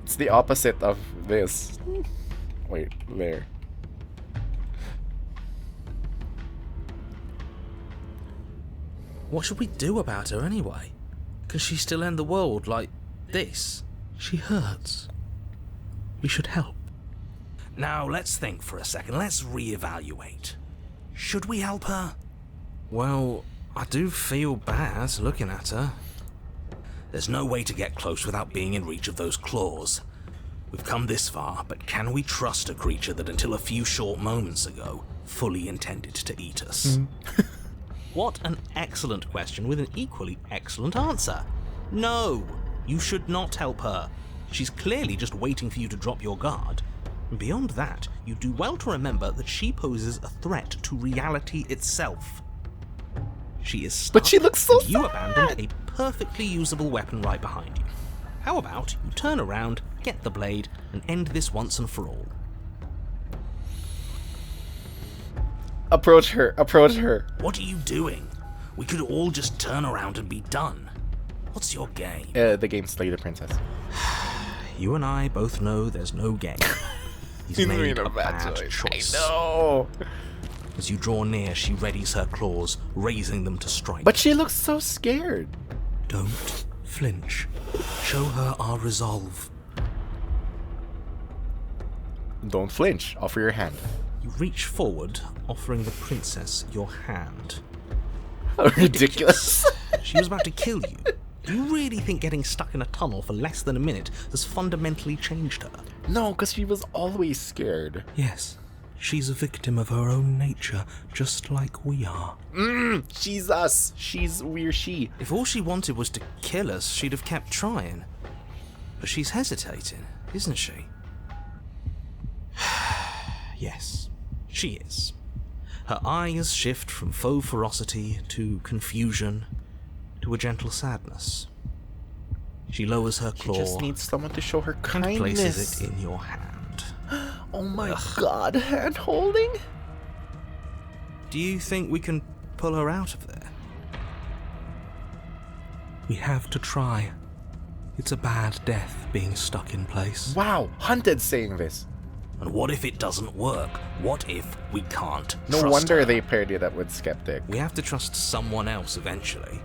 It's the opposite of this. Wait, there.
What should we do about her anyway? Can she still end the world like this?
She hurts. We should help.
Now let's think for a second. Let's reevaluate. Should we help her? Well, I do feel bad looking at her. There's no way to get close without being in reach of those claws. We've come this far, but can we trust a creature that until a few short moments ago fully intended to eat us? What an excellent question with an equally excellent answer. No, you should not help her. She's clearly just waiting for you to drop your guard. And beyond that, you do well to remember that she poses a threat to reality itself. She is stuck,
But she looks so
and you
sad.
abandoned a perfectly usable weapon right behind you. How about you turn around, get the blade, and end this once and for all?
Approach her. Approach her.
What are you doing? We could all just turn around and be done. What's your game?
The game Slay the Princess.
You and I both know there's no game. He's made a bad choice.
I know.
As you draw near, she readies her claws, raising them to strike.
But she looks so scared.
Don't flinch. Show her our resolve.
Don't flinch. Offer your hand.
You reach forward, offering the princess your hand.
How ridiculous.
She was about to kill you. Do you really think getting stuck in a tunnel for less than a minute has fundamentally changed her?
No, because she was always scared.
Yes, she's a victim of her own nature, just like we are.
She's us. We're she.
If all she wanted was to kill us, she'd have kept trying. But she's hesitating, isn't she? Yes, she is. Her eyes shift from faux ferocity to confusion to a gentle sadness. She lowers her claw.
She just needs someone to show her
and
kindness.
places it in your hand.
Oh my god, hand holding?
Do you think we can pull her out of there?
We have to try. It's a bad death being stuck in place.
Wow, Hunted saying this.
And what if it doesn't work? What if we can't
No
trust
wonder
her?
they paired it up with Skeptic.
We have to trust someone else eventually.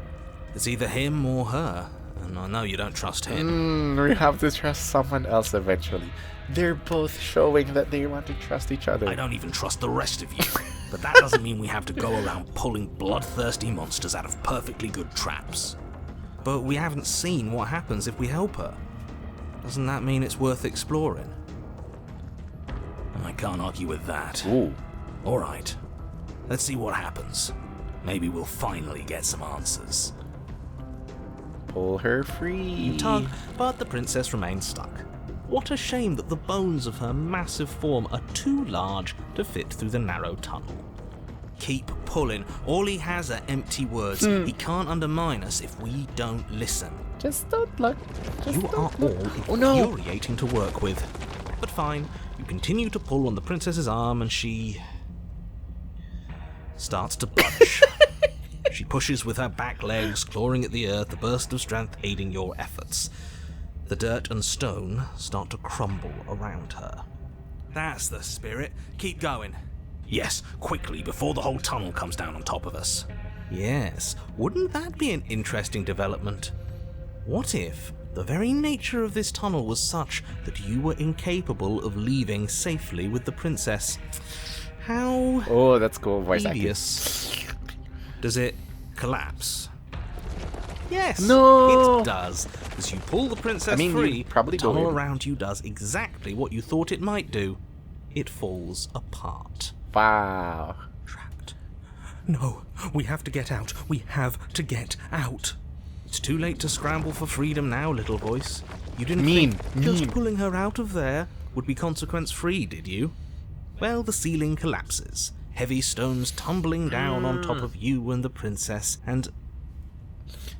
It's either him or her, and I know you don't trust him.
We have to trust someone else eventually. They're both showing that they want to trust each other.
I don't even trust the rest of you. But that doesn't mean we have to go around pulling bloodthirsty monsters out of perfectly good traps. But we haven't seen what happens if we help her. Doesn't that mean it's worth exploring? I can't argue with that.
Ooh.
Alright. Let's see what happens. Maybe we'll finally get some answers.
Pull her free.
You tug, but the princess remains stuck. What a shame that the bones of her massive form are too large to fit through the narrow tunnel. Keep pulling. All he has are empty words. He can't undermine us if we don't listen.
Just don't look.
You are all infuriating to work with. But fine, you continue to pull on the princess's arm and she starts to budge. She pushes with her back legs, clawing at the earth, a burst of strength aiding your efforts. The dirt and stone start to crumble around her. That's the spirit. Keep going. Yes, quickly, before the whole tunnel comes down on top of us. Yes, wouldn't that be an interesting development? What if the very nature of this tunnel was such that you were incapable of leaving safely with the princess? How
Oh, that's cool. Voice acting.
devious. Does it collapse? Yes,
No!
it does. As you pull the princess
I mean,
free,
you'd probably
the
go
tunnel
in.
around you does exactly what you thought it might do. It falls apart.
Wow.
Trapped.
No, we have to get out. We have to get out.
It's too late to scramble for freedom now, little voice. You didn't
Mean,
think just
mean.
pulling her out of there would be consequence-free, did you? Well, the ceiling collapses, heavy stones tumbling down on top of you and the princess, and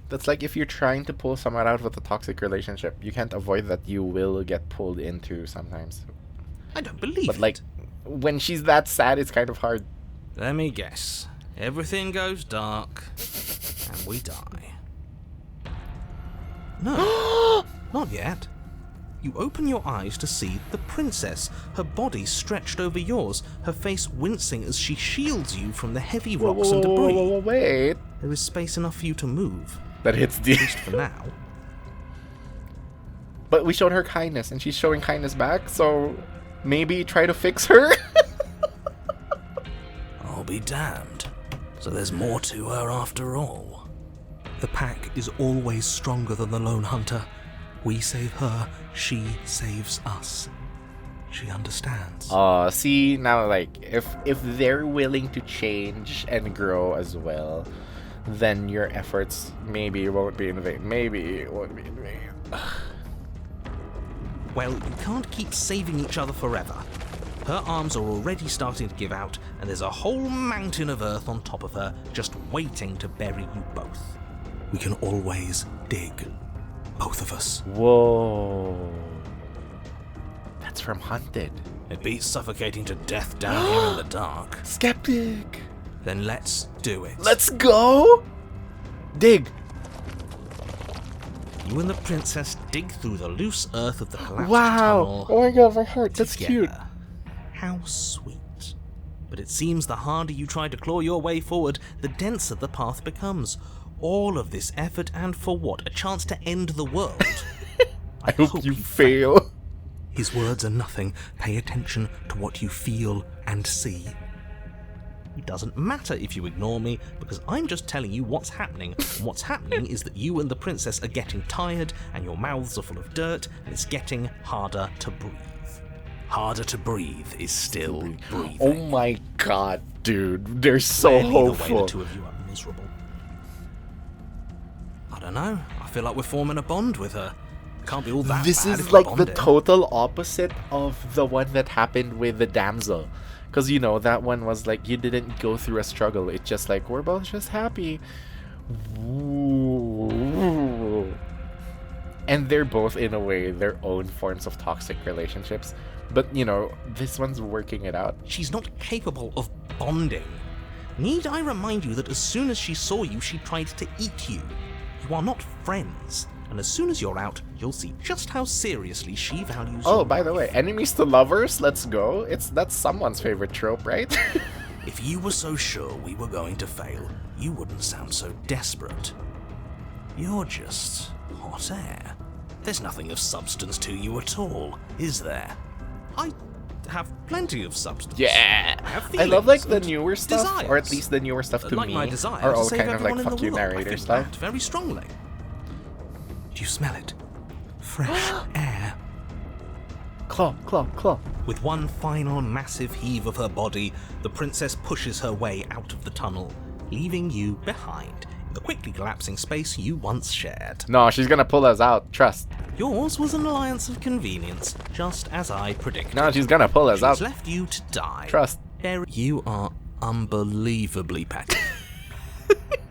That's like if you're trying to pull someone out of a toxic relationship. You can't avoid that you will get pulled into sometimes.
I don't believe
But
it.
like, when she's that sad, it's kind of hard.
Let me guess. Everything goes dark, and we die. No, not yet. You open your eyes to see the princess, her body stretched over yours, her face wincing as she shields you from the heavy rocks and debris.
Wait.
There is space enough for you to move,
That hits the...
at least for now.
But we showed her kindness, and she's showing kindness back, so maybe try to fix her?
I'll be damned. So there's more to her after all.
The pack is always stronger than the lone hunter. We save her, she saves us. She understands.
See, now, like, if they're willing to change and grow as well, then your efforts maybe won't be in vain. Maybe it won't be in vain.
Well, you can't keep saving each other forever. Her arms are already starting to give out, and there's a whole mountain of earth on top of her, just waiting to bury you both.
We can always dig. Both of us.
Whoa. That's from Hunted.
It beats suffocating to death down here in the dark.
Skeptic.
Then let's do it.
Let's go. Dig.
You and the princess dig through the loose earth of the collapsed
Wow.
tunnel.
Oh my god, my heart. That's
together.
cute.
How sweet. But it seems the harder you try to claw your way forward, the denser the path becomes. All of this effort, and for what? A chance to end the world?
I hope you fail.
His words are nothing. Pay attention to what you feel and see.
It doesn't matter if you ignore me, because I'm just telling you what's happening. And what's happening is that you and the princess are getting tired, and your mouths are full of dirt, and it's getting harder to breathe. Harder to breathe is still breathing.
Oh my god, dude. They're so
Clearly, the way
hopeful.
the two of you are miserable.
I don't know. I feel like we're forming a bond with her. Can't be all that
This
bad
is
if we're
like the
bonding.
total opposite of the one that happened with the damsel. Because, you know, that one was like, you didn't go through a struggle. It's just like, we're both just happy. Ooh. And they're both, in a way, their own forms of toxic relationships. But, you know, this one's working it out.
She's not capable of bonding. Need I remind you that as soon as she saw you, she tried to eat you? You are not friends. And as soon as you're out, you'll see just how seriously she values
Oh,
your
by the way,
life.
enemies to lovers, let's go. That's someone's favorite trope, right?
If you were so sure we were going to fail, you wouldn't sound so desperate. You're just hot air. There's nothing of substance to you at all, is there? I have plenty of substance.
Yeah!
I have
I love like
feelings
the
and
newer stuff,
desires.
or at least the newer stuff to
Like
me,
my desire
are
to
all
save
kind of like
everyone in the
fuck you
world. I
narrator
feel
stuff.
that very strongly.
Do you smell it? Fresh air.
Claw, claw, claw.
With one final massive heave of her body, the princess pushes her way out of the tunnel, leaving you behind in the quickly collapsing space you once shared.
No, she's gonna pull us out, trust.
Yours was an alliance of convenience, just as I predicted.
No, she's gonna pull us
She's
out.
left you to die.
Trust.
You are unbelievably petty.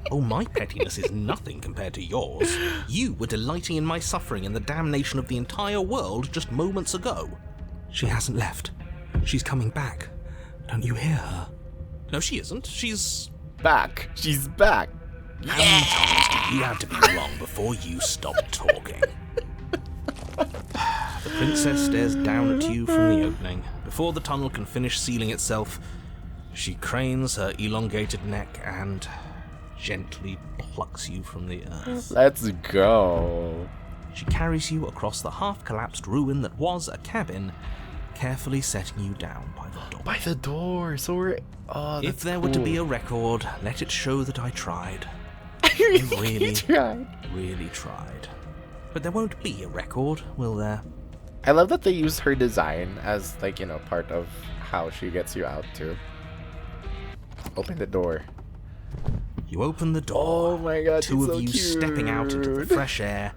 Oh, my pettiness is nothing compared to yours. You were delighting in my suffering and the damnation of the entire world just moments ago.
She hasn't left. She's coming back. Don't you hear her?
No, she isn't. She's...
Back. She's back.
How many times did you have to be wrong before you stopped talking? The princess stares down at you from the opening. Before the tunnel can finish sealing itself, she cranes her elongated neck and gently plucks you from the earth.
Let's go.
She carries you across the half-collapsed ruin that was a cabin, carefully setting you down by the door.
By the door, so we're... Oh,
If there were to be a record, let it show that I tried. I really tried. But there won't be a record, will there?
I love that they use her design as, like, you know, part of how she gets you out, too. Open the door.
You open the door.
Oh my god,
Two
it's
of
so
you stepping out into the
cute.
fresh air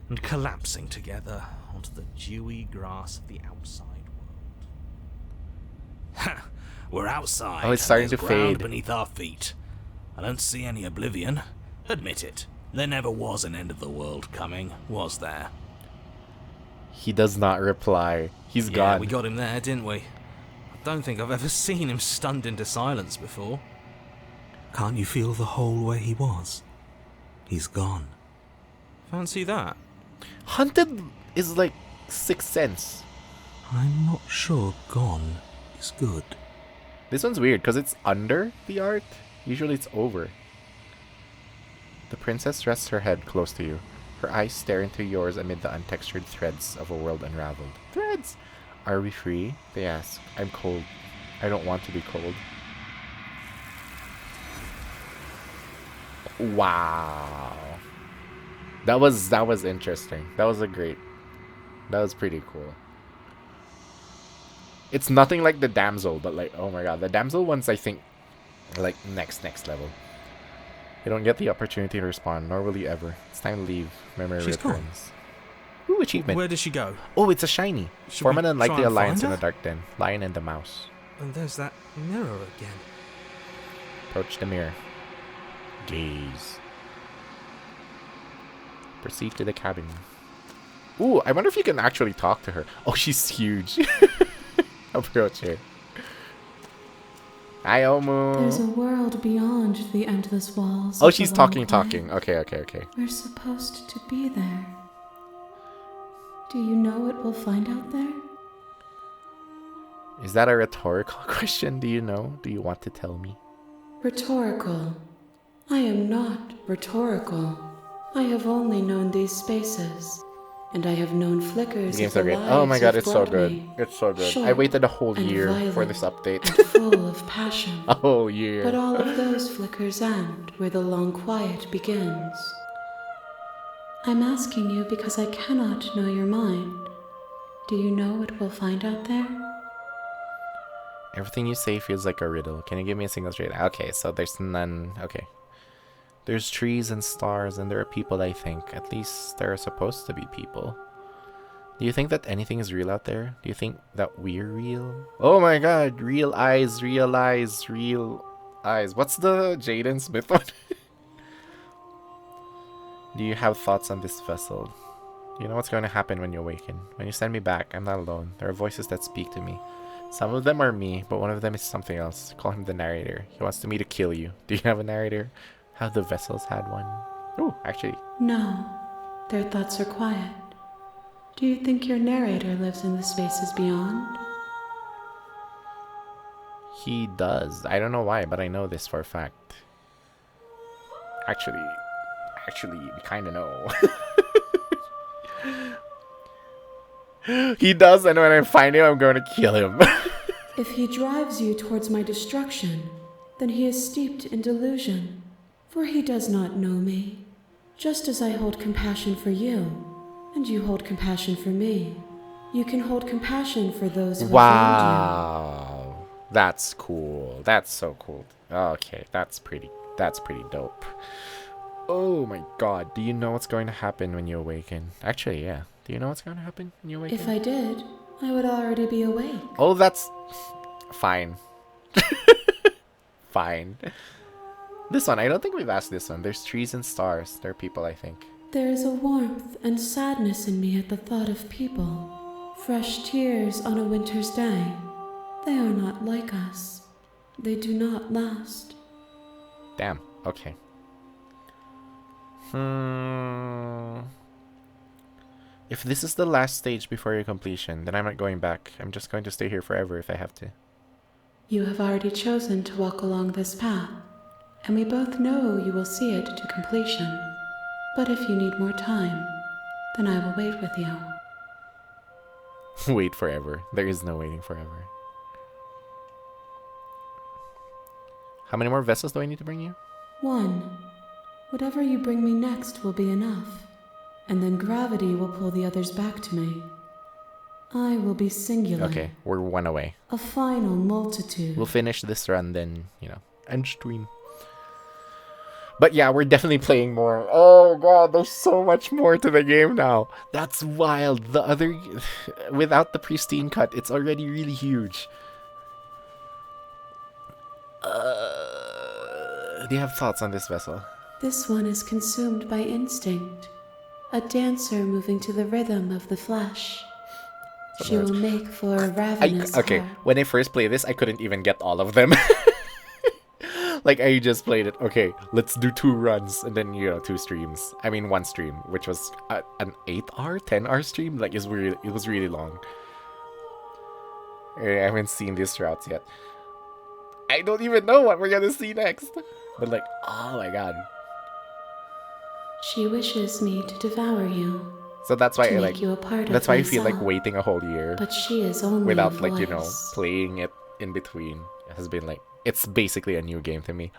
and collapsing together onto the dewy grass of the outside world. Ha! We're outside.
Oh, it's starting
and there's
to
ground
fade.
beneath our feet. I don't see any oblivion. Admit it. There never was an end of the world coming, was there?
He does not reply. He's
Yeah,
gone.
we got him there, didn't we? I don't think I've ever seen him stunned into silence before.
Can't you feel the hole where he was? He's gone.
Fancy that.
Hunted is like Sixth Sense.
I'm not sure gone is good.
This one's weird because it's under the art. Usually it's over. The princess rests her head close to you. Her eyes stare into yours amid the untextured threads of a world unraveled. Threads! Are we free? They ask. I'm cold. I don't want to be cold. Wow. That was interesting. That was pretty cool. It's nothing like the damsel, but like, oh my god, the damsel one's, I think, like next level. You don't get the opportunity to respond, nor will you ever. It's time to leave. Memory
She's gone.
returns. Ooh, achievement.
Where does she go?
Oh, it's a shiny.
Should
Form
we
an unlikely
try and
alliance in
find
a
her?
dark den. Lion and the mouse.
And there's that mirror again.
Approach the mirror. Gaze. Proceed to the cabin. Ooh, I wonder if you can actually talk to her. Oh, she's huge. Approach her. Hi, Omu.
There's a world beyond the endless walls.
Oh,
of
she's
the
talking.
long planet.
Okay.
We're supposed to be there. Do you know what we'll find out there?
Is that a rhetorical question? Do you know? Do you want to tell me?
Rhetorical. I am not rhetorical. I have only known these spaces. and I have known flickers
The game's
of
so
the
great. Oh my
lives
god,
you've
it's so
brought
good.
me.
It's so good. I
Short
waited a whole
and
year for
violent
this update.
and full of passion.
A whole year.
But all of those flickers end where the long quiet begins. I'm asking you because I cannot know your mind. Do you know what we'll find out there?
Everything you say feels like a riddle. Can you give me a single straight? Okay, so there's none. Okay. There's trees and stars, and there are people, I think. At least there are supposed to be people. Do you think that anything is real out there? Do you think that we're real? Oh my god, real eyes, real eyes, real eyes. What's the Jaden Smith one? Do you have thoughts on this vessel? Do you know what's going to happen when you awaken? When you send me back, I'm not alone. There are voices that speak to me. Some of them are me, but one of them is something else. Call him the narrator. He wants me to kill you. Do you have a narrator? Have the vessels had one? Ooh, actually.
No, their thoughts are quiet. Do you think your narrator lives in the spaces beyond?
He does. I don't know why, but I know this for a fact. Actually, we kind of know. He does, and when I find him, I'm going to kill him.
If he drives you towards my destruction, then he is steeped in delusion, for he does not know me. Just as I hold compassion for you, and you hold compassion for me, you can hold compassion for those who have wronged
Wow. That's cool. That's so cool. Okay, that's pretty dope. Oh my god, do you know what's going to happen when you awaken? Actually, yeah. Do you know what's going to happen when you
you.
awaken?
If I did, I would already be awake.
Oh, that's fine. Fine. This one, I don't think we've asked this one. There's trees and stars. There are people, I think.
There is a warmth and sadness in me at the thought of people. Fresh tears on a winter's day. They are not like us. They do not last.
Damn. Okay. If this is the last stage before your completion, then I'm not going back. I'm just going to stay here forever if I have to.
You have already chosen to walk along this path, and we both know you will see it to completion. But if you need more time, then I will wait with you.
Wait forever. There is no waiting forever. How many more vessels do I need to bring you?
1. Whatever you bring me next will be enough, and then gravity will pull the others back to me. I will be singular.
Okay, we're one away.
A final multitude.
We'll finish this run, then, end stream. But yeah, we're definitely playing more. Oh god, there's so much more to the game now. That's wild. The other... Without the Pristine Cut, it's already really huge. Do you have thoughts on this vessel?
This one is consumed by instinct. A dancer moving to the rhythm of the flesh. She will make for a ravenous
Okay,
heart.
when I first played this, I couldn't even get all of them. Like, I just played it. Okay, let's do 2 runs and then, 2 streams. I mean, 1 stream, which was an 8-hour, 10-hour stream. Like, it was really long. I haven't seen these routes yet. I don't even know what we're gonna see next. But like, oh my god.
She wishes me to devour you.
So that's why
to
I
make
like.
you a part
That's
of
why I feel like
myself.
waiting a whole year.
But she is only
without
a
like
voice.
playing it in between. It has been like, it's basically a new game to me.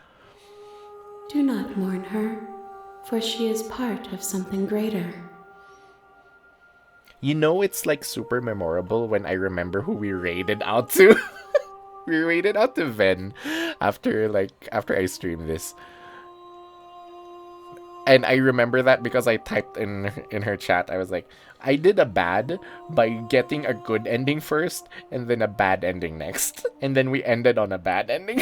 Do not mourn her, for she is part of something greater.
It's like super memorable when I remember who we raided out to. We raided out to Ven after I streamed this. And I remember that because I typed in her chat. I was like, I did a bad by getting a good ending first and then a bad ending next. And then we ended on a bad ending.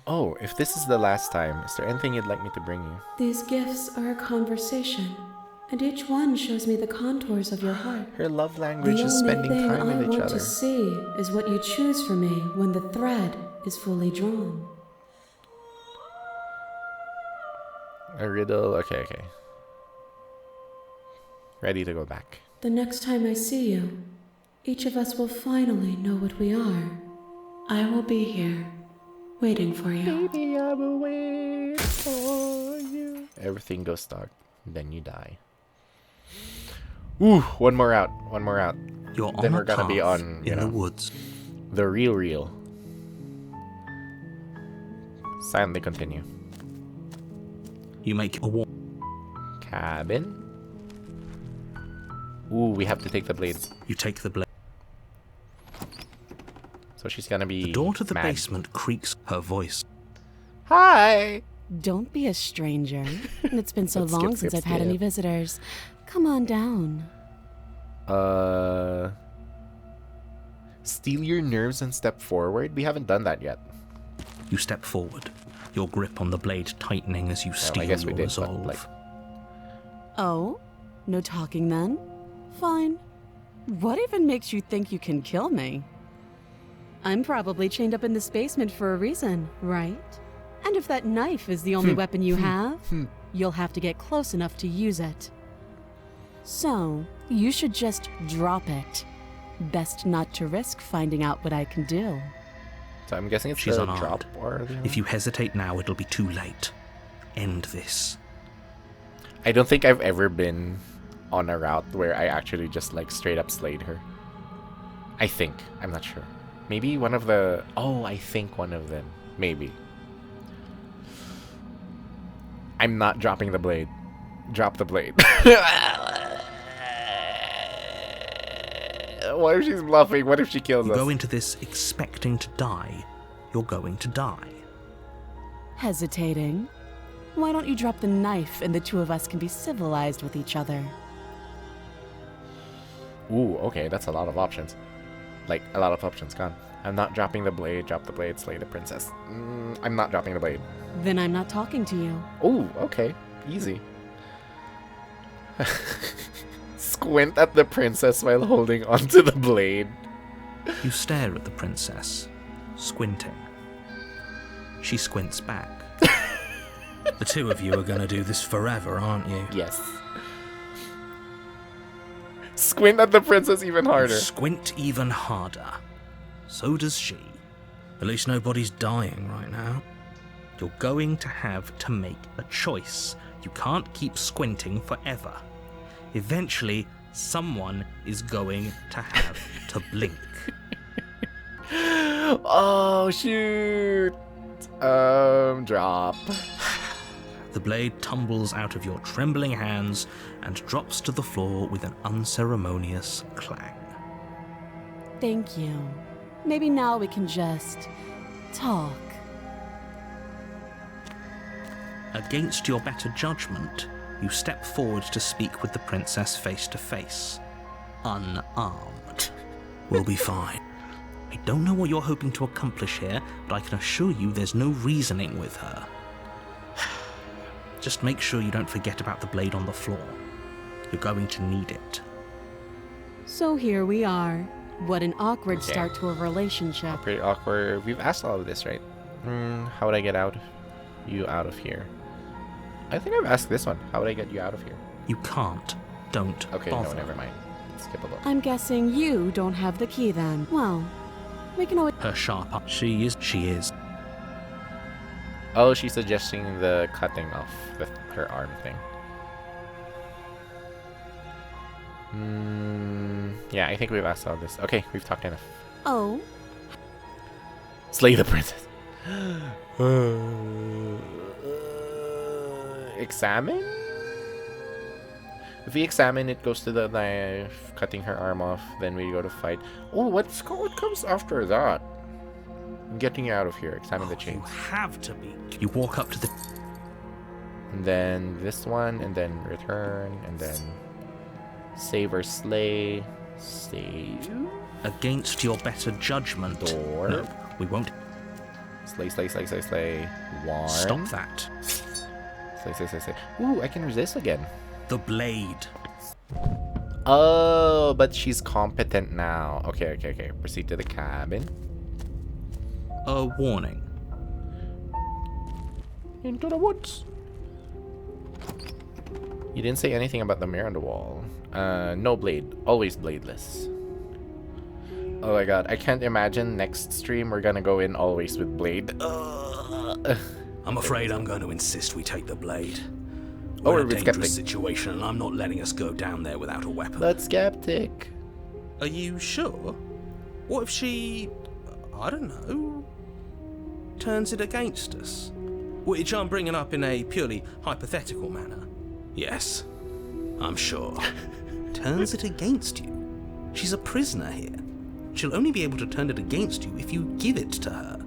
Oh, if this is the last time, is there anything you'd like me to bring you?
These gifts are a conversation, and each one shows me the contours of your heart.
Her love language
The
is
only
spending
thing
time
I
with each
want
other.
to see is what you choose for me when the thread is fully drawn.
A riddle. Okay. Ready to go back.
The next time I see you, each of us will finally know what we are. I will be here, waiting for you.
Baby, I'm waiting for you. Everything goes dark, then you die. Ooh, one more out. One more out.
You're
Then
on
we're
a
gonna be
path
on,
in the woods.
the real. Silently continue.
You make a walk.
Cabin. Ooh, we have to take the blade.
You take the blade.
So she's gonna be
The door to the
mad.
basement creaks. Her voice.
Hi!
Don't be a stranger. It's been so
Let's
long
skip,
since
skip,
I've had any
skip.
visitors. Come on down.
Steal your nerves and step forward? We haven't done that yet.
You step forward, your grip on the blade tightening as you steel
I guess we
your
did,
resolve.
but, like,
Oh? No talking then? Fine. What even makes you think you can kill me? I'm probably chained up in this basement for a reason, right? And if that knife is the only weapon you have, you'll have to get close enough to use it. So, you should just drop it. Best not to risk finding out what I can do.
So I'm guessing it's
She's
the
unarmed.
drop or the...
If you hesitate now, it'll be too late. End this.
I don't think I've ever been on a route where I actually just like straight up slayed her. I think. I'm not sure. Maybe one of the... Oh, I think one of them. Maybe. I'm not dropping the blade. Drop the blade. What if she's bluffing? What if she kills
You
us?
go into this expecting to die. You're going to die.
Hesitating? Why don't you drop the knife and the two of us can be civilized with each other?
Ooh, okay, that's a lot of options. Like, a lot of options gone. I'm not dropping the blade. Drop the blade, slay the princess. I'm not dropping the blade.
Then I'm not talking to you.
Ooh, okay. Easy. Squint at the princess while holding onto the blade.
You stare at the princess, squinting. She squints back. The two of you are going to do this forever, aren't you?
Yes. Squint at the princess even
You
harder.
squint even harder. So does she. At least nobody's dying right now. You're going to have to make a choice. You can't keep squinting forever. Eventually, someone is going to have to blink.
Oh, shoot. Drop.
The blade tumbles out of your trembling hands and drops to the floor with an unceremonious clang.
Thank you. Maybe now we can just talk.
Against your better judgment, you step forward to speak with the princess face to face. Unarmed. We'll be fine. I don't know what you're hoping to accomplish here, but I can assure you there's no reasoning with her. Just make sure you don't forget about the blade on the floor. You're going to need it.
So here we are. What an awkward
Okay.
start to a relationship.
Pretty awkward. We've asked all of this, right? How would I get you out of here? I think I've asked this one. How would I get you out of here?
You can't. Don't
Okay,
bother.
no, never mind. Skippable.
I'm guessing you don't have the key then. Well, we can always...
Her sharp up. She is.
Oh, she's suggesting the cutting off her arm thing. Yeah, I think we've asked all this. Okay, we've talked enough.
Oh,
Slay the princess. Examine? If we examine, it goes to the knife, cutting her arm off. Then we go to fight. Oh, what comes after that? Getting you out of here. Examine the
You
chains.
have to be. You walk up to the.
And then this one, and then return, and then save or slay. Save.
Against your better judgment.
Door.
No, we won't.
Slay, slay, slay, slay, slay. One.
Stop that.
Slay, slay, slay, slay. Ooh, I can resist again.
The blade.
Oh, but she's competent now. Okay. Proceed to the cabin.
A warning.
Into the woods. You didn't say anything about the mirror on the wall. No blade. Always bladeless. Oh my god, I can't imagine next stream we're gonna go in always with blade.
I'm afraid I'm going to insist we take the blade.
Oh,
We're in
we're
a
with
dangerous
skeptic.
situation, and I'm not letting us go down there without a weapon.
That's skeptic.
Are you sure? What if she, I don't know, turns it against us? Which I'm bringing up in a purely hypothetical manner. Yes, I'm sure. Turns it against you? She's a prisoner here. She'll only be able to turn it against you if you give it to her.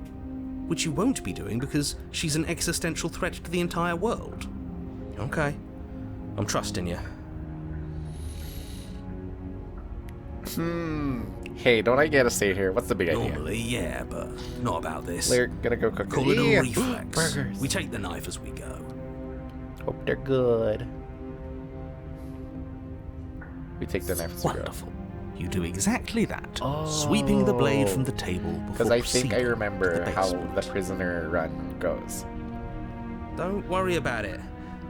Which you won't be doing because she's an existential threat to the entire world. Okay, I'm trusting you.
Hey, don't I get a say here? What's the big idea?
Normally, yeah, but not about this.
We're gonna go cook
Call it a
Yeah.
reflex.
Burgers.
We take the knife as we go.
Hope they're good. We take the knife as we go.
Wonderful. You do exactly that, sweeping the blade from the table
Because
before
I think I
proceeding
remember
to the
how the
basement.
prisoner run goes.
Don't worry about it.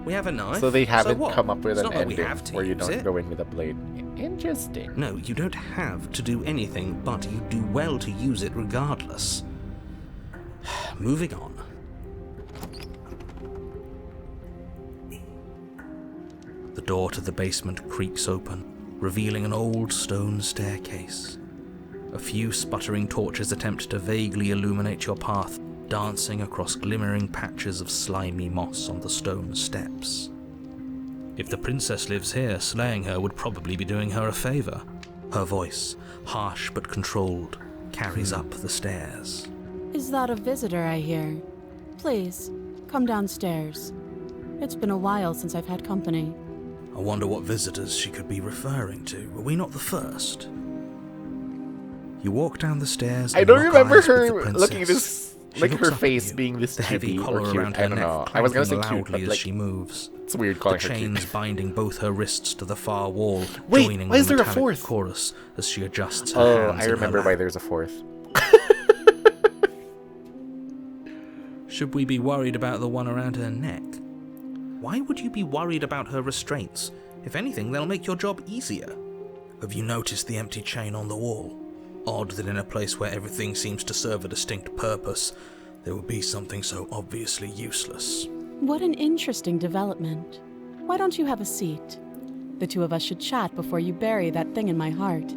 We have a knife.
So they haven't
what?
come up with
It's
an
not that we
ending
have to
where you
use
don't
it.
go in with a blade. Interesting.
No, you don't have to do anything, but you do well to use it regardless. Moving on. The door to the basement creaks open, revealing an old stone staircase. A few sputtering torches attempt to vaguely illuminate your path, dancing across glimmering patches of slimy moss on the stone steps. If the princess lives here, slaying her would probably be doing her a favor. Her voice, harsh but controlled, carries up the stairs.
Is that a visitor I hear? Please, come downstairs. It's been a while since I've had company.
I wonder what visitors she could be referring to. Were we not the first? You walk down the stairs.
I
and
don't
lock
remember
eyes with
her
the princess.
looking this,
She
like
looks
her
up at
face
you,
being this
the heavy
chibi or
collar
cute.
around
I
her
don't
neck
know. I was gonna say
clanking
cute,
loudly
but
as
like
she moves.
it's weird
The
calling her
chains
cute.
binding both her wrists to the far wall,
Wait,
joining
why is
the
there a
metallic
fourth?
chorus as she adjusts her
Oh,
hands
I
in her
remember
lap.
why there's a fourth.
Should we be worried about the one around her neck? Why would you be worried about her restraints? If anything, they'll make your job easier. Have you noticed the empty chain on the wall? Odd that in a place where everything seems to serve a distinct purpose, there would be something so obviously useless.
What an interesting development. Why don't you have a seat? The two of us should chat before you bury that thing in my heart.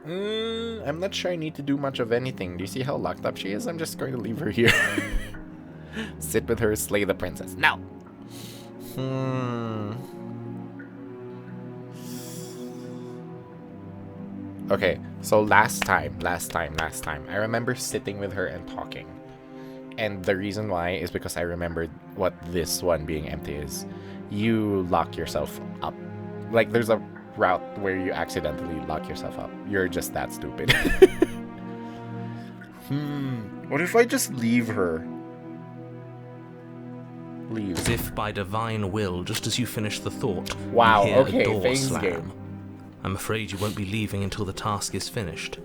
I'm not sure I need to do much of anything. Do you see how locked up she is? I'm just going to leave her here. Sit with her, slay the princess. Now! Okay, so last time, I remember sitting with her and talking. And the reason why is because I remembered what this one being empty is. You lock yourself up. Like, there's a route where you accidentally lock yourself up. You're just that stupid. What if I just leave her? Leave.
As if by divine will, just as you finish the thought,
Wow,
you hear
okay,
a door
thanks,
slam.
game.
I'm afraid you won't be leaving until the task is finished.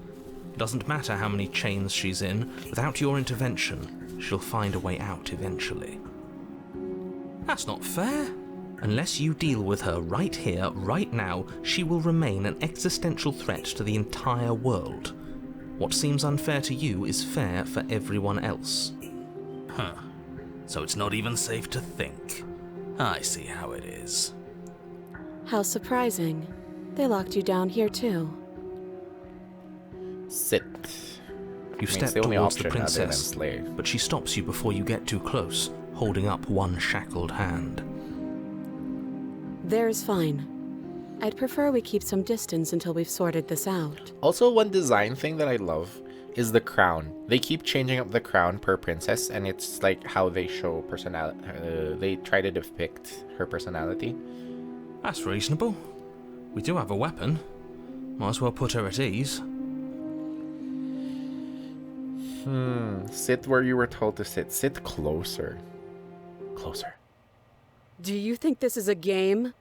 It doesn't matter how many chains she's in, without your intervention, she'll find a way out eventually. That's not fair. Unless you deal with her right here, right now, she will remain an existential threat to the entire world. What seems unfair to you is fair for everyone else. Huh. So it's not even safe to think. I see how it is.
How surprising. They locked you down here too.
Sit.
You
Means
step
the only
towards the
option other than
princess,
slay.
but she stops you before you get too close, holding up one shackled hand.
There's fine. I'd prefer we keep some distance until we've sorted this out.
Also, one design thing that I love is the crown. They keep changing up the crown per princess, and it's like how they show personality. They try to depict her personality.
That's reasonable. We do have a weapon. Might as well put her at ease.
Sit where you were told to sit. Sit closer. Closer.
Do you think this is a game?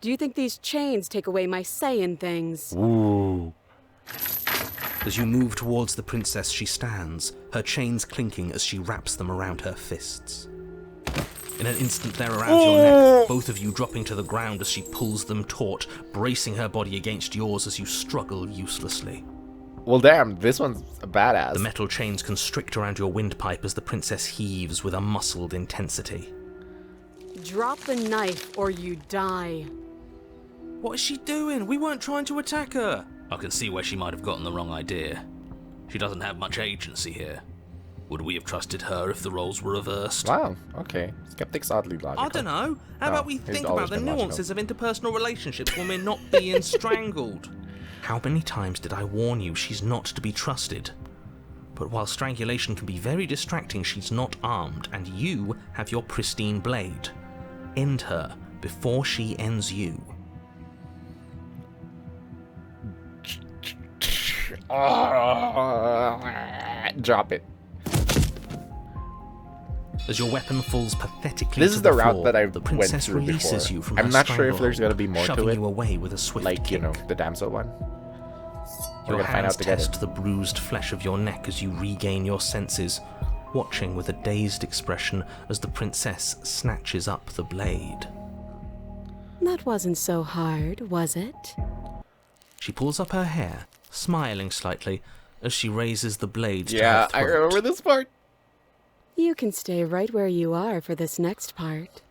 Do you think these chains take away my say in things?
Ooh.
As you move towards the princess, she stands, her chains clinking as she wraps them around her fists. In an instant, they're around your neck, both of you dropping to the ground as she pulls them taut, bracing her body against yours as you struggle uselessly.
Well, damn, this one's a badass.
The metal chains constrict around your windpipe as the princess heaves with a muscled intensity.
Drop the knife or you die.
What is she doing? We weren't trying to attack her. I can see where she might have gotten the wrong idea. She doesn't have much agency here. Would we have trusted her if the roles were reversed?
Wow, okay. Skeptic's oddly logical.
I don't know. How about we think about the nuances of interpersonal relationships when we're not being strangled? How many times did I warn you she's not to be trusted? But while strangulation can be very distracting, she's not armed, and you have your pristine blade. End her before she ends you.
Drop it.
As your weapon falls pathetically
This
to
is
the
the route
floor,
that I
the
went
princess
through
releases
before.
you from
I'm
her
not sure if there's
stranglehold,
gonna be more
shoving
to it.
you away with a swift
Like, you
kick.
know, the damsel one. We're
Your
gonna find
hands
out together.
test the bruised flesh of your neck as you regain your senses, watching with a dazed expression as the princess snatches up the blade.
That wasn't so hard, was it?
She pulls up her hair, smiling slightly, as she raises the blade to her
Yeah,
throat.
I remember this part.
You can stay right where you are for this next part.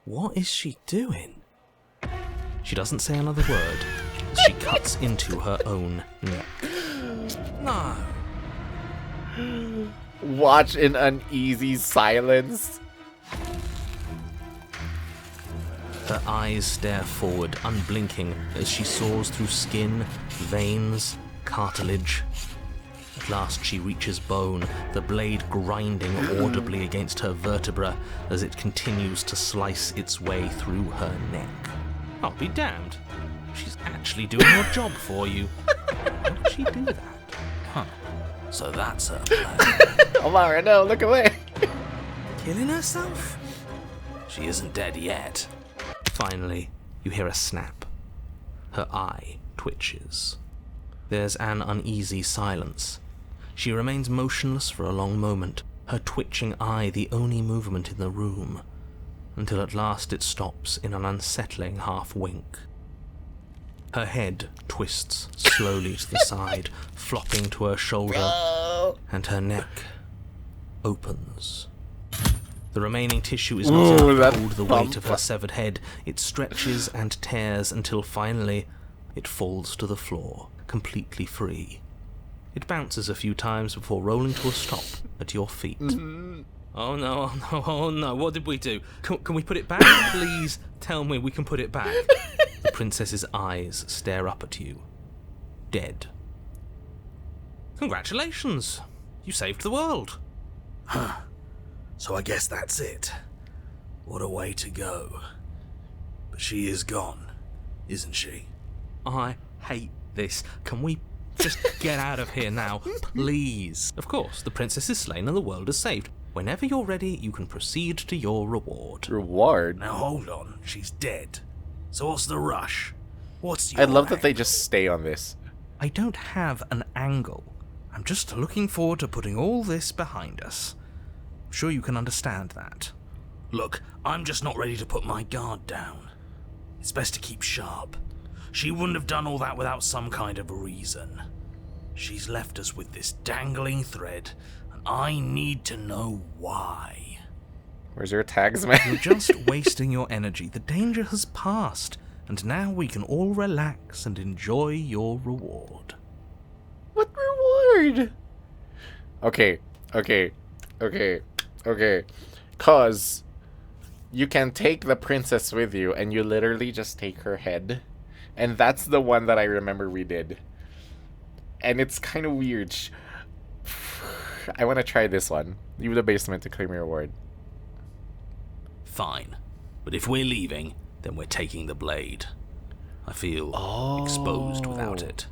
What is she doing? She doesn't say another word as she cuts into her own neck. No.
Watch in uneasy silence.
Her eyes stare forward, unblinking, as she saws through skin, veins, cartilage. At last she reaches bone, the blade grinding audibly against her vertebra as it continues to slice its way through her neck. I'll be damned. She's actually doing your job for you. How did she do that? Huh. So that's her plan.
Amara, no, look away.
Killing herself? She isn't dead yet. Finally, you hear a snap. Her eye twitches. There's an uneasy silence. She remains motionless for a long moment, her twitching eye the only movement in the room, until at last it stops in an unsettling half-wink. Her head twists slowly to the side, flopping to her shoulder, and her neck opens. The remaining tissue is not enough to hold the weight of her severed head. It stretches and tears until finally it falls to the floor, completely free. It bounces a few times before rolling to a stop at your feet. Oh no, oh no, oh no, what did we do? Can we put it back? Please tell me we can put it back. The princess's eyes stare up at you. Dead. Congratulations! You saved the world.
Huh. So I guess that's it. What a way to go. But she is gone, isn't she?
I hate this. Can we just get out of here now, please? Of course, the princess is slain and the world is saved. Whenever you're ready, you can proceed to your reward.
Reward?
Now hold on, she's dead. So what's the rush? What's your
I love that they just stay on this.
I don't have an angle. I'm just looking forward to putting all this behind us. I'm sure you can understand that.
Look, I'm just not ready to put my guard down. It's best to keep sharp. She wouldn't have done all that without some kind of a reason. She's left us with this dangling thread, and I need to know why.
Where's your tags, man?
You're just wasting your energy. The danger has passed, and now we can all relax and enjoy your reward.
What reward? Okay. Cause you can take the princess with you, and you literally just take her head. And that's the one that I remember we did. And it's kind of weird. I want to try this one. Leave the basement to claim your reward.
Fine. But if we're leaving, then we're taking the blade. I feel exposed without it.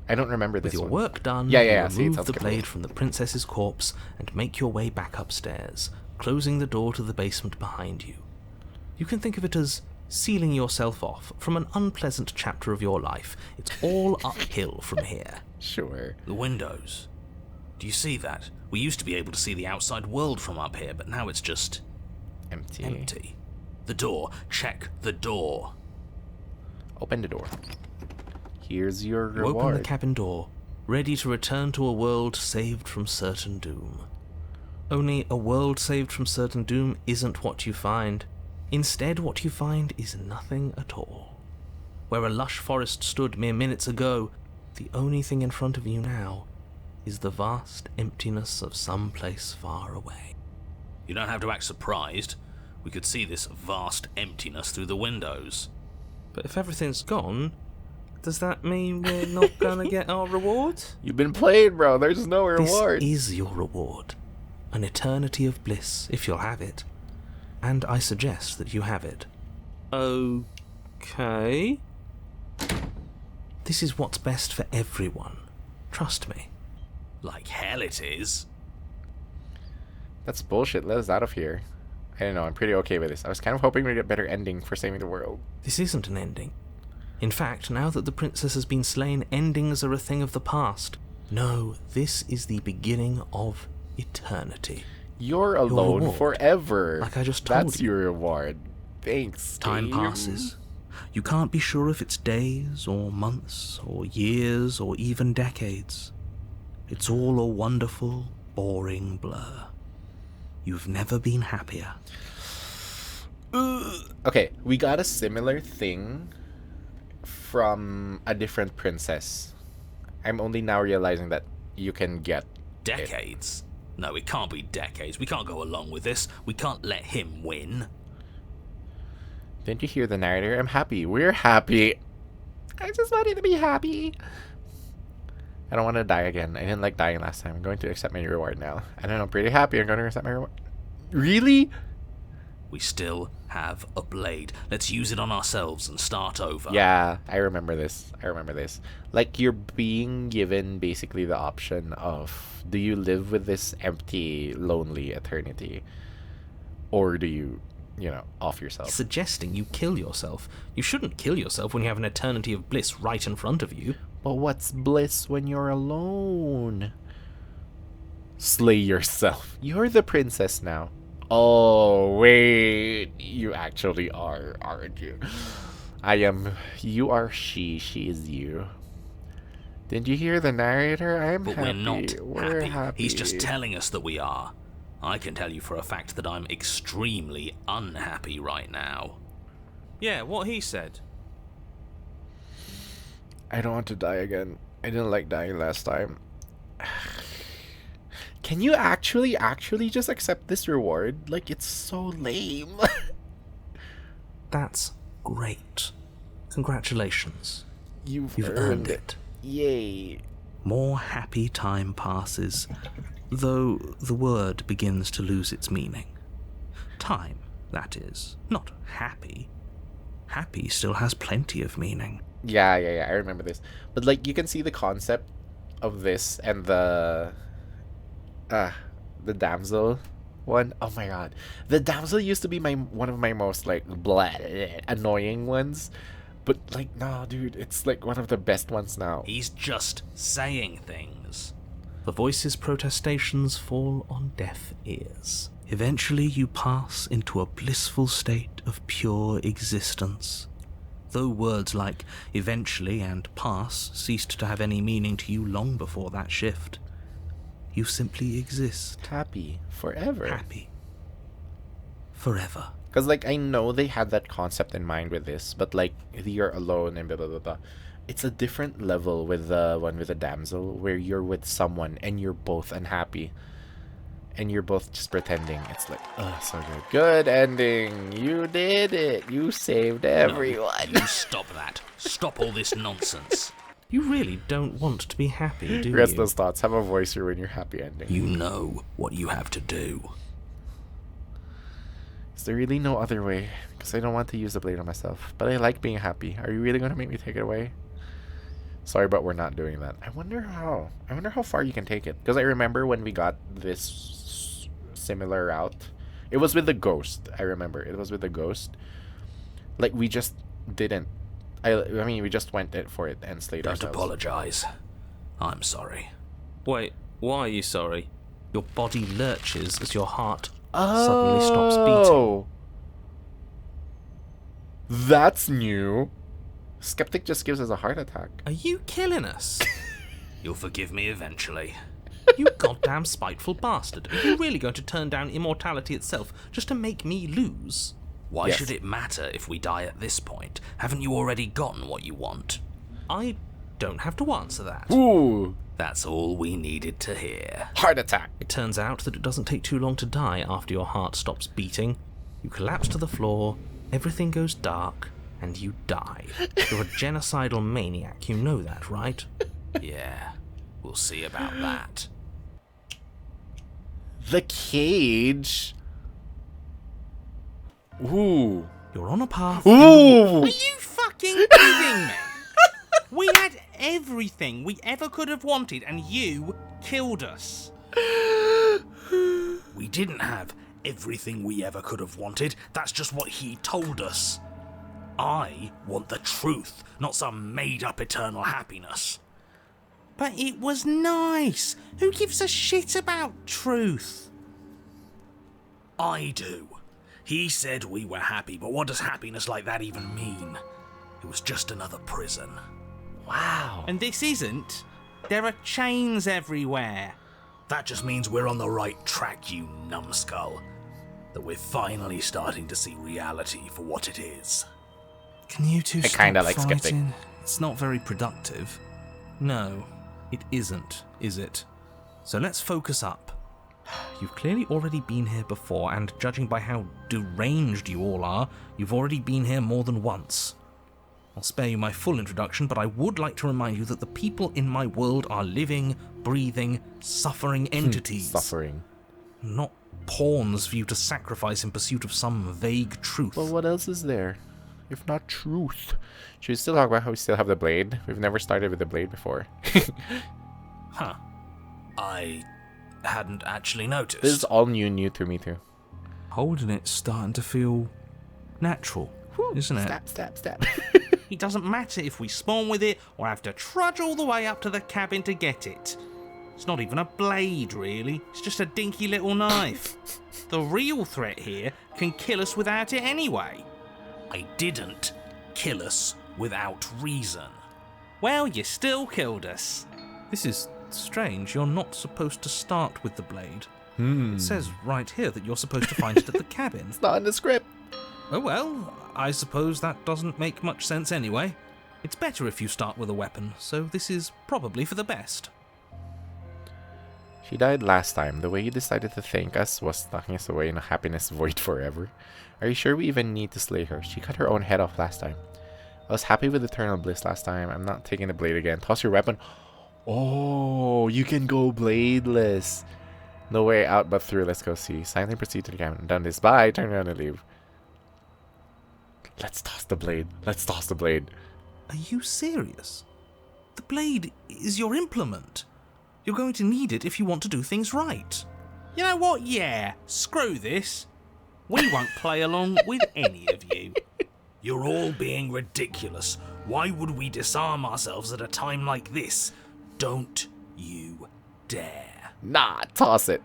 I don't remember this
With your
one.
work done,
Yeah.
you
See, it
remove
sounds
the
good.
blade from the princess's corpse and make your way back upstairs, closing the door to the basement behind you. You can think of it as sealing yourself off from an unpleasant chapter of your life. It's all uphill from here.
Sure.
The windows. Do you see that? We used to be able to see the outside world from up here, but now it's just... empty. The door. Check the door.
Open the door. Here's your
You
reward.
open the cabin door, ready to return to a world saved from certain doom. Only a world saved from certain doom isn't what you find. Instead, what you find is nothing at all. Where a lush forest stood mere minutes ago, the only thing in front of you now is the vast emptiness of some place far away.
You don't have to act surprised. We could see this vast emptiness through the windows.
But if everything's gone, does that mean we're not gonna get our reward?
You've been played, bro. There's no reward.
This is your reward. An eternity of bliss, if you'll have it. And I suggest that you have it. Okay. This is what's best for everyone. Trust me.
Like hell it is.
That's bullshit. Let us out of here. I don't know. I'm pretty okay with this. I was kind of hoping we'd get a better ending for saving the world.
This isn't an ending. In fact, now that the princess has been slain, endings are a thing of the past. No, this is the beginning of eternity.
You're alone
reward,
forever.
like I just told
That's
you.
your reward. Thanks.
Time
Dave.
passes. You can't be sure if it's days, or months, or years, or even decades. It's all a wonderful, boring blur. You've never been happier.
Okay, we got a similar thing from a different princess. I'm only now realizing that you can get
Decades? No, it can't be decades. We can't go along with this. We can't let him win.
Didn't you hear the narrator? I'm happy. We're happy. I just wanted to be happy. I don't want to die again. I didn't like dying last time. I'm going to accept my reward now. I don't know. I'm pretty happy. I'm going to accept my reward. Really?
We still have a blade. Let's use it on ourselves and start over.
Yeah, I remember this. Like, you're being given basically the option of, do you live with this empty, lonely eternity? Or do you, off yourself?
Suggesting you kill yourself. You shouldn't kill yourself when you have an eternity of bliss right in front of you.
But what's bliss when you're alone? Slay yourself. You're the princess now. Oh, wait. You actually are, aren't you? I am. You are she. She is you. Didn't you hear the narrator? I'm
But
happy.
we're not
We're
happy. He's just telling us that we are. I can tell you for a fact that I'm extremely unhappy right now.
Yeah, what he said.
I don't want to die again. I didn't like dying last time. Can you actually just accept this reward? Like, it's so lame.
That's great. Congratulations.
You've
earned it.
Yay.
More happy time passes, though the word begins to lose its meaning. Time, that is, not happy. Happy still has plenty of meaning.
Yeah, I remember this. But, like, you can see the concept of this and the damsel one. Oh my god. The damsel used to be one of my most, like, annoying ones. But, like, no, dude, it's, like, one of the best ones now.
He's just saying things.
The voice's protestations fall on deaf ears. Eventually you pass into a blissful state of pure existence. Though words like eventually and pass ceased to have any meaning to you long before that shift, you simply exist.
Happy. Forever.
Happy. Forever.
Because, like, I know they had that concept in mind with this, but, like, you're alone and blah, blah, blah, blah. It's a different level with the one with the damsel, where you're with someone and you're both unhappy. And you're both just pretending. It's like, oh, so good. Good ending. You did it. You saved everyone.
No, you stop that. Stop all this nonsense.
You really don't want to be happy, do
Rest
you?
those thoughts. Have a voice here when you're happy ending.
You know what you have to do.
Is there really no other way? Because I don't want to use the blade on myself. But I like being happy. Are you really going to make me take it away? Sorry, but we're not doing that. I wonder how far you can take it. Because I remember when we got this similar route. It was with the ghost. I remember. It was with the ghost. Like, we just didn't. I mean, we just went for it and slayed
Don't
ourselves.
apologize. I'm sorry.
Wait, Why are you sorry? Your body lurches as your heart suddenly stops beating.
Oh. That's new. Skeptic just gives us a heart attack.
Are you killing us?
You'll forgive me eventually.
You goddamn spiteful bastard. Are you really going to turn down immortality itself just to make me lose?
Why
Yes.
should it matter if we die at this point? Haven't you already gotten what you want?
I don't have to answer that.
Ooh.
That's all we needed to hear.
Heart attack.
It turns out that it doesn't take too long to die after your heart stops beating. You collapse to the floor, everything goes dark, and you die. You're a genocidal maniac, you know that, right?
Yeah, we'll see about that.
The cage. Ooh.
You're on a path.
Ooh.
Are you fucking kidding me? We had everything we ever could have wanted, and you killed us.
We didn't have everything we ever could have wanted. That's just what he told us. I want the truth, not some made-up eternal happiness.
But it was nice. Who gives a shit about truth?
I do. He said we were happy, but what does happiness like that even mean? It was just another prison.
Wow.
And this isn't. There are chains everywhere.
That just means we're on the right track, you numbskull. That we're finally starting to see reality for what it is.
Can you two
I
stop
kinda like Skeptic.
fighting? It's not very productive. No, it isn't, is it? So let's focus up. You've clearly already been here before, and judging by how deranged you all are, you've already been here more than once. I'll spare you my full introduction, but I would like to remind you that the people in my world are living, breathing, suffering entities.
Suffering.
Not pawns for you to sacrifice in pursuit of some vague truth.
Well, what else is there? If not truth. Should we still talk about how we still have the blade? We've never started with the blade before.
Huh. I hadn't actually noticed.
This is all new to me too.
Holding it's starting to feel natural, isn't it?
Stab.
It doesn't matter if we spawn with it or have to trudge all the way up to the cabin to get it. It's not even a blade, really. It's just a dinky little knife. The real threat here can kill us without it anyway.
I didn't kill us without reason.
Well, you still killed us.
This is strange. You're not supposed to start with the blade. It says right here that you're supposed to find it at the cabin.
It's not in the script.
Oh well, I suppose that doesn't make much sense anyway. It's better if you start with a weapon, so this is probably for the best.
She died last time. The way you decided to thank us was tucking us away in a happiness void forever. Are you sure we even need to slay her? She cut her own head off last time. I was happy with eternal bliss last time. I'm not taking the blade again. Toss your weapon. Oh, you can go bladeless. No way out but through. Let's go see. Silently proceed to the cabin. Done this. Bye. Turn around and leave. Let's toss the blade. Let's toss the blade.
Are you serious? The blade is your implement. You're going to need it if you want to do things right.
You know what? Yeah, screw this. We won't play along with any of you.
You're all being ridiculous. Why would we disarm ourselves at a time like this? Don't you dare.
Nah, toss it.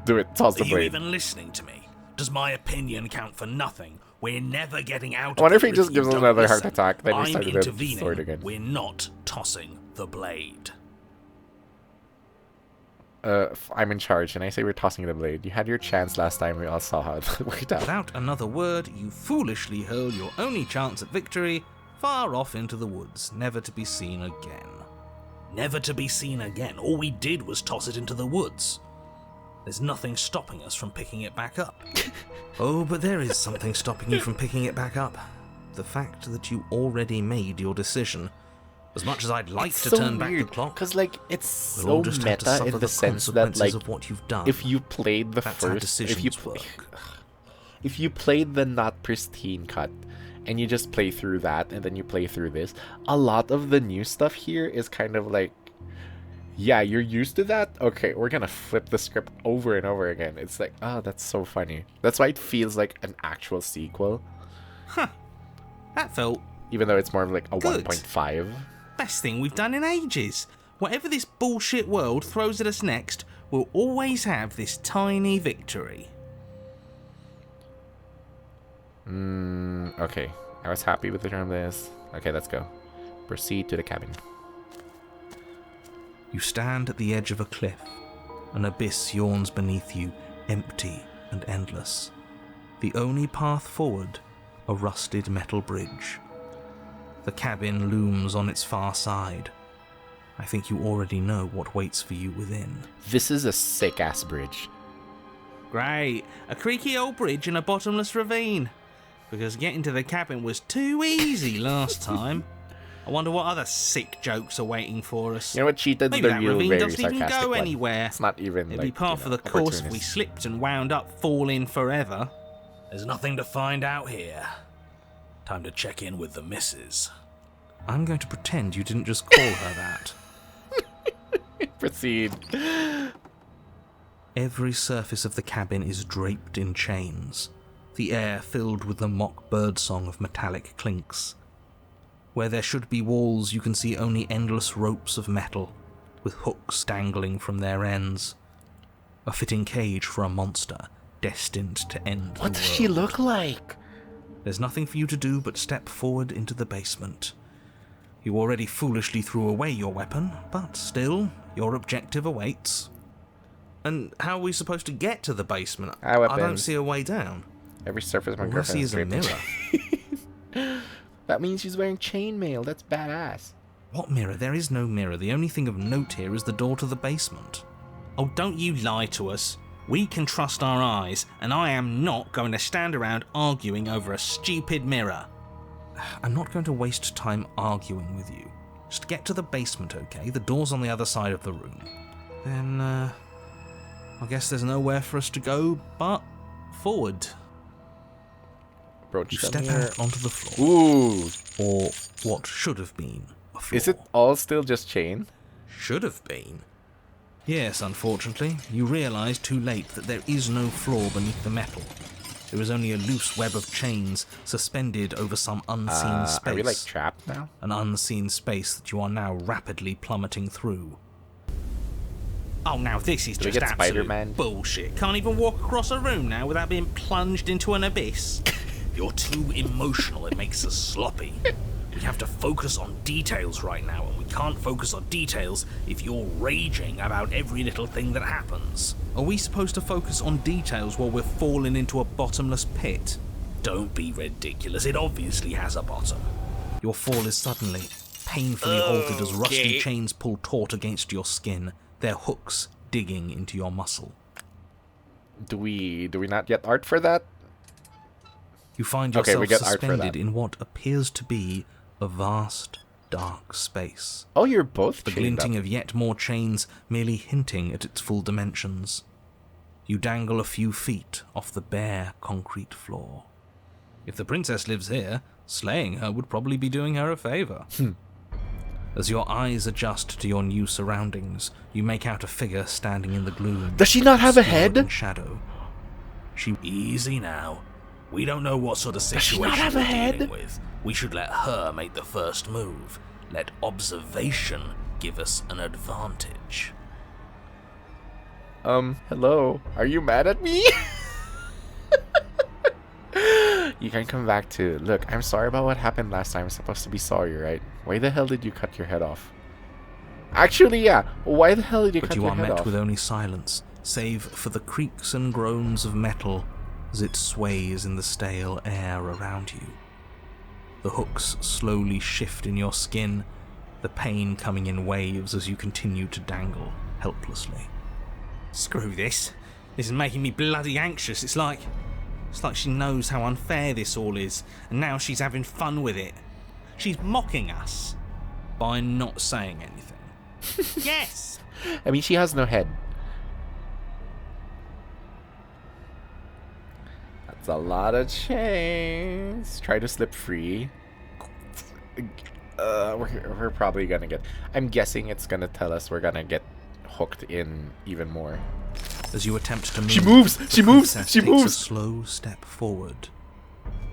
Do it. Toss the
Are you
blade.
even listening to me? Does my opinion count for nothing? We're never getting out
I wonder
of
if he just gives us another heart attack, then we
I'm
started the
intervening.
sword again.
We're not tossing the blade.
I'm in charge, and I say we're tossing the blade. You had your chance last time. We all saw how it worked out.
Without another word, you foolishly hurl your only chance at victory far off into the woods, never to be seen again.
Never to be seen again. All we did was toss it into the woods. There's nothing stopping us from picking it back up.
Oh, but there is something stopping you from picking it back up. The fact that you already made your decision. As much as I'd like to turn back the clock,
because like it's
we'll all
so
just have to
meta
suffer
in the
the
sense that
consequences
like
of what you've done.
if you played the
That's how
first,
decisions work.
if you played the not pristine cut, and you just play through that, and then you play through this, a lot of the new stuff here is kind of like, yeah, you're used to that. Okay, we're gonna flip the script over and over again. It's like, oh, that's so funny. That's why it feels like an actual sequel,
That felt
even though it's more of like a
Good.
1.5.
best thing we've done in ages. Whatever this bullshit world throws at us next, we'll always have this tiny victory.
Okay. I was happy with the term of this. Okay, let's go. Proceed to the cabin.
You stand at the edge of a cliff. An abyss yawns beneath you, empty and endless. The only path forward, a rusted metal bridge. The cabin looms on its far side. I think you already know what waits for you within.
This is a sick-ass bridge.
Great. A creaky old bridge in a bottomless ravine. Because getting to the cabin was too easy last time. I wonder what other sick jokes are waiting for us.
You know what? She did
Maybe
the
that
real
ravine
very
doesn't even
sarcastic
go
one.
anywhere.
It's not even
It'd
like,
be par for the course if we slipped and wound up falling forever.
There's nothing to find out here. Time to check in with the missus.
I'm going to pretend you didn't just call her that.
Proceed.
Every surface of the cabin is draped in chains, the air filled with the mock birdsong of metallic clinks. Where there should be walls, you can see only endless ropes of metal, with hooks dangling from their ends. A fitting cage for a monster, destined to end the world.
What does she look like?
There's nothing for you to do but step forward into the basement. You already foolishly threw away your weapon, but still, your objective awaits. And how are we supposed to get to the basement? I don't see a way down.
Every surface my
All I
girlfriend
see is a mirror.
That means she's wearing chainmail. That's badass.
What mirror? There is no mirror. The only thing of note here is the door to the basement.
Oh, don't you lie to us. We can trust our eyes, and I am not going to stand around arguing over a stupid mirror.
I'm not going to waste time arguing with you. Just get to the basement, okay? The door's on the other side of the room. Then, I guess there's nowhere for us to go but forward. You step out onto the floor.
Ooh.
Or what should have been a floor.
Is it all still just chain?
Should have been. Yes, unfortunately. You realise too late that there is no floor beneath the metal. There is only a loose web of chains suspended over some unseen space.
Are we like trapped now?
An unseen space that you are now rapidly plummeting through.
Oh, now this is just absolute bullshit. Can't even walk across a room now without being plunged into an abyss.
You're too emotional, it makes us sloppy. We have to focus on details right now, and we can't focus on details if you're raging about every little thing that happens.
Are we supposed to focus on details while we're falling into a bottomless pit?
Don't be ridiculous, it obviously has a bottom.
Your fall is suddenly, painfully halted as rusty chains pull taut against your skin, their hooks digging into your muscle.
Do we not get art for that?
You find yourself suspended in what appears to be a vast, dark space.
Oh, you're both
the glinting of yet more chains merely hinting at its full dimensions. You dangle a few feet off the bare concrete floor. If the princess lives here, slaying her would probably be doing her a favour. As your eyes adjust to your new surroundings, you make out a figure standing in the gloom.
Does she not have a head?
In shadow.
Easy now. We don't know what sort of situation we're dealing with. We should let her make the first move. Let observation give us an advantage.
Hello? Are you mad at me? You can come back to, look, I'm sorry about what happened last time. I'm supposed to be sorry, right? Why the hell did you cut your head off? Actually, yeah. Why the hell did you cut your head off?
But you are met with only silence, save for the creaks and groans of metal as it sways in the stale air around you. The hooks slowly shift in your skin, the pain coming in waves as you continue to dangle helplessly.
Screw this. This is making me bloody anxious. It's like she knows how unfair this all is, and now she's having fun with it. She's mocking us by not saying anything. Yes!
I mean, she has no head. That's a lot of chains. Try to slip free. We're probably gonna get... I'm guessing it's gonna tell us we're gonna get hooked in even more.
As you attempt to move,
she moves! She moves! She
takes
moves!
A slow step forward.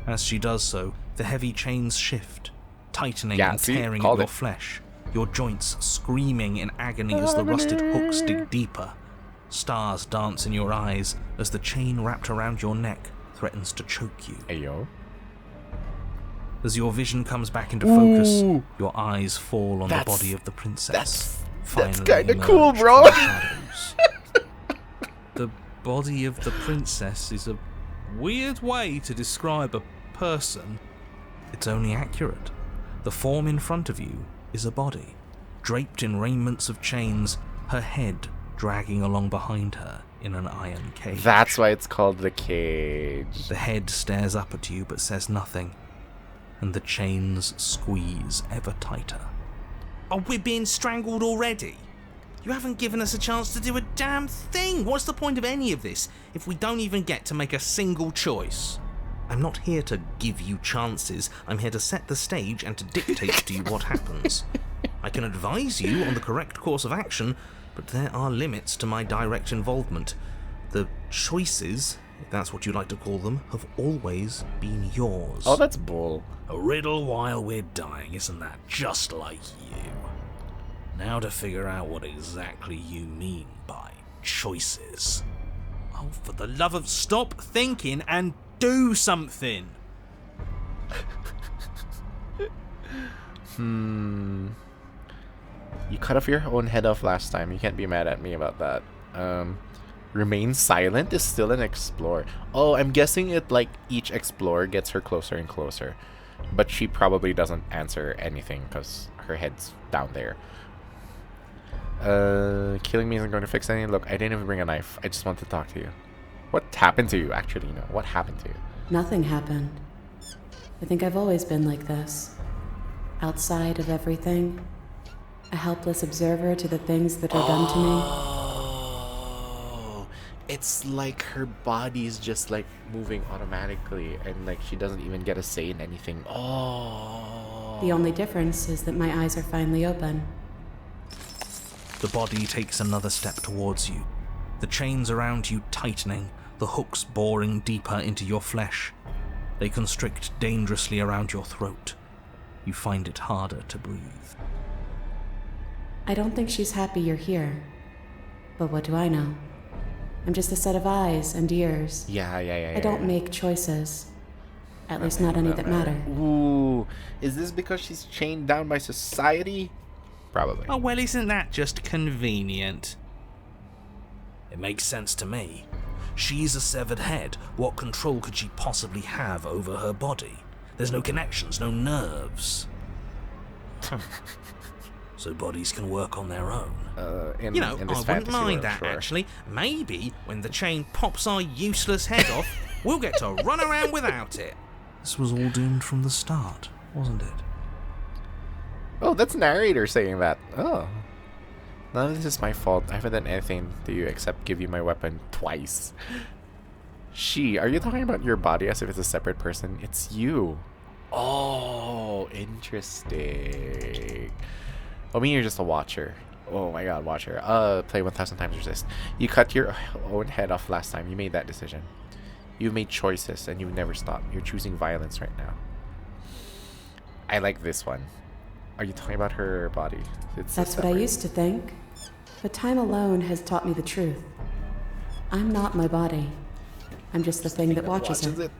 As she does so, the heavy chains shift, tightening and tearing at your flesh,
your joints screaming in agony as the rusted hooks dig deeper. Stars dance in your eyes as the chain wrapped around your neck threatens to choke you.
Ayo.
As your vision comes back into focus, your eyes fall on the body of the princess.
That's kind of cool, bro.
The body of the princess is a weird way to describe a person. It's only accurate. The form in front of you is a body, draped in raiments of chains, her head dragging along behind her in an iron cage.
That's why it's called the cage.
The head stares up at you but says nothing, and the chains squeeze ever tighter.
Oh, we're being strangled already? You haven't given us a chance to do a damn thing. What's the point of any of this if we don't even get to make a single choice? I'm not here to give you chances. I'm here to set the stage and to dictate to you what happens. I can advise you on the correct course of action, but there are limits to my direct involvement. The choices, if that's what you like to call them, have always been yours.
Oh, that's bull.
A riddle while we're dying, isn't that just like you? Now to figure out what exactly you mean by choices.
Oh, for the love of stop thinking and do something.
You cut off your own head off last time. You can't be mad at me about that. Remain silent is still an explore. Oh, I'm guessing it like each explore gets her closer and closer. But she probably doesn't answer anything because her head's down there. Killing me isn't going to fix anything. Look, I didn't even bring a knife. I just want to talk to you. What happened to you, actually? You know, what happened to you?
Nothing happened. I think I've always been like this. Outside of everything. A helpless observer to the things that are done to me.
Oh, it's like her body's just like moving automatically and like she doesn't even get a say in anything. Oh.
The only difference is that my eyes are finally open.
The body takes another step towards you, the chains around you tightening, the hooks boring deeper into your flesh. They constrict dangerously around your throat. You find it harder to breathe.
I don't think she's happy you're here. But what do I know? I'm just a set of eyes and ears.
Yeah.
I don't make choices. At least not any that matter.
Ooh, is this because she's chained down by society? Probably.
Oh, well, isn't that just convenient?
It makes sense to me. She's a severed head. What control could she possibly have over her body? There's no connections, no nerves. So bodies can work on their own.
I wouldn't mind that, actually. Maybe when the chain pops our useless head off, we'll get to run around without it.
This was all doomed from the start, wasn't it?
Oh, that's narrator saying that. Oh. None of this is my fault. I haven't done anything to you except give you my weapon twice. Are you talking about your body as if it's a separate person? It's you. Oh, interesting. I mean, you're just a watcher. Oh my god, watcher. Play 1000 times resist. You cut your own head off last time. You made that decision. You've made choices and you've never stopped. You're choosing violence right now. I like this one. Are you talking about her body?
That's what I used to think. But time alone has taught me the truth. I'm not my body. I'm just the thing that watches it.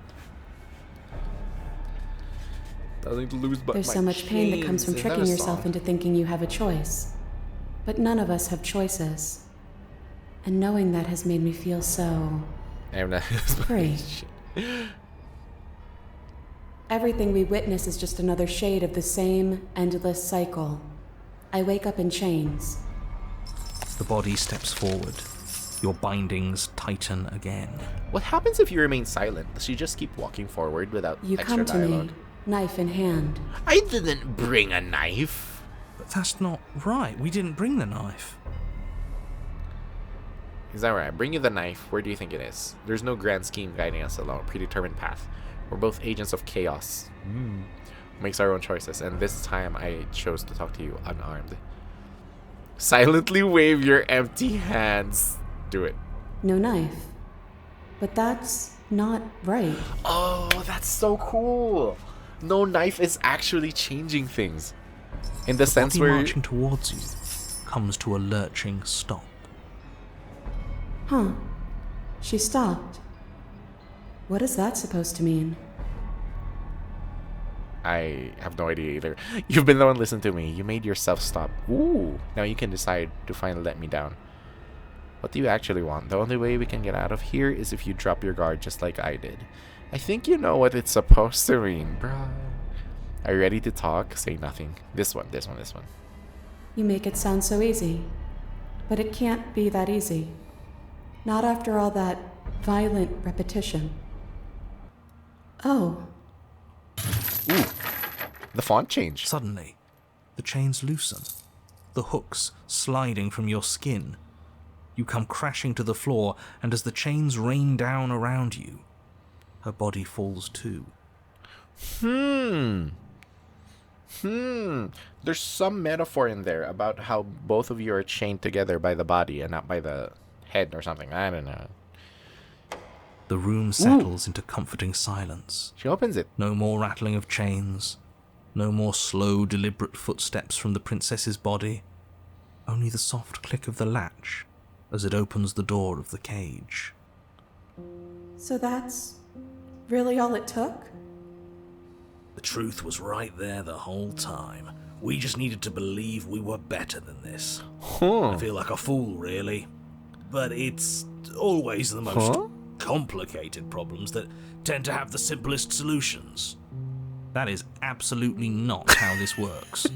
There's so much pain that comes from tricking yourself into thinking you have a choice. But none of us have choices. And knowing that has made me feel so... free. Everything we witness is just another shade of the same endless cycle. I wake up in chains.
The body steps forward. Your bindings tighten again.
What happens if you remain silent? Does she just keep walking forward without extra dialogue?
You come to me, knife in hand.
I didn't bring a knife.
But that's not right. We didn't bring the knife.
Is that right? I bring you the knife. Where do you think it is? There's no grand scheme guiding us along a predetermined path. We're both agents of chaos. Makes our own choices. And this time I chose to talk to you unarmed. Silently wave your empty hands. Do it.
No knife. But that's not right.
Oh, that's so cool. No knife is actually changing things. In the sense
body
where
marching towards you comes to a lurching stop.
Huh. She stopped. What is that supposed to mean?
I have no idea either. You've been the one listening to me. You made yourself stop. Ooh. Now you can decide to finally let me down. What do you actually want? The only way we can get out of here is if you drop your guard just like I did. I think you know what it's supposed to mean, bro. Are you ready to talk? Say nothing. This one.
You make it sound so easy. But it can't be that easy. Not after all that violent repetition. Oh.
Ooh. The font changed.
Suddenly, the chains loosen, the hooks sliding from your skin. You come crashing to the floor, and as the chains rain down around you, her body falls too.
There's some metaphor in there about how both of you are chained together by the body and not by the head or something. I don't know.
The room settles into comforting silence.
She opens it.
No more rattling of chains. No more slow, deliberate footsteps from the princess's body. Only the soft click of the latch as it opens the door of the cage.
So that's really all it took?
The truth was right there the whole time. We just needed to believe we were better than this. I feel like a fool, really. But it's always the most complicated problems that tend to have the simplest solutions.
That is absolutely not how this works.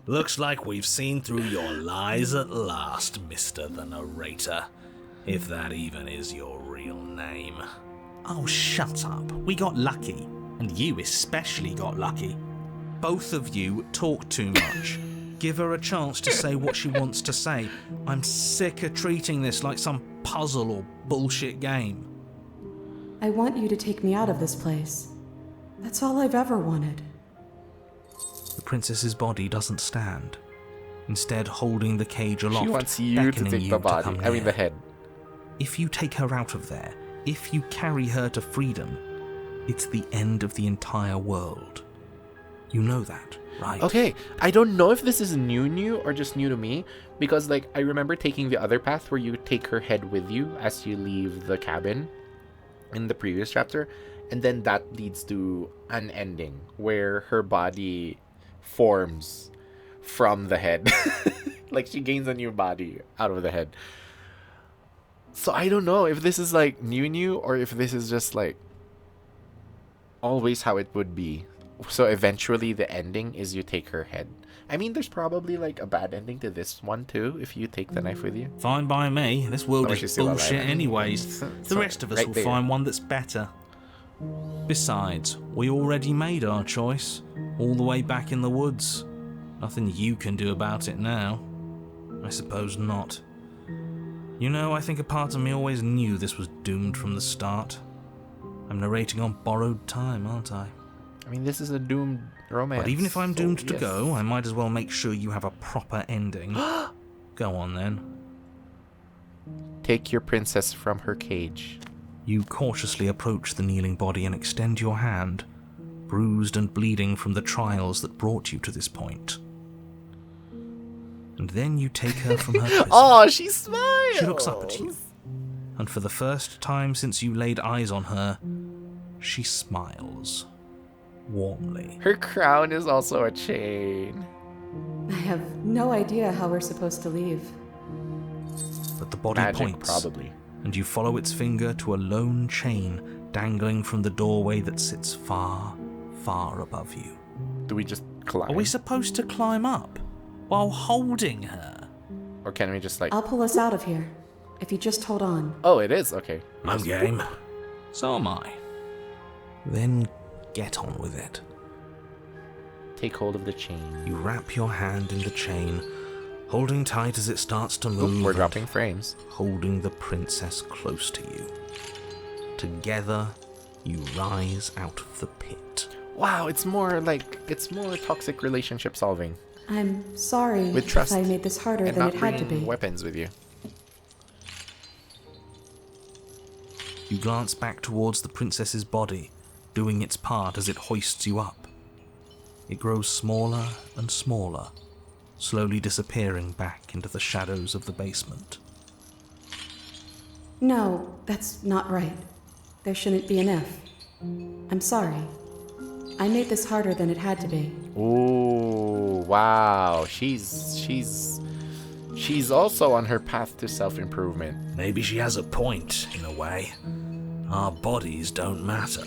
Looks like we've seen through your lies at last, Mr. the Narrator. If that even is your real name.
Oh, shut up. We got lucky. And you especially got lucky. Both of you talk too much. Give her a chance to say what she wants to say. I'm sick of treating this like some puzzle or bullshit game.
I want you to take me out of this place. That's all I've ever wanted.
The princess's body doesn't stand, instead holding the cage aloft.
She wants you to take the body. I mean the head.
If you take her out of there, if you carry her to freedom, it's the end of the entire world. You know that, right?
Okay, I don't know if this is new or just new to me, because like I remember taking the other path where you take her head with you as you leave the cabin in the previous chapter, and then that leads to an ending where her body forms from the head. Like she gains a new body out of the head. So I don't know if this is like new or if this is just like always how it would be. So eventually the ending is you take her head. I mean, there's probably like a bad ending to this one too if you take the knife with you.
Fine by me. This world is bullshit anyways. The rest of us will find one that's better. Besides, we already made our choice. All the way back in the woods. Nothing you can do about it now. I suppose not. You know, I think a part of me always knew this was doomed from the start. I'm narrating on borrowed time, aren't I?
I mean, this is a doomed romance.
But even if I'm doomed to go, I might as well make sure you have a proper ending. Go on, then.
Take your princess from her cage.
You cautiously approach the kneeling body and extend your hand, bruised and bleeding from the trials that brought you to this point. And then you take her from her prison.
Oh, she smiles!
She looks up at you. And for the first time since you laid eyes on her, she smiles. Warmly.
Her crown is also a chain.
I have no idea how we're supposed to leave.
But the body points,
probably.
And you follow its finger to a lone chain dangling from the doorway that sits far, far above you.
Do we just climb?
Are we supposed to climb up while holding her?
Or can we just like...
I'll pull us out of here, if you just hold on.
Oh, it is? Okay.
I'm game.
So am I. Then get on with it.
Take hold of the chain.
You wrap your hand in the chain, holding tight as it starts to move.
We're dropping frames.
Holding the princess close to you. Together, you rise out of the pit.
Wow, it's more toxic relationship solving.
I'm sorry
With trust
if I made this harder
and
than
not
it had to be.
bringing weapons with you.
You glance back towards the princess's body, doing its part as it hoists you up.
It grows smaller and smaller, slowly disappearing back into the shadows of the basement.
No, that's not right. There shouldn't be an if. I'm sorry. I made this harder than it had to be.
Ooh, wow. She's also on her path to self-improvement.
Maybe she has a point, in a way. Our bodies don't matter.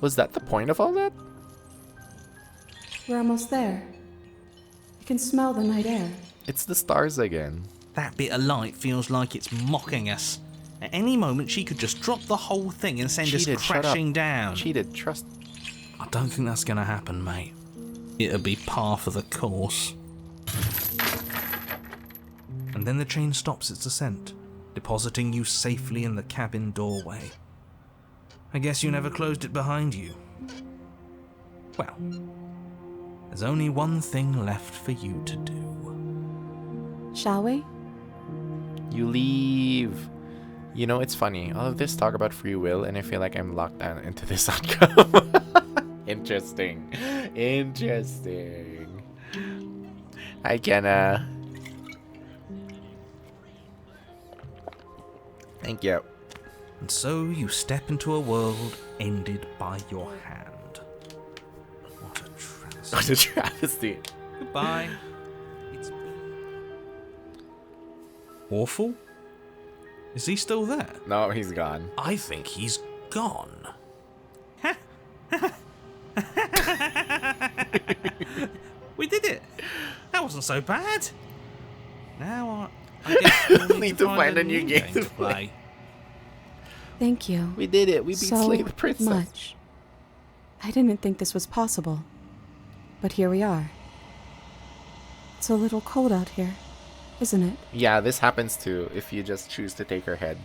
Was that the point of all that?
We're almost there. You can smell the night air.
It's the stars again.
That bit of light feels like it's mocking us. At any moment, she could just drop the whole thing and send
Cheated,
us
shut up.
crashing down.
Cheated, trust.
I don't think that's gonna happen, mate. It'll be par for the course.
And then the chain stops its ascent, depositing you safely in the cabin doorway. I guess you never closed it behind you. Well, there's only one thing left for you to do.
Shall we?
You leave. You know, it's funny. All of this talk about free will, and I feel like I'm locked down into this outcome. Interesting. Interesting. Hi, Kenna. Thank you.
And so you step into a world ended by your hand. What a travesty.
What a travesty.
Goodbye. It's awful? Is he still there?
No, he's gone.
I think he's gone.
We did it! That wasn't so bad. Now I guess we'll
need to find a new game to
play.
Thank you.
We did it. We beat
so
Slay the Princess.
much. I didn't think this was possible. But here we are. It's a little cold out here, isn't it?
Yeah, this happens too if you just choose to take her head.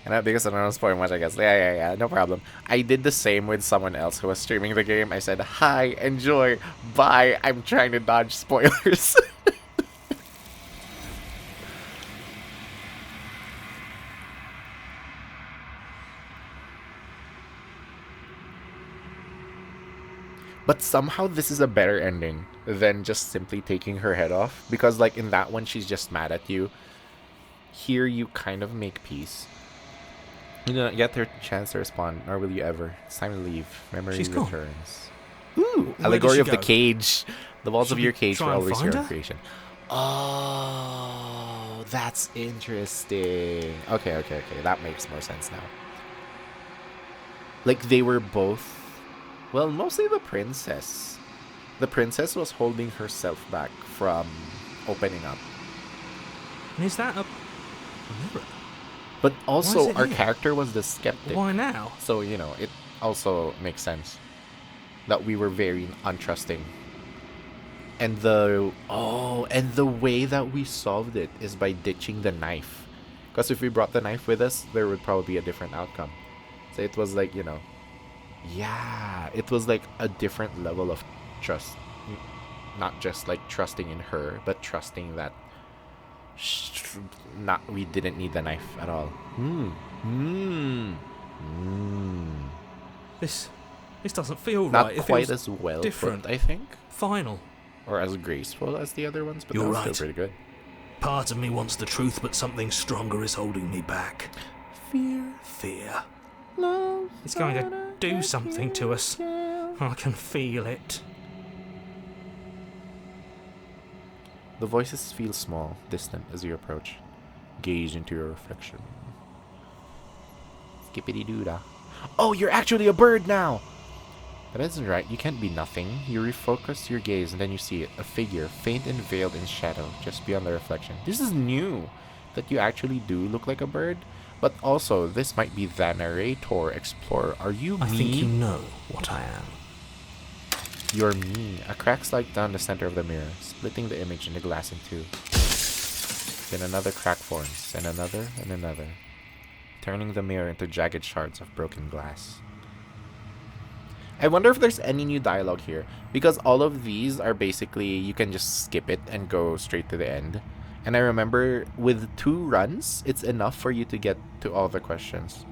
And because I don't want to spoil much, I guess. Yeah, no problem. I did the same with someone else who was streaming the game. I said, hi, enjoy, bye. I'm trying to dodge spoilers. But somehow this is a better ending than just simply taking her head off. Because like in that one, she's just mad at you. Here you kind of make peace. You don't get her chance to respond, nor will you ever. It's time to leave. Memory
She's gone.
returns. Ooh,
Where
allegory
did
of
she
the
go?
cage. The walls
Should
of
we
your cage
try
were
and
always
find
your
her?
creation. Oh, that's interesting. Okay. That makes more sense now. Like they were both... Well, mostly the princess. The princess was holding herself back from opening up.
And is that a mirror?
But
Why is
also,
it
our
here?
character was the skeptic.
Why now?
So, you know, it also makes sense that we were very untrusting. And the way that we solved it is by ditching the knife. Because if we brought the knife with us, there would probably be a different outcome. So it was like, you know, yeah, it was like a different level of trust. Not just like trusting in her, but trusting that we didn't need the knife at all.
This doesn't feel
Not
right. It
quite
feels
as well
different.
put, I think,
Final.
or as graceful as the other ones, but
You're
that was
right.
still pretty good.
Part of me wants the truth, but something stronger is holding me back. Fear.
It's going to do something to us. I can feel it.
The voices feel small, distant as you approach. Gaze into your reflection. Skippity-doo-dah. Oh, you're actually a bird now! That isn't right. You can't be nothing. You refocus your gaze and then you see it. A figure, faint and veiled in shadow, just beyond the reflection. This is new, that you actually do look like a bird. But also, this might be the narrator, explorer. Are you me?
I think you know what I am.
You're me. A crack slide down the center of the mirror, splitting the image in the glass in two. Then another crack forms, and another, turning the mirror into jagged shards of broken glass. I wonder if there's any new dialogue here, because all of these are basically, you can just skip it and go straight to the end. And I remember with 2 runs, it's enough for you to get to all the questions.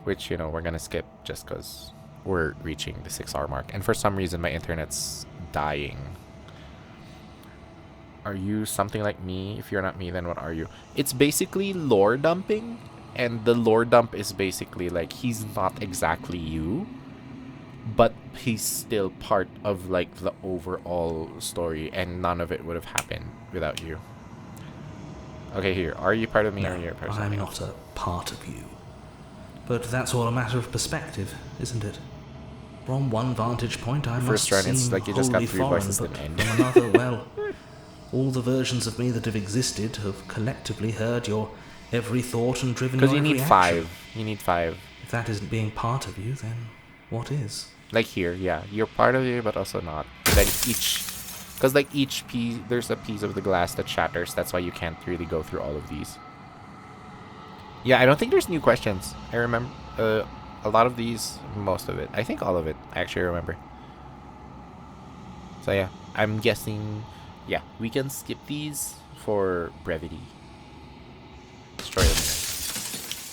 Which, you know, we're gonna skip just because we're reaching the 6-hour mark. And for some reason, my internet's dying. Are you something like me? If you're not me, then what are you? It's basically lore dumping. And the lore dump is basically like, he's not exactly you, but he's still part of like the overall story, and none of it would have happened without you. Okay, here. Are you part of me, or are you part of something
I'm
else?
not a part of you. But that's all a matter of perspective, isn't it? From one vantage point, I
First
must
run, it's
seem
like you just got
wholly
3
foreign,
voices
but
at the end.
from another, well, all the versions of me that have existed have collectively heard your every thought and driven your
Because you
every
need
action.
5. You need 5.
If that isn't being part of you, then what is?
Like here, yeah. You're part of you, but also not. Then each... Because like each piece, there's a piece of the glass that shatters. That's why you can't really go through all of these. Yeah, I don't think there's new questions. I remember a lot of these, most of it. I think all of it, I actually remember. So yeah, I'm guessing... Yeah, we can skip these for brevity. Destroy them.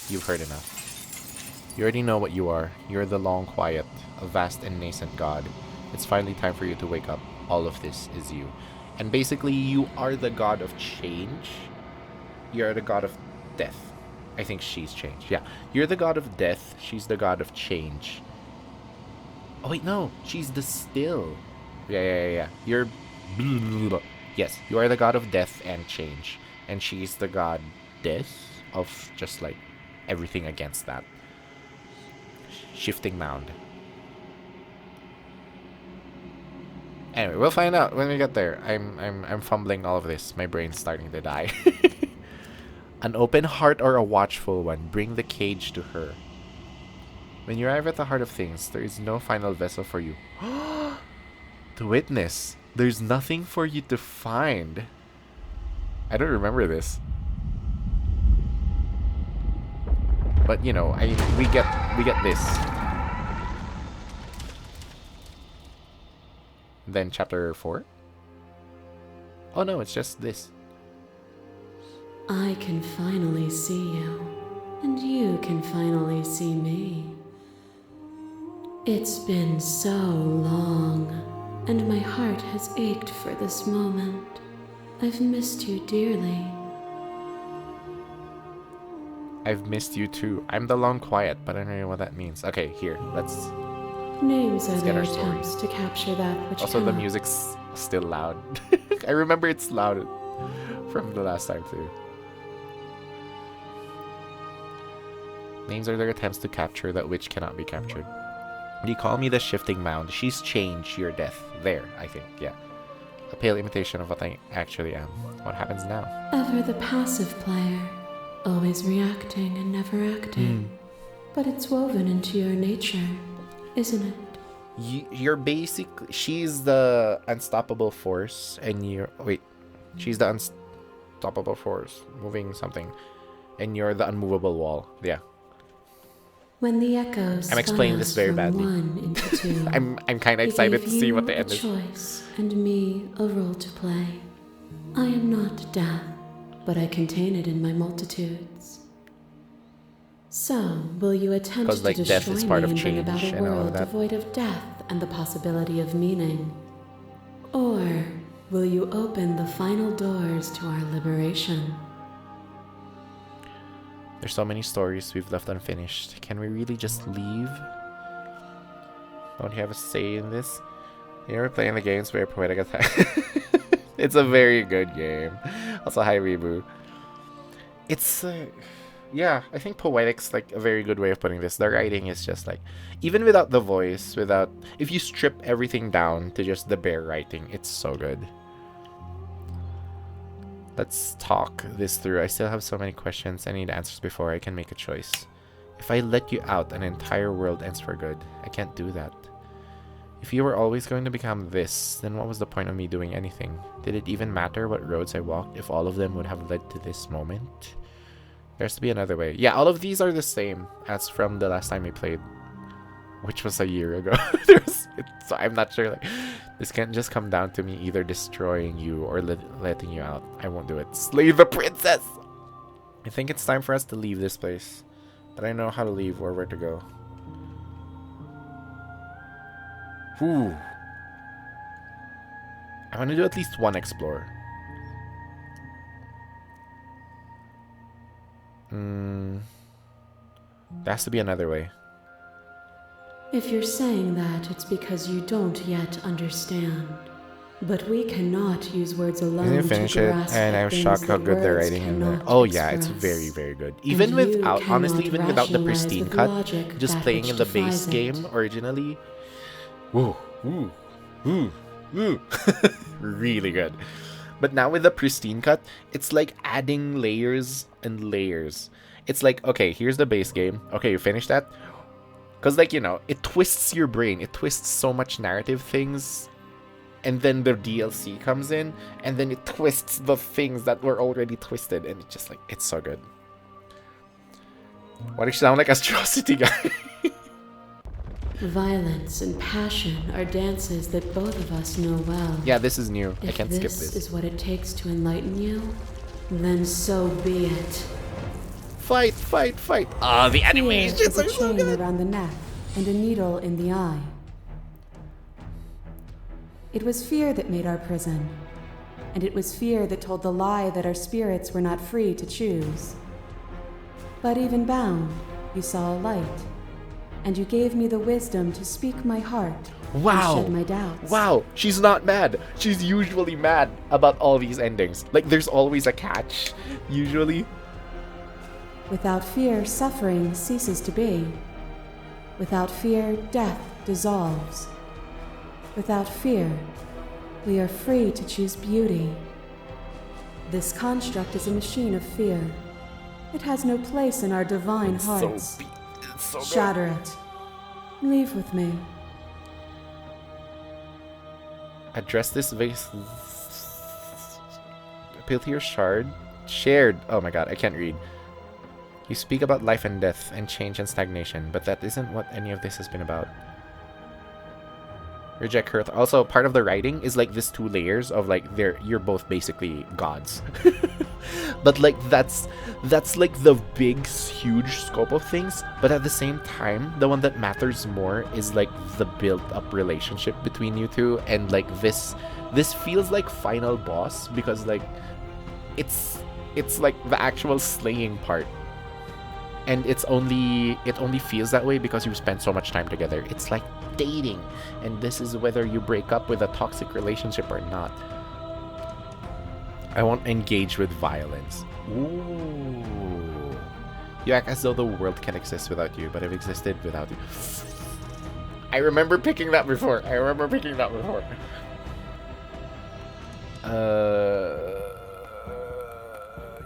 You've heard enough. You already know what you are. You're the long quiet, a vast and nascent god. It's finally time for you to wake up. All of this is you. And basically, you are the god of change. You're the god of death. I think she's changed. Yeah. You're the god of death. She's the god of change. Oh, wait, no. She's the still. Yeah. You're... Yes, you are the god of death and change. And she's the god death of just like everything against that. Shifting mound. Anyway, we'll find out when we get there. I'm fumbling all of this. My brain's starting to die. An open heart or a watchful one. Bring the cage to her. When you arrive at the heart of things, there is no final vessel for you to witness. There's nothing for you to find. I don't remember this. But you know, we get this. Then chapter 4. Oh no, it's just this.
I can finally see you, and you can finally see me. It's been so long, and my heart has ached for this moment. I've missed you dearly.
I've missed you too. I'm the long quiet, but I don't know what that means. Okay, here, let's
Names are
get
their
our story.
attempts to capture that which
Also, the
cannot.
music's still loud. I remember it's loud from the last time too. Names are their attempts to capture that which cannot be captured. You call me the shifting mound. She's changed your death. There, I think, yeah. A pale imitation of what I actually am. What happens now?
Ever the passive player, always reacting and never acting. But it's woven into your nature, isn't it?
You're basically... She's the unstoppable force, and you're... Wait. She's the unstoppable force, moving something. And you're the unmovable wall. Yeah.
When the echoes
I'm explaining this very
from
badly.
1 into 2,
I'm kind of excited to see what the end
a
is.
choice and me a role to play. I am not death, but I contain it in my multitudes. So, will you attempt
'Cause, like,
to
death
destroy
is part
me
of
and bring about
change
a
and all of
world
that?
devoid of death and the possibility of meaning? Or will you open the final doors to our liberation?
There's so many stories we've left unfinished. Can we really just leave? Don't you have a say in this? You ever playing the games where poetic attack? It's a very good game. Also, hi Weeboo. It's yeah, I think poetic's like a very good way of putting this. The writing is just like, even without the voice, if you strip everything down to just the bare writing, it's so good. Let's talk this through. I still have so many questions. I need answers before I can make a choice. If I let you out, an entire world ends for good. I can't do that. If you were always going to become this, then what was the point of me doing anything? Did it even matter what roads I walked if all of them would have led to this moment? There has to be another way. Yeah, all of these are the same as from the last time we played, which was a year ago. So I'm not sure. Like, This can't just come down to me either destroying you or letting you out. I won't do it. Slay the princess! I think it's time for us to leave this place. But I know how to leave or where to go. Whew. I want to do at least one explore. There has to be another way.
If you're saying that, it's because you don't yet understand. But we cannot use words alone
I didn't finish
to
it,
grasp
and I was
things
shocked how
that
good the
words
writing in there.
cannot
Oh yeah, it's
express.
very, very good.
And
Even
you
without, honestly,
cannot
even without the
rationalize
Pristine
with
Cut,
logic
just
that
playing
which
in the base
defies it.
game originally, woo, woo, woo, woo, really good. But now with the Pristine Cut, it's like adding layers and layers. It's like, okay, here's the base game. Okay, you finish that? Because, like, you know, it twists your brain. It twists so much narrative things. And then the DLC comes in. And then it twists the things that were already twisted. And it's just like, it's so good. Why do you sound like Astrocity Guy?
Violence and passion are dances that both of us know well.
Yeah, this is new. I
If
can't skip
this
this.
is what it takes to enlighten you, then so be it.
Fight, fight, fight. Ah, the
Fear
animations
is
are
a
so
chain
good.
around the neck and a needle in the eye. It was fear that made our prison, and it was fear that told the lie that our spirits were not free to choose. But even bound, you saw a light, and you gave me the wisdom to speak my heart
Wow.
and shed my doubts.
Wow, she's not mad. She's usually mad about all these endings. Like, there's always a catch, usually.
Without fear, suffering ceases to be. Without fear, death dissolves. Without fear, we are free to choose beauty. This construct is a machine of fear. It has no place in our divine hearts.
It's so good.
Shatter it. Leave with me.
Address this vase. Appeal to your shard. Shared. Oh my god, I can't read. You speak about life and death and change and stagnation, but that isn't what any of this has been about. Reject her. Also, part of the writing is like this 2 layers of like you're both basically gods. But like that's like the big huge scope of things, but at the same time, the one that matters more is like the built up relationship between you two, and like this feels like final boss because like it's like the actual slaying part. And it only feels that way because you spend so much time together. It's like dating, and this is whether you break up with a toxic relationship or not. I won't engage with violence. Ooh. You act as though the world can exist without you, but have existed without you. I remember picking that before.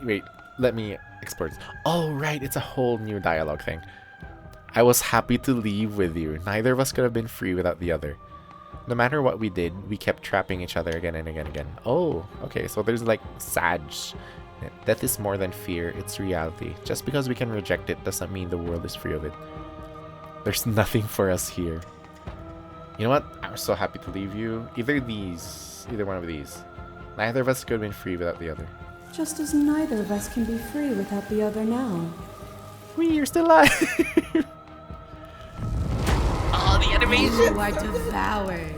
Wait, let me explore this. Oh, right, it's a whole new dialogue thing. I was happy to leave with you. Neither of us could have been free without the other. No matter what we did, we kept trapping each other again and again and again. Oh, okay, so there's like Sag. Death is more than fear, it's reality. Just because we can reject it doesn't mean the world is free of it. There's nothing for us here. You know what? I was so happy to leave you. Either one of these. Neither of us could have been free without the other.
Just as neither of us can be free without the other now.
You're still alive. Oh, the animation!
You are devoured.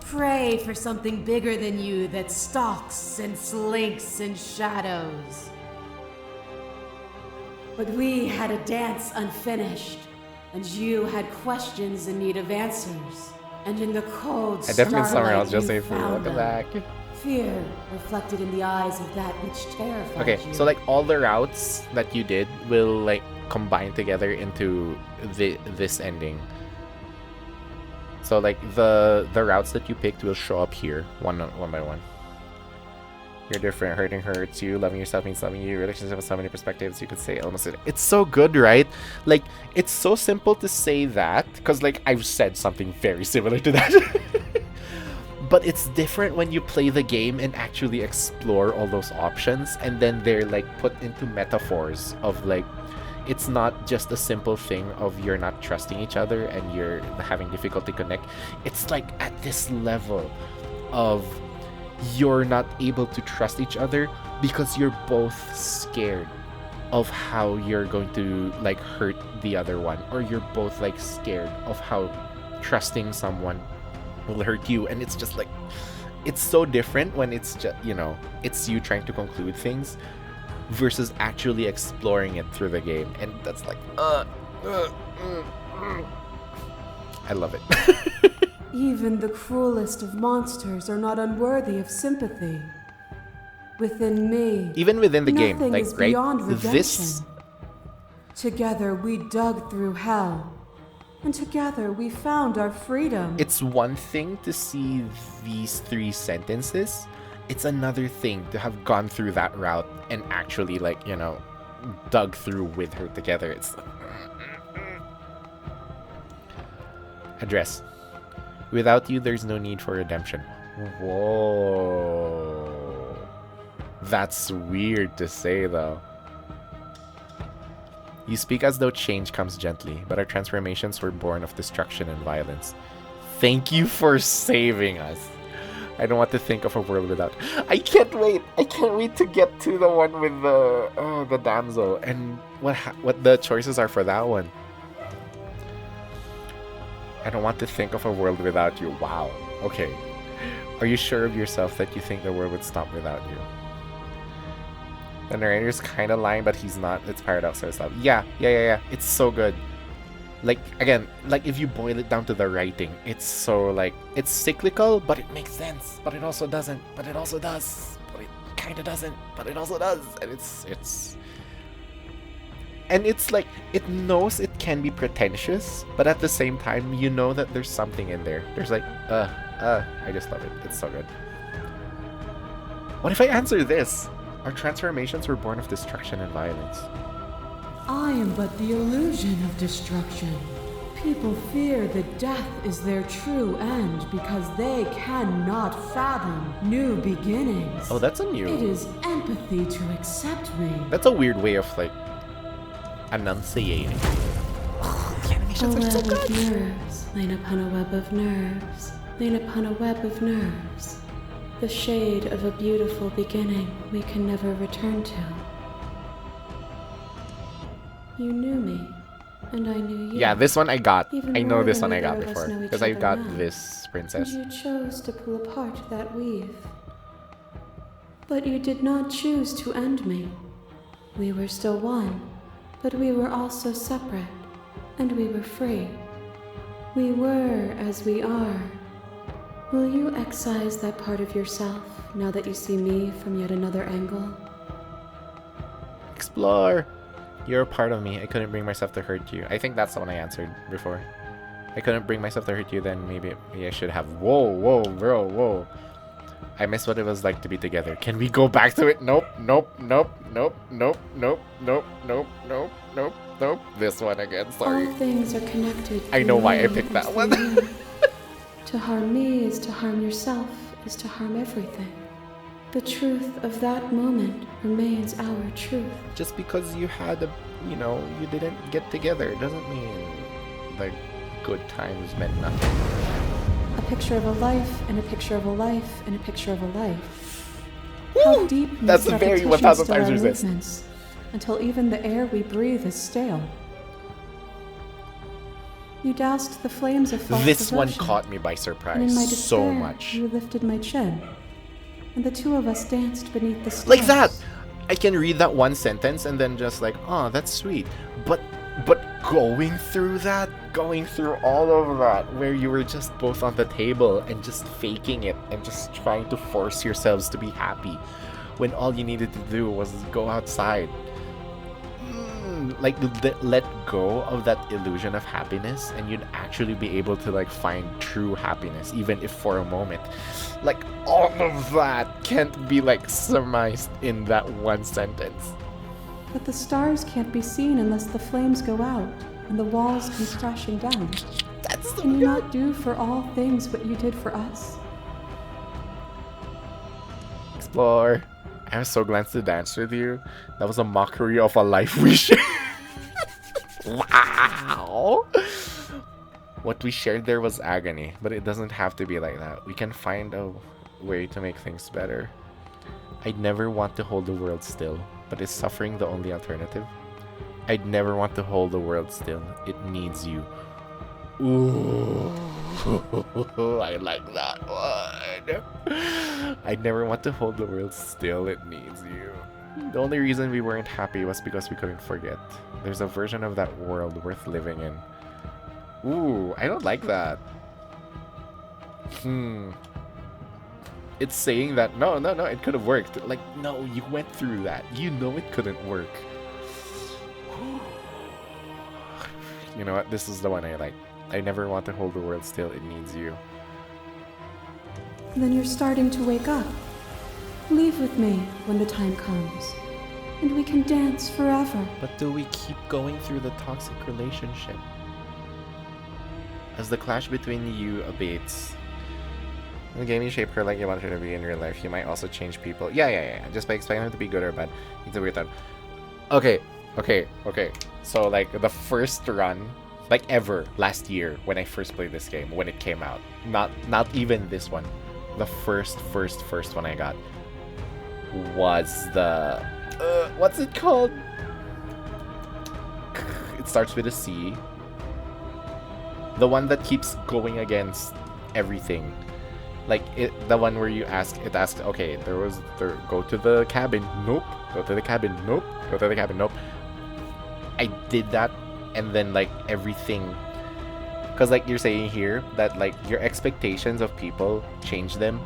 Pray for something bigger than you that stalks and slinks in shadows. But we had a dance unfinished, and you had questions in need of answers. And in the cold
I definitely somewhere
starlight
else just
you
say free.
found
Look at
them.
that.
Fear reflected in the eyes of that which terrified
Okay,
you.
so like all the routes that you did will like combine together into this ending. So like the routes that you picked will show up here one by one. You're different. Hurting hurts you. Loving yourself means loving you. Relationship with so many perspectives. You could say almost. It's so good, right? Like it's so simple to say that because like I've said something very similar to that. But it's different when you play the game and actually explore all those options, and then they're like put into metaphors of like, it's not just a simple thing of you're not trusting each other and you're having difficulty connect. It's like at this level of you're not able to trust each other because you're both scared of how you're going to like hurt the other one, or you're both like scared of how trusting someone will hurt you. And it's just like, it's so different when it's just, you know, it's you trying to conclude things versus actually exploring it through the game. And that's like I love it.
Even the cruelest of monsters are not unworthy of sympathy. Within me,
even within the game,
nothing
like,
is
right,
beyond redemption.
this
Together we dug through hell, and together we found our freedom.
it's one thing to see these 3 sentences, it's another thing to have gone through that route and actually, like, you know, dug through with her together. It's address. Without you, there's no need for redemption. Whoa. That's weird to say, though. You speak as though change comes gently, but our transformations were born of destruction and violence. Thank you for saving us. I don't want to think of a world without. I can't wait. I can't wait to get to the one with the damsel and what the choices are for that one. I don't want to think of a world without you. Wow. Okay. Are you sure of yourself that you think the world would stop without you? The narrator's kind of lying, but he's not. It's paradoxical stuff. Yeah. It's so good. Like, again, like if you boil it down to the writing, it's so like, it's cyclical, but it makes sense. But it also doesn't. But it also does. But it kind of doesn't. But it also does. And it's like, it knows it can be pretentious, but at the same time, you know that there's something in there. There's like, I just love it. It's so good. What if I answer this? Our transformations were born of destruction and violence.
I am but the illusion of destruction. People fear that death is their true end because they cannot fathom new beginnings.
Oh, that's a new...
It is empathy to accept me.
That's a weird way of, like, enunciating. Oh, the animations are so good.
A web of nerves, lain upon a web of nerves, lain upon a web of nerves. The shade of a beautiful beginning we can never return to. You knew me, and I knew you.
Yeah, this one I got.
Even
I know
more
this
than
one I got
either of us
before.
know each
Because I
other
got
now.
this princess.
And you chose to pull apart that weave. But you did not choose to end me. We were still one, but we were also separate, and we were free. We were as we are. Will you excise that part of yourself now that you see me from yet another angle?
Explore. You're a part of me. I couldn't bring myself to hurt you. I think that's the one I answered before. I couldn't bring myself to hurt you, then maybe I should have. Whoa, bro, whoa. I miss what it was like to be together. Can we go back to it? Nope. This one again, sorry.
All things are connected.
I know why I
through
picked
me
that
and
one.
through you. To harm me is to harm yourself, is to harm everything. The truth of that moment remains our truth.
Just because you had you didn't get together doesn't mean the good times meant nothing.
A picture of a life, and a picture of a life, and a picture of a life. How deep
That's
these
a very
repetitions
1000
still
times
our
resist.
movements, until even the air we breathe is stale. You doused the flames of false
This one
devotion,
caught me by
and in
surprise
my
so
despair,
much.
You lifted my chin, and the two of us danced beneath the stars.
Like that! I can read that one sentence and then just like, oh, that's sweet. But going through all of that, where you were just both on the table and just faking it and just trying to force yourselves to be happy when all you needed to do was go outside. Like, let go of that illusion of happiness and you'd actually be able to like find true happiness, even if for a moment. Like, all of that can't be like surmised in that one sentence.
But the stars can't be seen unless the flames go out and the walls come crashing down.
That's so
Can you
good.
not do for all things what you did for us?
Explore. I was so glad to dance with you. That was a mockery of a life we shared. Wow. What we shared there was agony, but it doesn't have to be like that. We can find a way to make things better. I'd never want to hold the world still, but is suffering the only alternative? I'd never want to hold the world still. It needs you. Ooh. I like that one. I'd never want to hold the world still. It needs you. The only reason we weren't happy was because we couldn't forget. There's a version of that world worth living in. Ooh, I don't like that. It's saying that, no, it could have worked. Like, no, you went through that. You know it couldn't work. You know what? This is the one I like. I never want to hold the world still. It needs you.
Then you're starting to wake up. Leave with me when the time comes, and we can dance forever.
But do we keep going through the toxic relationship? As the clash between you abates, in the game you shape her like you want her to be in real life. You might also change people. Yeah. Just by expecting them to be good or bad. It's a weird thought. Okay. So like the first run, like ever last year when I first played this game, when it came out, not even this one, the first one I got was the what's it called? It starts with a C. The one that keeps going against everything. Like the one where it asks, okay, go to the cabin, nope. Go to the cabin, nope. Go to the cabin, nope. I did that, and then like everything, because like you're saying here that like your expectations of people change them.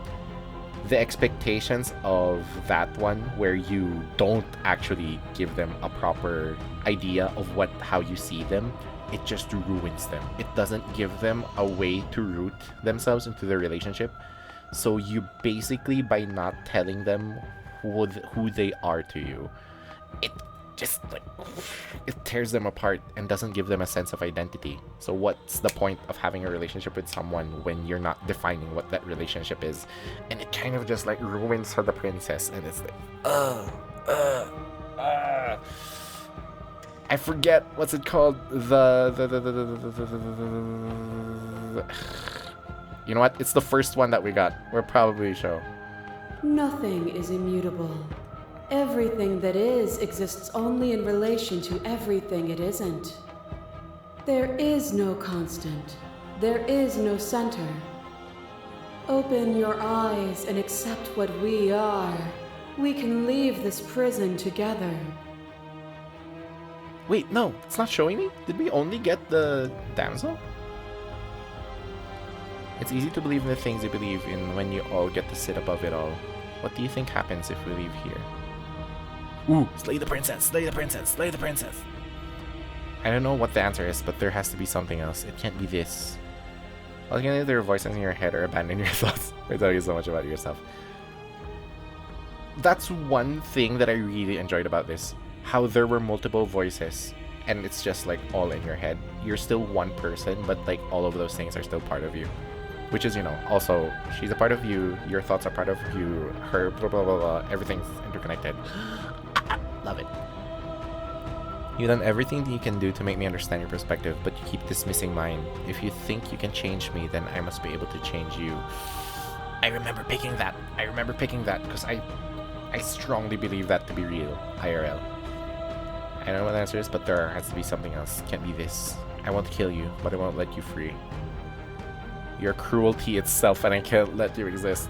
The expectations of that one where you don't actually give them a proper idea of how you see them, it just ruins them. It doesn't give them a way to root themselves into the relationship. So you basically, by not telling them who they are to you, it just like it tears them apart and doesn't give them a sense of identity. So what's the point of having a relationship with someone when you're not defining what that relationship is? And it kind of just like ruins for the princess, and it's like I forget what's it called. You know what? It's the first one that we got. We'll probably show.
Nothing is immutable. Everything that is exists only in relation to everything it isn't. There is no constant. There is no center. Open your eyes and accept what we are. We can leave this prison together.
Wait, no, it's not showing me? Did we only get the damsel? It's easy to believe in the things you believe in when you all get to sit above it all. What do you think happens if we leave here? Ooh, slay the princess, slay the princess, slay the princess. I don't know what the answer is, but there has to be something else. It can't be this. Ultimately, there are voices in your head or abandon your thoughts. They tell you so much about yourself. That's one thing that I really enjoyed about this. How there were multiple voices, and it's just like all in your head. You're still one person, but like all of those things are still part of you. Which is, you know, also, she's a part of you, your thoughts are part of you, her, blah, blah, blah, blah, everything's interconnected. Love it. You've done everything that you can do to make me understand your perspective, but you keep dismissing mine. If you think you can change me, then I must be able to change you. I remember picking that. Because I strongly believe that to be real. IRL. I don't know what the answer is, but there has to be something else. Can't be this. I won't kill you, but I won't let you free. You're cruelty itself, and I can't let you exist.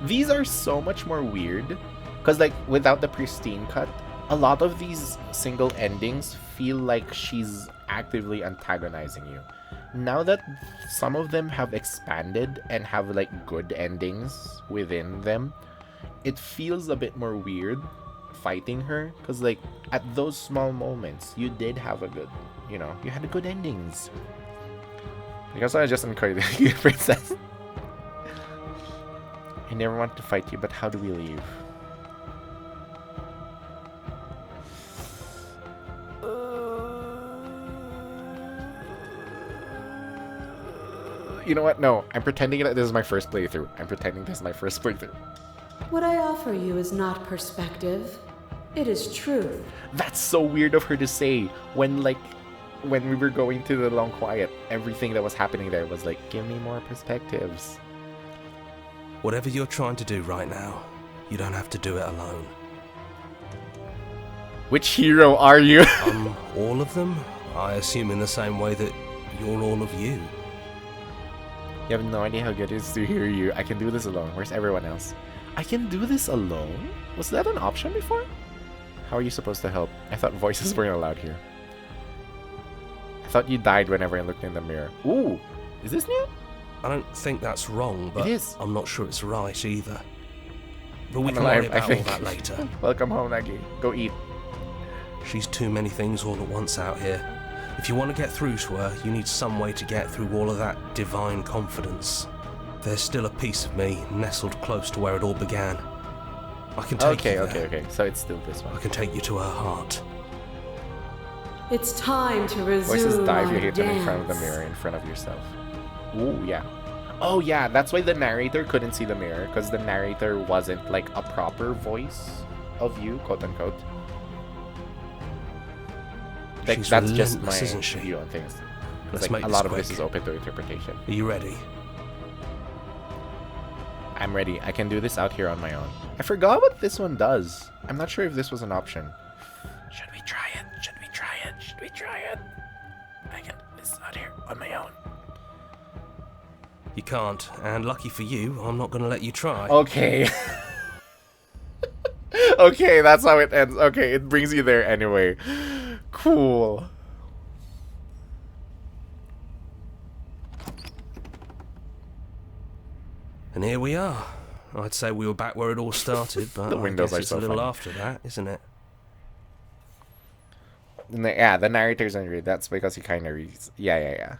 These are so much more weird, because like without the Pristine Cut, a lot of these single endings feel like she's actively antagonizing you. Now that some of them have expanded and have like good endings within them, it feels a bit more weird fighting her, because like at those small moments you did have a good, you know, you had good endings. Because I just encouraged you, princess. I never wanted to fight you, but how do we leave? You know what? No, I'm pretending that this is my first playthrough.
What I offer you is not perspective. It is truth.
That's so weird of her to say when, like, when we were going to the long quiet, everything that was happening there was like, give me more perspectives.
Whatever you're trying to do right now, you don't have to do it alone.
Which hero are you?
All of them? I assume in the same way that you're all of you.
You have no idea how good it is to hear you. I can do this alone. Where's everyone else? I can do this alone? Was that an option before? How are you supposed to help? I thought voices weren't allowed here. I thought you died whenever I looked in the mirror. Ooh, is this new?
I don't think that's wrong, but
It is.
I'm not sure it's right either. But we
I'm
can
alive,
worry about
I
all
think.
that later.
Welcome home, Nagi. Go eat.
She's too many things all at once out here. If you want to get through to her, you need some way to get through all of that divine confidence. There's still a piece of me nestled close to where it all began. I can take you there.
Okay. So it's still this
I
one.
can take you to her heart.
It's time to resume
Voices die if you
my
hit them in front of the
dance.
mirror in front of yourself. Ooh, yeah. Oh, yeah, that's why the narrator couldn't see the mirror, because the narrator wasn't, like, a proper voice of you, quote-unquote. Like,
She's
that's just my
relentless, isn't she?
view on things.
Let's
Like,
make
a
this
lot of
quick.
this is open to interpretation.
Are you ready?
I'm ready. I can do this out here on my own. I forgot what this one does. I'm not sure if this was an option. Should we try it? Should we try it? Should we try it? I can do this out here on my own.
You can't, and lucky for you, I'm not going to let you try.
Okay. Okay, that's how it ends. Okay, it brings you there anyway. Cool.
And here we are. I'd say we were back where it all started, but
The windows
I
are
guess it's
so
a little
funny.
after that, isn't it?
Yeah, the narrator's unread. That's because he kind of reads. Yeah.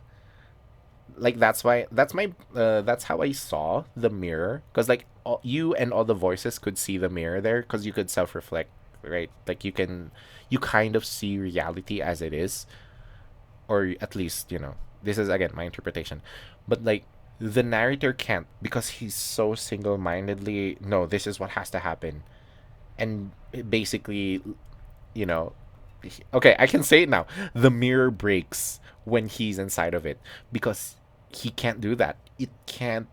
Like that's why. That's my. That's how I saw the mirror. Cause like you and all the voices could see the mirror there. Cause you could self-reflect, right? Like you kind of see reality as it is, or at least this is again my interpretation. But like the narrator can't because he's so single-mindedly. No, this is what has to happen, and it basically, okay, I can say it now. The mirror breaks when he's inside of it because he can't do that. It can't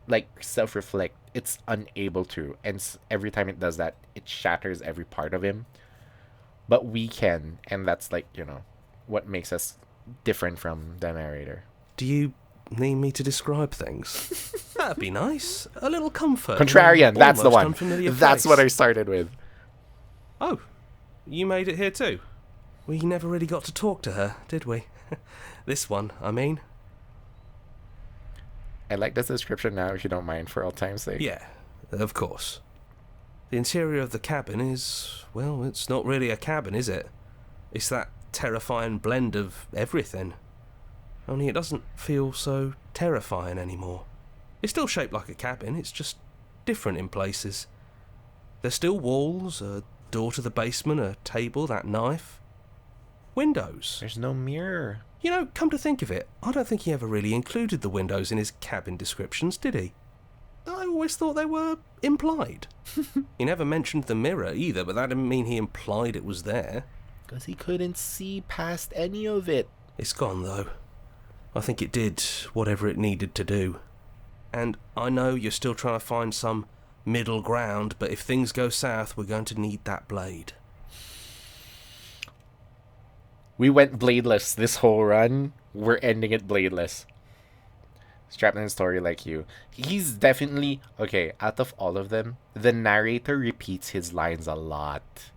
like self-reflect. It's unable to, and every time it does that, it shatters every part of him. But we can, and that's like what makes us different from the narrator.
Do you need me to describe things? That'd be nice. A little comfort.
Contrarian, that's the
Almost
one.
unfamiliar
That's
place.
what I started with.
Oh, you made it here too? We never really got to talk to her, did we? This one, I mean.
I like this description now, if you don't mind, for all time's sake.
Yeah, of course. The interior of the cabin is, well, it's not really a cabin, is it? It's that terrifying blend of everything. Only it doesn't feel so terrifying anymore. It's still shaped like a cabin, it's just different in places. There's still walls, a door to the basement, a table, that knife. Windows.
There's no mirror.
Come to think of it, I don't think he ever really included the windows in his cabin descriptions, did he? I always thought they were implied. He never mentioned the mirror either, but that didn't mean he implied it was there.
Because he couldn't see past any of it.
It's gone, though. I think it did whatever it needed to do. And I know you're still trying to find some middle ground, but if things go south, we're going to need that blade.
We went bladeless this whole run. We're ending it bladeless. Strapped in a story like you. He's definitely... Okay, out of all of them, the narrator repeats his lines a lot.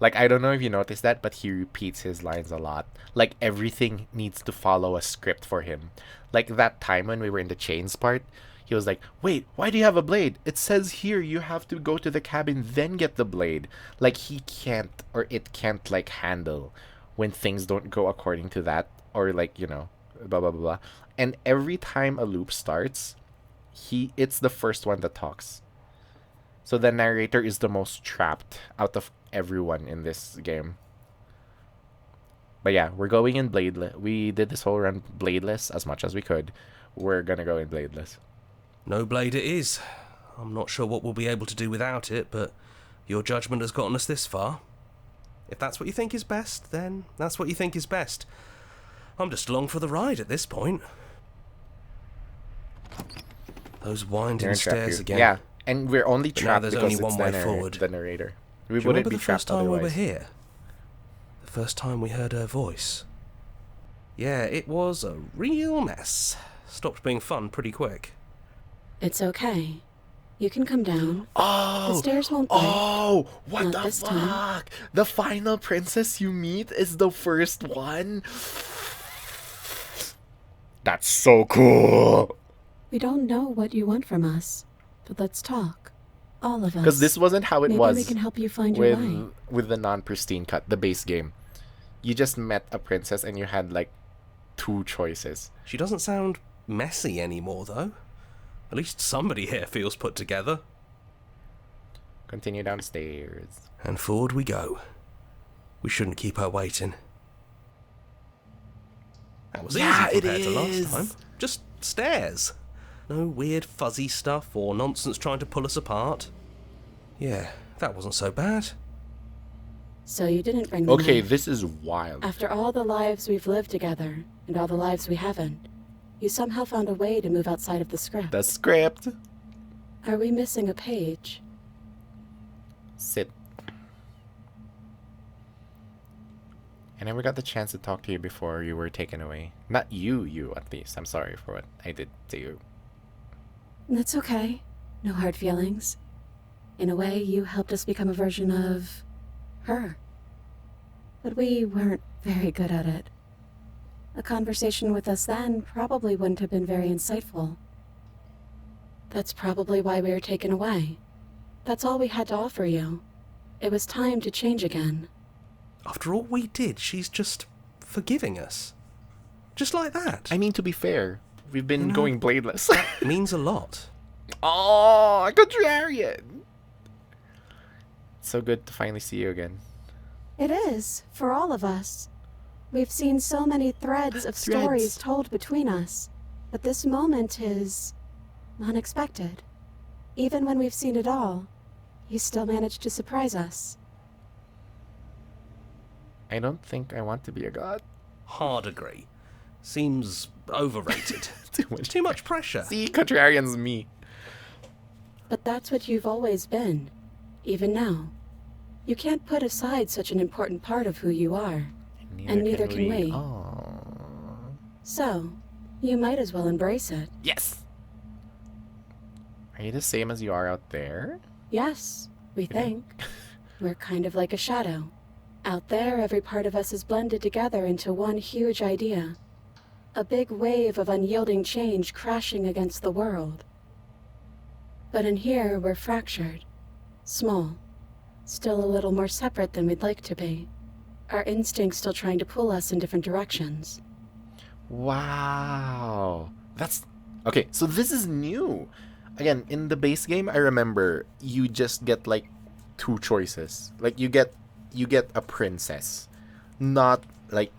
Like, I don't know if you noticed that, but he repeats his lines a lot. Like, everything needs to follow a script for him. Like, that time when we were in the chains part, he was like, wait, why do you have a blade? It says here you have to go to the cabin, then get the blade. Like, he can't, or it can't, like, handle when things don't go according to that, or like, blah, blah, blah, blah. And every time a loop starts, it's the first one that talks. So the narrator is the most trapped out of everyone in this game. But yeah, we're going in bladeless. We did this whole run bladeless as much as we could. We're gonna go in bladeless.
No blade it is. I'm not sure what we'll be able to do without it, but your judgment has gotten us this far. If that's what you think is best, then that's what you think is best. I'm just along for the ride at this point. Those winding stairs again.
Yeah, and we're only trapped
there's
because
only one way forward.
The narrator. We
Do you
wouldn't
remember
be
the first
trapped
time we were
otherwise.
here? The first time we heard her voice. Yeah, it was a real mess. Stopped being fun pretty quick.
It's okay. You can come down.
Oh!
The stairs won't break.
Oh! What
Not
the
this
fuck?
time.
The final princess you meet is the first one? That's so cool!
We don't know what you want from us, but let's talk. All of us.
Because this wasn't how it
Maybe
was
we can help you find your way.
with the non-pristine cut, the base game. You just met a princess and you had like 2 choices.
She doesn't sound messy anymore, though. At least somebody here feels put together.
Continue downstairs.
And forward we go. We shouldn't keep her waiting. That was easy compared to last time. Just stairs. No weird fuzzy stuff or nonsense trying to pull us apart. Yeah, that wasn't so bad.
So you didn't bring them
Okay,
in.
this is wild.
After all the lives we've lived together, and all the lives we haven't, you somehow found a way to move outside of the script.
The script.
Are we missing a page?
Sit. I never got the chance to talk to you before you were taken away. Not you at least. I'm sorry for what I did to you.
That's okay. No hard feelings. In a way, you helped us become a version of her. But we weren't very good at it. A conversation with us then probably wouldn't have been very insightful. That's probably why we were taken away. That's all we had to offer you. It was time to change again.
After all we did, she's just forgiving us. Just like that.
I mean, to be fair, we've been going bladeless.
It means a lot.
Oh, a contrarian! It's so good to finally see you again.
It is, for all of us. We've seen so many threads of stories told between us, but this moment is unexpected. Even when we've seen it all, you still managed to surprise us.
I don't think I want to be a god.
Hard agree. Seems overrated. Too much pressure.
See, contrarian's me.
But that's what you've always been, even now. You can't put aside such an important part of who you are, and neither can we. So, you might as well embrace it.
Yes! Are you the same as you are out there?
Yes, we think. We're kind of like a shadow. Out there, every part of us is blended together into one huge idea. A big wave of unyielding change crashing against the world. But in here, we're fractured. Small. Still a little more separate than we'd like to be. Our instincts still trying to pull us in different directions.
Wow. That's... Okay, so this is new. Again, in the base game, I remember you just get, like, 2 choices. Like, you get a princess. Not, like...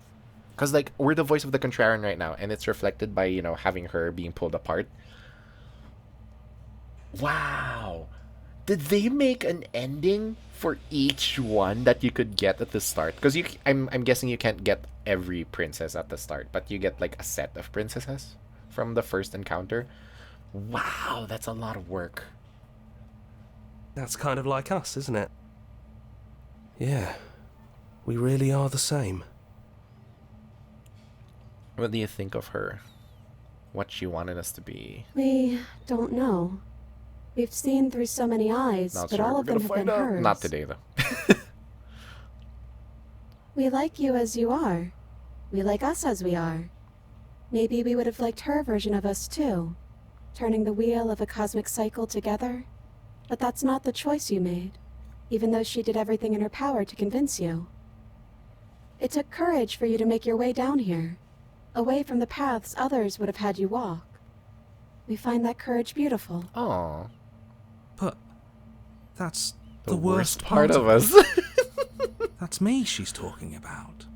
Because, like, we're the voice of the Contrarian right now, and it's reflected by, you know, having her being pulled apart. Wow. Did they make an ending for each one that you could get at the start? Because I'm guessing you can't get every princess at the start, but you get, like, a set of princesses from the first encounter. Wow, that's a lot of work.
That's kind of like us, isn't it? Yeah. We really are the same.
What do you think of her? What she wanted us to be?
We don't know. We've seen through so many eyes,
Not
but
sure.
all
We're
of them
gonna
have been
find out.
hers.
Not today, though.
We like you as you are. We like us as we are. Maybe we would have liked her version of us too, turning the wheel of a cosmic cycle together. But that's not the choice you made, even though she did everything in her power to convince you. It took courage for you to make your way down here, away from the paths others would have had you walk. We find that courage beautiful.
Aww.
But that's
The worst part of us.
That's me she's talking about.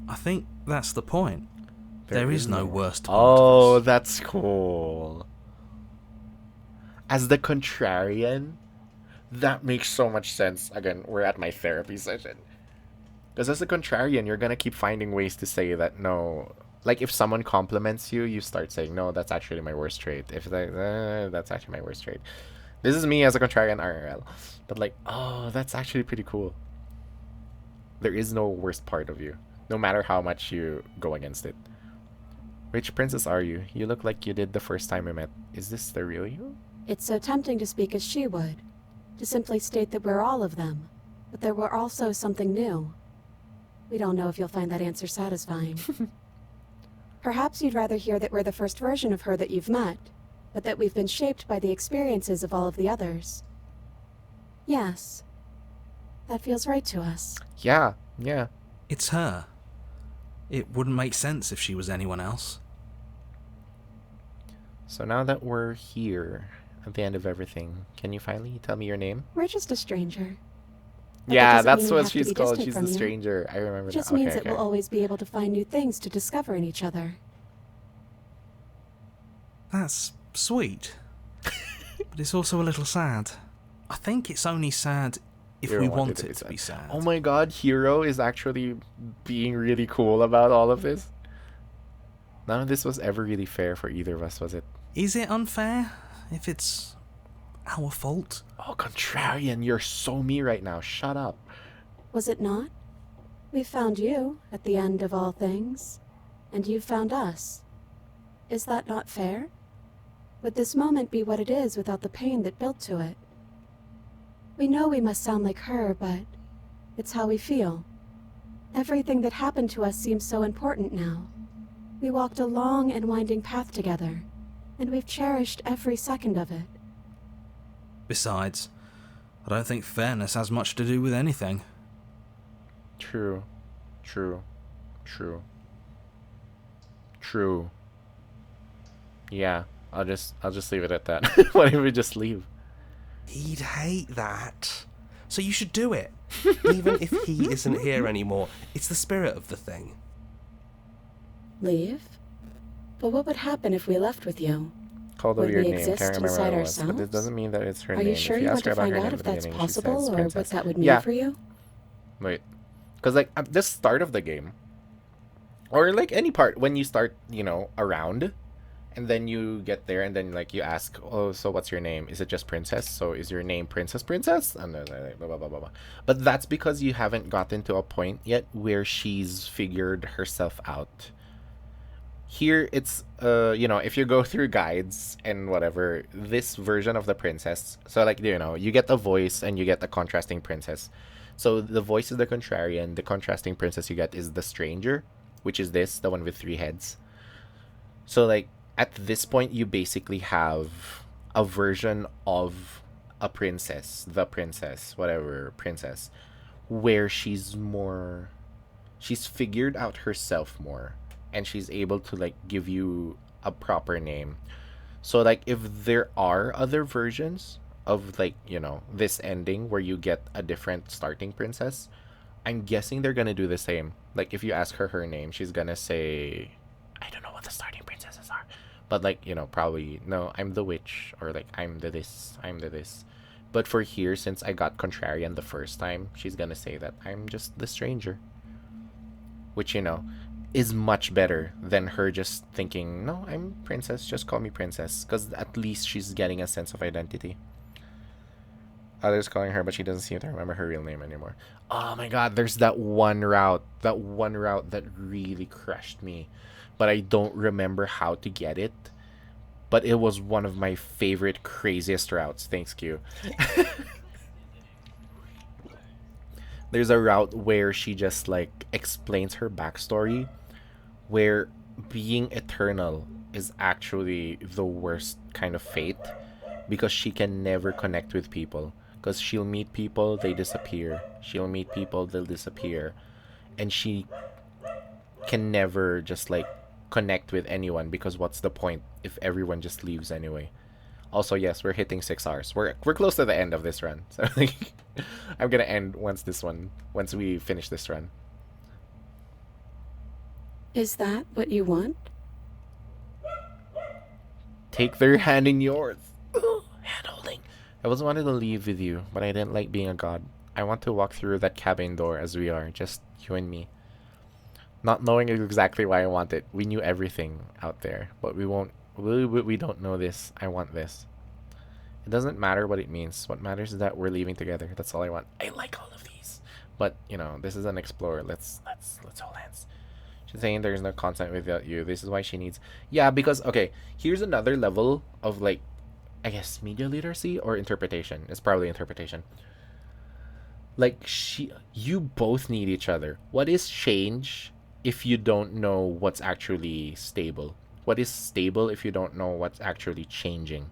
I think that's the point. There is no worst part of
Oh,
us.
that's cool. As the Contrarian, that makes so much sense. Again, we're at my therapy session. Because as a contrarian, you're gonna keep finding ways to say that no. Like if someone compliments you, you start saying no, that's actually my worst trait. If that's actually my worst trait. This is me as a contrarian RRL. But like, oh, that's actually pretty cool. There is no worst part of you, no matter how much you go against it. Which princess are you? You look like you did the first time we met. Is this the real you?
It's so tempting to speak as she would, to simply state that we're all of them, but there were also something new. We don't know if you'll find that answer satisfying. Perhaps you'd rather hear that we're the first version of her that you've met, but that we've been shaped by the experiences of all of the others. Yes. That feels right to us.
Yeah.
It's her. It wouldn't make sense if she was anyone else.
So now that we're here at the end of everything, can you finally tell me your name?
We're just a stranger. But
Yeah,
that doesn't
that's
mean we
what
have to
she's
be
called.
distant
She's
from
the
you.
stranger. I remember
It
that.
just means
Okay,
that we'll
okay.
always be able to find new things to discover in each other.
That's sweet. But it's also a little sad. I think it's only sad if
You
we
don't
want it to be sad.
Oh my god, Hero is actually being really cool about all of this. None of this was ever really fair for either of us, was it?
Is it unfair if it's our fault?
Oh, contrarian, you're so me right now. Shut up.
Was it not? We found you at the end of all things, and you found us. Is that not fair? Would this moment be what it is without the pain that built to it? We know we must sound like her, but it's how we feel. Everything that happened to us seems so important now. We walked a long and winding path together, and we've cherished every second of it.
Besides, I don't think fairness has much to do with anything.
True. Yeah, I'll just leave it at that. Why don't we just leave?
He'd hate that. So you should do it. Even if he isn't here anymore. It's the spirit of the thing.
Leave? But what would happen if we left with you?
Called a
Would
weird
we
name.
exist
Can't remember
inside
what it was. But it
ourselves?
doesn't mean that it's her
Are
name.
you sure
If
you want
ask her
to
about
find
her name
out
at
if
the
that's
beginning, she
possible,
says
or what
princess.
that would mean
Yeah.
for you?
Wait. Because, like, at the start of the game, or, like, any part, when you start, around, and then you get there, and then, like, you ask, oh, so what's your name? Is it just Princess? So is your name Princess? And then, like, blah, blah, blah, blah, blah. But that's because you haven't gotten to a point yet where she's figured herself out. Here, it's, if you go through guides and whatever, this version of the princess, so, like, you get the voice and you get the contrasting princess. So the voice is the contrarian, the contrasting princess you get is the stranger, which is the one with 3 heads. So, like, at this point, you basically have a version of a princess, the princess, whatever, princess, where she's figured out herself more, and she's able to, like, give you a proper name. So, like, if there are other versions of, like, this ending where you get a different starting princess, I'm guessing they're gonna do the same. Like, if you ask her name, she's gonna say, I don't know what the starting princesses are, but, like, probably, no, I'm the witch, or, like, I'm the this. But for here, since I got contrarian the first time, she's gonna say that I'm just the stranger, which, is much better than her just thinking, no, I'm princess, just call me princess, because at least she's getting a sense of identity. Others calling her, but she doesn't seem to remember her real name anymore. Oh my god, there's that one route that really crushed me, but I don't remember how to get it. But it was one of my favorite, craziest routes. Thanks, Q. There's a route where she just, like, explains her backstory, where being eternal is actually the worst kind of fate, because she can never connect with people. Because she'll meet people, they disappear. She'll meet people, they'll disappear. And she can never just, like, connect with anyone, because what's the point if everyone just leaves anyway? Also, yes, we're hitting 6 hours. We're close to the end of this run. So, like, I'm gonna end once we finish this run.
Is that what you want?
Take their hand in yours. Hand holding. I was wanted to leave with you, but I didn't like being a god. I want to walk through that cabin door as we are, just you and me. Not knowing exactly why I want it. We knew everything out there, but we don't know this. I want this. It doesn't matter what it means. What matters is that we're leaving together. That's all I want. I like all of these. But, you know, this is an explorer. Let's hold hands. She's saying there's no content without you. This is why she needs... Yeah, because, okay, here's another level of, like, I guess media literacy or interpretation. It's probably interpretation. Like, you both need each other. What is change if you don't know what's actually stable? What is stable if you don't know what's actually changing?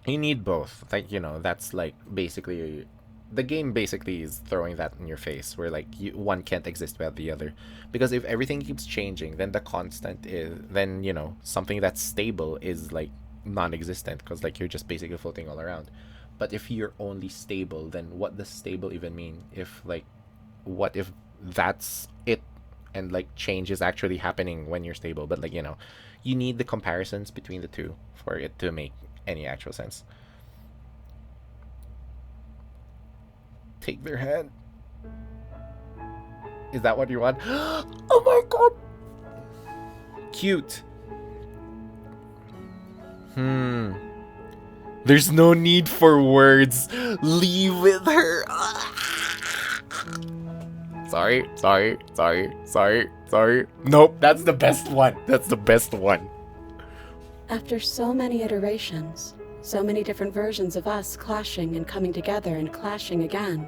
You need both. Like, you know, that's like basically... The game basically is throwing that in your face, where like one can't exist without the other. Because if everything keeps changing, then the constant is... Then, you know, something that's stable is like non-existent, because like you're just basically floating all around. But if you're only stable, then what does stable even mean? If like, what if that's it, and like change is actually happening when you're stable? But like, you know, you need the comparisons between the two for it to make any actual sense. Take their hand. Is that what you want? Oh my god! Cute. There's no need for words. Leave with her. Sorry. Nope, that's the best one. That's the best one.
After so many iterations, so many different versions of us clashing and coming together and clashing again,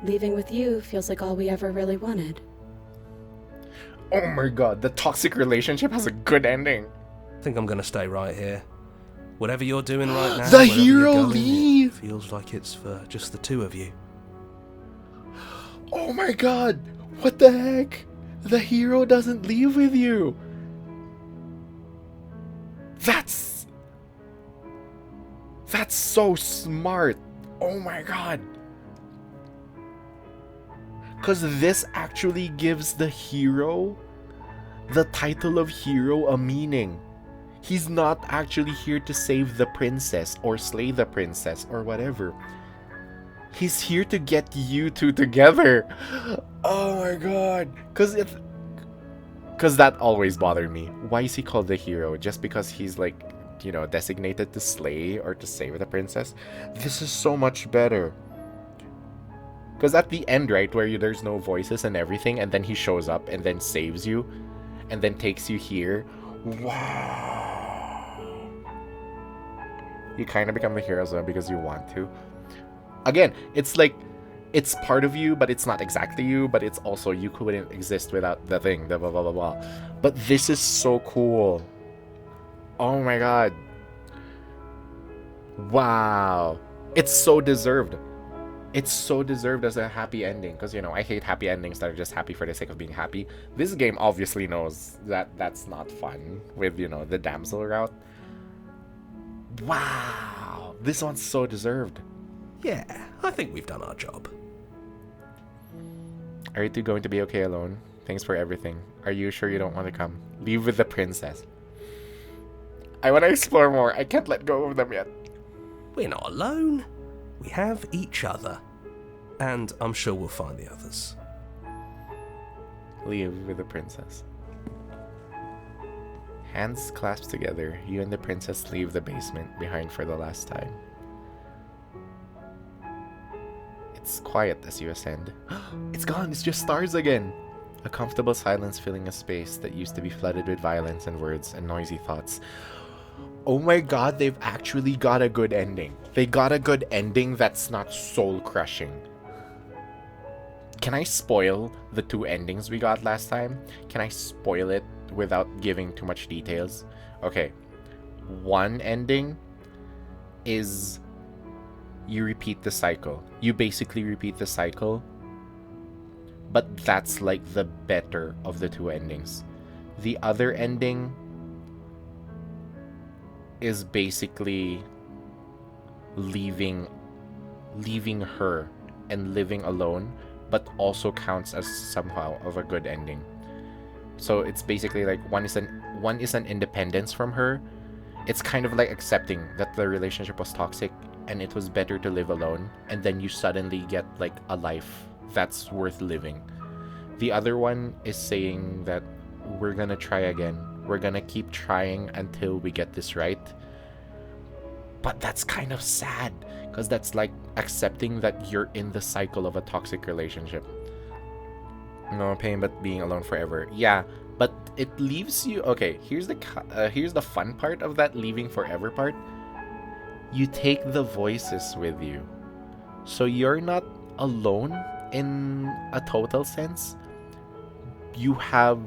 leaving with you feels like all we ever really wanted.
Oh my god, the toxic relationship has a good ending.
I think I'm gonna stay right here. Whatever you're doing right now,
the
wherever
hero
you're going,
leave.
It feels like it's for just the two of you.
Oh my god, what the heck? The hero doesn't leave with you. That's so smart. Oh my god. Because this actually gives the hero, the title of hero, a meaning. He's not actually here to save the princess or slay the princess or whatever. He's here to get you two together. Oh my god. Because that always bothered me. Why is he called the hero? Just because he's like, you know, designated to slay or to save the princess? This is so much better. Because at the end, right, where there's no voices and everything, and then he shows up and then saves you and then takes you here. Wow. You kind of become the hero zone because you want to. Again, it's like, it's part of you, but it's not exactly you, but it's also you couldn't exist without the thing, the blah, blah, blah, blah. But this is so cool. Oh my god. Wow. It's so deserved. It's so deserved as a happy ending, because, you know, I hate happy endings that are just happy for the sake of being happy. This game obviously knows that that's not fun with, you know, the damsel route. Wow. This one's so deserved.
Yeah, I think we've done our job.
Are you two going to be okay alone? Thanks for everything. Are you sure you don't want to come? Leave with the princess. I want to explore more. I can't let go of them yet.
We're not alone. We have each other. And I'm sure we'll find the others.
Leave with the princess. Hands clasped together, you and the princess leave the basement behind for the last time. It's quiet as you ascend. It's gone, it's just stars again! A comfortable silence filling a space that used to be flooded with violence and words and noisy thoughts. Oh my god, they've actually got a good ending. They got a good ending that's not soul-crushing. Can I spoil the two endings we got last time? Can I spoil it without giving too much details? Okay. One ending is you repeat the cycle. You basically repeat the cycle, but that's like the better of the two endings. The other ending is basically leaving her and living alone, but also counts as somehow of a good ending. So it's basically like one is an independence from her. It's kind of like accepting that the relationship was toxic and it was better to live alone, and then you suddenly get like a life that's worth living. The other one is saying that we're gonna try again. We're gonna keep trying until we get this right. But that's kind of sad, because that's like accepting that you're in the cycle of a toxic relationship. No pain but being alone forever. Yeah, but it leaves you... Okay, here's the fun part of that leaving forever part. You take the voices with you. So you're not alone in a total sense. You have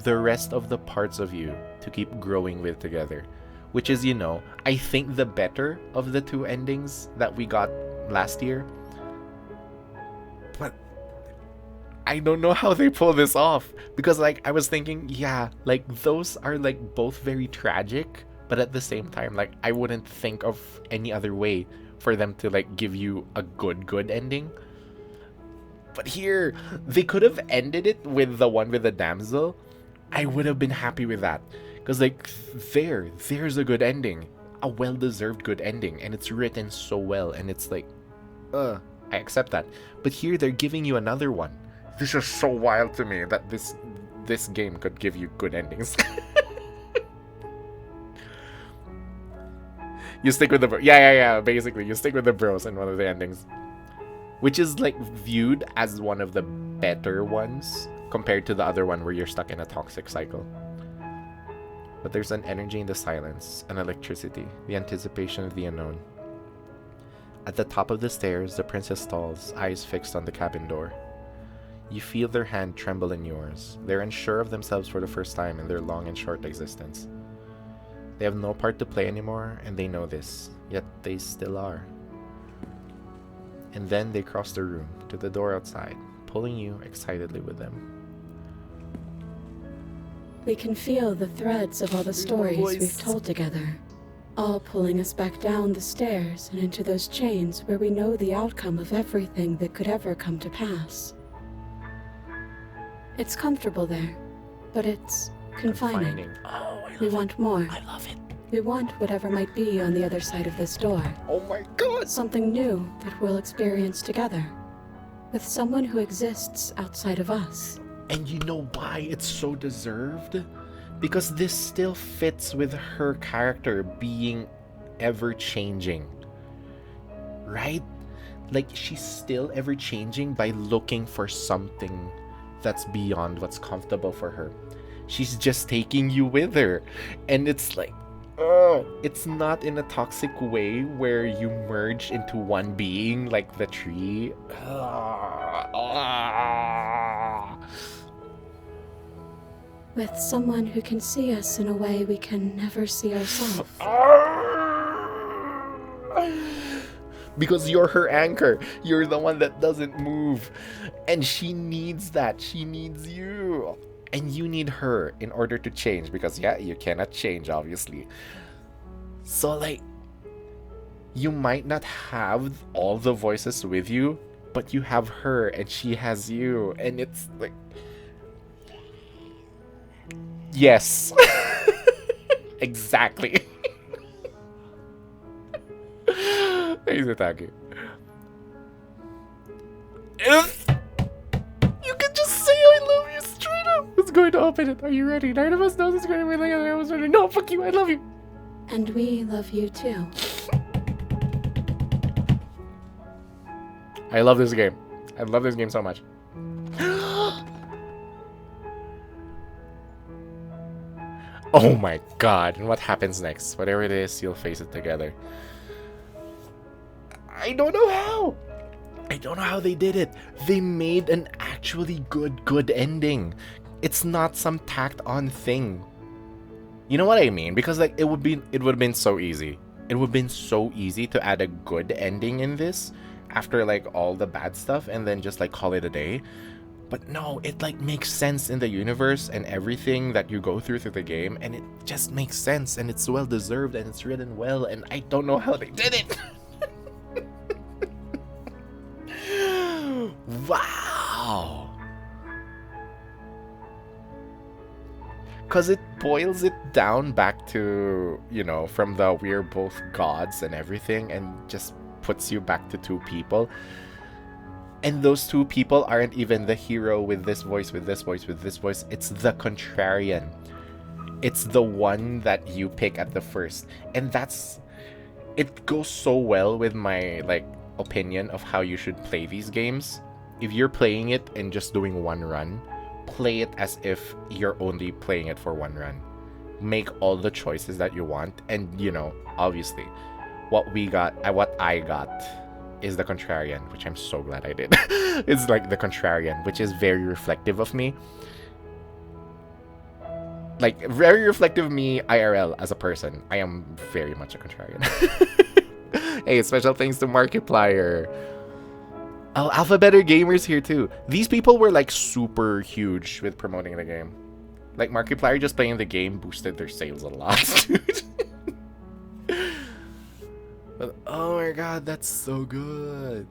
the rest of the parts of you to keep growing with together. Which is, you know, I think the better of the two endings that we got last year. But I don't know how they pull this off. Because, like, I was thinking, yeah, like, those are, like, both very tragic. But at the same time, like, I wouldn't think of any other way for them to, like, give you a good ending. But here, they could have ended it with the one with the damsel. I would have been happy with that. Because, like, there's a good ending. A well-deserved good ending. And it's written so well. And it's like, I accept that. But here, they're giving you another one. This is so wild to me that this game could give you good endings. You stick with the yeah, basically. You stick with the bros in one of the endings. Which is, like, viewed as one of the better ones compared to the other one where you're stuck in a toxic cycle. But there's an energy in the silence, an electricity, the anticipation of the unknown. At the top of the stairs, the princess stalls, eyes fixed on the cabin door. You feel their hand tremble in yours. They're unsure of themselves for the first time in their long and short existence. They have no part to play anymore, and they know this, yet they still are. And then they cross the room to the door outside, pulling you excitedly with them.
We can feel the threads of all the stories we've told together, all pulling us back down the stairs and into those chains where we know the outcome of everything that could ever come to pass. It's comfortable there, but it's confining. We want more.
I love it.
We want whatever might be on the other side of this door.
Oh my god!
Something new that we'll experience together, with someone who exists outside of us.
And you know why it's so deserved? Because this still fits with her character being ever-changing. Right? Like, she's still ever-changing by looking for something that's beyond what's comfortable for her. She's just taking you with her. And it's like, it's not in a toxic way where you merge into one being like the tree.
With someone who can see us in a way we can never see ourselves.
Because you're her anchor. You're the one that doesn't move. And she needs that. She needs you. And you need her in order to change. Because, yeah, you cannot change, obviously. So, like, you might not have all the voices with you, but you have her and she has you. And it's like... Yes. Exactly. Thanks, Itagi. If you can just say I love you straight up. Who's going to open it? Are you ready? None of us knows it's going to be like I was ready. No, fuck you. I love you.
And we love you too.
I love this game. I love this game so much. Oh my god. And what happens next? Whatever it is, you'll face it together. I don't know how. I don't know how they did it. They made an actually good ending. It's not some tacked on thing. You know what I mean? Because like it would have been so easy. It would have been so easy to add a good ending in this after like all the bad stuff and then just like call it a day. But no, it like makes sense in the universe and everything that you go through the game, and it just makes sense and it's well deserved and it's written well, and I don't know how they did it. Wow. Because it boils it down back to, you know, from the we're both gods and everything, and just puts you back to two people. And those two people aren't even the hero with this voice, with this voice, with this voice. It's the contrarian. It's the one that you pick at the first. And it goes so well with my like opinion of how you should play these games. If you're playing it and just doing one run, play it as if you're only playing it for one run. Make all the choices that you want, and you know, obviously, what I got is the contrarian, which I'm so glad I did. It's like the contrarian, which is very reflective of me. Like, very reflective of me IRL as a person. I am very much a contrarian. Hey, special thanks to Markiplier. Oh, Alphabetter Gamers here too. These people were like super huge with promoting the game. Like, Markiplier just playing the game boosted their sales a lot, dude. But, oh my god, that's so good.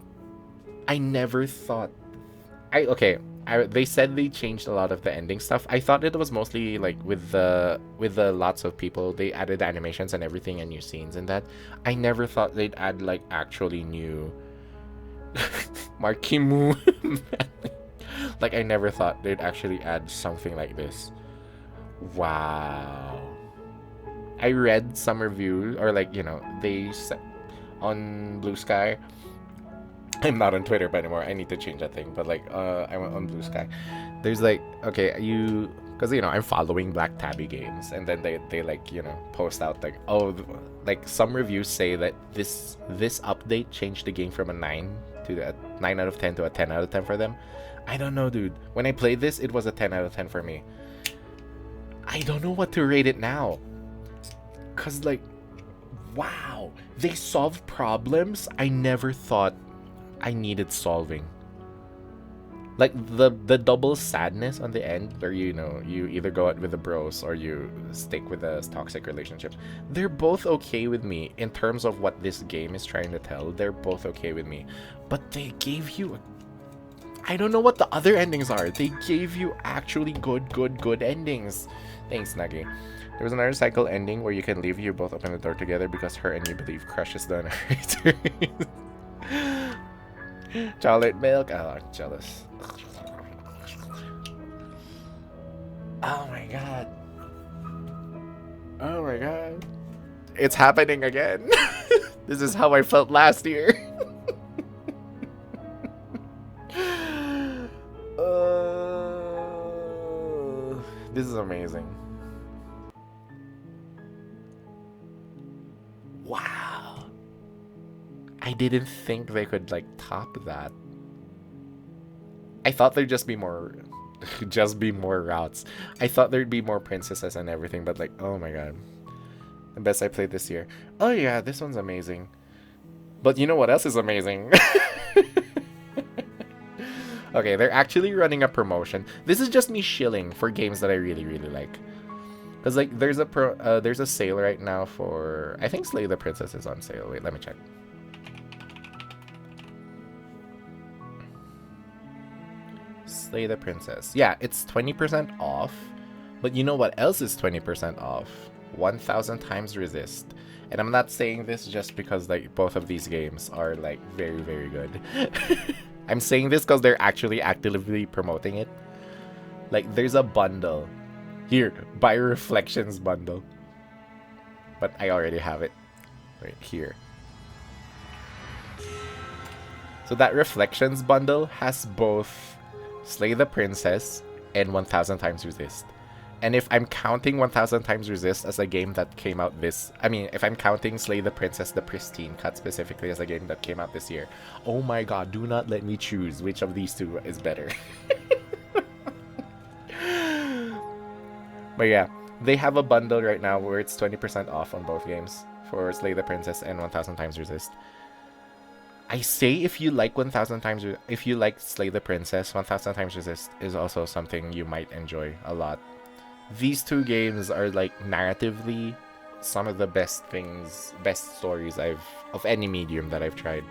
I never thought... They said they changed a lot of the ending stuff. I thought it was mostly like with the lots of people. They added animations and everything and new scenes and that. I never thought they'd add like actually new... Markimu. Like, I never thought they'd actually add something like this. Wow. I read some reviews, or like, you know, they said on Blue Sky. I'm not on Twitter anymore. I need to change that thing. But like, I'm on Blue Sky. There's like, okay, because you know, I'm following Black Tabby Games, and then they like, you know, post out like, oh, like some reviews say that this update changed the game from a 9 out of 10 to a 10 out of 10 for them. I don't know, dude. When I played this, it was a 10 out of 10 for me. I don't know what to rate it now. Cause like, wow, they solved problems I never thought I needed solving. Like the double sadness on the end, where you know, you either go out with the bros or you stick with a toxic relationship. They're both okay with me in terms of what this game is trying to tell. They're both okay with me, but they gave you I don't know what the other endings are. They gave you actually good endings. Thanks, Nagi. There was another cycle ending where you can leave, you both open the door together because her and you believe crush is the narrator. Chocolate milk. Oh, I'm jealous. Oh my god. Oh my god. It's happening again. This is how I felt last year. This is amazing. Wow. I didn't think they could like top that. I thought there'd just be more routes. I thought there'd be more princesses and everything, but like, oh my god. The best I played this year. Oh yeah, this one's amazing. But you know what else is amazing? Okay, they're actually running a promotion. This is just me shilling for games that I really like. Cause like there's a sale right now for, I think Slay the Princess is on sale. Wait, let me check. Slay the Princess. Yeah, it's 20% off. But you know what else is 20% off? 1000 times Resist. And I'm not saying this just because like both of these games are like very good. I'm saying this because they're actually actively promoting it. Like, there's a bundle. Here, buy Reflections bundle. But I already have it. Right here. So that Reflections bundle has both Slay the Princess and 1000 times Resist. And if I'm counting 1000 times Resist as a game that came out if I'm counting Slay the Princess, the Pristine Cut specifically as a game that came out this year, oh my god, do not let me choose which of these two is better. But yeah, they have a bundle right now where it's 20% off on both games for Slay the Princess and 1000 times Resist. I say if you like if you like Slay the Princess, 1000 times Resist is also something you might enjoy a lot. These two games are like narratively some of the best stories of any medium that I've tried.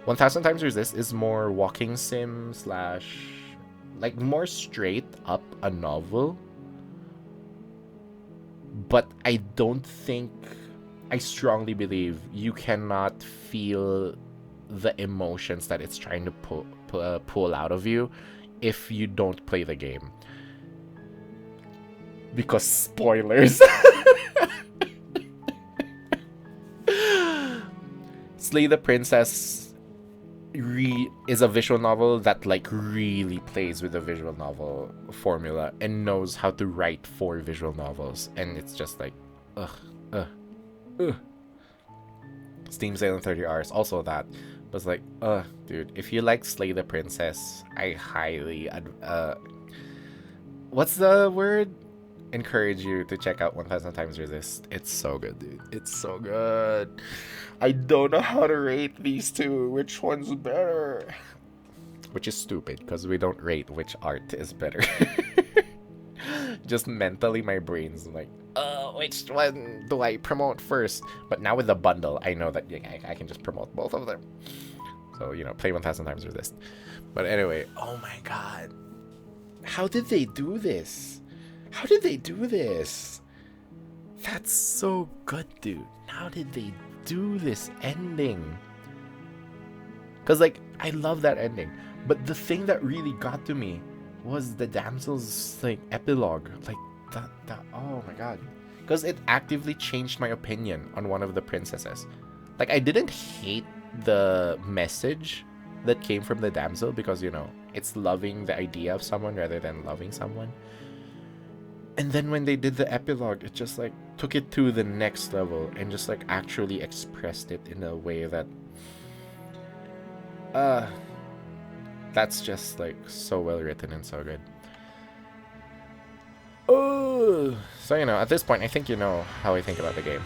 1000 times Resist is more walking sim / like more straight up a novel. But I don't think I strongly believe you cannot feel the emotions that it's trying to pull out of you if you don't play the game. Because spoilers. Slay the Princess is a visual novel that like really plays with the visual novel formula and knows how to write for visual novels, and it's just like Steam sale in 30 hours, also that. But it's like, dude, if you like Slay the Princess, I highly what's the word? Encourage you to check out 1000 Times Resist. It's so good, dude. It's so good. I don't know how to rate these two. Which one's better? Which is stupid, because we don't rate which art is better. Just mentally, my brain's like, which one do I promote first? But now with the bundle, I know that I can just promote both of them. So, you know, play 1000 Times Resist. But anyway, oh my god. How did they do this? How did they do this? That's so good, dude. How did they do this ending? Because, like, I love that ending. But the thing that really got to me was the damsel's, like, epilogue. Like, that oh my god. Because it actively changed my opinion on one of the princesses. Like, I didn't hate the message that came from the damsel because, you know, it's loving the idea of someone rather than loving someone. And then when they did the epilogue, it just like took it to the next level and just like actually expressed it in a way that that's just like so well written and so good. Oh, so you know, at this point I think you know how I think about the game.